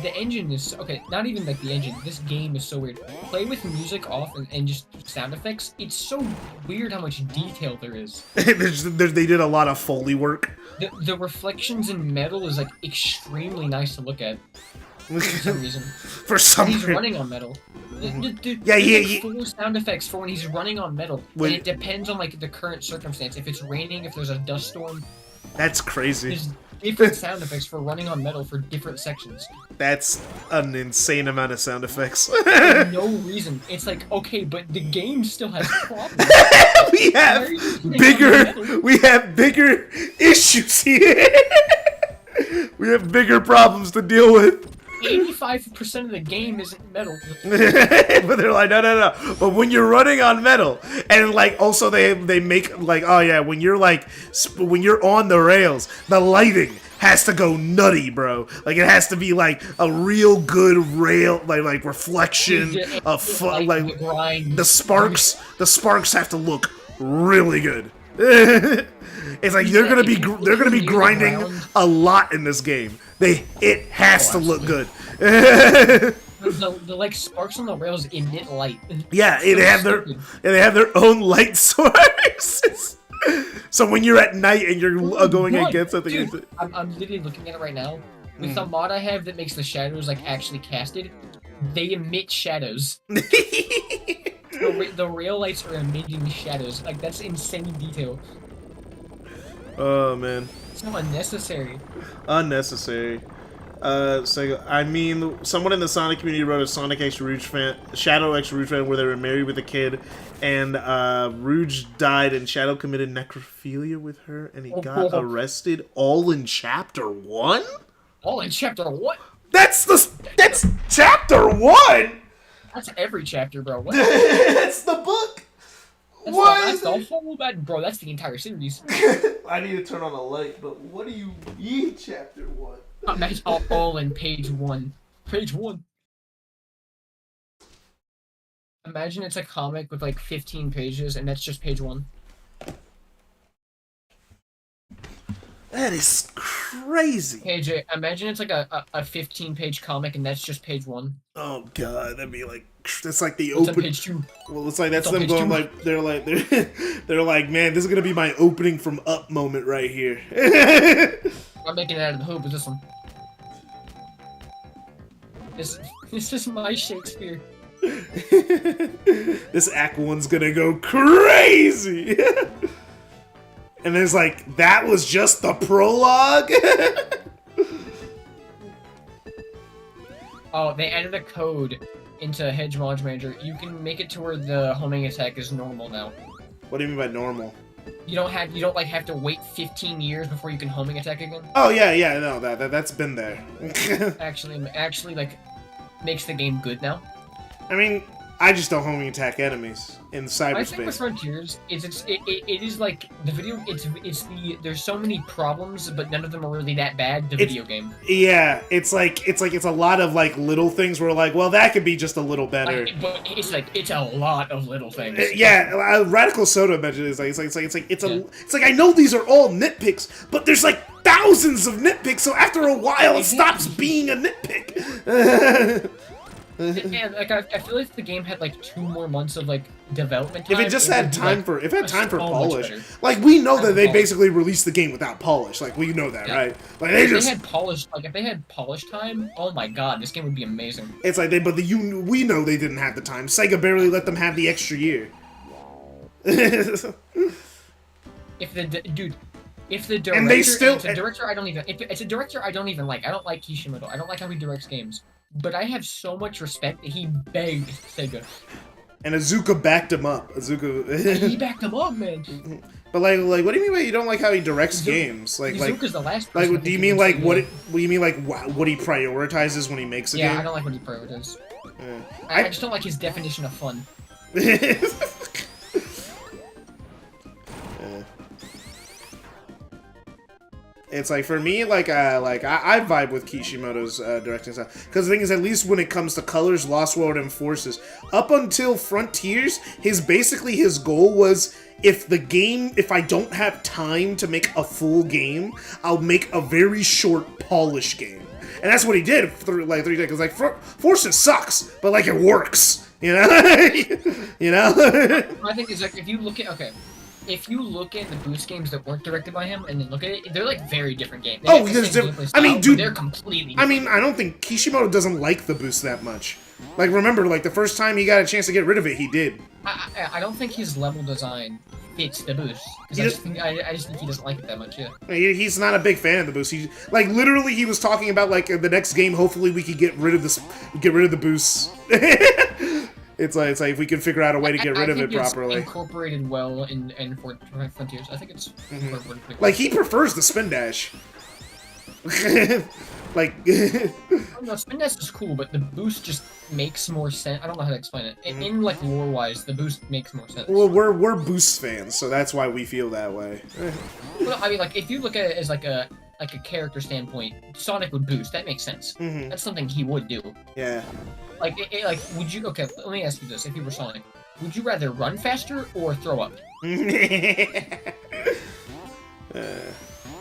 the engine is okay. Not even like the engine. This game is so weird. Play with music off and just sound effects. It's so weird how much detail there is. They did a lot of Foley work. The reflections in metal is like extremely nice to look at. For some reason. For some He's reason. running on metal. Yeah. Full sound effects for when he's running on metal. Wait. And it depends on like the current circumstance. If it's raining, if there's a dust storm. That's crazy. There's different sound effects for running on metal for different sections. That's an insane amount of sound effects. For no reason. It's like, okay, but the game still has problems. we have bigger issues here. We have bigger problems to deal with. 85% of the game isn't metal. But they're like, no. But when you're running on metal, and like also they make like, oh yeah, when you're on the rails, the lighting has to go nutty, bro. Like it has to be like a real good rail, like reflection of like the sparks have to look really good. It's like they're gonna be grinding a lot in this game. It has to look good. The like sparks on the rails emit light. Yeah, they have their own light source. So when you're at night and you're going against something, dude, I'm literally looking at it right now. With the mod I have that makes the shadows like actually casted, they emit shadows. The rail lights are emitting shadows. Like that's insane detail. Oh man. So unnecessary. Unnecessary. So I mean, someone in the Sonic community wrote a Sonic X Rouge fan, Shadow X Rouge fan, where they were married with a kid, and Rouge died, and Shadow committed necrophilia with her, and he got arrested. All in Chapter 1. All in Chapter 1. That's Chapter 1. That's every chapter, bro. What? That's the book. That's the whole bad, bro. That's the entire series. I need to turn on a light, but what do you mean, Chapter 1? Imagine all in page 1. Page 1. Imagine it's a comic with like 15 pages, and that's just page 1. That is crazy. KJ, imagine it's like a 15-page comic, and that's just page 1. Oh god, that'd be like it's like the What's open. on page 2? Well, it's like that's What's on them page going 2? like they're like, man, this is gonna be my opening from Up moment right here. I'm making it out of the hoop with this one. This is my Shakespeare. This Act 1's gonna go crazy. And there's like, that was just the prologue? Oh, they added a code into Hedge Mod Manager. You can make it to where the homing attack is normal now. What do you mean by normal? You don't have to wait 15 years before you can homing attack again. Oh yeah, no, that's been there. actually, like, makes the game good now. I mean, I just don't homing attack enemies in cyberspace. I think with Frontiers, it is like the video. There's so many problems, but none of them are really that bad. Video game. Yeah, it's a lot of like little things where like, well, that could be just a little better. But it's a lot of little things. Yeah, Radical Soda mentioned it's like I know these are all nitpicks, but there's like thousands of nitpicks, so after a while it stops being a nitpick. Yeah, like I feel like the game had like 2 more months of like development time. If it just had time for polish, better. like we know that they basically released the game without polish, like we know that, right? Like if they had polish time, oh my god, this game would be amazing. It's like we know they didn't have the time. Sega barely let them have the extra year. If the director, and they still, it's a director I don't even like. I don't like Kishimoto. I don't like how he directs games. But I have so much respect that he begged Sega. And Azuka backed him up. He backed him up, man. But like, what do you mean by you don't like how he directs games? Azuka's the last like, person do you mean like what do you mean like what he prioritizes when he makes a game? Yeah, I don't like what he prioritizes. I just don't like his definition of fun. It's like for me, I vibe with Kishimoto's directing style, because the thing is, at least when it comes to colors, Lost World and Forces, up until Frontiers, his goal was, if I don't have time to make a full game, I'll make a very short polish game, and that's what he did for like 3 decades. Like Forces sucks, but like it works, you know. You know. I think it's like if you look at the Boost games that weren't directed by him, and then look at it, they're like very different games. They have the there's same different. gameplay I mean, style, dude, but they're completely. I Different. mean, I don't think Kishimoto doesn't like the Boost that much. Like, remember, like the first time he got a chance to get rid of it, he did. I don't think his level design fits the Boost because I just think he doesn't like it that much. Yeah. He's not a big fan of the Boost. He like literally he was talking about like the next game. Hopefully, we could get rid of the Boost. It's like if we can figure out a way to get rid of it properly. It's incorporated well in Frontiers. I think it's incorporated pretty well. Like he prefers the spin dash. Like no, spin dash is cool, but the Boost just makes more sense. I don't know how to explain it. In like lore wise, the Boost makes more sense. Well, we're Boost fans, so that's why we feel that way. Well, I mean, like if you look at it as like a character standpoint, Sonic would boost. That makes sense. That's something he would do. Yeah. Like, would you? Okay, let me ask you this: if you were Sonic, would you rather run faster or throw up?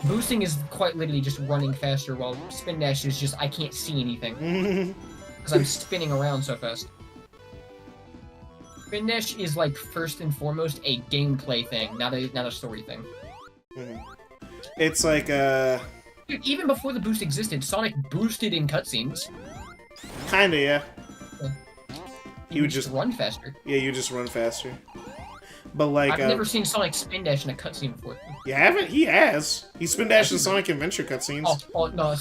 Boosting is quite literally just running faster, while spin dash is just I can't see anything because I'm spinning around so fast. Spin dash is like first and foremost a gameplay thing, not a story thing. It's like Dude, even before the boost existed, Sonic boosted in cutscenes. Kinda, yeah. You would just run faster. Yeah, you just run faster. But like, I've never seen Sonic spin dash in a cutscene before. You haven't? He has. He spin dashed in Sonic Adventure cutscenes. Oh no!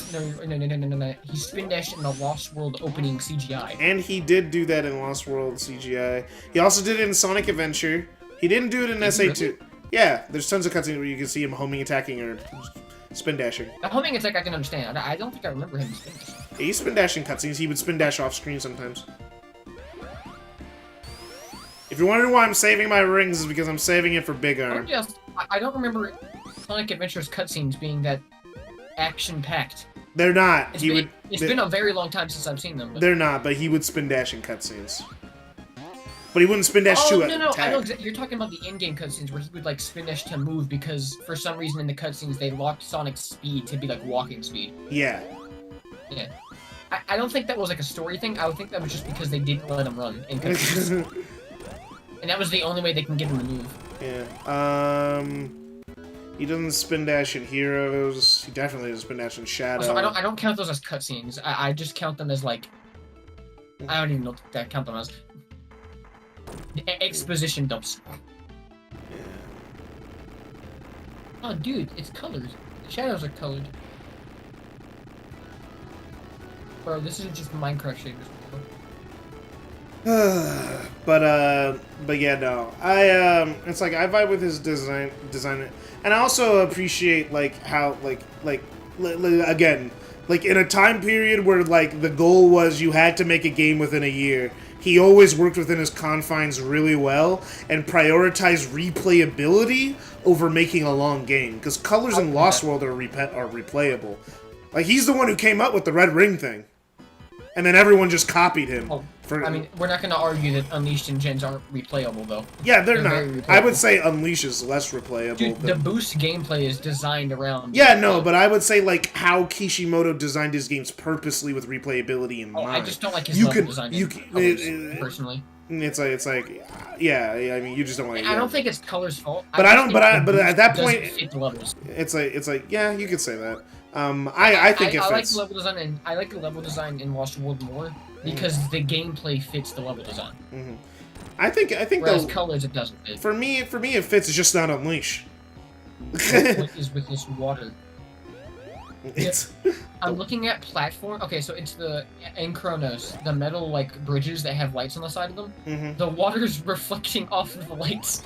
He spin dashed in the Lost World opening CGI. And he did do that in Lost World CGI. He also did it in Sonic Adventure. He didn't do it in SA2. Really? Yeah, there's tons of cutscenes where you can see him homing, attacking, or spin dashing. The homing attack I can understand. I don't think I remember him spin dashing. Yeah, he's spin dashing cutscenes. He would spin dash off screen sometimes. If you're wondering why I'm saving my rings, is because I'm saving it for Big Arm. I don't remember Sonic Adventure's cutscenes being that action-packed. They're not. It's been a very long time since I've seen them. They're not, but he would spin dash in cutscenes. But he wouldn't spin dash to attack. No, I know exactly. You're talking about the in-game cutscenes where he would like spin dash to move because for some reason in the cutscenes they locked Sonic's speed to be like walking speed. Yeah. Yeah. I don't think that was like a story thing. I would think that was just because they didn't let him run in cutscenes. And that was the only way they can get him to move. Yeah. He doesn't spin dash in Heroes. He definitely doesn't spin dash in Shadow. Also, I don't count those as cutscenes. I just count them as like I don't even know what I count them as. Exposition dumps. Yeah. Oh, dude, it's colored. The shadows are colored. Bro, this isn't just Minecraft shaders. But yeah, no. It's like I vibe with his design, and I also appreciate like how again, like in a time period where like the goal was you had to make a game within a year. He always worked within his confines really well and prioritized replayability over making a long game. Because Colors in Lost World are replayable. Like he's the one who came up with the Red Ring thing. And then everyone just copied him. I mean, we're not going to argue that Unleashed and Gens aren't replayable, though. Yeah, they're not. I would say Unleashed is less replayable. Dude, the Boost gameplay is designed around... Yeah, no, but I would say, like, how Kishimoto designed his games purposely with replayability in mind. I just don't like his level design personally. It's like, yeah, I mean, you just don't like. I don't think it's Color's fault. But but at that point, fit the levels. It's like, yeah, you could say that. I think it fits. I like the level design, and I like the level design in Lost World more because the gameplay fits the level design. I think. Whereas Colors, it doesn't fit. For me, it fits. It's just not Unleash. What is with this water? It's. I'm looking at platform. Okay, so it's in Chronos, the metal like bridges that have lights on the side of them. The water's reflecting off of the lights.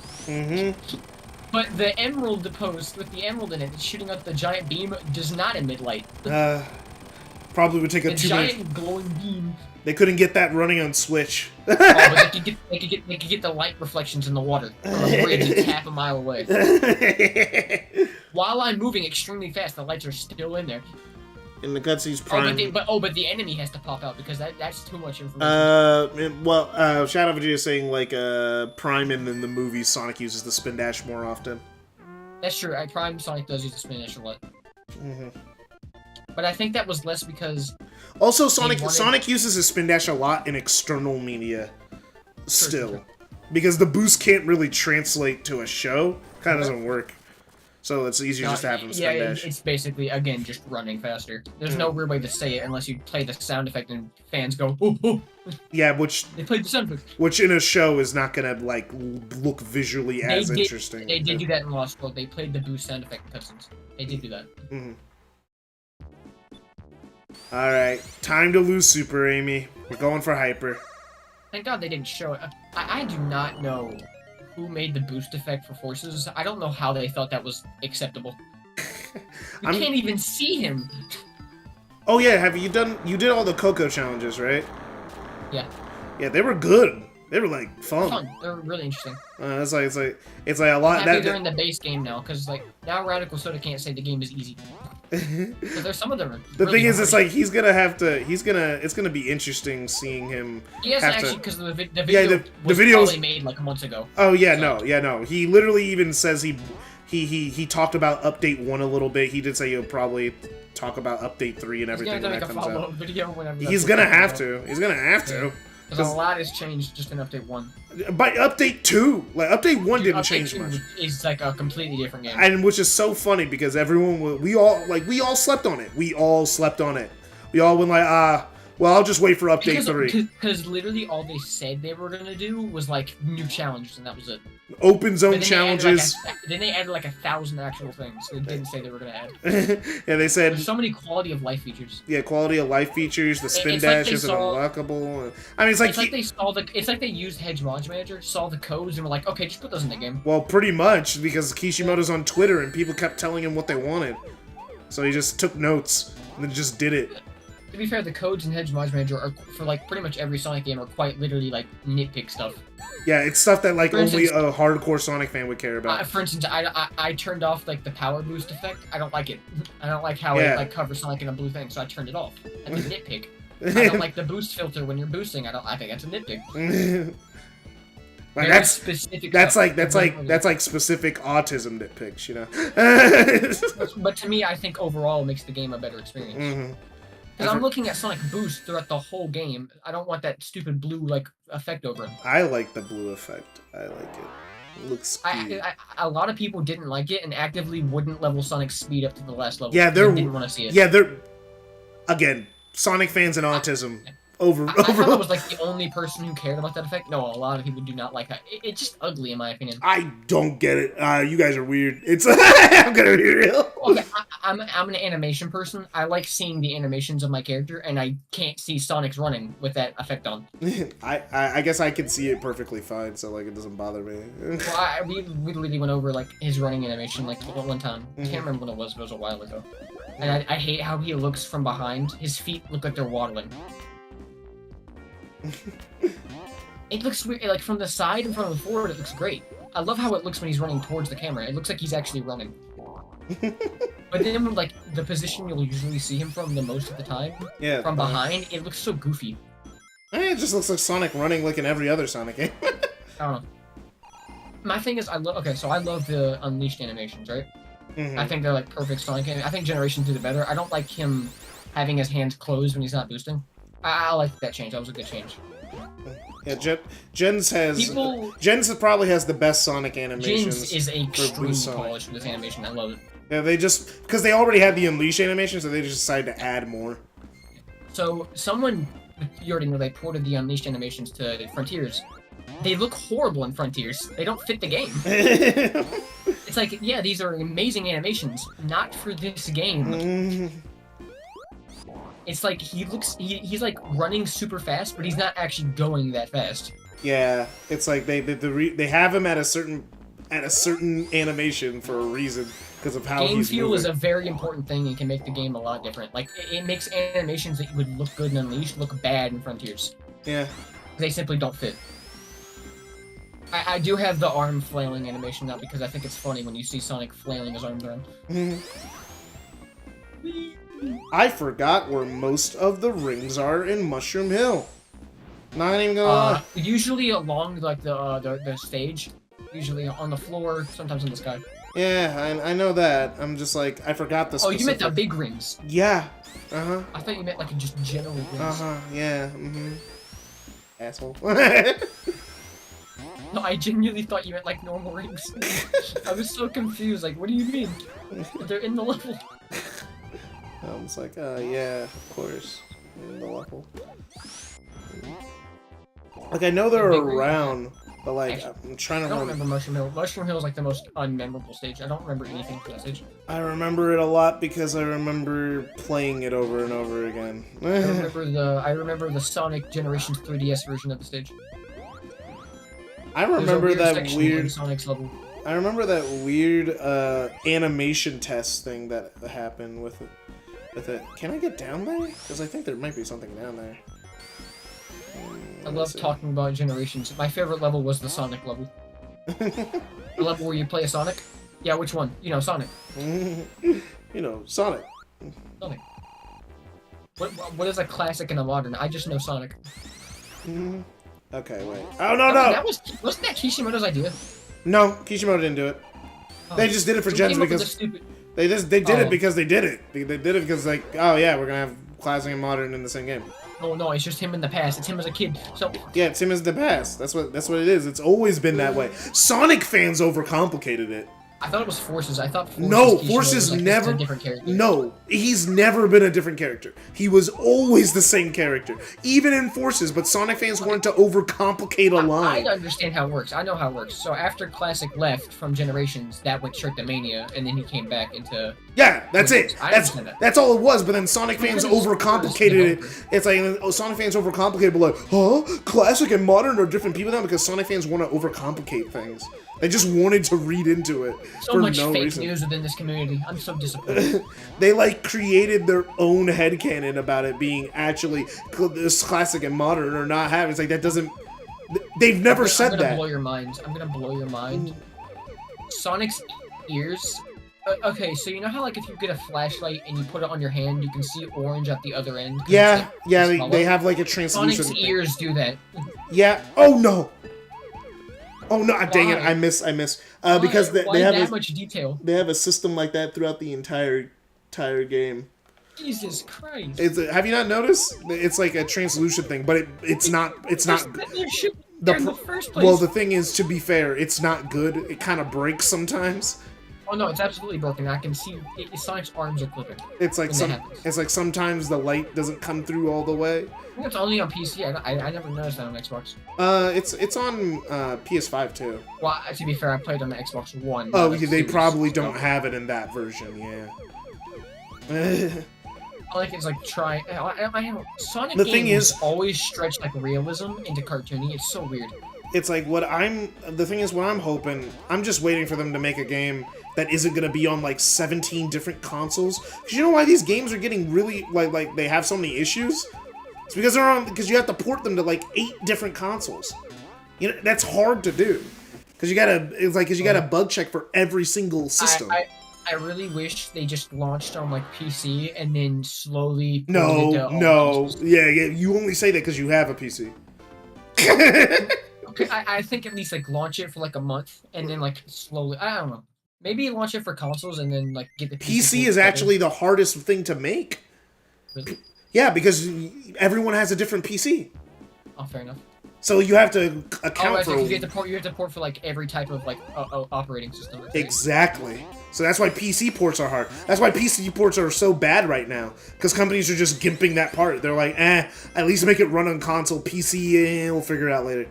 But the emerald post with the emerald in it, that's shooting out the giant beam, does not emit light. Probably would take a giant glowing beam. They couldn't get that running on Switch. But they could get the light reflections in the water from a bridge that's half a mile away. While I'm moving extremely fast, the lights are still in there. In the cutscenes, Prime. But the enemy has to pop out because that's too much information. Shadow Vegeta is saying like Prime and in the movies Sonic uses the spin dash more often. That's true. Prime Sonic does use the spin dash a lot. But I think that was less because Also, Sonic wanted- Sonic uses his spin dash a lot in external media, still, because the boost can't really translate to a show. Kind of doesn't work. So it's easier just to have him spin dash. It's basically, again, just running faster. There's no weird way to say it unless you play the sound effect and fans go, ooh, ooh. Yeah, which They played the sound effect. which in a show is not gonna like look visually as interesting. They did do that in Lost World. They played the boost sound effect cutscenes. They did do that. All right, time to lose Super Amy. We're going for Hyper. Thank God they didn't show it. I do not know who made the boost effect for forces. I don't know how they thought that was acceptable. You can't even see him. Oh yeah, you did all the Coco challenges, right? Yeah. Yeah, they were good. They were like fun. They're really interesting. It's like a lot. Happy they're in the base game now, because like now Radical Soda can't say the game is easy. But there's some of them. The really thing is, hard. it's like it's gonna be interesting seeing him. He hasn't have to- actually, because the video the was video's- probably made like months ago. Oh yeah, So- no. He literally even says he talked about update 1 a little bit. He did say he'll probably talk about update 3 and He's everything gonna when make that a comes follow-up out. video whenever. He's gonna have to. He's gonna have to. Because a lot has changed just in update 1. By update 2, like update 1 didn't Update change 2 much. is like a completely different game. And which is so funny because we all slept on it. We all slept on it. We all went like, well, I'll just wait for update 3. Because literally all they said they were gonna do was like new challenges, and that was it. Open zone But then challenges. Then they added like 1,000 actual things. They didn't say they were gonna add. Yeah, they said There's so many quality of life features. yeah, quality of life features. The spin It's like dash they isn't saw- unlockable. I mean, it's like they saw it's like they used Hedge Launch Manager, saw the codes, and were like, okay, just put those in the game. well, pretty much because Kishimoto's on Twitter and people kept telling him what they wanted, so he just took notes and then just did it. To be fair, the codes in Hedge Launch Manager are for like pretty much every Sonic game are quite literally like nitpick stuff. Yeah, it's stuff that like For only instance- a hardcore Sonic fan would care about. For instance, I turned off like the power boost effect. I don't like it. I don't like how Yeah. it like covers Sonic in a blue thing, so I turned it off. That's a nitpick. I don't like the boost filter when you're boosting. I think that's a nitpick. Like Very that's specific that's stuff. like specific autism nitpicks, you know. But to me, I think overall it makes the game a better experience. Mhm. Because I'm looking at Sonic Boost throughout the whole game. I don't want that stupid blue like effect over him. I like the blue effect. I like it. It looks cute. A lot of people didn't like it and actively wouldn't level Sonic's speed up to the last level. Yeah, They they're didn't want to see it. Yeah, they're again Sonic fans and autism over. I thought I was like the only person who cared about that effect. No, a lot of people do not like that. It's just ugly in my opinion. I don't get it. You guys are weird. It's I'm gonna be real. Okay, I'm an animation person. I like seeing the animations of my character, and I can't see Sonic's running with that effect on. I guess I can see it perfectly fine, so like it doesn't bother me. Well, we literally went over like his running animation like one time. I can't remember when it was. But it was a while ago. And I hate how he looks from behind. His feet look like they're waddling. It looks weird. Like from the side and from the forward, it looks great. I love how it looks when he's running towards the camera. It looks like he's actually running. But then, like the position you'll usually see him from the most of the time, Yeah. from behind, it looks so goofy. It just looks like Sonic running like in every other Sonic game. I don't know. My thing is, I love the Unleashed animations, right? Mhm. I think they're like perfect Sonic. I think Generation 2 did better. I don't like him having his hands closed when he's not boosting. I like that change. That was a good change. Yeah, Gens probably has the best Sonic animations. Jins is extremely Sonic. polished with this animation. I love it. Yeah, because they already had the Unleash animation, so they just decided to add more. So someone, you already know, they ported the Unleashed animations to Frontiers. They look horrible in Frontiers. They don't fit the game. It's like, yeah, these are amazing animations, not for this game. It's like he's like running super fast, but he's not actually going that fast. Yeah, it's like they have him at a certain animation for a reason because of how Game he's feel moving. is a very important thing and can make the game a lot different. Like it makes animations that would look good in Unleashed look bad in Frontiers. Yeah. They simply don't fit. I do have the arm flailing animation now because I think it's funny when you see Sonic flailing his arms around. I forgot where most of the rings are in Mushroom Hill. Not even gonna lie. Usually along like the stage, usually on the floor, sometimes in the sky. Yeah, I know that. I'm just like, I forgot the Oh, you meant the specific- big rings. Yeah. Uh-huh. I thought you meant like just general rings. Uh-huh. Yeah. Mm-hmm. Asshole. No, I genuinely thought you meant like normal rings. I was so confused. Like, what do you mean? They're in the level. I was like, yeah, of course. In the level. Like, I know they're The big ring? around, but like, Actually, I'm trying I to don't remember. remember Mushroom Hill. Mushroom Hill is like the most unmemorable stage. I don't remember anything from that stage. I remember it a lot because I remember playing it over and over again. I remember the Sonic Generations 3DS version of the stage. I There's a remember that section weird. in Sonic's level. I remember that weird animation test thing that happened with it. Can I get down there? Because I think there might be something down there. I love talking about Generations. My favorite level was the Sonic level. The level where you play a Sonic? Yeah, which one? You know, Sonic. You know, Sonic. Sonic. What is a classic and a modern? I just know Sonic. Okay, wait. Oh, no, I no! mean, wasn't that Kishimoto's idea? No, Kishimoto didn't do it. They just did it for So he gens came up with because... the stupid... They did it Oh. because they did it. They did it because like, oh yeah, we're gonna have classic and modern in the same game. Oh no, it's just him in the past. It's him as a kid. So Yeah, it's him as the past. That's what it is. It's always been that way. Sonic fans overcomplicated it. I thought it was Forces. I thought Forces. No, Kishimoto Forces was, like, never. just a different character. No, he's never been a different character. He was always the same character, even in Forces. But Sonic fans wanted to overcomplicate a I line. understand how it works. I know how it works. So after Classic left from Generations, that went straight to Mania, and then he came back into. Yeah, that's it. I That's understand that. that's all it was. But then Sonic fans Because overcomplicated it. It's like Sonic fans overcomplicated, but like, huh? Classic and modern are different people now because Sonic fans want to overcomplicate things. They just wanted to read into it So for much no fake reason. news within this community. I'm so disappointed. They like created their own headcanon about it being actually this classic and modern or not having. It's like that doesn't. They've never said I'm gonna that. blow your mind. I'm gonna blow your mind. Sonic's ears. Okay, so you know how like if you get a flashlight and you put it on your hand, you can see orange at the other end. 'cause Yeah, it's, like, yeah. this They color? have like a translucent. Sonic's thing. ears do that. Yeah. Oh no. Oh no! Dang it! Why? I miss. Why? Because Why they have that a, much detail. they have a system like that throughout the entire game. Jesus Christ! Have you not noticed? It's like a translucent thing, but it's not. It's not. There should be there in the first place. Well, the thing is, to be fair, it's not good. It kind of breaks sometimes. Oh no, it's absolutely broken. I can see Sonic's arms are clipping. It's like when that happens. it's like sometimes the light doesn't come through all the way. I think it's only on PC. I never noticed that on Xbox. It's on PS5 too. Well, to be fair, I played on the Xbox One. Oh, not the they Series, probably so- don't have it in that version. Yeah. I like it's like try. I Sonic The games thing is- always stretch like realism into cartoony. It's so weird. It's like what I'm hoping. I'm just waiting for them to make a game that isn't gonna be on like 17 different consoles. Cause you know why these games are getting really like they have so many issues? It's because because you have to port them to like 8 different consoles. You know that's hard to do. Cause you gotta bug check for every single system. I really wish they just launched on like PC and then slowly. ported No, to all no, consoles. yeah. You only say that because you have a PC. Okay, I think at least like launch it for like a month and then like slowly. I don't know. Maybe launch it for consoles and then like get the PC port is together. actually the hardest thing to make. Really? Yeah, because everyone has a different PC. Oh, fair enough. So you have to account Oh, right, for so you have to port for like every type of like operating system. Right? exactly. So that's why PC ports are hard. That's why PC ports are so bad right now because companies are just gimping that part. They're like, at least make it run on console. PC, we'll figure it out later.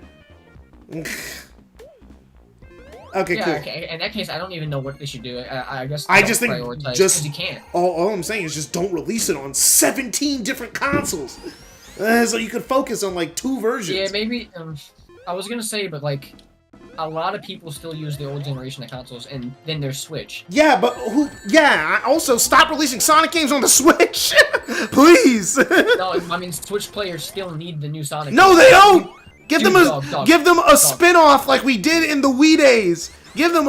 Okay, Yeah, cool. okay. In that case, I don't even know what they should do. I guess I don't just think prioritize, just 'cause you can't. all I'm saying is just don't release it on 17 different consoles, so you could focus on like 2 versions. Yeah, maybe. I was gonna say, but like, a lot of people still use the old generation of consoles, and then there's Switch. Yeah, but who? Yeah, also stop releasing Sonic games on the Switch, please. No, I mean Switch players still need the new Sonic. No, games. they don't. Give Dude, them a dog, give them a dog. spin-off like we did in the Wii days. Give them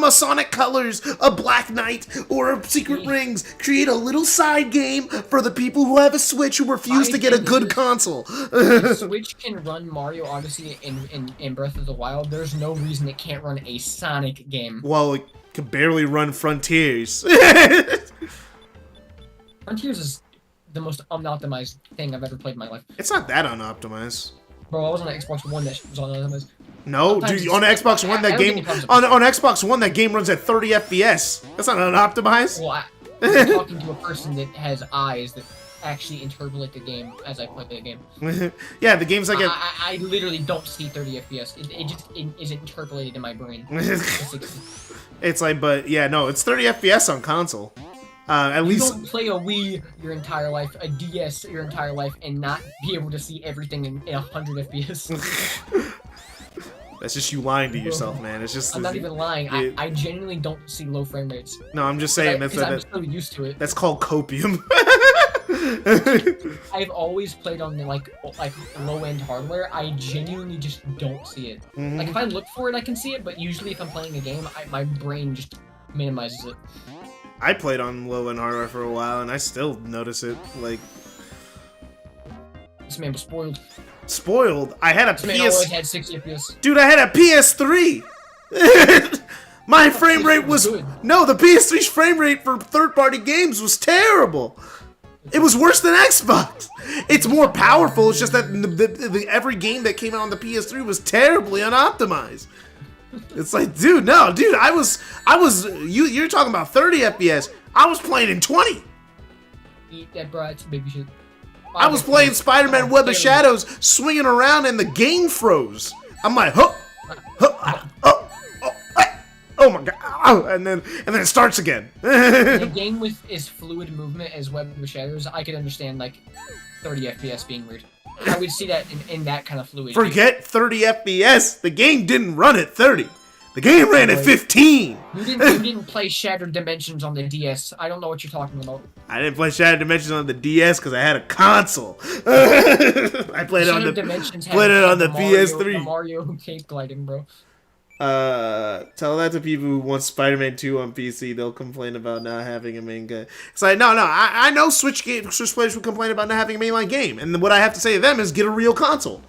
a Sonic Colors, a Black Knight, or a Secret Rings. Create a little side game for the people who have a Switch who refuse My to get a thing good is- console. If Switch can run Mario Odyssey in Breath of the Wild, there's no reason it can't run a Sonic game. Well, Could barely run Frontiers. Frontiers is the most unoptimized thing I've ever played in my life. It's not that unoptimized. Bro, I was on the Xbox One that was unoptimized. No, Sometimes dude, on it's- Xbox One, that I don't game think it comes on Xbox One, that game runs at 30 FPS. That's not unoptimized. Well, I'm talking to a person that has eyes that actually interpolate the game as I play the game. Yeah, the game's like I literally don't see 30 FPS. It just isn't interpolated in my brain. it's like, but yeah, no, it's 30 FPS on console. At You least don't play a Wii your entire life, a DS your entire life, and not be able to see everything in 100 FPS. that's just you lying to yourself, man. It's just I'm not even lying. I genuinely don't see low frame rates. no, I'm just saying Because I'm so used to it. that's called copium. I've always played on the like low end hardware. I genuinely just don't see it. Like if I look for it, I can see it, but usually if I'm playing a game, my brain just minimizes it. I played on low end hardware for a while, and I still notice it. Like This man was spoiled. spoiled. I had a This man always had 60 FPS. Dude, I had a PS3. My frame rate was Good. no. The PS3's frame rate for third-party games was terrible. It was worse than Xbox. It's more powerful. It's just that every game that came out on the PS3 was terribly unoptimized. It's like, dude, no, dude. I was. You're talking about 30 FPS. I was playing in 20. Eat that brat's baby shit. I was playing Spider-Man Web of Shadows, swinging around, and the game froze. I'm like, oh my god, and then it starts again. In a game with as fluid movement as Web of Shadows, I could understand like 30 FPS being weird. I would see that in that kind of fluid. Forget 30 FPS. The game didn't run at 30. The game ran at 15. You didn't play Shattered Dimensions on the DS. I don't know what you're talking about. I didn't play Shattered Dimensions on the DS because I had a console. I played it on the PS3. The Mario cape gliding, bro. Tell that to people who want Spider-Man 2 on PC. They'll complain about not having a main game. It's like, no, I know Switch players will complain about not having a mainline game, and what I have to say to them is get a real console.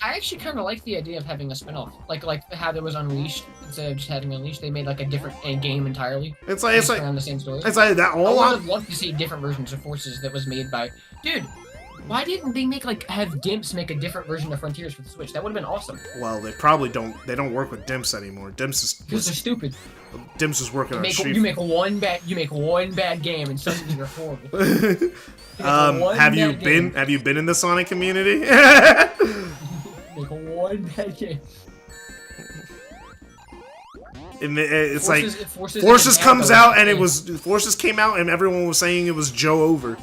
I actually kind of like the idea of having a spin-off, like how there was Unleashed instead of just having Unleashed. They made like a different game entirely. It's like around the same story. It's like that. I would have loved to see different versions of Forces that was made by dude. Why didn't they have Dimps make a different version of Frontiers for the Switch? That would have been awesome. Well, they probably don't. They don't work with Dimps anymore. Because they're stupid. Dimps is working on Street. You make one bad game and suddenly you're horrible. Have you been in the Sonic community? Make one bad game. It's like Forces comes out and Forces came out and everyone was saying it was Joe over.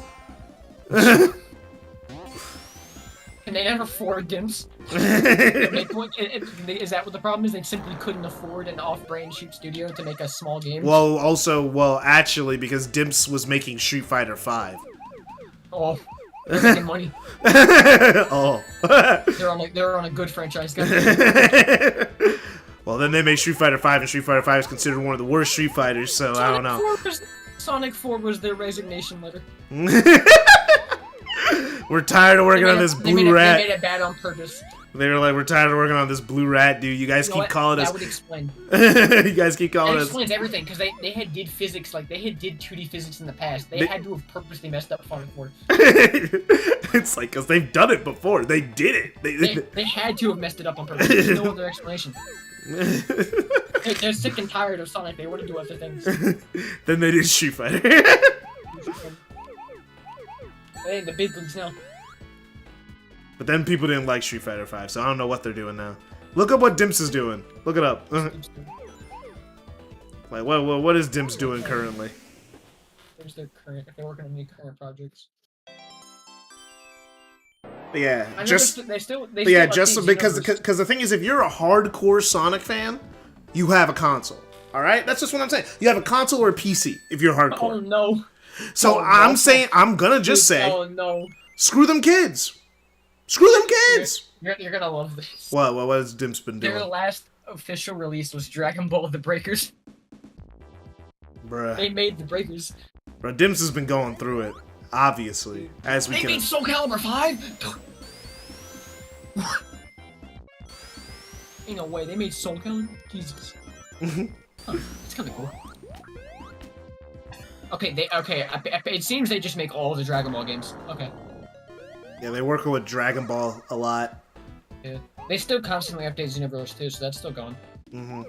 And they never afford Dimps. Is that what the problem is? They simply couldn't afford an off-brand shoot studio to make a small game? Actually, because Dimps was making Street Fighter 5. Oh, they're making money. Oh. They're on a good franchise, guys. Well, then they made Street Fighter 5, and Street Fighter 5 is considered one of the worst Street Fighters, so I don't know. Sonic 4 was their resignation letter. We're tired of working on this blue rat. They made it bad on purpose. They were like, we're tired of working on this blue rat, dude. You guys keep calling us. That would explain. You guys keep calling us. That explains everything, because they did physics, like, they did 2D physics in the past. They had to have purposely messed up Sonic 4. It's like, because they've done it before. They did it. They had to have messed it up on purpose. There's no other explanation. They're sick and tired of Sonic. They want to do other things. Then they did Street Fighter. Hey, the big leagues now. But then people didn't like Street Fighter 5, so I don't know what they're doing now. Look up what Dimps is doing. Look it up. Like, what is Dimps doing currently? There's their current. If they're working on any current projects. Yeah, because the thing is, if you're a hardcore Sonic fan, you have a console. All right, that's just what I'm saying. You have a console or a PC if you're hardcore. Oh no. So I'm gonna just say, oh no, screw them kids. Screw them kids. You're gonna love this. What has Dimps been doing? Their last official release was Dragon Ball The Breakers. Bruh. They made The Breakers. Bro, Dimps has been going through it, obviously, as we They can. made Soul Calibur 5. Ain't no way they made Soul Calibur. Jesus. It's kind of cool. Okay, it seems they just make all the Dragon Ball games. Okay. Yeah, they work with Dragon Ball a lot. Yeah. They still constantly update Xenoverse too, so that's still going. Mm-hmm.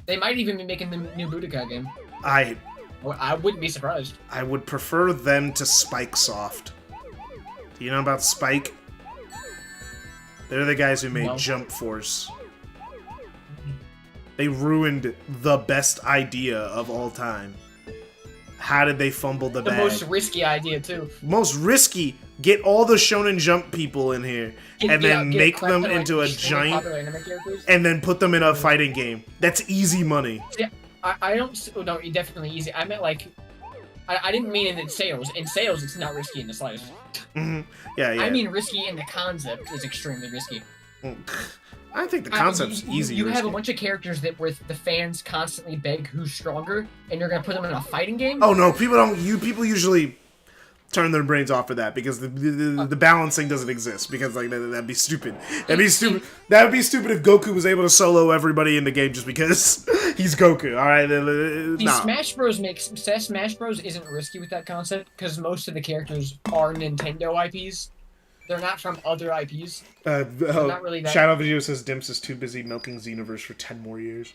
They might even be making the new Budokai game. I wouldn't be surprised. I would prefer them to Spike Soft. Do you know about Spike? They're the guys who made Jump Force. They ruined the best idea of all time. How did they fumble the bag? The most risky idea, too. Most risky. Get all the Shonen Jump people in here, and then make them into a giant, and then put them in a fighting game. That's easy money. Yeah, I don't. Oh, no, definitely easy. I meant like, I didn't mean in sales. In sales, it's not risky in the slightest. Mm-hmm. Yeah. I mean risky in the concept is extremely risky. I think the concept's easy. You have a bunch of characters that where the fans constantly beg who's stronger, and you're gonna put them in a fighting game. Oh no, people don't. People usually turn their brains off for that because the balancing doesn't exist because like that'd be stupid. That'd be stupid. That would be stupid if Goku was able to solo everybody in the game just because he's Goku. All right, Smash Bros isn't risky with that concept because most of the characters are Nintendo IPs. They're not from other IPs. Not really that... Shadow Video says Dimps is too busy milking Xenoverse for 10 more years.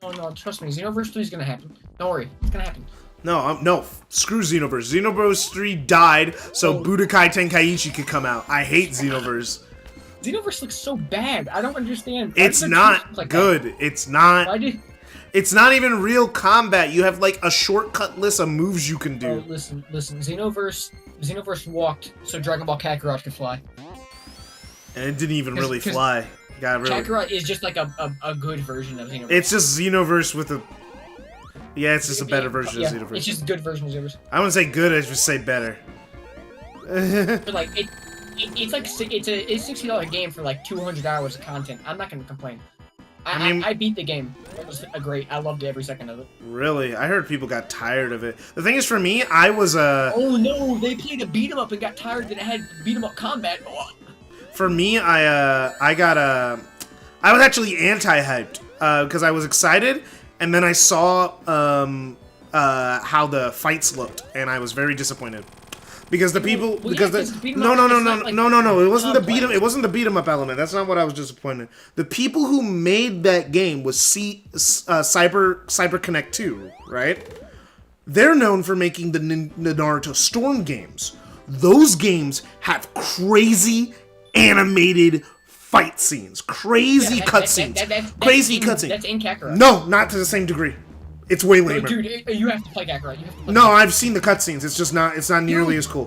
Oh no, trust me, Xenoverse 3 is gonna happen. Don't worry, it's gonna happen. No, screw Xenoverse. Xenoverse 3 died so Budokai Tenkaichi could come out. I hate Xenoverse. Xenoverse looks so bad. I don't understand. It's not like good. That? It's not. It's not even real combat. You have like a shortcut list of moves you can do. Oh, listen. Xenoverse walked so Dragon Ball Kakarot could fly. And it didn't even really fly. Kakarot is just like a good version of Xenoverse. It's just Xenoverse with a... Yeah, it's just a better version of Xenoverse. It's just a good version of Xenoverse. I wouldn't say good, I'd just say better. But like, it's a $60 game for like 200 hours of content. I'm not gonna complain. I beat the game. It was great. I loved every second of it. Really? I heard people got tired of it. The thing is, for me, I was Oh no! They played a beat 'em up and got tired that it had beat 'em up combat. Oh. For me, I was actually anti-hyped because I was excited, and then I saw how the fights looked, and I was very disappointed. Because the people, no, it wasn't the beat 'em. It wasn't the beat 'em up element. That's not what I was disappointed. The people who made that game was Cyber Connect 2, right? They're known for making the Naruto Storm games. Those games have crazy animated fight scenes, crazy cutscenes, crazy cutscenes. That's in Kakarot. No, not to the same degree. It's way lamer. Dude, you have to play Kakarot. No, I've seen the cutscenes. It's just not. It's not nearly as cool.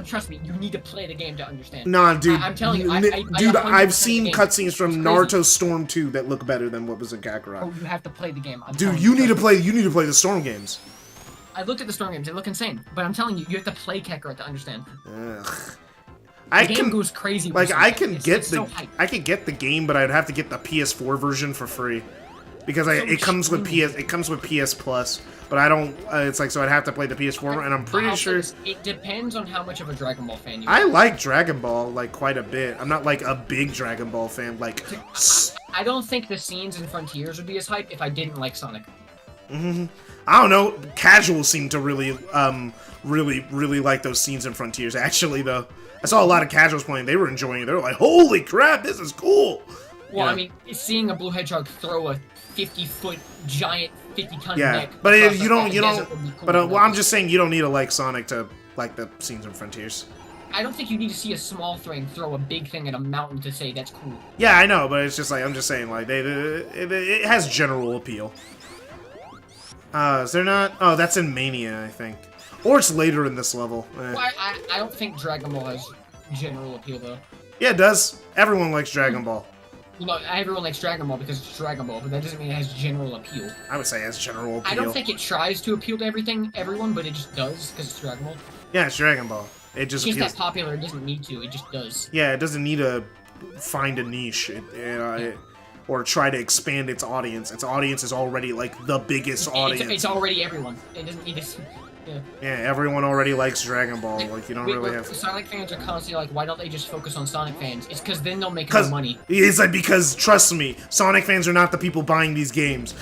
Trust me. You need to play the game to understand. Nah, dude. I'm telling you, I've seen cutscenes from Naruto Storm 2 that look better than what was in Kakarot. Oh, you have to play the game. Dude, you need to play. You need to play the Storm games. I looked at the Storm games. They look insane. But I'm telling you, you have to play Kakarot to understand. Ugh. The game goes crazy. Like I can get the game, but I'd have to get the PS4 version for free. Because it comes with PS Plus, but I don't. It's like so I'd have to play the PS4, and I'm pretty sure it depends on how much of a Dragon Ball fan you are. I like Dragon Ball like quite a bit. I'm not like a big Dragon Ball fan. Like I don't think the scenes in Frontiers would be as hype if I didn't like Sonic. I don't know. Casuals seem to really like those scenes in Frontiers. Actually, though, I saw a lot of casuals playing. They were enjoying it. They were like, "Holy crap, this is cool." Well, I mean, seeing a blue hedgehog throw a 50-foot giant 50-ton neck. But you don't. Cool, but well, I'm just saying you don't need to like Sonic to like the scenes in Frontiers. I don't think you need to see a small thing throw a big thing at a mountain to say that's cool. Yeah, I know, but it's just like I'm just saying like it has general appeal. Is there not? Oh, that's in Mania, I think, or it's later in this level. Well, I don't think Dragon Ball has general appeal though. Yeah, it does. Everyone likes Dragon Ball. No, everyone likes Dragon Ball because it's Dragon Ball, but that doesn't mean it has general appeal. I would say it has general appeal. I don't think it tries to appeal to everyone, but it just does because it's Dragon Ball. Yeah, it's Dragon Ball. It just appeals. It's that popular. It doesn't need to. It just does. Yeah, it doesn't need to find a niche or try to expand its audience. Its audience is already like the biggest audience. It's already everyone. It doesn't need to. Yeah, everyone already likes Dragon Ball. Like, you don't really have to. Sonic fans are constantly like, why don't they just focus on Sonic fans? It's because then they'll make more money. It's like, because, trust me, Sonic fans are not the people buying these games.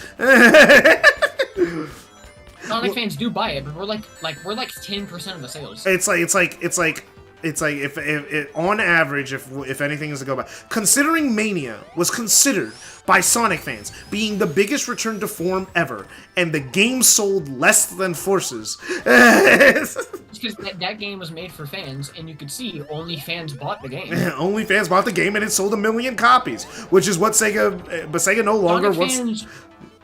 Sonic fans do buy it, but we're like 10% of the sales. It's like if on average, if anything is to go by, considering Mania was considered by Sonic fans being the biggest return to form ever, and the game sold less than Forces. Because that game was made for fans, and you could see only fans bought the game. Only fans bought the game, and it sold 1 million copies, which is what Sega no longer wants.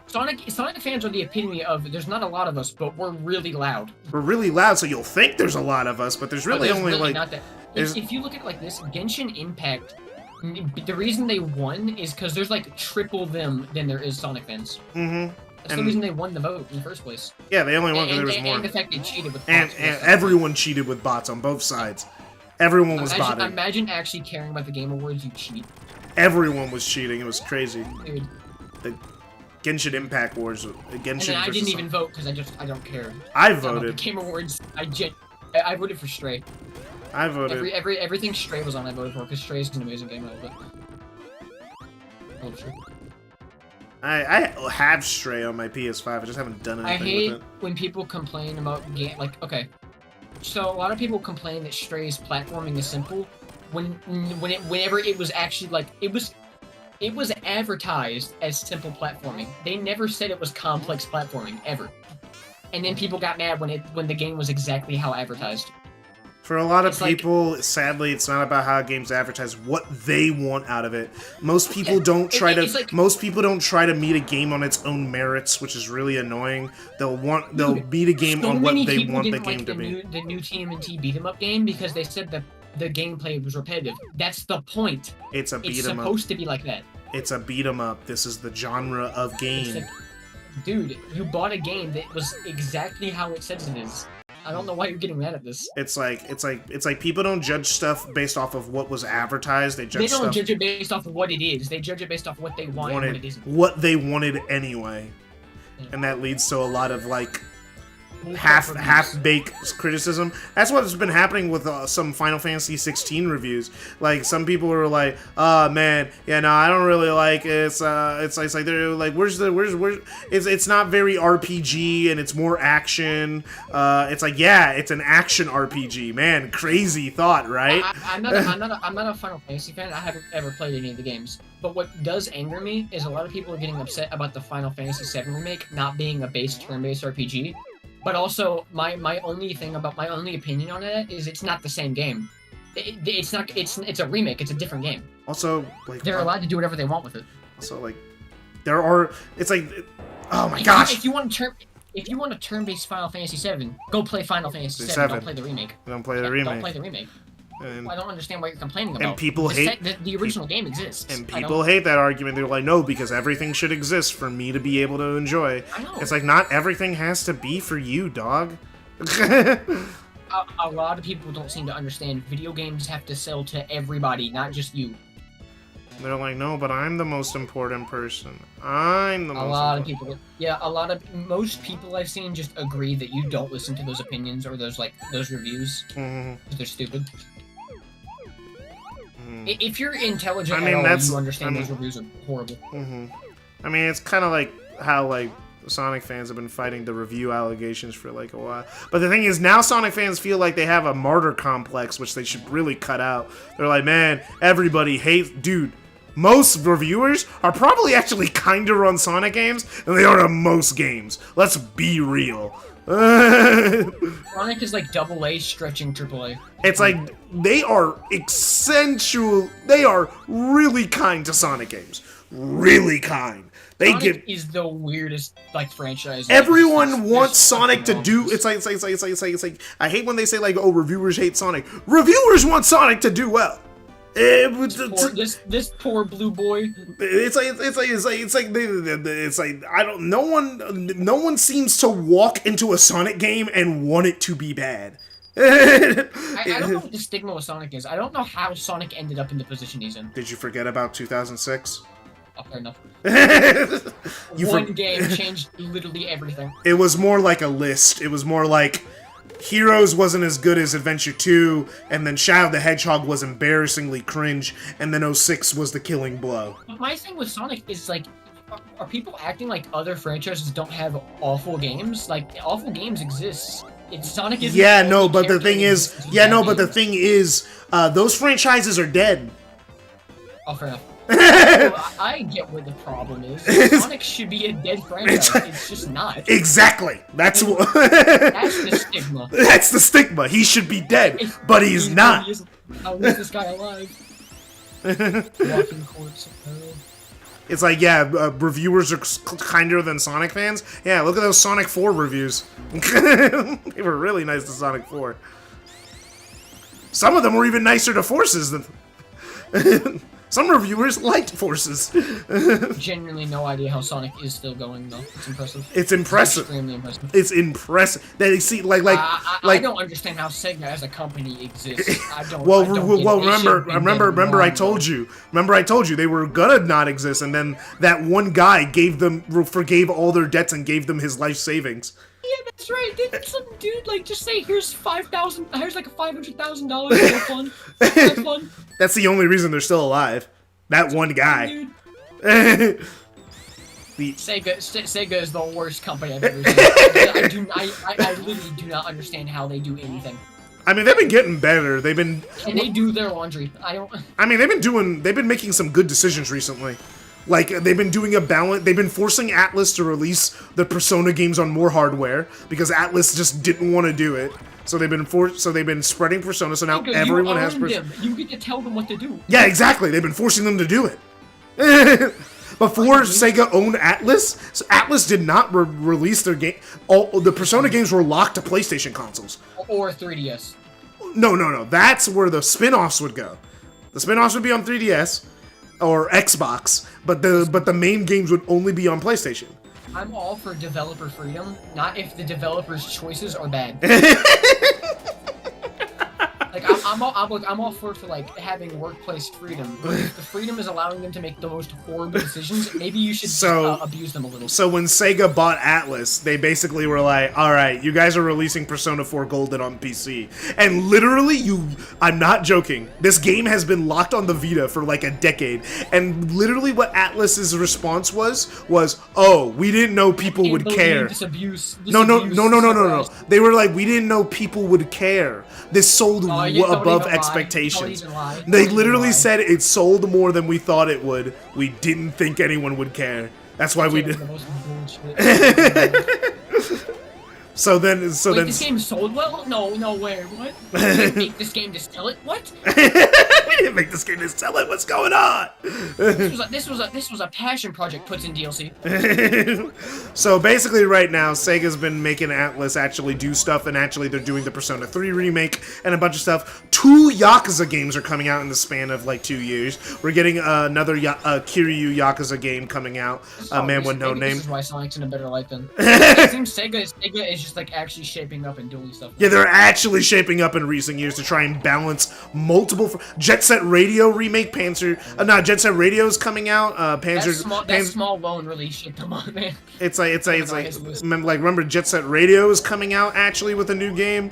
Sonic fans are the epitome of there's not a lot of us, but we're really loud. We're really loud, so you'll think there's a lot of us, but there's really only really like. Not that. If you look at it like this, Genshin Impact, the reason they won is because there's like triple them than there is Sonic fans. Mm-hmm. That's the reason they won the vote in the first place. Yeah, they only won because there was more. And the fact they cheated with bots. And everyone cheated with bots on both sides. Everyone was botted. Imagine actually caring about the Game Awards, you cheat. Everyone was cheating. It was crazy. Dude. The Genshin Impact Wars. And then I didn't even vote because I don't care. I voted. The Game Awards. I voted for Stray. I voted. Everything Stray was on, I voted for because Stray is an amazing game. I love it. I love Stray. I have Stray on my PS5. I just haven't done anything with it. I hate when people complain about okay. So a lot of people complain that Stray's platforming is simple. Whenever it was actually like it was advertised as simple platforming. They never said it was complex platforming ever. And then people got mad when the game was exactly how advertised. For a lot of people, sadly, it's not about how a game's advertised, what they want out of it. Most people don't try to meet a game on its own merits, which is really annoying. They'll beat a game on what they want the game to be. The new TMNT beat 'em up game because they said that the gameplay was repetitive. That's the point. It's a beat 'em up. It's supposed to be like that. It's a beat 'em up. This is the genre of game. Dude, you bought a game that was exactly how it says it is. I don't know why you're getting mad at this. It's like people don't judge stuff based off of what was advertised. They don't judge it based off of what it is. They judge it based off what they want and what it isn't. What they wanted anyway. Yeah. And that leads to a lot of like half-baked criticism. That's what's been happening with some Final Fantasy 16 reviews. Like some people were like, "Oh man, yeah, no, I don't really like it. It's like they're like, where's it's not very RPG and it's more action. It's like, yeah, it's an action RPG, man. Crazy thought, right?" I'm not a Final Fantasy fan. I haven't ever played any of the games. But what does anger me is a lot of people are getting upset about the Final Fantasy VII remake not being a base turn-based RPG. But also, my only opinion on it is it's not the same game. It's a remake. It's a different game. Also, like they're allowed to do whatever they want with it. Also, like it's like, oh my gosh! If you want a turn-based Final Fantasy VII, go play Final Fantasy VII. Don't play the remake. Don't play the remake. Don't play the remake. I don't understand what you're complaining about. And people hate the original game exists. And people hate that argument. They're like, no, because everything should exist for me to be able to enjoy. I know. It's like, not everything has to be for you, dog. A lot of people don't seem to understand video games have to sell to everybody, not just you. They're like, no, but I'm the most important person. I'm the most important. Most people I've seen just agree that you don't listen to those opinions or those reviews. Mm-hmm. They're stupid. If you're intelligent at all, you understand those reviews are horrible. Mm-hmm. I mean, it's kind of like how like Sonic fans have been fighting the review allegations for like a while. But the thing is, now Sonic fans feel like they have a martyr complex, which they should really cut out. They're like, man, everybody hates... Dude, most reviewers are probably actually kinder on Sonic games than they are on most games. Let's be real. Sonic is like AA stretching AAA. It's like they are they are really kind to Sonic games. Really kind. Sonic is the weirdest like franchise. Everyone wants Sonic to do. It's like I hate when they say like, oh, reviewers hate Sonic. Reviewers want Sonic to do well. This poor blue boy. It's like I don't. No one seems to walk into a Sonic game and want it to be bad. I don't know what the stigma with Sonic is. I don't know how Sonic ended up in the position he's in. Did you forget about 2006? fair enough. You One for- game changed literally everything. It was more like a list. It was more like Heroes wasn't as good as Adventure 2, and then Shadow the Hedgehog was embarrassingly cringe, and then 06 was the killing blow. But my thing with Sonic is like, are people acting like other franchises don't have awful games? Like, awful games exist. Sonic is Yeah, no, but the thing is, thing is, those franchises are dead. Oh, fair enough. I get where the problem is. Sonic should be a dead franchise. It's just not. Exactly. That's what. That's the stigma. That's the stigma. He should be dead, but he's not. How is this guy alive? Walking corpse. It's like, yeah, reviewers are kinder than Sonic fans. Yeah, look at those Sonic 4 reviews. They were really nice to Sonic 4. Some of them were even nicer to Forces than... Some reviewers liked Forces. Genuinely no idea how Sonic is still going, though. It's impressive. It's impressive. It's extremely impressive. It's impressive. They see, I don't understand how Sega as a company exists. I don't. Well, I don't get it. remember, I told you. Remember, I told you they were gonna not exist, and then that one guy forgave all their debts and gave them his life savings. Yeah, that's right. Didn't some dude like just say, "Here's like a $500,000 for fun"? Have fun. That's the only reason they're still alive. That one guy. Dude. Sega is the worst company I've ever seen. I literally do not understand how they do anything. I mean, they've been getting better. They've been. And they do their laundry. I mean, they've been making some good decisions recently. Like, they've been doing a balance. They've been forcing Atlas to release the Persona games on more hardware because Atlas just didn't want to do it. So they've been spreading Persona. So now everyone has Persona. You get to tell them what to do. Yeah, exactly. They've been forcing them to do it. Before Sega owned Atlas, so Atlas did not release their game. All the Persona games were locked to PlayStation consoles or 3DS. No. That's where the spin-offs would go. The spin-offs would be on 3DS or Xbox, but the main games would only be on PlayStation. I'm all for developer freedom, not if the developer's choices are bad. Like I'm all for like having workplace freedom, but if the freedom is allowing them to make the most horrible decisions, maybe you should abuse them a little. So when Sega bought Atlas, they basically were like, "All right, you guys are releasing Persona 4 Golden on PC," and literally, I'm not joking. This game has been locked on the Vita for like a decade, and literally, what Atlas's response was, "Oh, we didn't know people would care." This abuse. No. They were like, "We didn't know people would care. This sold above expectations." They literally said it sold more than we thought it would. We didn't think anyone would care. That's why we did. So then, this game sold well? No, where? What? We didn't make this game to sell it? What? We didn't make this game to sell it. What's going on? This was a passion project put in DLC. So basically, right now, Sega's been making Atlas actually do stuff, and actually they're doing the Persona 3 remake and a bunch of stuff. 2 Yakuza games are coming out in the span of like 2 years. We're getting another Kiryu Yakuza game coming out. Man with no name. This is why Sonic's in a better light then. It seems Sega is just like actually shaping up and doing stuff. Yeah, they're actually shaping up in recent years to try and balance multiple. Jet Set Radio remake, Jet Set Radio is coming out. That small loan really shaped them up, man. It's like remember Jet Set Radio is coming out actually with a new game.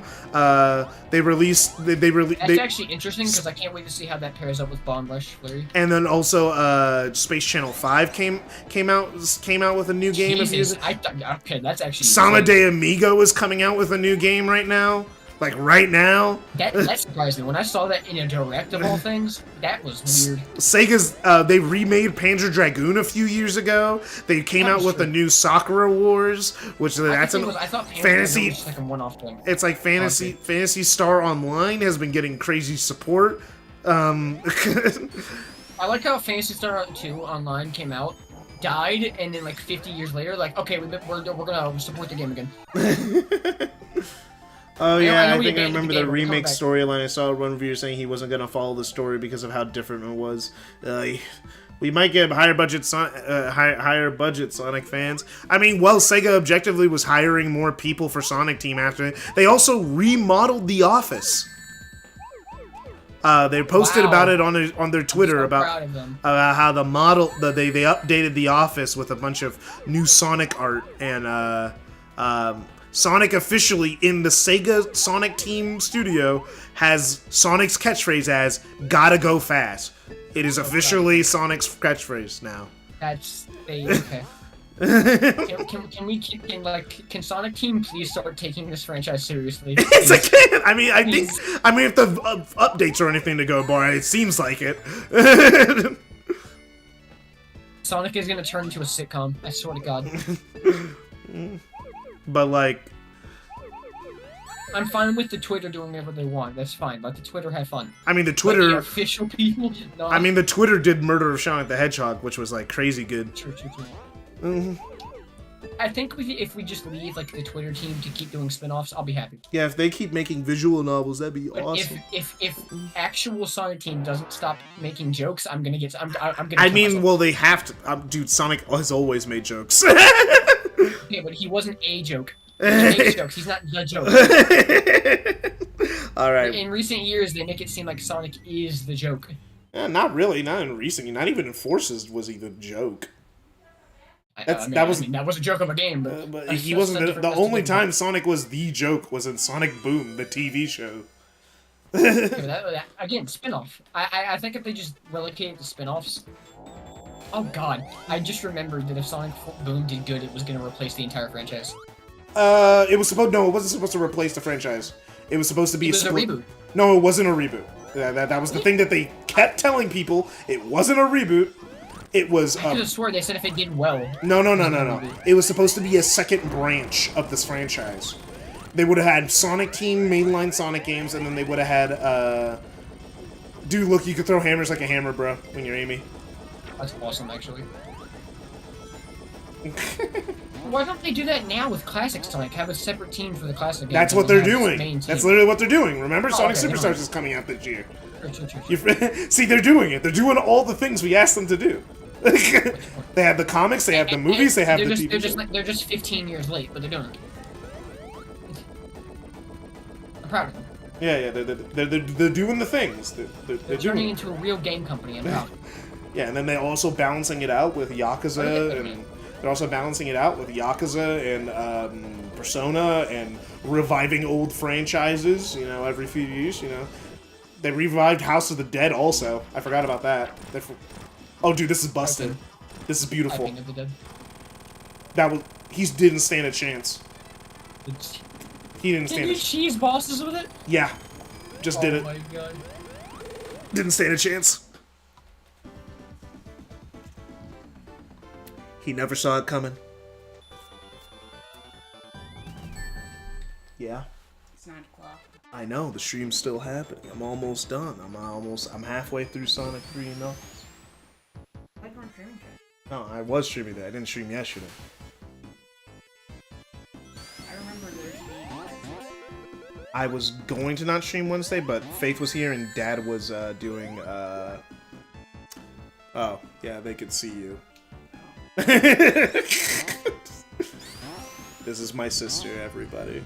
They released. That's actually interesting because I can't wait to see how that pairs up with Bomb Rush Flurry. And then also, Space Channel 5 came out with a new game. Jesus, okay, that's actually. Sama de Amigo is coming out with a new game right now. Like right now. That surprised me when I saw that in a direct of all things. That was weird. Sega's they remade Panzer Dragoon a few years ago. They came out with the new Sakura Wars, which I thought fantasy. Was like a one-off thing. It's like Fantasy Star Online has been getting crazy support. I like how Fantasy Star 2 Online came out, died, and then like 50 years later, like okay, we're gonna support the game again. Oh yeah, I think I remember the remake storyline. I saw one reviewer saying he wasn't gonna follow the story because of how different it was. We might get higher budget Sonic fans. I mean, well, Sega objectively was hiring more people for Sonic Team after it. They also remodeled the office. They posted Wow. about it on their Twitter so about proud of them. how the model they updated the office with a bunch of new Sonic art, and Sonic officially in the Sega Sonic Team studio has Sonic's catchphrase as "Gotta go fast." It is officially Sonic's catchphrase now. That's okay. Can Sonic Team please start taking this franchise seriously? Yes, I Please. can. I mean, Please. if the updates or anything to go by, it seems like it. Sonic is gonna turn into a sitcom. I swear to God. But like, I'm fine with the Twitter doing whatever they want. That's fine. Let the Twitter have fun. I mean, the But Twitter. the official people. No. I mean, the Twitter did Murder of Sonic the Hedgehog, which was like crazy good. True. hmm I think if we just leave like the Twitter team to keep doing spin-offs, I'll be happy. Yeah, if they keep making visual novels, that'd be But awesome. if actual Sonic Team doesn't stop making jokes, I'm gonna. I kill mean, myself. well, they have to. Dude, Sonic has always made jokes. Okay, but he wasn't a joke. He makes jokes. He's not the joke. All right. In recent years, they make it seem like Sonic is the joke. Not really. Not in recent. Not even in Forces was he the joke. That was a joke of a game, but He wasn't the only time Sonic was the joke was in Sonic Boom, the TV show. Again, spin-off. I think if they just relegate the spin-offs. Oh God, I just remembered that if Sonic Boom did good, it was gonna replace the entire franchise. It wasn't supposed to replace the franchise. It was supposed to be It was a split. reboot. No, it wasn't a reboot. That was the thing that they kept telling people. It wasn't a reboot. It was. I could have swore they said if it did well. No. It was supposed to be a second branch of this franchise. They would have had Sonic Team mainline Sonic games, and then they would have had. Dude, look, you could throw hammers like a hammer, bro, when you're Amy. That's awesome, actually. Why don't they do that now with Classic Sonic? Have a separate team for the Classic games. That's and what then they're have this doing. main That's team. literally what they're doing. Remember, Sonic okay, Superstars never is coming out this year. True. See, they're doing it. They're doing all the things we asked them to do. They have the comics, they have the movies, they have the TV show. They're just 15 years late, but they're doing it. I'm proud of them. Yeah, they're doing the things. They're They're doing turning it. into a real game company. I'm proud. Yeah, and then they're also balancing it out with Yakuza, and they're also balancing it out with Yakuza and Persona, and reviving old franchises. You know, every few years. You know, they revived House of the Dead. Also, I forgot about that. Oh, dude, this is busted. This is beautiful. Piping of the Dead. He didn't stand a chance. He didn't Can stand you a cheese bosses with it? Yeah, just did it. Oh my God. Didn't stand a chance. He never saw it coming. Yeah. It's 9 o'clock. I know, the stream's still happening. I'm almost done. I'm halfway through Sonic 3 and all. I thought you weren't streaming today. No, I was streaming that. I didn't stream yesterday. I remember there's I was going to not stream Wednesday, but Faith was here and Dad was doing, Oh, yeah, they could see you. This is my sister, everybody.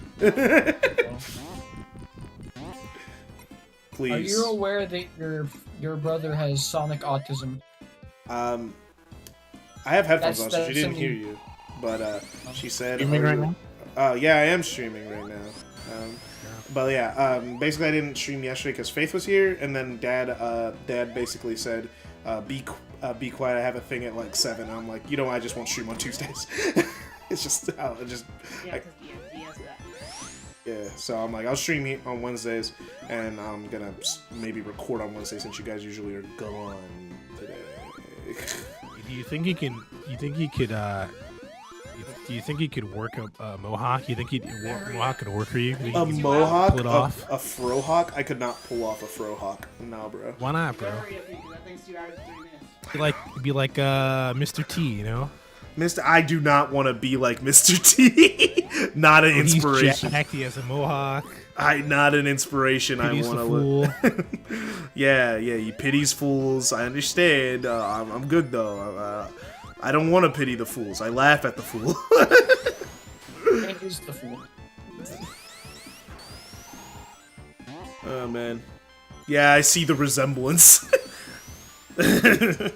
Please. Are you aware that your brother has Sonic autism? I have headphones on, so That's she didn't something- hear you. But she said. Streaming right now? Yeah, I am streaming right now. But yeah, basically I didn't stream yesterday because Faith was here, and then Dad basically said, be quiet. I have a thing at like 7. I'm like, I just won't stream on Tuesdays. It's just, Yeah, because he has that. yeah. So I'm like, I'll stream on Wednesdays, and I'm gonna maybe record on Wednesday since you guys usually are gone today. Do you think he can? You think he could? Do you think he could work a mohawk? You think mohawk could work for you? A mohawk, pull it off? a frohawk? I could not pull off a frohawk. No, bro. Why not, bro? Hurry up, because that thing's 2 hours and 3 minutes. Be like Mr. T, you know? I do not want to be like Mr. T. Not an inspiration. He's jacked, he has a mohawk. Not an inspiration. Pities I the want to look. Yeah, he pities fools. I understand. I'm good though. I don't want to pity the fools. I laugh at the fool. It is the fool. Oh man. Yeah, I see the resemblance. I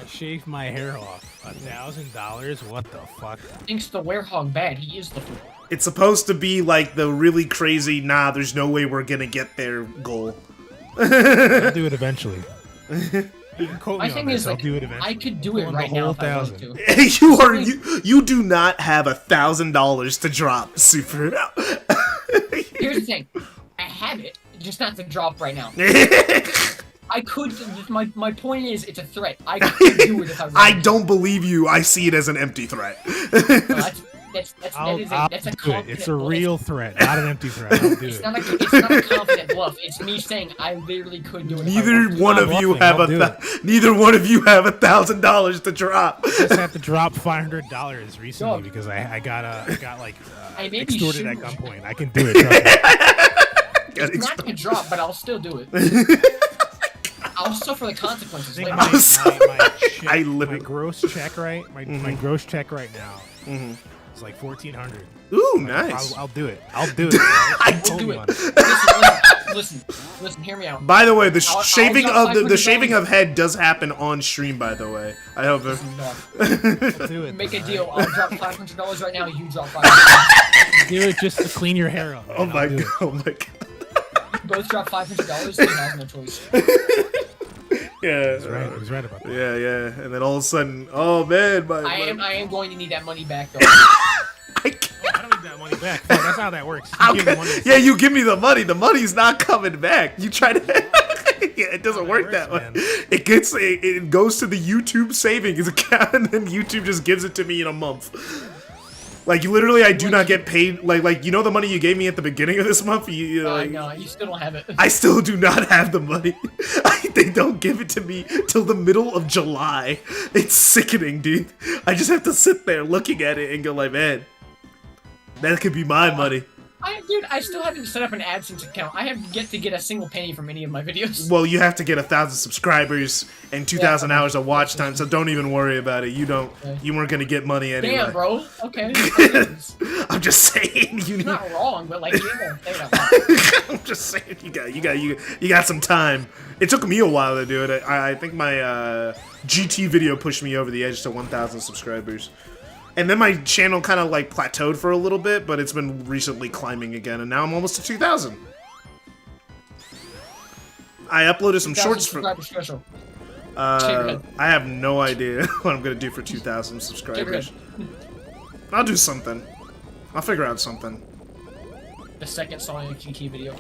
shaved my hair off. $1,000? What the fuck? Thinks the werehog bad. He is the fool. It's supposed to be like the really crazy, nah, there's no way we're gonna get there goal. I'll do it eventually. You can quote me My on thing this, is, I'll like, do it eventually. I could do it Pulling right the now whole if I wanted 1,000. to. You do not have $1,000 to drop, Super. Here's the thing. I have it, just not to drop right now. I could. My point is, it's a threat. I could do it if I wanted. I don't believe you. I see it as an empty threat. I'll a do it. confident It's a bluff. real threat, not an empty threat. I'll do It's it. not a confident bluff. It's me saying I literally could do it. Neither if I one wanted. of you bluffing, have I'll do neither one of you have $1,000 to drop. I just have to drop $500 recently because I got like I maybe extorted at should. gunpoint. I can do it. Trust me. It's not gonna drop, but I'll still do it. I'll suffer the consequences I later. think I my literally- gross check right, my gross check right now is like $1,400. Ooh, Like, nice. I'll do it. I'll do it. I Quote do me it. on it. Listen, hear me out. By the way, the I'll shaving drop of the $500. shaving of head does happen on stream. By the way, I hope. I'll do it. Make a then, deal. alright? I'll drop $500 right now. You drop $500. Do it just to clean your hair up. Oh man. my I'll do god! it. Oh my god! Both drop $500. They have no choice. Yeah, He's right about that. yeah, yeah. And then all of a sudden, oh man, I am going to need that money back though. I don't need that money back. Fuck, that's how that works. You give me money. Yeah, you give me the money. The money's not coming back. You try to. Yeah, it doesn't that work works, that way. man. It goes to the YouTube savings account, and then YouTube just gives it to me in a month. Like literally, I do not get paid. Like you know the money you gave me at the beginning of this month. No, you still don't have it. I still do not have the money. They don't give it to me till the middle of July. It's sickening, dude. I just have to sit there looking at it and go like, man, that could be my money. Dude, I still haven't set up an AdSense account. I have yet to get a single penny from any of my videos. Well, you have to get 1,000 subscribers and 2,000 hours of watch time, so don't even worry about it. You weren't gonna get money anyway. Damn, bro. Okay. I'm just saying. You're not wrong, but like, you ain't gonna say that. I'm just saying. You got some time. It took me a while to do it. I think my GT video pushed me over the edge to 1,000 subscribers. And then my channel kind of like plateaued for a little bit, but it's been recently climbing again, and now I'm almost to 2,000. I uploaded some shorts for. Special. I have no idea what I'm gonna do for 2,000 subscribers. I'll do something. I'll figure out something. The second Sonic GT video.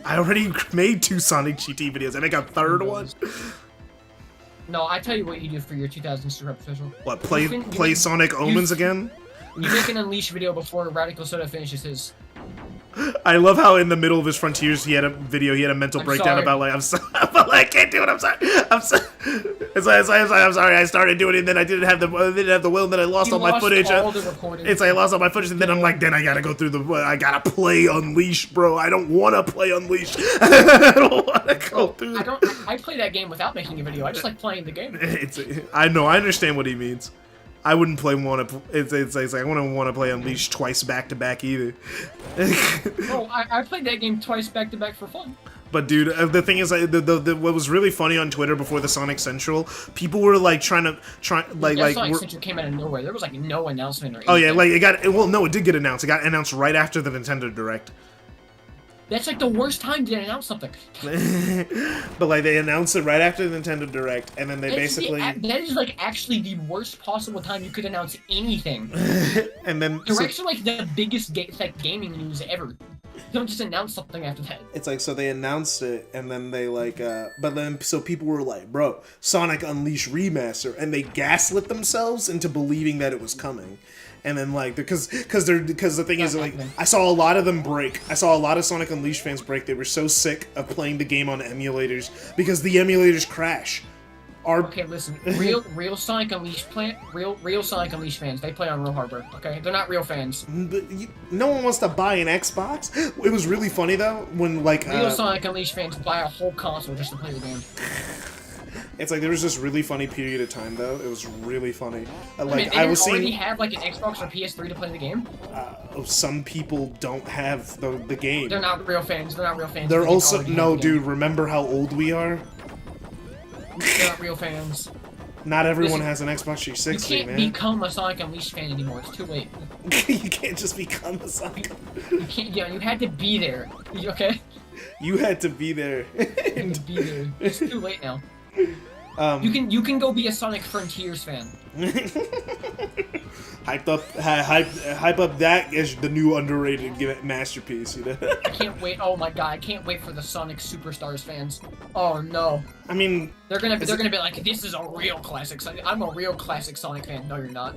I already made 2 Sonic GT videos. I make a third one. No, I tell you what you do for your 2,000 subscriber special. What? Play Sonic Omens again? You make an Unleash video before Radical Soda finishes his. I love how in the middle of his Frontiers he had a mental I'm breakdown sorry. about like I'm sorry, I can't do it. I'm sorry. I'm sorry. I'm sorry. I started doing it, and then I didn't have the will, and then I lost all my footage. All the recordings. It's like I lost all my footage, and then I'm like, then I gotta go through I gotta play Unleash, bro. I don't wanna play Unleash. I don't wanna go through. I play that game without making a video. I just like playing the game. I know. I understand what he means. I wouldn't play it's like I wouldn't want to play Unleash twice back to back either. Bro, I played that game twice back to back for fun. But dude, the thing is, what was really funny on Twitter before the Sonic Central, people were like trying Sonic Central came out of nowhere. There was like no announcement or anything. Oh yeah, like it did get announced. It got announced right after the Nintendo Direct. That's like the worst time to announce something. But like they announced it right after the Nintendo Direct, and then they that is like actually the worst possible time you could announce anything. And then Directs are like the biggest gaming news ever. Don't just announce something after that. It's like, so they announced it, and then they but then so people were like, bro, Sonic Unleashed Remaster, and they gaslit themselves into believing that it was coming. And then like, because the thing is, like, I saw a lot of them break. I saw a lot of Sonic Unleashed fans break. They were so sick of playing the game on emulators because the emulators crash. Okay, listen. Real Sonic Unleashed real Sonic Unleashed fans. They play on real hardware. Okay, they're not real fans. But no one wants to buy an Xbox. It was really funny though when like real Sonic Unleashed fans buy a whole console just to play the game. It's like there was this really funny period of time though. It was really funny. I mean, Like they I was already seeing have like an Xbox or PS3 to play the game. some people don't have the game. They're not real fans. They're not real fans. They're They also already no, have the game. dude. Remember how old we are? They're not real fans. Not everyone Listen, has an Xbox You 360, can't man. become a Sonic Unleashed fan anymore. It's too late. You can't just become a Sonic. You can't. Yeah, you had to be there. Okay. You had to be there. You had to be there. It's too late now. Um, You can go be a Sonic Frontiers fan. hype up that as the new underrated masterpiece, you know. I can't wait. Oh my god, I can't wait for the Sonic Superstars fans. Oh no. I mean, They're gonna be like, this is a real classic Sonic. I'm a real classic Sonic fan. No, you're not.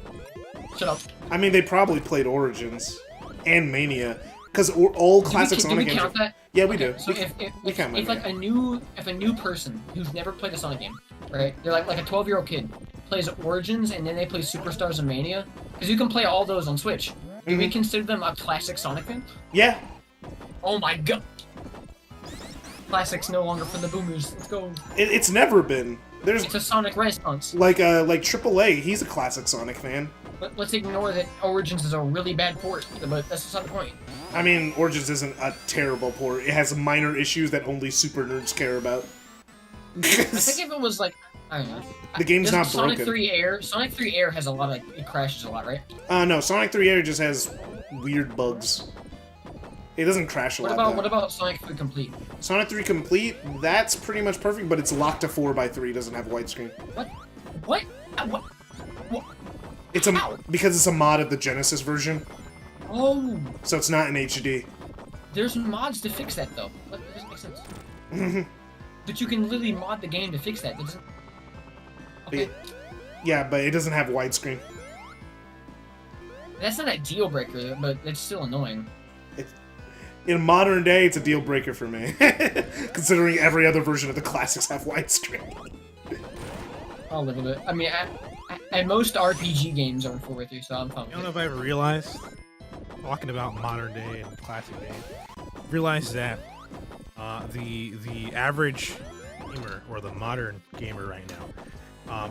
Shut up. I mean, they probably played Origins and Mania because all classic do Sonic we games. count that? Yeah, we Okay, do. So we count if like Mania. a new person who's never played a Sonic game, right? They're like a 12-year-old kid plays Origins and then they play Superstars and Mania, because you can play all those on Switch. Do we consider them a classic Sonic fan? Yeah. Oh my god. Classics no longer for the boomers. Let's go. It's never been. There's It's a Sonic renaissance. like AAA. He's a classic Sonic fan. Let's ignore that Origins is a really bad port, but that's not the point. I mean, Origins isn't a terrible port. It has minor issues that only super nerds care about. I think if it was like, I don't know. The game's not Sonic broken. 3 Air. Sonic 3 Air has a lot of it crashes a lot, right? No, Sonic 3 Air just has weird bugs. It doesn't crash a lot. though. What about Sonic 3 Complete? Sonic 3 Complete, that's pretty much perfect, but it's locked to 4x3, doesn't have widescreen. What? What? What? It's because it's a mod of the Genesis version, Oh, so it's not in HD. there's mods to fix that though. That doesn't make sense. But you can literally mod the game to fix that. That doesn't. Okay. Yeah, but it doesn't have widescreen. That's not a deal breaker, but it's still annoying. In modern day, it's a deal breaker for me, considering every other version of the classics have widescreen. I'll live with it. I mean, at most RPG games are in 4x3, so I'm fine I with don't know it. if I ever realized, talking about modern day and classic day, realized that the average gamer or the modern gamer right now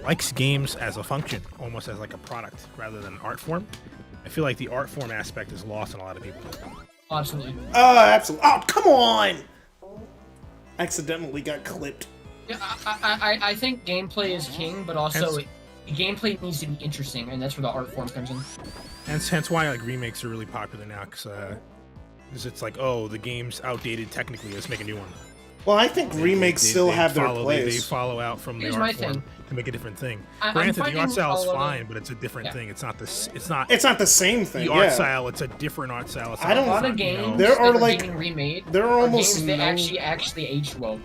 likes games as a function, almost as like a product rather than an art form. I feel like the art form aspect is lost on a lot of people. Absolutely. Oh, absolutely. Oh, come on! Accidentally got clipped. Yeah, I think gameplay is king, but also gameplay needs to be interesting, and that's where the art form comes in. Hence why like remakes are really popular now, because it's like, oh, the game's outdated technically, let's make a new one. Well, I think remakes still have their They place. follow out from Here's the my art form thing. to make a different thing. I'm Granted, the finding art style is all of fine, them- but it's a different Yeah. thing. It's not this. It's not the same thing. The yeah. art style. It's a different art style. It's I don't- A lot not, of you know- games There are, that like- getting remade there are almost games that no- actually aged well.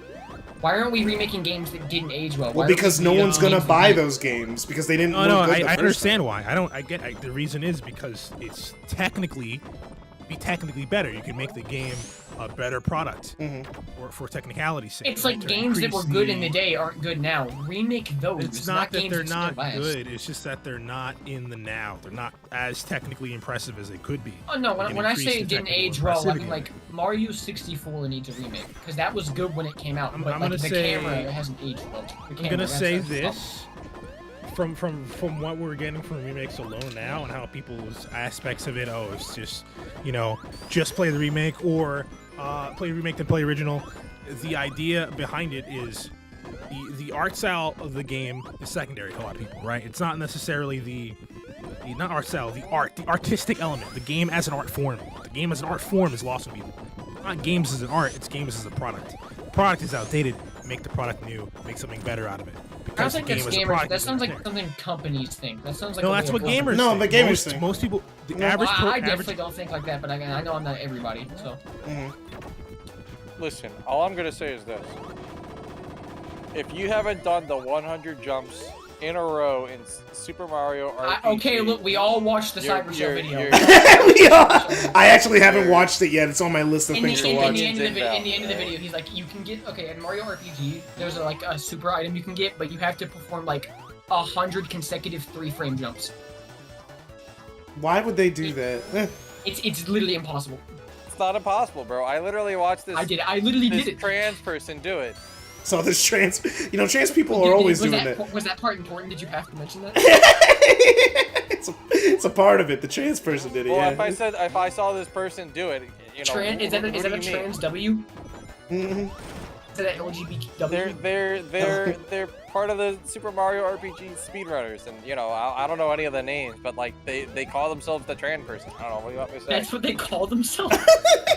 Why aren't we remaking games that didn't age well? Why Well, are we because no remaking one's gonna games that buy did? those games because they didn't. No, look no, good I the first understand time. why. I get. The reason is because it's technically better. You can make the game a better product, for technicality's sake. It's right, like to games that increase were good in the day aren't good now. Remake those. It's not that games they're still not last. good. It's just that they're not in the now. They're not as technically impressive as they could be. Oh no! They can When I increase say the it didn't technical age well, I mean impressivity. like Mario 64 needs a remake because that was good when it came out, I'm but gonna like the say- camera hasn't aged well. The I'm camera, gonna that's say the problem. this from what we're getting from remakes alone now, and how people's aspects of it. Oh, it's just just play the remake or play remake then play original. The idea behind it is the art style of the game is secondary to a lot of people, right? It's not necessarily the not art style, the artistic element. The game as an art form. The game as an art form is lost on people. Not games as an art, it's games as a product. The product is outdated. Make the product new. Make something better out of it. I don't Because the think game that's as a gamers. product That is sounds like there. something companies think. That sounds like No, a that's way what of gamers working. No, think. but gamers most, think. most people, the Well, average I average definitely don't think like that, but I know I'm not everybody. So Listen, all I'm gonna say is this: if you haven't done the 100 jumps in a row in Super Mario RPG, okay, look, we all watched the you're- Cyber Show you're- video. Yeah, I actually haven't watched it yet. It's on my list of In the, things to in, watch. in the end of the Inbound. in the end of the video, he's like, you can get in Mario RPG. There's like a super item you can get, but you have to perform like 100 consecutive 3-frame jumps. Why would they do that? It's literally impossible. it's not impossible, bro. I literally watched this. I literally this did it. trans person do it. So there's trans, trans people Dude, are always was doing that, it. Was that part important? Did you have to mention that? It's a part of it. The trans person did it. Well, Yeah. if I saw this person do it, you know, Is that what a do you mean? trans W? Mm-hmm. Is that an LGBTW? They're part of the Super Mario RPG speedrunners, and I don't know any of the names, but like they call themselves the trans person. I don't know. What do you want me to say? That's what they call themselves.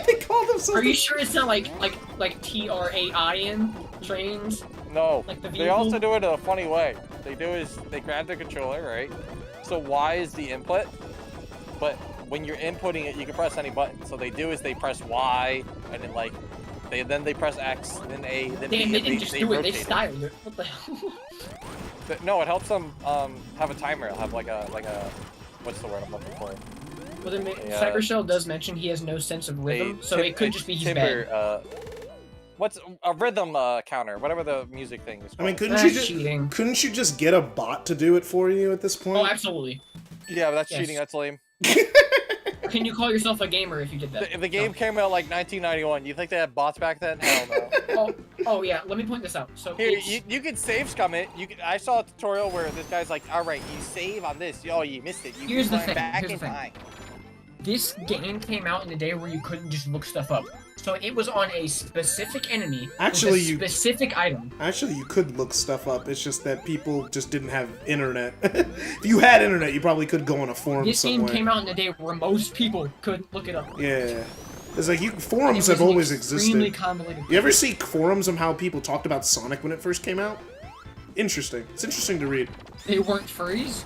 They call themselves. Are you sure it's not like TRAIN trains? No, Like the they also vehicle? do it in a funny way. They do is they grab the controller, right? So Y is the input, but when you're inputting it, you can press any button. So they do is they press Y, and then they press X, then A, then B, Damn, and they didn't just do it. They rotate styled it. What the hell? But no, it helps them have a timer. Have like a what's the word I'm looking for? Well, then Cyber Shell does mention he has no sense of rhythm, so it could just be he's bad. What's a rhythm counter? Whatever the music thing is I mean, called. couldn't you just get a bot to do it for you at this point? Oh, absolutely. Yeah, but that's Yes. cheating. That's lame. Can you call yourself a gamer if you did that? If the game came out like 1991, you think they had bots back then? Hell no. Oh yeah, let me point this out. So Here, it's- you can save scum it. I saw a tutorial where this guy's like, all right, you save on this. Oh, you missed it. You Here's the climb thing. back Here's the in thing. time. This game came out in a day where you couldn't just look stuff up. So it was on a specific enemy Actually, with a specific item. Actually, you could look stuff up. It's just that people just didn't have internet. If you had internet, you probably could go on a forum This somewhere. game came out in a day where most people couldn't look it up. Yeah. It's like forums It have was always extremely existed. convoluted. You ever see forums on how people talked about Sonic when it first came out? Interesting. It's interesting to read. They weren't furries?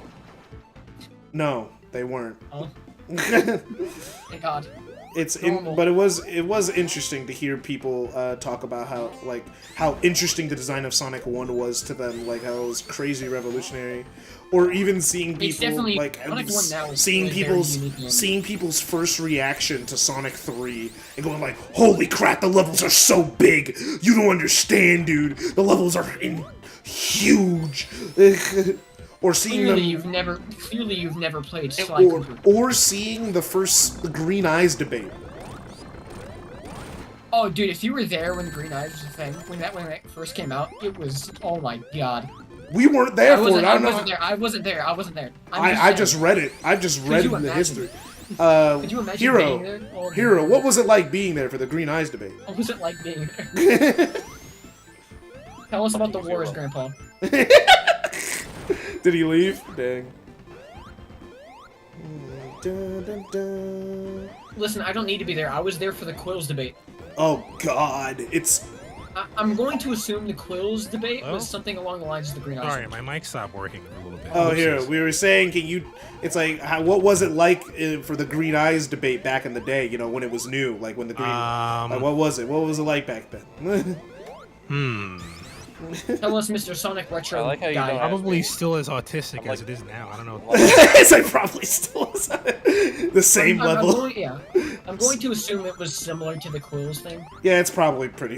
No, they weren't. Oh. Thank God. But it was interesting to hear people talk about how interesting the design of Sonic 1 was to them, like how it was crazy revolutionary, or even seeing It's people definitely- like Sonic 1 now is seeing really very people's unique game. seeing people's first reaction to Sonic 3 and going like, "Holy crap, the levels are so big! You don't understand, dude. The levels are huge." Or seeing Clearly you've never played Sly Cooper. or seeing the Green Eyes debate. Oh, dude, if you were there when Green Eyes was a thing, when that first came out, it was, oh my god. We weren't there for it. I wasn't there. I just read it. I've just read you in the imagine? history. Could you imagine being there? Oh, Hero, what was it like being there for the Green Eyes debate? What was it like being there? Tell us about the wars, Grandpa. Did he leave? Dang. Listen, I don't need to be there. I was there for the Quills debate. Oh God, I'm going to assume the Quills debate Well? was something along the lines of the Green Eyes. Sorry, my mic stopped working a little bit. Oh, here we were saying, it's like, what was it like for the Green Eyes debate back in the day? You know, when it was new, like when the Green. Like, what was it? What was it like back then? Tell us, Mr. Sonic Retro guy. Probably still as autistic as it is now. I don't know. It's like probably still is the same level. I'm going to assume it was similar to the Quills thing. Yeah, it's probably pretty.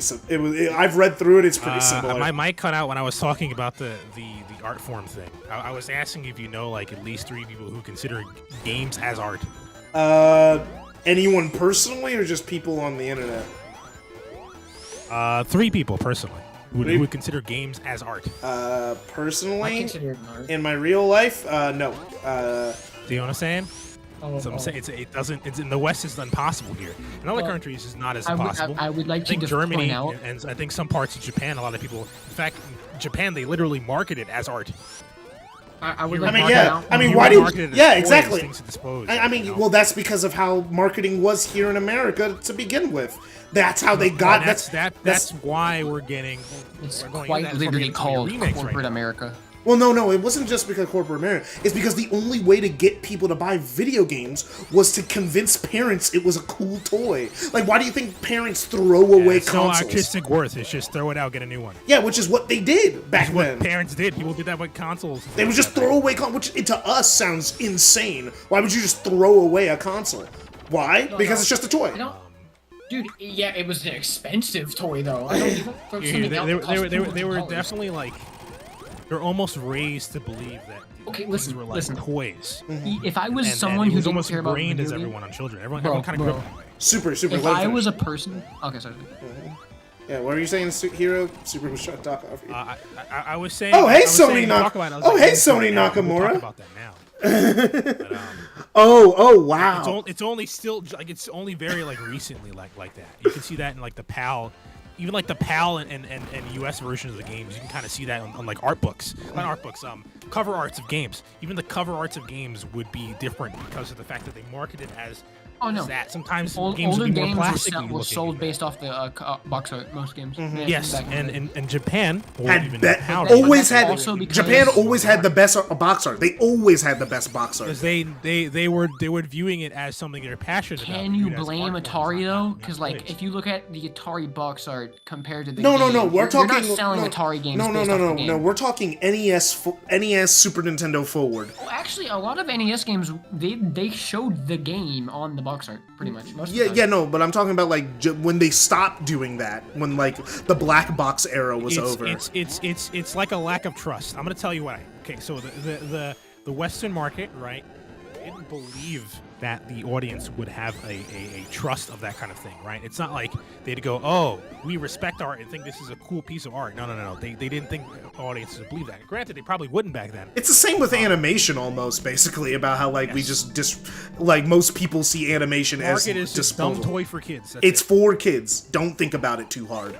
I've read through it. It's pretty similar. My mic cut out when I was talking about the art form thing. I was asking if you know like at least 3 people who consider games as art. Anyone personally, or just people on the internet? 3 people personally who would consider games as art. Personally, I consider it an art. in my real life, no. Do you know what I'm saying? So I'm Oh. saying it's in the West it's impossible here. In other countries it's not as impossible. I would like I think to Germany point out. and I think some parts of Japan, a lot of people. In fact, in Japan they literally market it as art. I would I like mean, to point yeah. out. I mean, why do you? marketed as Yeah, toys, exactly. things to dispose, I mean, you know? well, that's because of how marketing was here in America to begin with. That's how they got. That's why we're getting. It's we're going quite that's why we're literally getting so many called remakes right corporate now. America. Well, no, it wasn't just because corporate America. It's because the only way to get people to buy video games was to convince parents it was a cool toy. Like, why do you think parents throw away It's no consoles? artistic worth. It's just throw it out, get a new one. Yeah, which is what they did back That's what then. parents did. People did that with consoles. They would just throw away which to us sounds insane. Why would you just throw away a console? Why? Because it's just a toy. Dude, yeah, it was an expensive toy though. I don't even throw Yeah, something out that costs they were $200. definitely like they're almost raised to believe that Okay, these listen, were like listen. toys. If I was And someone it who was didn't almost care about ingrained as video everyone games- on children. Everyone Bro, kind of grew up bro. that way. Super. If let I it was a finish. person, okay, sorry. Yeah, what were you saying, Hero? Super was shut talk off you. I was saying. Oh, hey, I was saying, Sony talk about it. I was Oh, like, hey, we'll Sony talk Nakamura. about that now. But, Oh, wow. It's only still like it's only very like recently like that. You can see that in like the PAL, even like the PAL and US versions of the games. You can kind of see that on like art books, not art books, cover arts of games. Even the cover arts of games would be different because of the fact that they market it as. Oh no! That sometimes older games would be more games plastically were looking. sold based off the box art. Most games. Yeah, Yes, back in the day. and Japan always had also because- Japan always had the best box art. They always had the best box art. because they were viewing it as something they're passionate about. Can you viewed as blame art form, Atari not though? not Because plays. like, if you look at the Atari box art compared to the No, game, we're you're talking. not selling Atari games. No, based off the game. no. We're talking NES, Super Nintendo forward. Well, actually, a lot of NES games they showed the game on the box art pretty much. Most of the Yeah, time. yeah, no, but I'm talking about like when they stopped doing that, when like the black box era was over. It's like a lack of trust. I'm gonna tell you why. Okay, so the Western market, right, didn't believe that the audience would have a trust of that kind of thing, right? It's not like they'd go, oh, we respect art and think this is a cool piece of art. No. They didn't think audiences would believe that. Granted, they probably wouldn't back then. It's the same with animation almost, basically, about how like we like most people see animation as Market is just dumb disposable. toy for kids. That's It's it. for kids. Don't think about it too hard.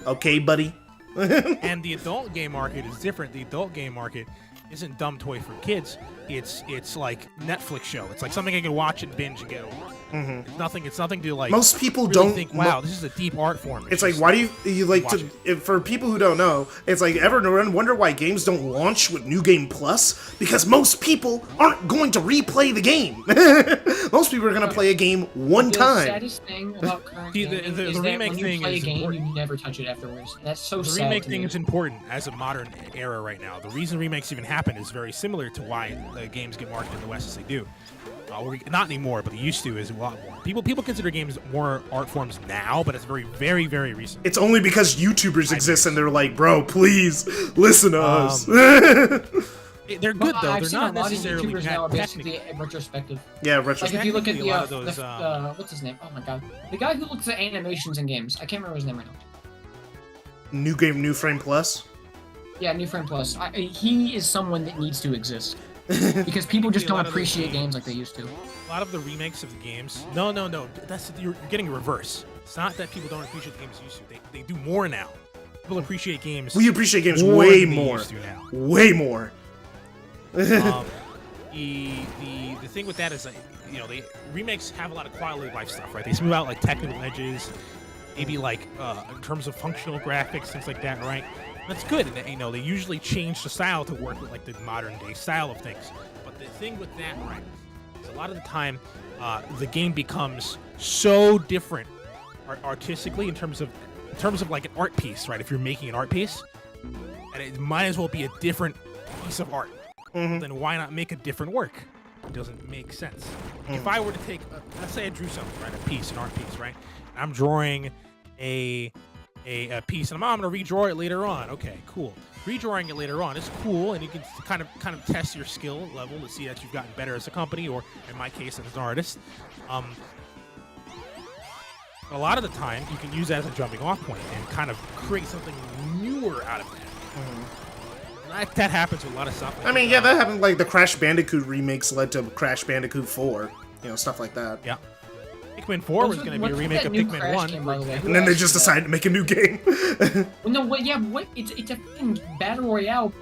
Okay, buddy? And the adult game market is different. The adult game market isn't dumb toy for kids. It's like Netflix show. It's like something I can watch and binge and get over. It's nothing to like. Most people really don't think. Wow, this is a deep art form. It's like, why do you like watch to? For people who don't know, it's like ever wonder why games don't launch with New Game Plus? Because most people aren't going to replay the game. Most people are going to play a game one The time. saddest thing about current See, gaming the is that remake when you thing play a is game, important. you never touch it afterwards. That's so The sad. remake to thing me. is important as a modern era right now. The reason remakes even happen is very similar to why games get marketed in the West as they do. Not anymore, but they used to is a lot more. People consider games more art forms now, but it's very, very, very recent. It's only because YouTubers exist and they're like, bro, please listen to us. They're good though. I've They're seen not a lot of necessarily YouTubers now are technically. basically retrospective. Yeah, Like if you look at Technically, a lot of those, what's his name? Oh my god, the guy who looks at animations in games. I can't remember his name right now. New Game, New Frame Plus. Yeah, New Frame Plus. He is someone that needs to exist because people just A don't lot of those appreciate games like they used to. A lot of the remakes of the games. No. That's you're getting a reverse. It's not that people don't appreciate the games used to. They do more now. People appreciate games. We appreciate games more way than they more. used to now. Way more. The thing with that is that they remakes have a lot of quality of life stuff, right? They smooth out like technical edges, maybe like in terms of functional graphics, things like that, right? That's good. And, they usually change the style to work with like the modern day style of things. But the thing with that, right, is a lot of the time the game becomes so different artistically in terms of like an art piece, right? If you're making an art piece, and it might as well be a different piece of art. Then why not make a different work? It doesn't make sense. If I were to take, let's say I drew something, right, an art piece, right? And I'm drawing a piece, and I'm going to redraw it later on. Okay, cool. Redrawing it later on is cool, and you can kind of test your skill level to see that you've gotten better as a company, or in my case, as an artist. A lot of the time, you can use that as a jumping off point and kind of create something newer out of that. That happens with a lot of stuff. I mean, yeah, that happened. Like the Crash Bandicoot remakes led to Crash Bandicoot 4. Stuff like that. Yeah. Pikmin 4 was going to be a remake of Pikmin 1. Game, by the way? And then they just decided to make a new game. Well, no, what? Yeah, what? It's a fucking battle royale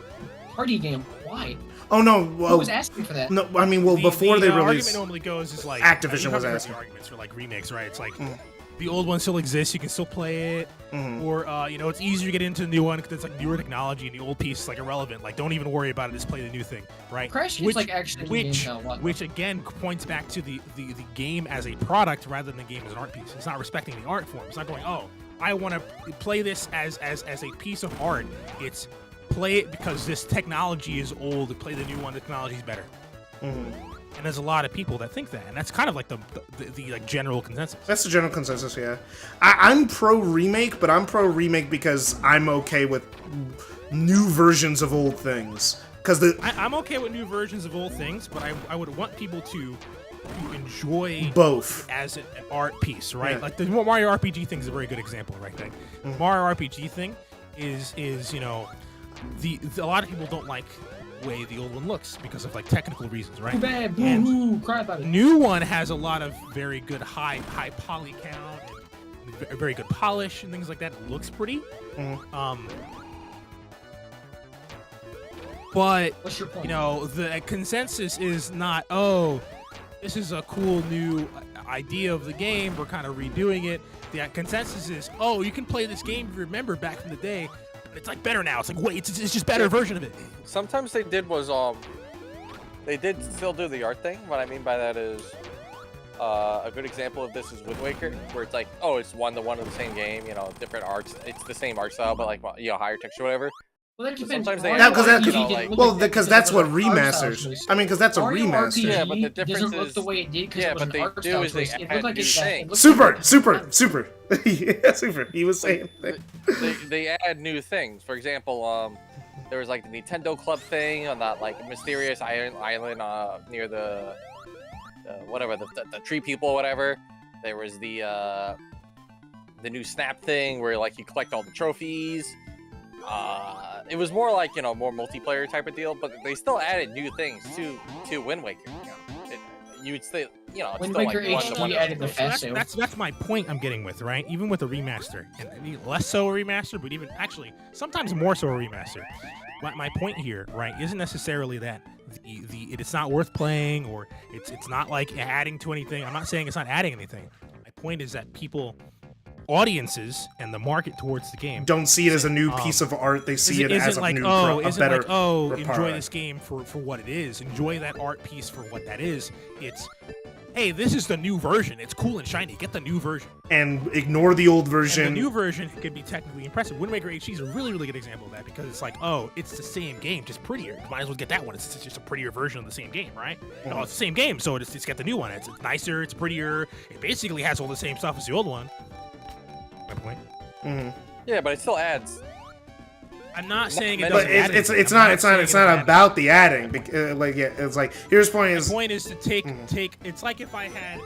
party game. Why? Oh no! Who Well, was asking for that? no, I mean, well, before they the released, argument normally goes is like Activision you was have asking. arguments for like remakes, right? It's like the old one still exists, you can still play it, or it's easier to get into the new one because it's like newer technology and the old piece is like irrelevant. Like, don't even worry about it, just play the new thing, right? Crash is like actually a game now, what? Which again points back to the game as a product rather than the game as an art piece. It's not respecting the art form. It's not going, oh, I want to play this as a piece of art. It's play it because this technology is old. Play the new one. The technology is better. And there's a lot of people that think that, and that's kind of like the like general consensus. That's the general consensus, yeah. I'm pro remake, but I'm pro remake because I'm okay with new versions of old things. Because I'm okay with new versions of old things, but I would want people to you enjoy both as an art piece, right? Yeah. Like the Mario RPG thing is a very good example right there. Mm. Mario RPG thing is you know, a lot of people don't like the way the old one looks because of like technical reasons, right? Too bad. And Boo-hoo. Cry about it. new one has a lot of very good high poly count and very good polish and things like that. It looks pretty. But What's your point? you know, the consensus is not, oh, this is a cool new idea of the game, we're kind of redoing it. The consensus is, oh, you can play this game if you remember back from the day, but it's like better now. It's like, wait, it's just better version of it. Sometimes they did was they did still do the art thing. What I mean by that is a good example of this is Wind Waker, where it's like, oh, it's one-to-one of the same game, you know, different arts. It's the same art style, but like, you know, higher texture, whatever. Well, that depends. Sometimes they Yeah, because you know, like, because that's what art remasters. styles. I mean, because that's a Mario remaster. RPG Yeah, but the difference doesn't look is- the way it did because yeah, it was but an they art do style is they choice. It add looked like new it things. looked Super, like super. Yeah, super. He was saying. they add new things. For example, there was like the Nintendo Club thing on that like mysterious island near the whatever the tree people, whatever. There was the new Snap thing where like you collect all the trophies. It was more like, you know, more multiplayer type of deal, but they still added new things to Wind Waker. You know, you would still, you know, it's Wind still Waker like one HD added the So fast sale. that's my point I'm getting with, right? Even with a remaster, and less so a remaster, but even actually sometimes more so a remaster. My point here, right, isn't necessarily that it's not worth playing or it's not like adding to anything. I'm not saying it's not adding anything. My point is that audiences and the market towards the game Don't see it as a new piece of art. They see it as a like, new, oh, a isn't better. like, oh, enjoy product. this game for what it is. Enjoy that art piece for what that is. It's, hey, this is the new version. It's cool and shiny. Get the new version. And ignore the old And version. the new version could be technically impressive. Wind Waker HD is a really, really good example of that because it's like, oh, it's the same game, just prettier. You might as well get that one. It's just a prettier version of the same game, right? No, it's the same game, so it's get the new one. It's nicer, it's prettier. It basically has all the same stuff as the old one. My point. Yeah, but it still adds. I'm not saying it But doesn't add it's anything. not I'm saying it's it not doesn't add about the adding. Like yeah, it's like here's the point The is point is to take. It's like if I had.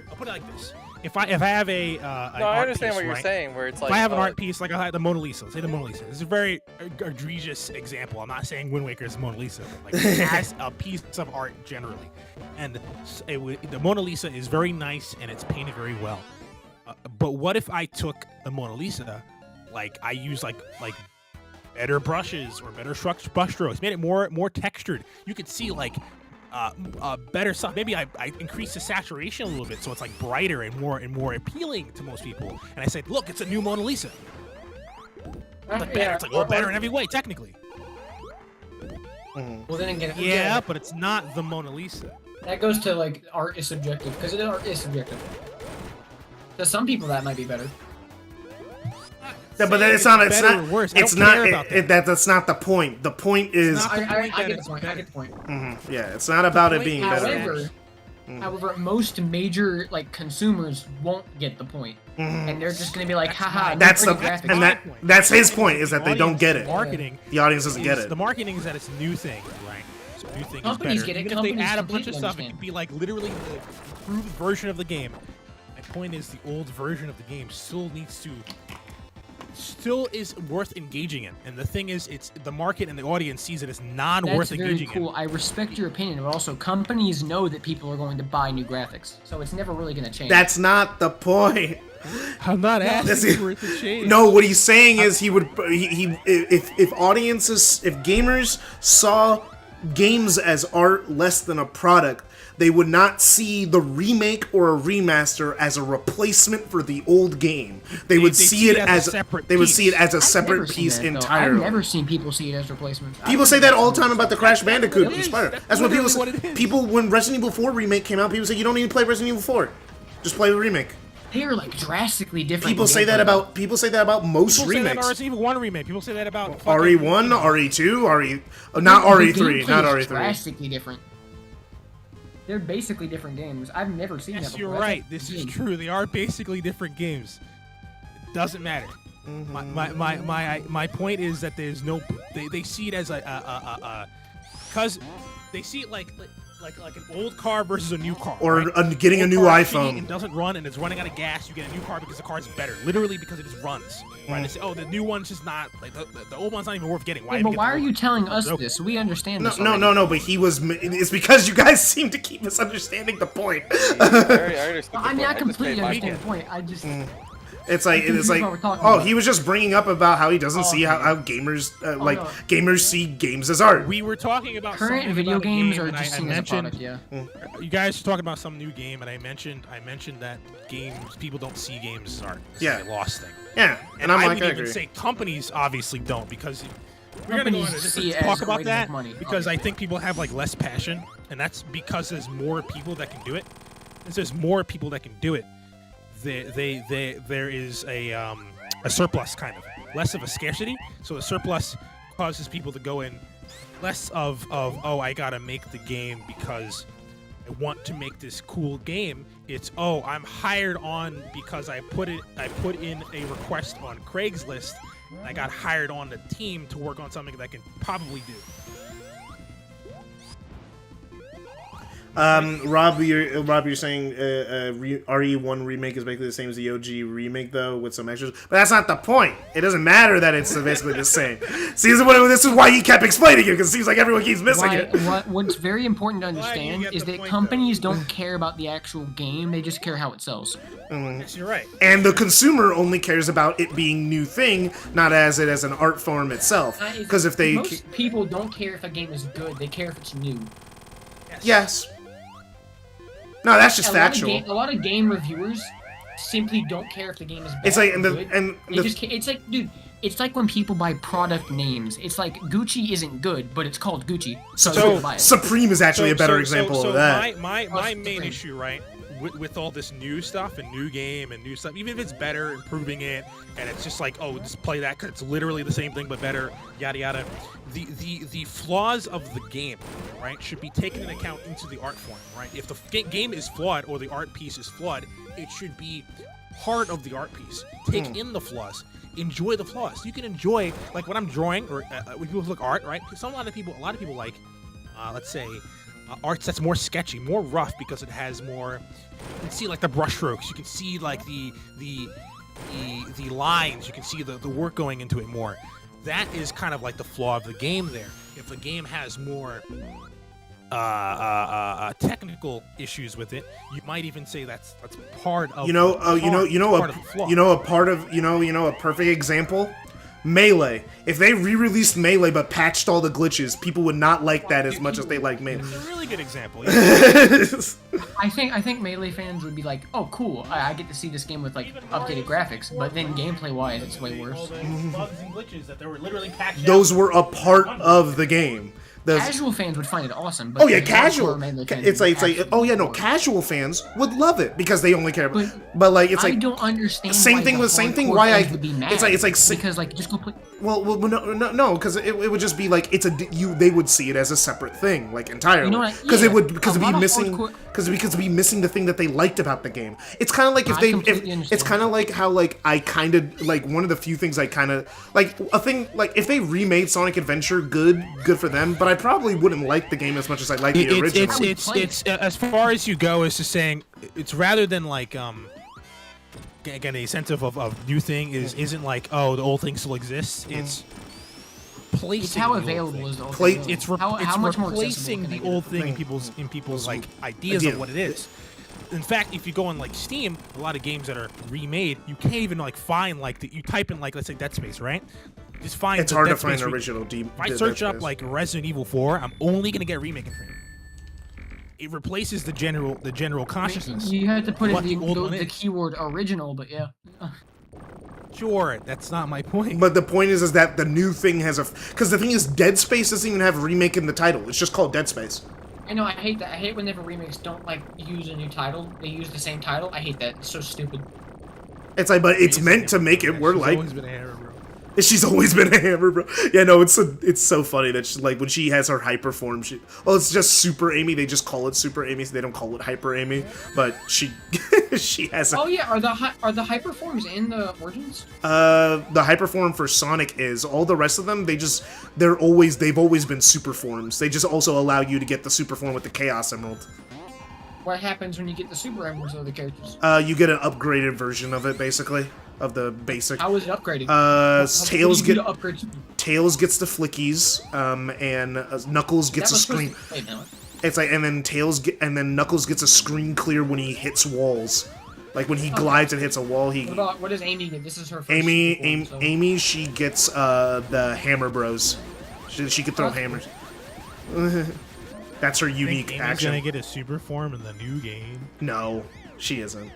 I'll put it like this: if I have a. No, I understand what you're saying. Where it's like, if I have an art piece, like I had the Mona Lisa. Let's say the Mona Lisa. This is a very egregious example. I'm not saying Wind Waker is the Mona Lisa, but like as a piece of art generally, and the Mona Lisa is very nice and it's painted very well. But what if I took the Mona Lisa, like I use like better brushes or better brush strokes, made it more textured. You could see like better stuff. Maybe I increase the saturation a little bit so it's like brighter and more appealing to most people. And I said, look, it's a new Mona Lisa. It's like better. It's like better in every way, technically. Well, then again, Yeah, but it's not the Mona Lisa. that goes to like art is subjective because art is subjective. To some people, that might be better. Yeah, but it's not. It's better not. or worse. I It's don't care not. about that. That's not the point. The point is. It's not the point I that get it's the point. I better. get the point. Yeah, it's not about it point, being better. However, however, most major like consumers won't get the point, and they're just gonna be like, haha. That's the pretty graphics. and that's his point is that they don't get it. Marketing. The audience doesn't get it. The marketing is that it's new thing, right? So new thing Companies is better. get it, Even if they companies add a bunch of completely stuff, it understand. could be like literally the improved version of the game. My point is the old version of the game still is worth engaging in. And the thing is, it's the market and the audience sees it as worth That's very engaging cool. I respect your opinion, but also companies know that people are going to buy new graphics, so it's never really gonna change. That's not the point. in. I'm not That's asking it. for it to change. No, what he's saying is if audiences, if gamers saw games as art less than a product, they would not see the remake or a remaster as a replacement for the old game. They would see it as a separate. They would see it as a I've never separate seen piece that, though. entirely. I've never seen people see it as replacements. People say that all the time about the Crash Bandicoot It is. Spider. That's That's what people literally say. what it is. People, when Resident Evil 4 remake came out, people say you don't need to play Resident Evil 4. Just play the remake. They are like drastically different. People say that about most People say that about remakes. Resident Evil 1 remake. People say that about RE1, RE2, not RE3, not RE3. Drastically different. They're basically different games. I've never seen that Yes, before. you're right. This is true. They are basically different games. It doesn't matter. My point is that there's no. They see it as because they see it like like an old car versus a new car, Or right? getting a Old new car is shitty iPhone. and doesn't run and it's running out of gas. You get a new car because the car's better, literally because it just runs. Right? They say, oh, the new one's just not like the old one's not even worth getting. Why? Yeah, even but get why the are old you one? telling us Nope. this? We understand this. No. But he was. It's because you guys seem to keep misunderstanding the point. I understand. I mean, I just completely made my understand the point. point. I just. It's like I'm it's like, confused what we're talking oh, about. he was just bringing up about how he doesn't Oh, see okay. how gamers no. gamers see games as art. We were talking about Current something video about a games game, are and just I seen as a mentioned, product, yeah. You guys were talking about some new game, and I mentioned that games people don't see games as art. It's Yeah. a lost thing. Yeah, and I'm I like, would I even agree. say companies obviously don't because we're gonna go Companies into see this it talk as a about way to make that money, because I obviously. think people have like less passion, and that's because there's more people that can do it. Since there's more people that can do it, there is a surplus, kind of less of a scarcity. So a surplus causes people to go in less of oh, I gotta make the game because I want to make this cool game. It's oh, I'm hired on because I put in a request on Craigslist. And I got hired on the team to work on something that I can probably do. Rob, you're saying RE1 remake is basically the same as the OG remake, though, with some extras. But that's not the point. It doesn't matter that it's basically the same. See, this is why he kept explaining it, because it seems like everyone keeps missing it. What's very important to understand get is the that point, companies don't care about the actual game; they just care how it sells. Yes, you're right. And the consumer only cares about it being new thing, not as it as an art form itself. Because if they... Most people don't care if a game is good; they care if it's new. Yes. No, that's just A factual. lot of game reviewers simply don't care if the game is bad It's like, or and good. the It's like, dude, it's like when people buy product names. It's like Gucci isn't good, but it's called Gucci. So, you buy it. Supreme is actually a better example of that. My main issue, right, with all this new stuff and new game and new stuff, even if it's better, improving it, and it's just like, oh, just play that because it's literally the same thing but better, yada yada. The flaws of the game, right, should be taken into account into the art form, right? If the game is flawed or the art piece is flawed, it should be part of the art piece. Take in the flaws. Enjoy the flaws. You can enjoy, like when I'm drawing or when people look art, right? A lot of people like, let's say, arts that's more sketchy, more rough because it has more. You can see like the brush strokes. You can see like the lines. You can see the work going into it more. That is kind of like the flaw of the game there. If the game has more technical issues with it, you might even say that's part of a perfect example. Melee. If they re-released Melee but patched all the glitches, people would not like that as much as they like Melee. It's a really good example. I think Melee fans would be like, oh, cool, I get to see this game with like updated graphics, but then gameplay-wise, it's way worse. All the bugs and glitches that they were literally patched Those out. were a part of the game. Casual fans would find it awesome. But Oh yeah, the casual. hardcore Melee fans It's like would oh yeah, no, absolutely casual fans would love it because they only care about. But like it's I like don't understand. same why thing the with same thing. hardcore Why fans I would be mad. it's like because like just go play. Well, no, because it would just be like they would see it as a separate thing, like entirely. You know what? Because Yeah, it would because a it'd be lot of missing hardcore- because it'd be missing the thing that they liked about the game. It's kind of like I completely it's understand. kind of like how like I kind of like one of the few things I kind of like a thing like if they remade Sonic Adventure, good for them. But I probably wouldn't like the game as much as I like the original. It's as far as you go as to saying it's rather than like again a sense of new thing isn't like oh the old thing still exists. It's placing It's how the old available thing. is the old thing. It's How much more replacing accessible the can they old get? thing in people's like ideas of what it is. In fact, if you go on like Steam, a lot of games that are remade, you can't even like find like you type in like let's say Dead Space, right? Just find It's the hard Dead to find Space original If I Dead search up Space. like Resident Evil 4, I'm only gonna get remake infringement. It replaces the general consciousness. You had to put what in the old one the is. keyword original, but yeah. Sure, that's not my point. But the point is that the new thing has because the thing is Dead Space doesn't even have remake in the title. It's just called Dead Space. I know, I hate that. I hate whenever remakes don't like use a new title. They use the same title. I hate that. It's so stupid. It's like, but it's meant to make it. We're There's like, always been an error, bro. She's always been a hammer, bro. Yeah, no, it's so funny that she, like when she has her hyper form, it's just Super Amy. They just call it Super Amy, so they don't call it Hyper Amy. But she she has. Oh yeah, are the hyper forms in the Origins? The hyper form for Sonic is. All the rest of them, they've always been super forms. They just also allow you to get the super form with the Chaos Emerald. What happens when you get the Super Emeralds of the characters? You get an upgraded version of it, basically, of the basic. How is it upgraded? Tails gets the flickies, and Knuckles gets a screen. It's like, and then Knuckles gets a screen clear when he hits walls. Like when he glides and hits a wall, What does Amy get? This is her first Amy, she gets the Hammer Bros. She can throw hammers. That's her unique Amy's action. gonna get a super form in the new game. No, she isn't.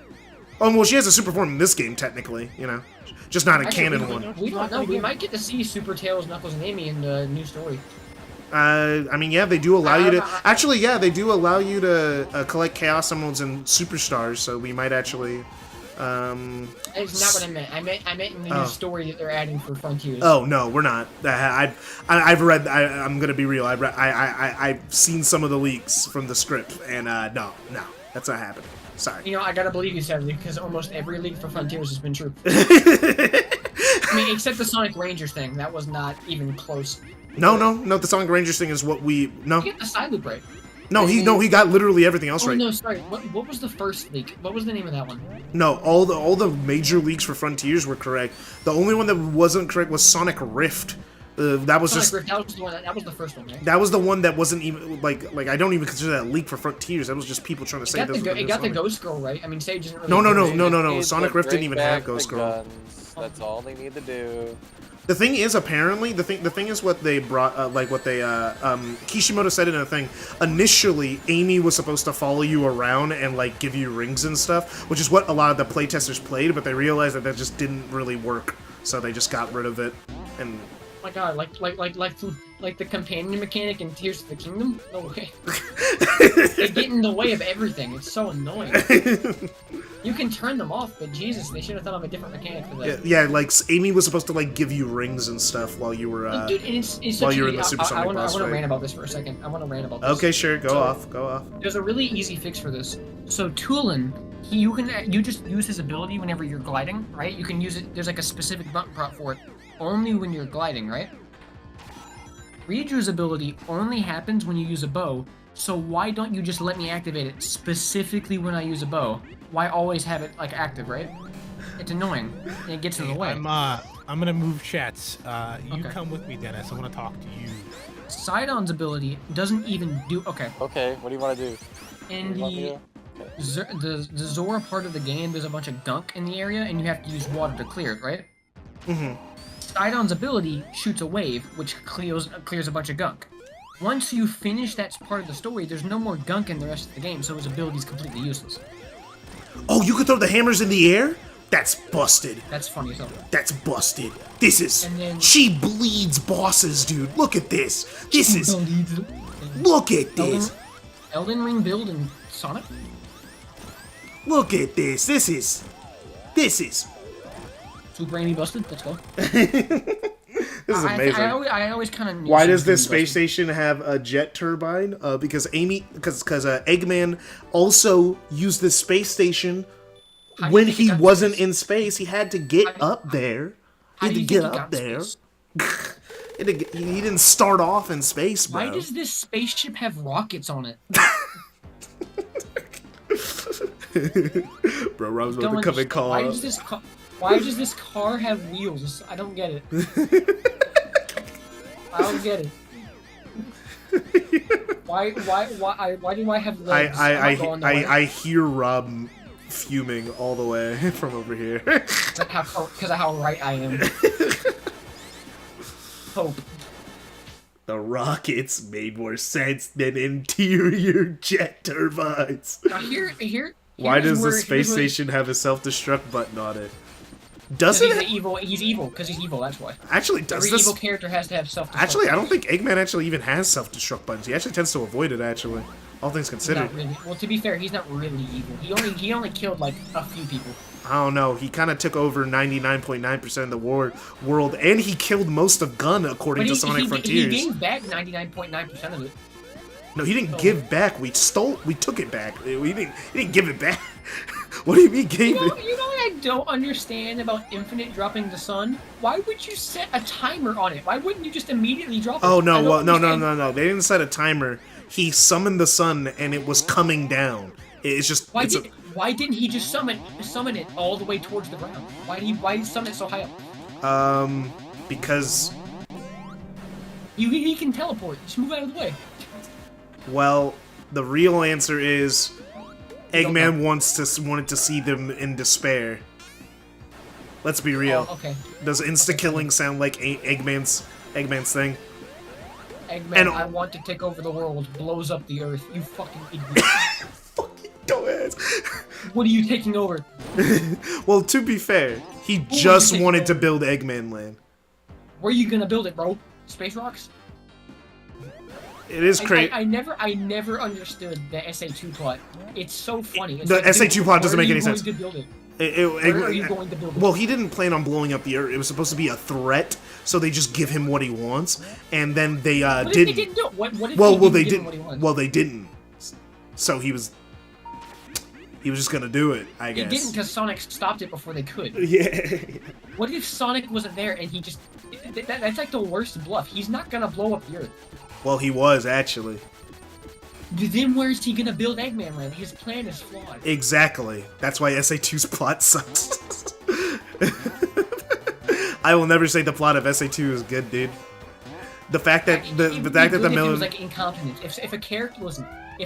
Oh, well, she has a super form in this game, technically, you know. Just not a canon one. We don't know. We might get to see Super Tails, Knuckles, and Amy in the new story. I mean, yeah, they do allow you to... Actually, yeah, they do allow you to collect Chaos Emeralds and Superstars, so we might actually... That's not what I meant. I meant in the new story that they're adding for Frontiers. Oh, no, we're not. I've read... I'm gonna be real. I've seen some of the leaks from the script, and no, that's not happening. Sorry. You know, I gotta believe you, sadly, because almost every leak for Frontiers has been true. I mean, except the Sonic Rangers thing. That was not even close. No, the Sonic Rangers thing is what we... No. You get the side loop right. No, he got literally everything else right. No, sorry. What was the first leak? What was the name of that one? No, all the major leaks for Frontiers were correct. The only one that wasn't correct was Sonic Rift. That was Sonic Rift, that was the first one, right? That was the one that wasn't even like I don't even consider that a leak for Frontiers. That was just people trying to say that. It got the Ghost Girl right. I mean, Sage didn't really. No. Sonic Rift didn't even have Ghost Girl. That's all they need to do. The thing is, apparently, the thing is what they brought, Kishimoto said in a thing. Initially, Amy was supposed to follow you around and like give you rings and stuff, which is what a lot of the playtesters played, but they realized that just didn't really work, so they just got rid of it. And oh my god, like the companion mechanic in Tears of the Kingdom? No way. They get in the way of everything. It's so annoying. You can turn them off, but Jesus, they should have thought of a different mechanic for that. Yeah, like Amy was supposed to like give you rings and stuff while you were Dude, it's while you were in the Supersonic boss fight. I want to rant about this for a second. Okay, sure, go off. There's a really easy fix for this. So Tulin, you just use his ability whenever you're gliding, right? You can use it. There's like a specific button prompt for it, only when you're gliding, right? Ryuju's ability only happens when you use a bow. So why don't you just let me activate it specifically when I use a bow? Why always have it like active, right? It's annoying. And it gets in the way. I'm gonna move chats. You come with me, Dennis. I want to talk to you. Sidon's ability doesn't even do. Okay. Okay. What do you want to do? In the Zora part of the game, there's a bunch of gunk in the area, and you have to use water to clear it, right? Mm-hmm. Sidon's ability shoots a wave, which clears a bunch of gunk. Once you finish that part of the story, there's no more gunk in the rest of the game, so his ability is completely useless. Oh, you could throw the hammers in the air? That's busted. That's funny as hell. That's busted. This is... She bleeds bosses, dude. Look at this. Look at this. Elden Ring build in Sonic? Look at this. This is... Super Amy busted? Let's go. This is amazing. I always kind of. Why does this space station have a jet turbine? Because Eggman also used this space station when he wasn't in space. He had to get up there. He didn't start off in space, bro. Why does this spaceship have rockets on it? Bro, Rob's about to come and call. Why does this car have wheels? I don't get it. I don't get it. Why do I have legs? I hear Rob fuming all the way from over here. Because of how right I am. Hope. The rockets made more sense than interior jet turbines. Now why does the space station have a self-destruct button on it? Does it? He's evil because he's evil. That's why. Actually, does Every evil character has to have self-destruct. Actually, I don't think Eggman actually even has self-destruct buttons. He actually tends to avoid it. Actually, All things He's considered. not really. Well, to be fair, he's not really evil. He only killed like a few people. I don't know. He kind of took over 99.9% of the world, and he killed most of Gun, according to Sonic Frontiers. He gave back 99.9% of it. No, he didn't give back. We took it back. He didn't give it back. What do you mean gave it? You know what I don't understand about Infinite dropping the sun? Why would you set a timer on it? Why wouldn't you just immediately drop it? Oh no, I don't well, understand. no. They didn't set a timer. He summoned the sun, and it was coming down. It's just. Why didn't he just summon it all the way towards the ground? Why did he summon it so high up? Because. He can teleport. Just move out of the way. Well, the real answer is Eggman wanted to see them in despair. Let's be real. Oh, okay. Does insta-killing sound like Eggman's thing? Eggman, I want to take over the world. Blows up the earth. You fucking idiot. Fucking dumbass. What are you taking over? Well, to be fair, he just wanted to build Eggman Land. Where are you gonna build it, bro? Space rocks? It is crazy. I never understood the SA2 plot. It's so funny. It's The like, SA2 dude, plot doesn't where make are any you sense. going to build it? Where are you going to build it? Well, he didn't plan on blowing up the Earth. It was supposed to be a threat, so they just give him what he wants, and then they What if didn't. they didn't do it? What if Well, they they didn't give him didn't. what he wanted? Well, they didn't. So he was just gonna do it, I He guess. didn't because Sonic stopped it before they could. Yeah. What if Sonic wasn't there and he just... That's like the worst bluff. He's not gonna blow up the Earth. Well, he was actually. Then where's he gonna build Eggman Land? His plan is flawed. Exactly. That's why SA2's plot sucks. I will never say the plot of SA2 is good, dude. The fact that It would be the good if it million was like incompetent. If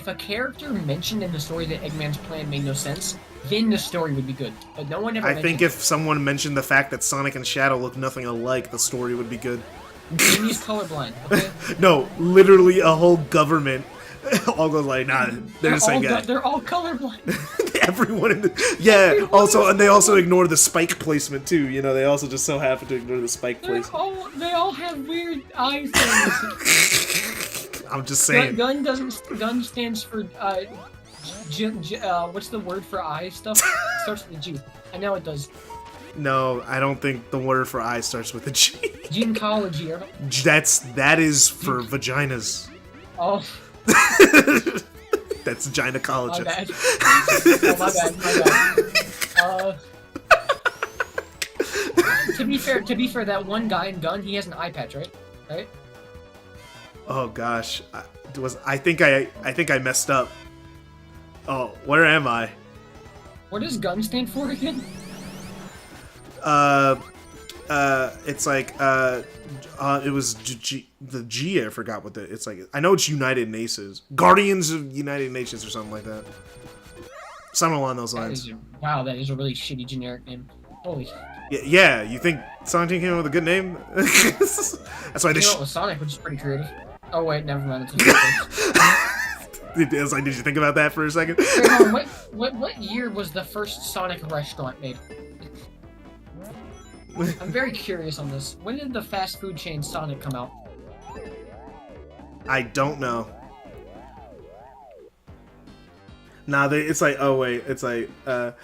a character mentioned in the story that Eggman's plan made no sense, then the story would be good. But no one ever. I think if someone mentioned the fact that Sonic and Shadow look nothing alike, the story would be good. Jimmy's colorblind. Okay. No, literally a whole government all goes like, nah, they're the same guy. They're all colorblind. Everyone in the and they also ignore the spike placement too. You know, they also just so happen to ignore the spike placement. They all have weird eye things. I'm just saying. Gun stands for what's the word for eye stuff? It starts with a G. I know it does. No, I don't think the word for eye starts with a G. Gynecology. Or... That is for vaginas. Oh. That's gynecologist. My bad. Oh, my bad. To be fair, that one guy in Gun, he has an eye patch, right? Right? Oh gosh, I think I messed up. Oh, where am I? What does Gun stand for again? It's like it was the G. I forgot what it's like. I know it's United Nations, Guardians of United Nations, or something like that. Something along those lines. Wow, that is a really shitty generic name. Holy. Yeah, you think Sonic Team came up with a good name? That's why they. Sonic, which is pretty creative. Oh wait, never mind. Did you think about that for a second? What year was the first Sonic restaurant made? I'm very curious on this. When did the fast food chain Sonic come out? I don't know. Nah, it's like, oh wait, it's like, then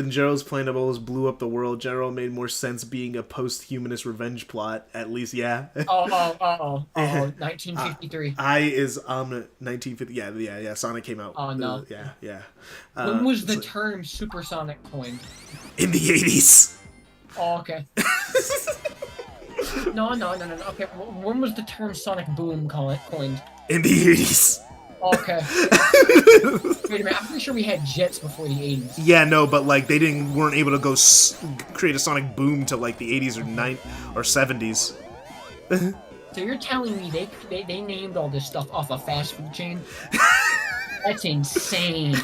General's plan to almost blew up the world. General made more sense being a post-humanist revenge plot, at least, yeah. 1953. I is 1950. Yeah. Sonic came out. Oh no. Yeah. When was the term supersonic coined? In the 80s. Oh, okay. No. Okay, when was the term sonic boom coined? In the 80s. Okay. Wait a minute, I'm pretty sure we had jets before the 80s. Yeah, no, but like they weren't able to go create a sonic boom till like the 80s or 70s. So you're telling me they named all this stuff off a fast food chain? That's insane.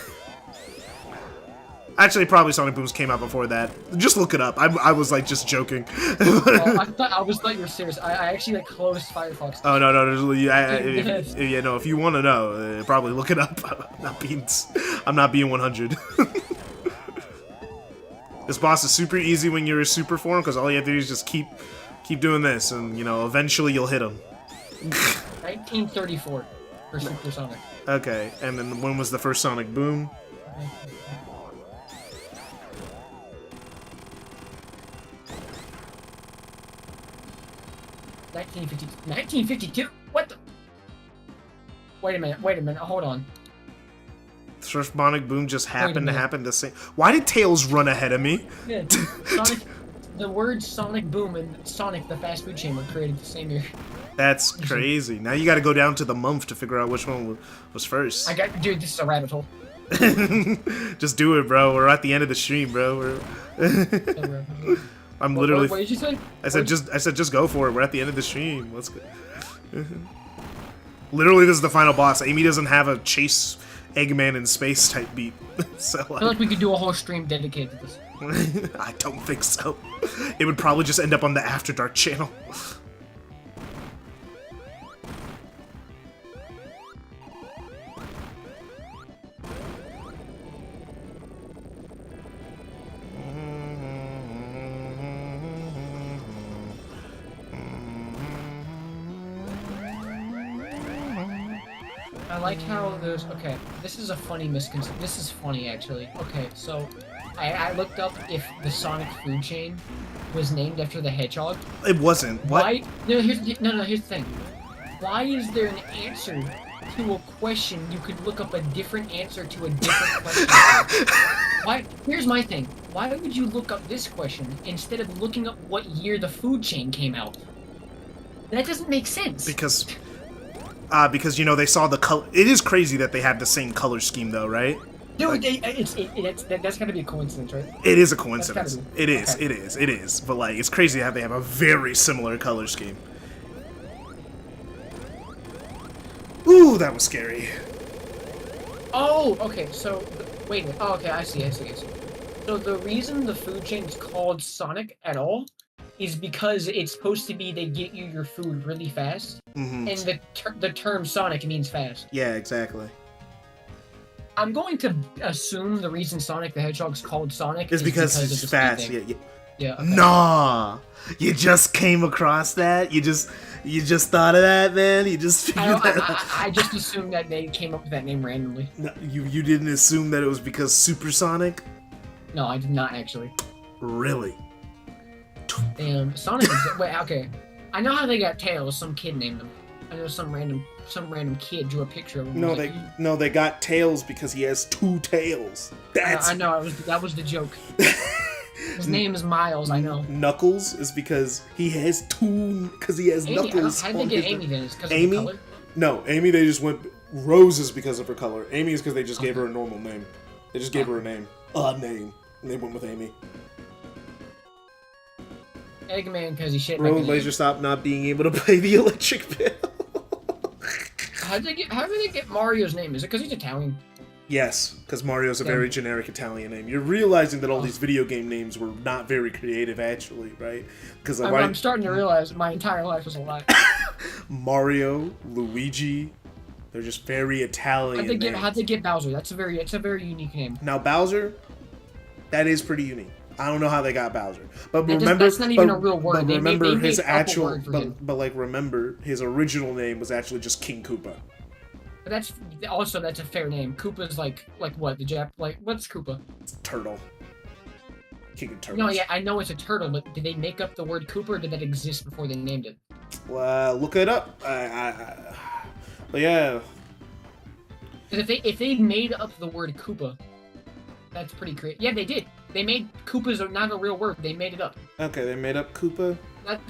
Actually, probably Sonic Booms came out before that. Just look it up. I was like just joking. I thought you were serious. I actually like closed Firefox. Oh no, if you want to know, probably look it up. I'm not being 100. This boss is super easy when you're a super form because all you have to do is just keep doing this, and you know eventually you'll hit him. 1934. for Super Sonic. Okay, and then when was the first Sonic Boom? 1952? What the? Wait a minute, hold on. First Sonic Boom just happened to minute. happen the same. Why did Tails run ahead of me? Yeah, Sonic, the words Sonic Boom and Sonic the fast food chain were created the same year. That's crazy. Now you got to go down to the month to figure out which one was first. Dude, this is a rabbit hole. Just do it, bro. We're at the end of the stream, bro. I'm literally. What did you say? I said just go for it. We're at the end of the stream. Let's go. Literally, this is the final boss. Amy doesn't have a chase Eggman in space type beat, so I feel like we could do a whole stream dedicated to this. I don't think so. It would probably just end up on the After Dark channel. I like how there's, okay, this is a funny misconception. This is funny, actually. Okay, so I looked up if the Sonic food chain was named after the hedgehog. It wasn't. What? Why? No, here's the thing. Why is there an answer to a question you could look up a different answer to a different question? Why? Here's my thing. Why would you look up this question instead of looking up what year the food chain came out? That doesn't make sense. Because you know, they saw the color. It is crazy that they have the same color scheme, though, right? Dude, that's gotta be a coincidence, right? It is a coincidence. Be. It is. Okay. It is. But like, it's crazy how they have a very similar color scheme. Ooh, that was scary. Oh, okay. So, wait a minute. Oh, okay. I see. So the reason the food chain is called Sonic at all is because it's supposed to be they get you your food really fast, and the term Sonic means fast. Yeah, exactly. I'm going to assume the reason Sonic the Hedgehog's called Sonic is because of he's the fast. speed thing. Yeah. Okay. Nah, you just came across that. You just thought of that, man. You just figured that out. I just assumed that they came up with that name randomly. No, you didn't assume that it was because Supersonic? No, I did not actually. Really? Damn, Sonic is... Wait, okay. I know how they got Tails. Some kid named them. I know some random kid drew a picture of him. They got Tails because he has 2 tails. That's... I know, that was the joke. His name is Miles, I know. Knuckles is because he has 2... Because he has Amy, Knuckles. How did they get Amy then? Is because of Amy? the color? No, Amy, they just went... Rose is because of her color. Amy is because they just gave her a normal name. They just gave her a name. A name. And they went with Amy. Eggman because he shit. Bro, Laser stopped not being able to pay the electric bill. How did they get Mario's name? Is it because he's Italian? Yes, because Mario's a very generic Italian name. You're realizing that all these video game names were not very creative, actually, right? Because I'm starting to realize my entire life was a lie. Mario, Luigi, they're just very Italian. How'd they get Bowser? It's a very unique name. Now Bowser, that is pretty unique. I don't know how they got Bowser, but that's not even a real word. But They remember made his up a actual, word for him. but like remember his original name was actually just King Koopa. But that's a fair name. Koopa's like what? What's Koopa? Turtle. King of Turtles. No, yeah, I know it's a turtle, but did they make up the word Koopa or did that exist before they named it? Well, look it up. But yeah. If they made up the word Koopa, that's pretty creative. Yeah, they did. They made Koopa's not a real word. They made it up. Okay, they made up Koopa.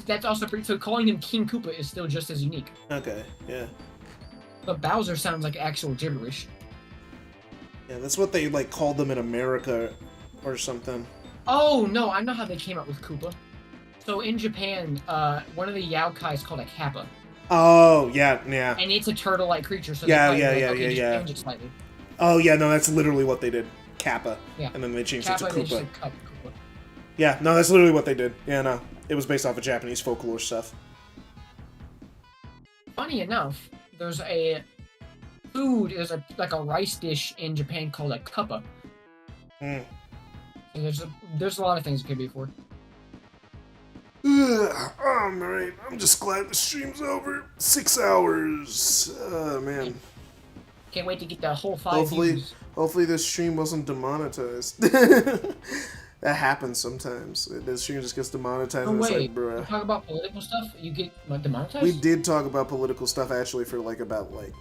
That's also pretty. So calling him King Koopa is still just as unique. Okay, yeah. But Bowser sounds like actual gibberish. Yeah, that's what they like called them in America, or something. Oh no, I know how they came up with Koopa. So in Japan, one of the Yaokai is called a kappa. Oh yeah. And it's a turtle-like creature. So yeah. Change it slightly. Oh yeah, no, that's literally what they did. Kappa. Yeah. And then they changed Kappa, it to they Koopa. just said Koopa. Yeah, no, that's literally what they did. Yeah, no, it was based off of Japanese folklore stuff. Funny enough, there's a rice dish in Japan called a cuppa. Mm. And there's a lot of things it could be for. Alright, I'm just glad the stream's over. 6 hours. Oh, man. Can't wait to get the whole 5 Hopefully, views. hopefully this stream wasn't demonetized. That happens sometimes. This stream just gets demonetized No and it's way. like, bruh. You talk about political stuff, you get demonetized? We did talk about political stuff actually for like about like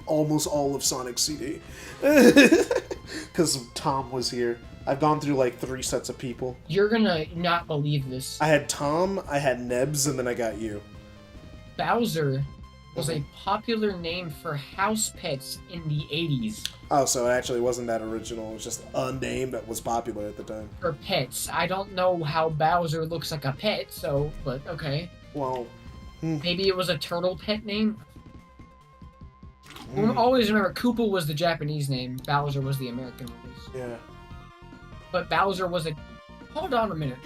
almost all of Sonic CD. Because Tom was here. I've gone through like 3 sets of people. You're gonna not believe this. I had Tom, I had Nebs, and then I got you. Bowser was a popular name for house pets in the 80s. Oh, so it actually wasn't that original. It was just a name that was popular at the time. For pets. I don't know how Bowser looks like a pet, so, but okay. Well, maybe it was a turtle pet name? Always remember, Koopa was the Japanese name, Bowser was the American release. Yeah. But Bowser was a... Hold on a minute.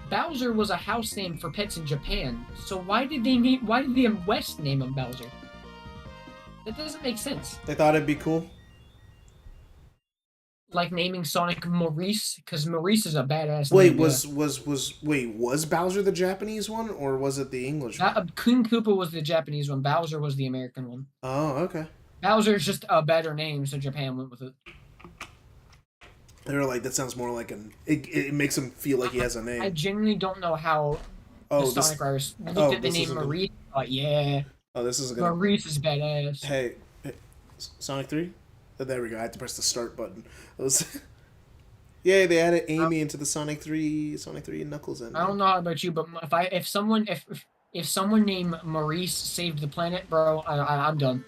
Bowser was a house name for pets in Japan, so why did the West name him Bowser? That doesn't make sense. They thought it'd be cool. Like naming Sonic Maurice, because Maurice is a badass Wait, name. was Bowser the Japanese one, or was it the English one? King Koopa was the Japanese one, Bowser was the American one. Oh, okay. Bowser's just a better name, so Japan went with it. They were like, that sounds more like an... It makes him feel like he has a name. I genuinely don't know how the Sonic writers looked at the name Maurice. Thought, yeah. Oh, this isn't gonna... Maurice is badass. Hey, Sonic 3? Oh, there we go. I had to press the start button. Yay, they added Amy into the Sonic 3 and Knuckles in. I don't know about you, but if someone named Maurice saved the planet, bro, I'm done.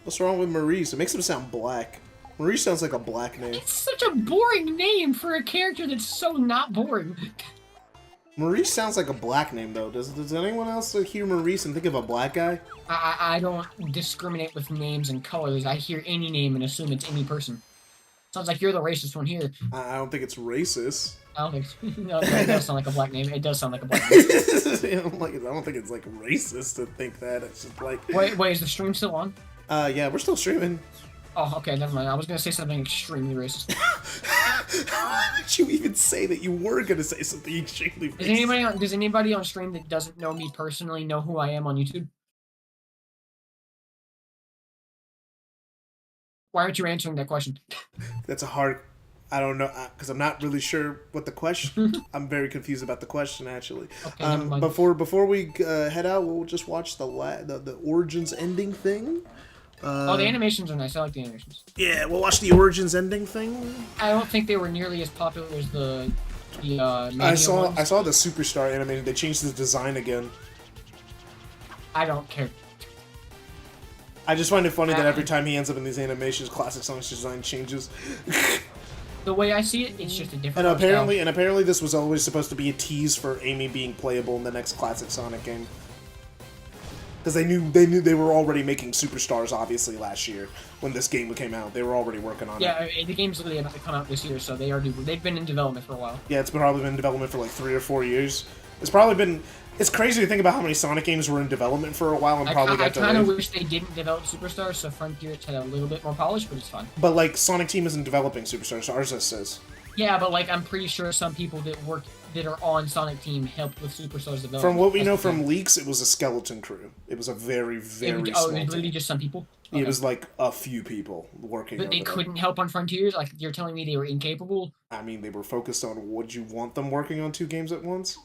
What's wrong with Maurice? It makes him sound black. Maurice sounds like a black name. It's such a boring name for a character that's so not boring. Maurice sounds like a black name, though. Does anyone else hear Maurice and think of a black guy? I don't discriminate with names and colors. I hear any name and assume it's any person. Sounds like you're the racist one here. I don't think it's racist. I don't think no, it does sound like a black name. It does sound like a black name. I don't think it's like racist to think that. It's just like... Wait, is the stream still on? Yeah, we're still streaming. Oh, okay, never mind. I was gonna say something extremely racist. How did you even say that you were gonna say something extremely racist? Does anybody on stream that doesn't know me personally know who I am on YouTube? Why aren't you answering that question? That's a hard... I don't know, because I'm not really sure what the question... I'm very confused about the question, actually. Okay, never mind. Before we head out, we'll just watch the Origins ending thing. Oh, the animations are nice. I like the animations. Yeah, we'll watch the Origins ending thing. I don't think they were nearly as popular as the I saw the Superstar animation. They changed the design again. I don't care. I just find it funny that every time he ends up in these animations, Classic Sonic's design changes. The way I see it, it's just a different. And apparently this was always supposed to be a tease for Amy being playable in the next Classic Sonic game. Because they knew they were already making Superstars, obviously, last year when this game came out. They were already working on it. Yeah, the game's literally about to come out this year, so they've been in development for a while. Yeah, it's probably been in development for like 3 or 4 years. It's probably been... It's crazy to think about how many Sonic games were in development for a while and probably got delayed. I kind of wish they didn't develop Superstars, so Frontiers had a little bit more polish, but it's fine. But, like, Sonic Team isn't developing Superstars, ours says. Yeah, but, like, I'm pretty sure some people that are on Sonic Team helped with Superstars development. From what we know from leaks, it was a skeleton crew. It was a very, very small it was literally team. just some people? Okay. It was like a few people working on it. But they couldn't help on Frontiers? Like, you're telling me they were incapable? I mean, they were focused on would you want them working on 2 games at once?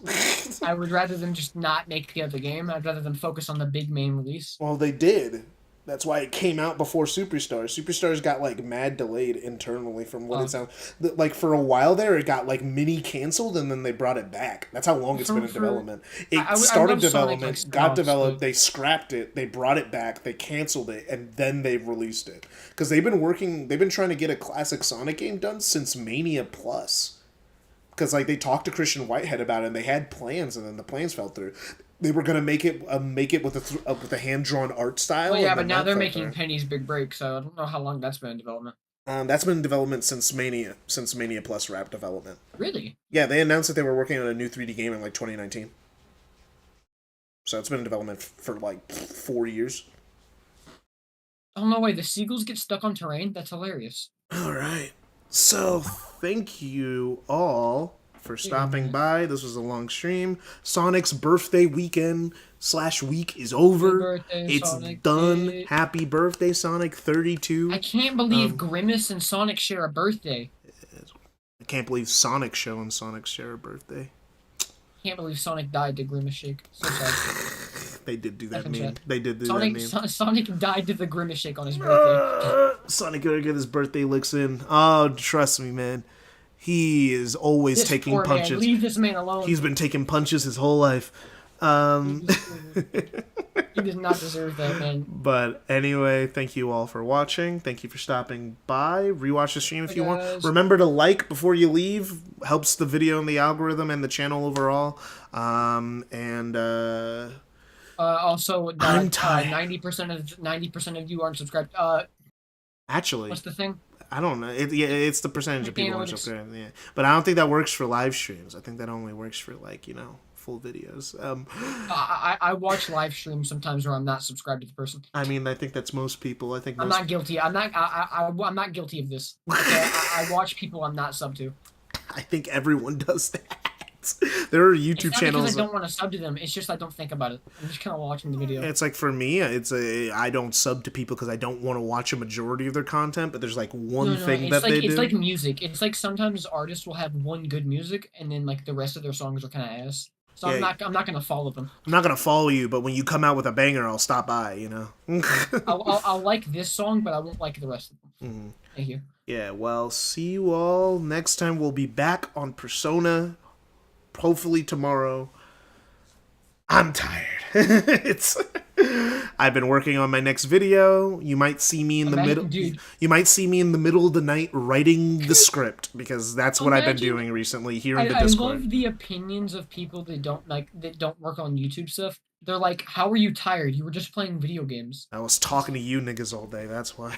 I would rather them just not make the other game. I'd rather them focus on the big main release. Well, they did. That's why it came out before Superstars. Superstars got, like, mad delayed internally from what it sounds... Like, for a while there, it got, like, mini-canceled, and then they brought it back. That's how long it's been in development. It started development, Sonic, got developed, they scrapped it, they brought it back, they canceled it, and then they released it. Because they've been trying to get a classic Sonic game done since Mania Plus. Because, like, they talked to Christian Whitehead about it, and they had plans, and then the plans fell through. They were gonna make it with a hand-drawn art style. Well, yeah, but now they're making Penny's Big Break, so I don't know how long that's been in development. That's been in development since Mania Plus wrapped development. Really? Yeah, they announced that they were working on a new 3D game in like 2019. So it's been in development for like 4 years. Oh no way! The seagulls get stuck on terrain. That's hilarious. All right. So thank you all for stopping by. This was a long stream. Sonic's birthday weekend / week is over. Birthday, It's Sonic. done. Happy birthday, Sonic 32. I can't believe Grimace and Sonic share a birthday. I can't believe Sonic Show and Sonic share a birthday. Can't believe Sonic died to Grimace Shake. So sad. They did do that Second meme. chat. They did do Sonic, that meme. Sonic died to the Grimace Shake on his birthday. Sonic gonna get his birthday licks in. Oh, trust me, man. He is always This taking poor punches. Man. Leave this man alone. He's been taking punches his whole life. He does not deserve that, man. But anyway, thank you all for watching. Thank you for stopping by. Rewatch the stream if you want. Guys. Remember to like before you leave. Helps the video and the algorithm and the channel overall. Also, I'm tired. 90% of you aren't subscribed. Actually, What's the thing? I don't know. It's the percentage of The people who are analytics. subscribed. Yeah. But I don't think that works for live streams. I think that only works for full videos. I watch live streams sometimes where I'm not subscribed to the person. I mean, I think that's most people. I think I'm most not guilty. I'm not guilty of this. Okay, I watch people I'm not sub to. I think everyone does that. There are YouTube It's not channels. because I don't want to sub to them. It's just I don't think about it. I'm just kind of watching the video. It's like for me, I don't sub to people because I don't want to watch a majority of their content. But there's like one thing that they do. It's like music. It's like sometimes artists will have one good music and then like the rest of their songs are kind of ass. So Yeah. I'm not gonna follow them. I'm not gonna follow you, but when you come out with a banger, I'll stop by. I'll like this song, but I won't like the rest of them. Thank you. Yeah. Well, see you all next time. We'll be back on Persona. Hopefully tomorrow. I'm tired. I've been working on my next video. You might see me in the middle. Dude. You might see me in the middle of the night writing the script because that's what I've been doing recently here in the I Discord. love the opinions of people that don't work on YouTube stuff. They're like, "How are you tired? You were just playing video games." I was talking to you niggas all day. That's why.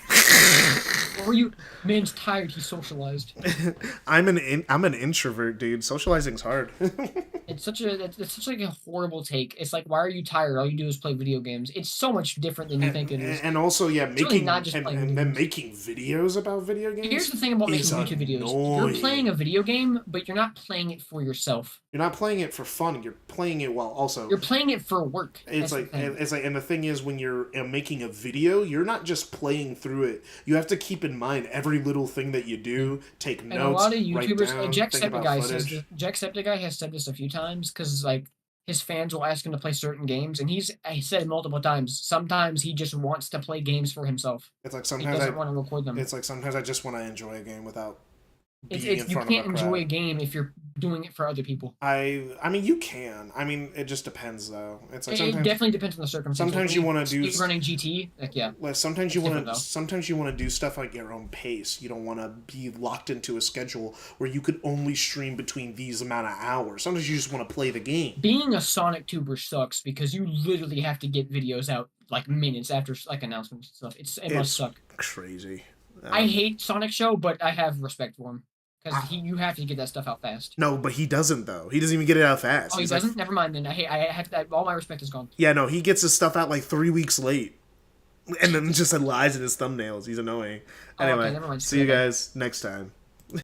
Or you, man's tired. He socialized. I'm an introvert, dude. Socializing's hard. It's such like a horrible take. It's like, why are you tired? All you do is play video games. It's so much different than you think it is. And also, yeah, It's really not just playing and then making videos about video games. Here's the thing about making is YouTube videos. annoying. You're playing a video game, but you're not playing it for yourself. You're not playing it for fun. You're playing it while also. You're playing it for work. It's That's the like thing. and the thing is when you're making a video, you're not just playing through it. You have to keep in mind every little thing that you do. Take And notes. a lot of write YouTubers, down, think about Jacksepticeye footage. Jacksepticeye has said this a few times because like his fans will ask him to play certain games, and he said it multiple times. Sometimes he just wants to play games for himself. It's like He sometimes doesn't want to record them. It's like sometimes I just want to enjoy a game without being in You front can't of a crowd. enjoy a game if you're doing it for other people. I mean you can. I mean it just depends though. It's like It sometimes definitely depends on the circumstances. sometimes When you wanna do running GT, like yeah. Like sometimes you It's want different, to though. sometimes you want to do stuff at your own pace. You don't want to be locked into a schedule where you could only stream between these amount of hours. Sometimes you just want to play the game. Being a Sonic tuber sucks because you literally have to get videos out like minutes after like announcements and stuff. It must suck. Crazy. I hate Sonic Show, but I have respect for him because you have to get that stuff out fast. No, but he doesn't though. He doesn't even get it out fast. Oh, he He's like- doesn't. Never mind then. I have to. All my respect is gone. yeah, no, he gets his stuff out like 3 weeks late, and then just lies in his thumbnails. He's annoying. Oh, okay, Anyway, never mind. see you guys next time.